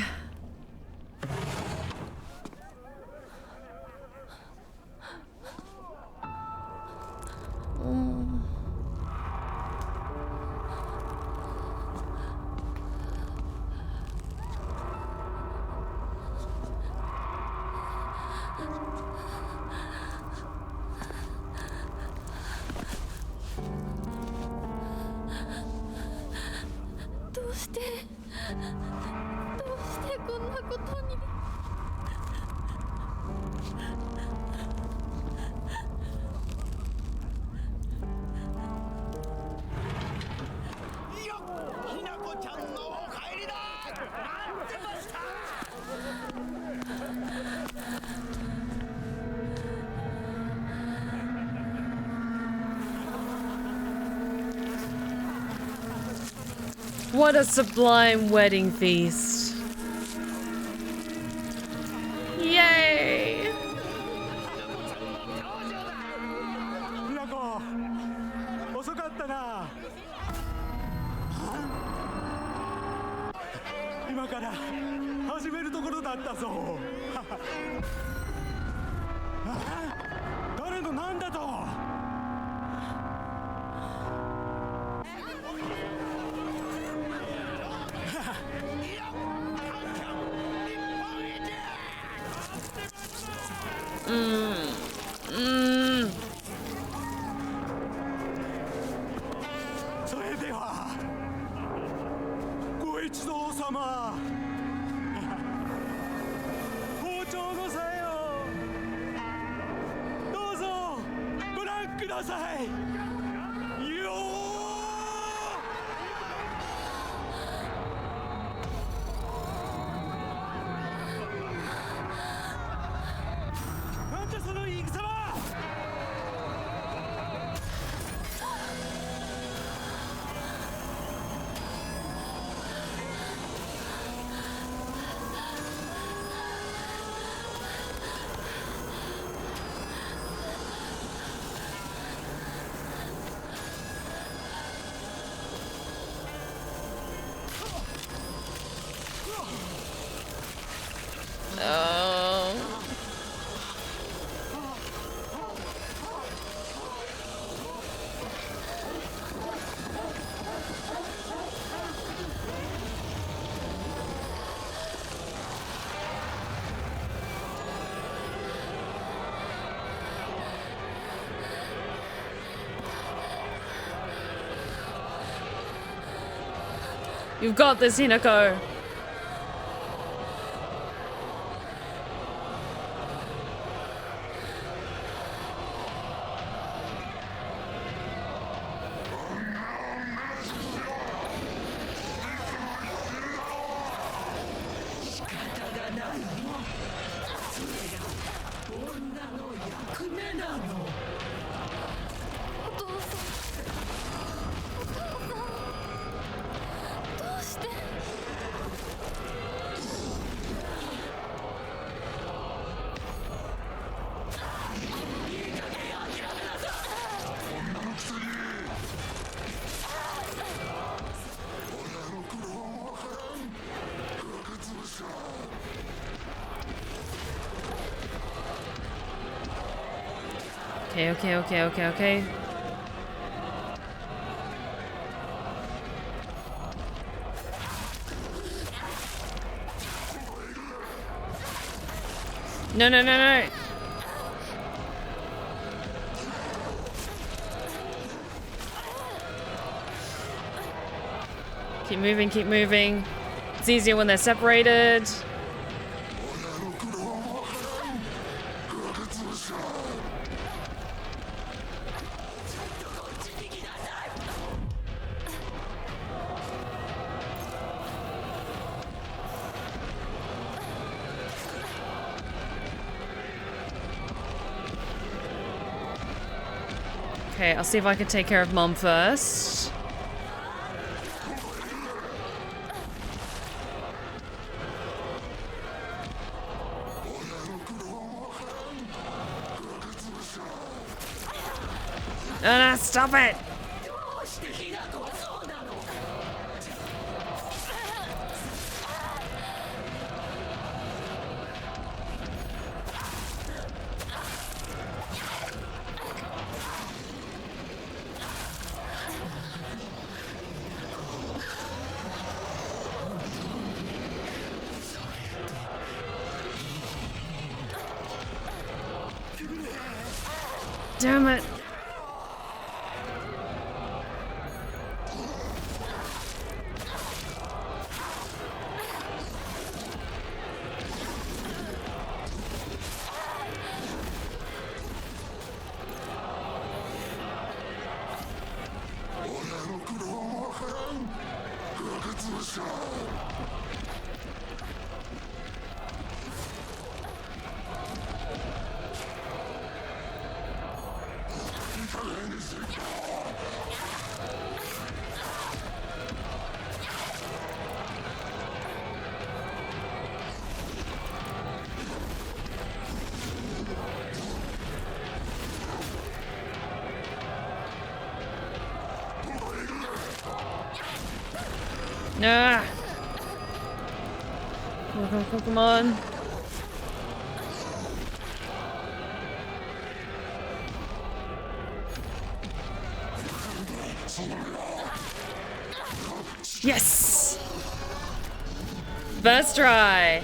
What a sublime wedding feast. Yay! Hinako, 遅かったな。今から始めるところだったぞ。誰のなんだと。それではご一同様、包丁のさよどうぞご覧くださいよなんじゃその戦は。You've got this, Hinako. Okay. No. Keep moving, keep moving. It's easier when they're separated. Okay, I'll see if I can take care of Mom first. No, stop it! Damn it. Ah. Come on. Yes! First try.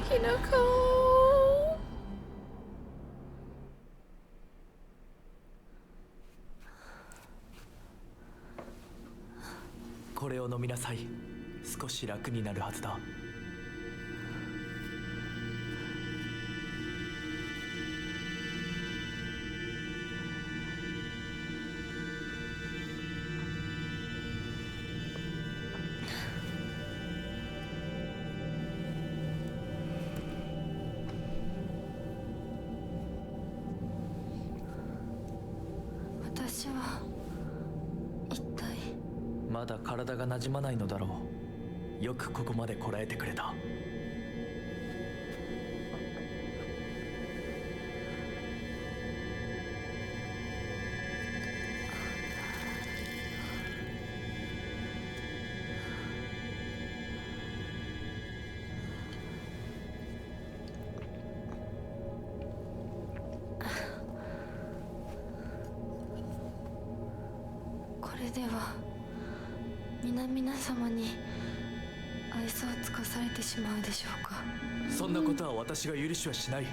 Hinako. これを飲みなさい。少し楽になるはずだ。私は一体。まだ体が馴染まないのだろう。よくここまでこらえてくれた。れでは皆様に愛想を尽かされてしまうでしょうか。そんなことは私が許しはしない。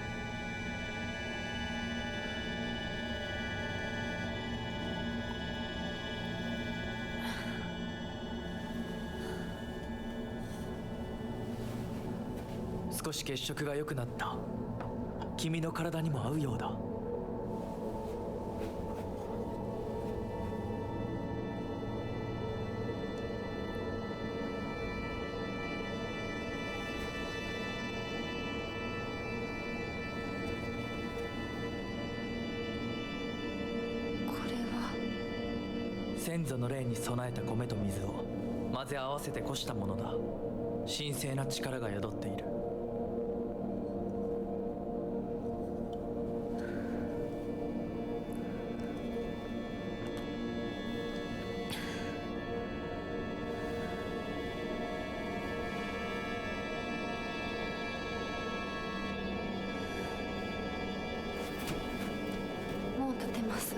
少し血色が良くなった。君の体にも合うようだ。先祖の霊に備えた米と水を混ぜ合わせてこしたものだ。神聖な力が宿っている。もう立てます。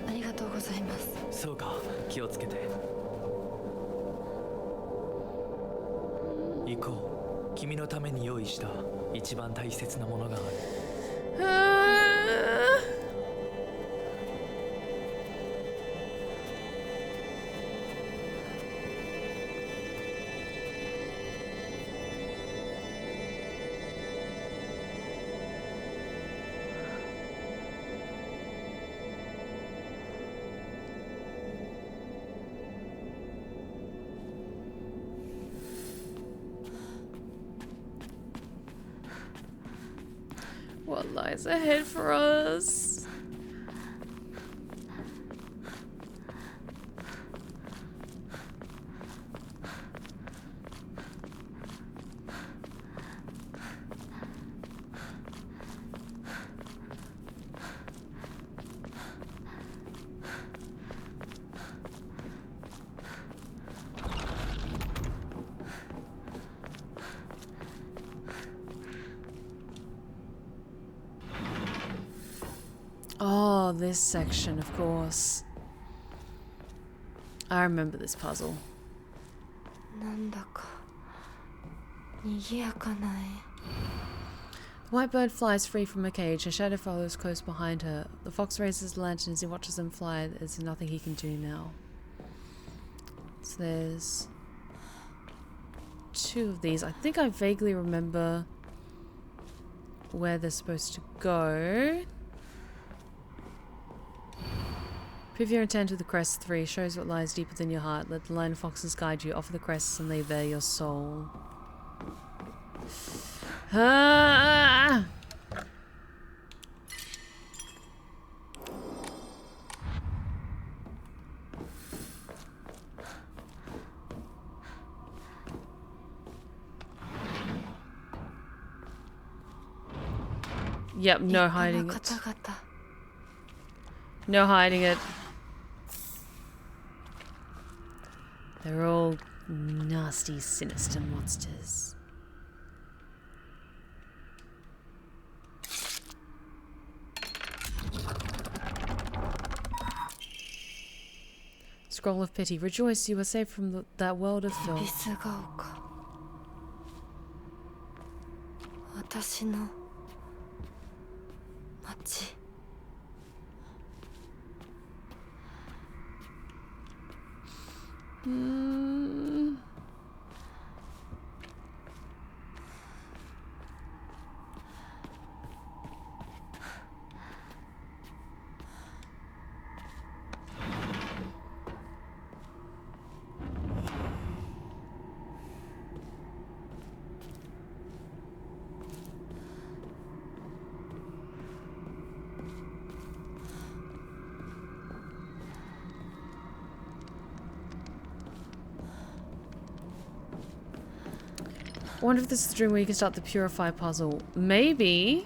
ありがとうございます。そうか、気をつけて。行こう。君のために用意した一番大切なものがある。What lies ahead for us? Oh, this section, of course. I remember this puzzle. なんだか賑やかな絵。The white bird flies free from a cage. A shadow follows close behind her. The fox raises the lantern as he watches them fly. There's nothing he can do now. So there's two of these. I think I vaguely remember where they're supposed to go. Prove your intent with the crest 3. Shows what lies deeper than your heart. Let the line of foxes guide you. Offer the crests and leave there your soul. Ah! Yep, no hiding it. No hiding it. They're all nasty, sinister monsters. Scroll of pity. Rejoice, you are saved from that world of filth. 私の町。I wonder if this is the dream where you can start the Purify puzzle. Maybe.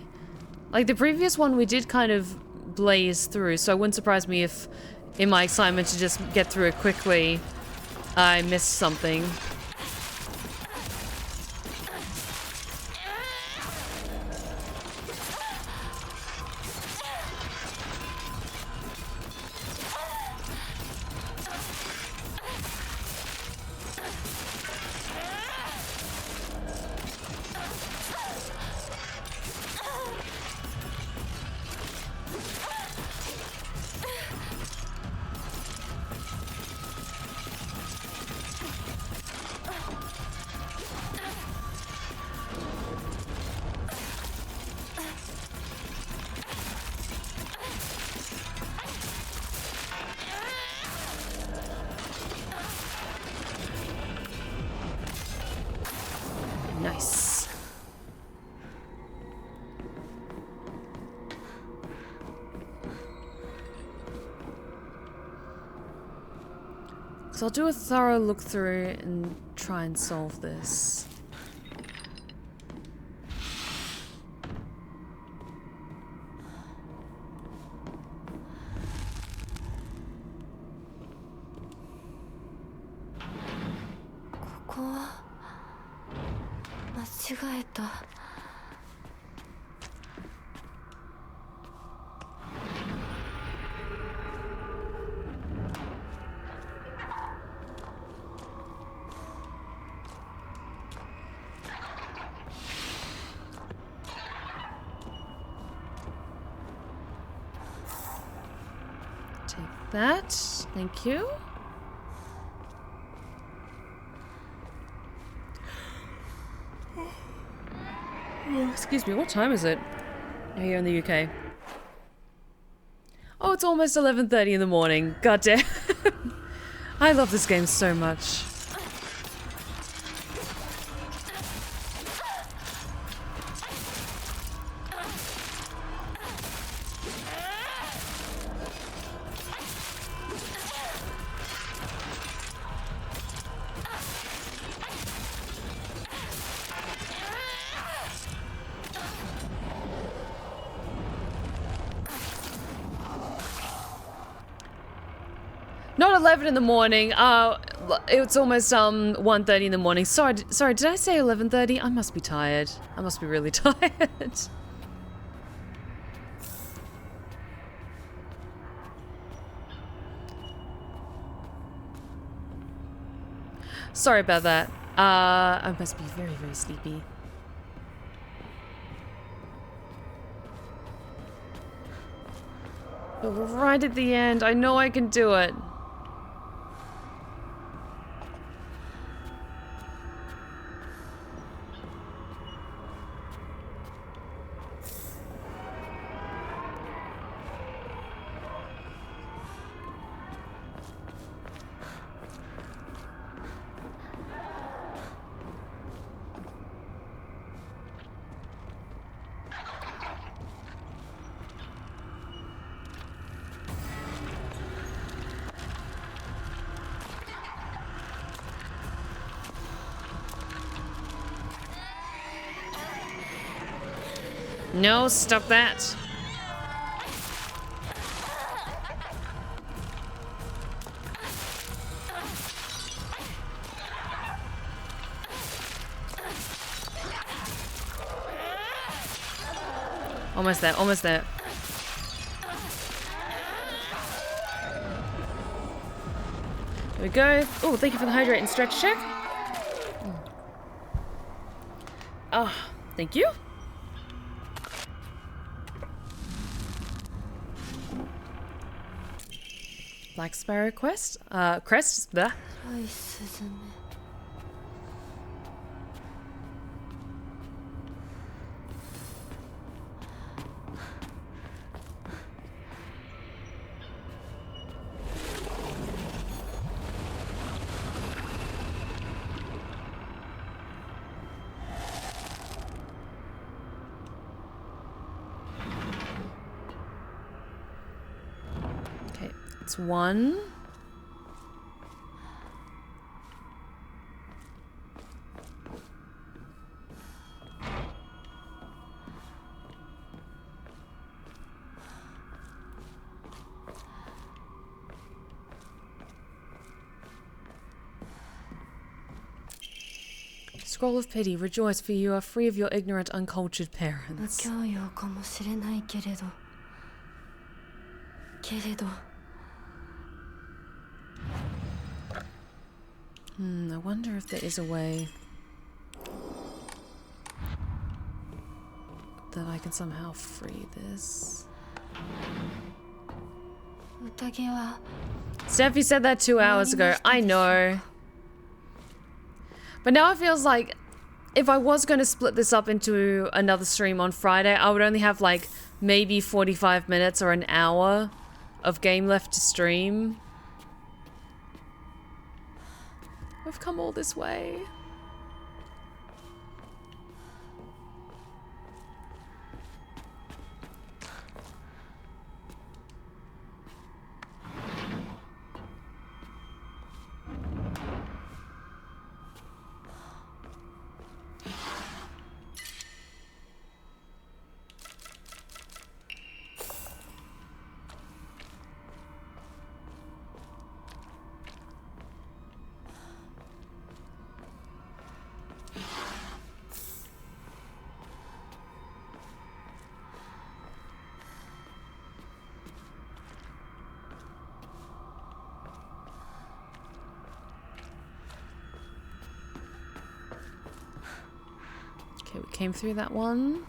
Like the previous one we did kind of blaze through, so it wouldn't surprise me if in my excitement to just get through it quickly I missed something. So I'll do a thorough look through and try and solve this. That, thank you. Oh, excuse me, what time is it here in the UK? Oh, it's almost 11:30 in the morning. God damn. I love this game so much. Not 11 in the morning. It's almost 1:30 in the morning. Sorry, did I say 11:30? I must be tired. I must be really tired. Sorry about that. I must be very, very sleepy. But we're right at the end. I know I can do it. No, stop that. Almost there, almost there. There we go. Oh, thank you for the hydrate and stretch check. Oh, thank you. Black Sparrow quest? Crest? Blah. It's one. Scroll of pity, rejoice, for you are free of your ignorant, uncultured parents. I wonder if there is a way that I can somehow free this. Steffi said that 2 hours ago. I know. But now it feels like if I was going to split this up into another stream on Friday, I would only have like maybe 45 minutes or an hour of game left to stream. We've come all this way. came through that one.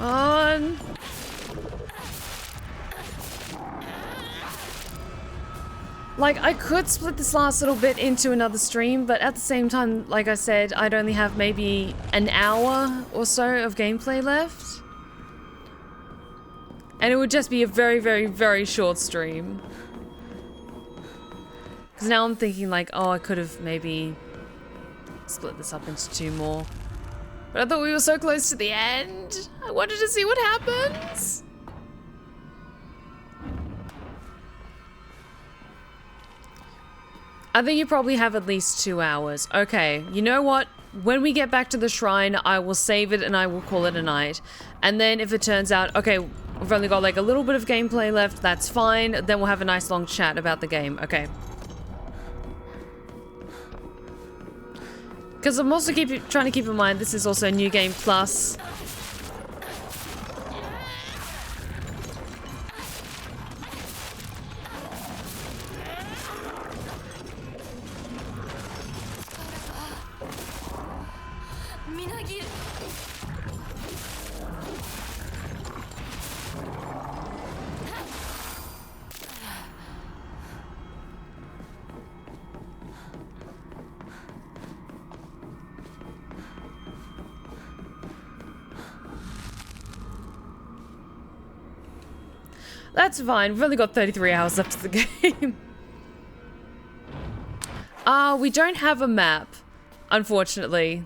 On. Like, I could split this last little bit into another stream, but at the same time, like I said, I'd only have maybe an hour or so of gameplay left. And it would just be a very, very, very short stream. Because now I'm thinking like, oh, I could have maybe split this up into 2 more. But I thought we were so close to the end. I wanted to see what happens. I think you probably have at least 2 hours. Okay, you know what? When we get back to the shrine, I will save it and I will call it a night. And then if it turns out, okay, we've only got like a little bit of gameplay left, that's fine. Then we'll have a nice long chat about the game. Okay. Because I'm also trying to keep in mind, this is also New Game Plus. That's fine. We've only got 33 hours left of the game. We don't have a map, unfortunately.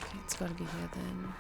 Okay, it's gotta be here then.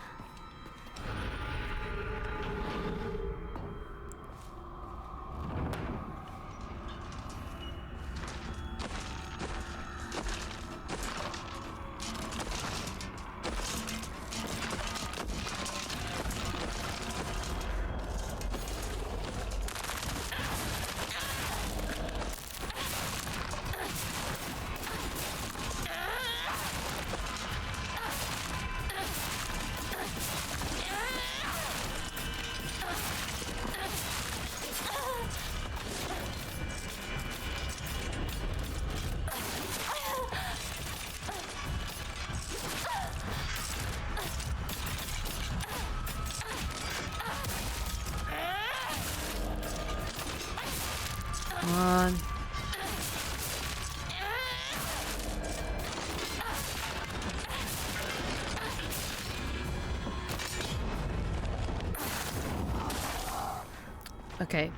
Okay.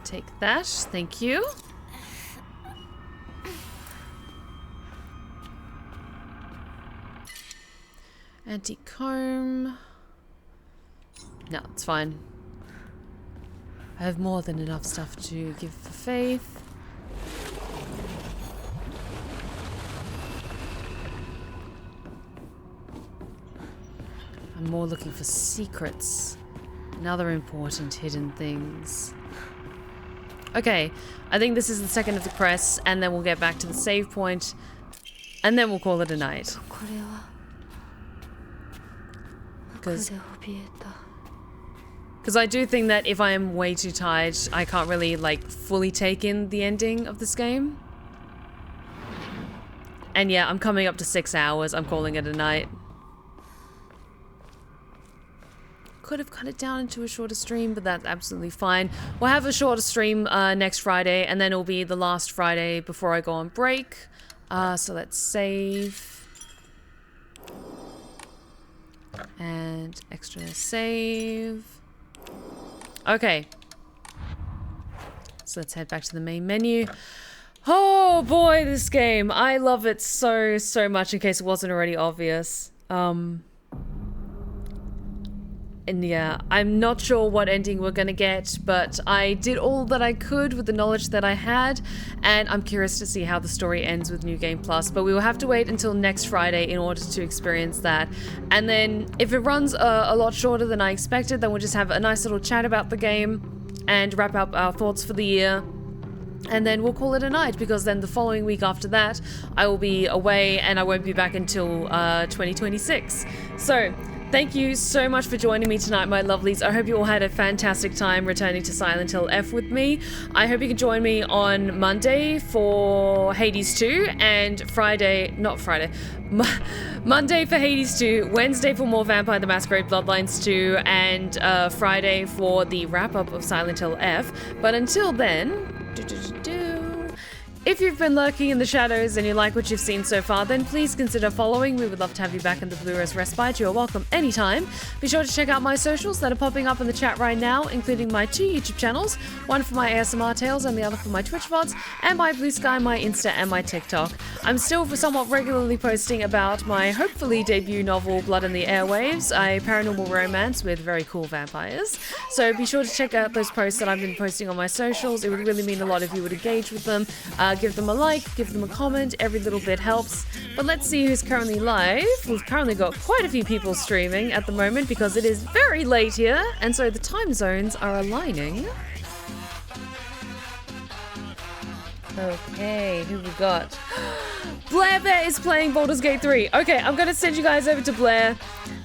Take that, thank you. Anti-comb. No, it's fine. I have more than enough stuff to give for faith. I'm more looking for secrets and other important hidden things. Okay, I think this is the second of the quests, and then we'll get back to the save point, and then we'll call it a night. Because I do think that if I am way too tired, I can't really, like, fully take in the ending of this game. And yeah, I'm coming up to 6 hours. I'm calling it a night. Could have cut it down into a shorter stream, but that's absolutely fine. We'll have a shorter stream next Friday, and then it'll be the last Friday before I go on break. So let's save. And extra save. Okay. So let's head back to the main menu. Oh boy, this game. I love it so, so much, in case it wasn't already obvious. And yeah, I'm not sure what ending we're gonna get, but I did all that I could with the knowledge that I had, and I'm curious to see how the story ends with New Game Plus, but we will have to wait until next Friday in order to experience that. And then, if it runs a lot shorter than I expected, then we'll just have a nice little chat about the game, and wrap up our thoughts for the year. And then we'll call it a night, because then the following week after that, I will be away, and I won't be back until 2026. So, thank you so much for joining me tonight, my lovelies. I hope you all had a fantastic time returning to Silent Hill F with me. I hope you can join me on Monday for Hades 2, and Monday for Hades 2, Wednesday for more Vampire the Masquerade Bloodlines 2, and Friday for the wrap-up of Silent Hill F. But until then... If you've been lurking in the shadows and you like what you've seen so far, then please consider following. We would love to have you back in the BlueBerryRose Respite. You're welcome anytime. Be sure to check out my socials that are popping up in the chat right now, including my 2 YouTube channels, one for my ASMR tales and the other for my Twitch VODs, and my Blue Sky, my Insta, and my TikTok. I'm still somewhat regularly posting about my hopefully debut novel, Blood in the Airwaves, a paranormal romance with very cool vampires. So be sure to check out those posts that I've been posting on my socials. It would really mean a lot if you would engage with them. Give them a like, give them a comment, every little bit helps. But let's see who's currently live. We've currently got quite a few people streaming at the moment because it is very late here, and so the time zones are aligning. Okay, who we got? Blair Bear is playing Baldur's Gate 3. Okay, I'm gonna send you guys over to Blair.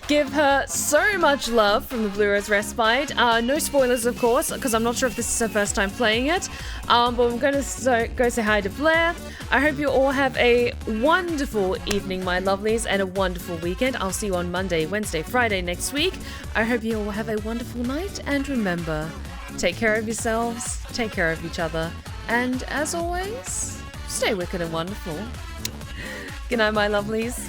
Give her so much love from the BlueBerryRose Respite. No spoilers, of course, because I'm not sure if this is her first time playing it. But I'm going to go say hi to Blair. I hope you all have a wonderful evening, my lovelies, and a wonderful weekend. I'll see you on Monday, Wednesday, Friday next week. I hope you all have a wonderful night, and remember, take care of yourselves, take care of each other, and as always, stay wicked and wonderful. Good night, my lovelies.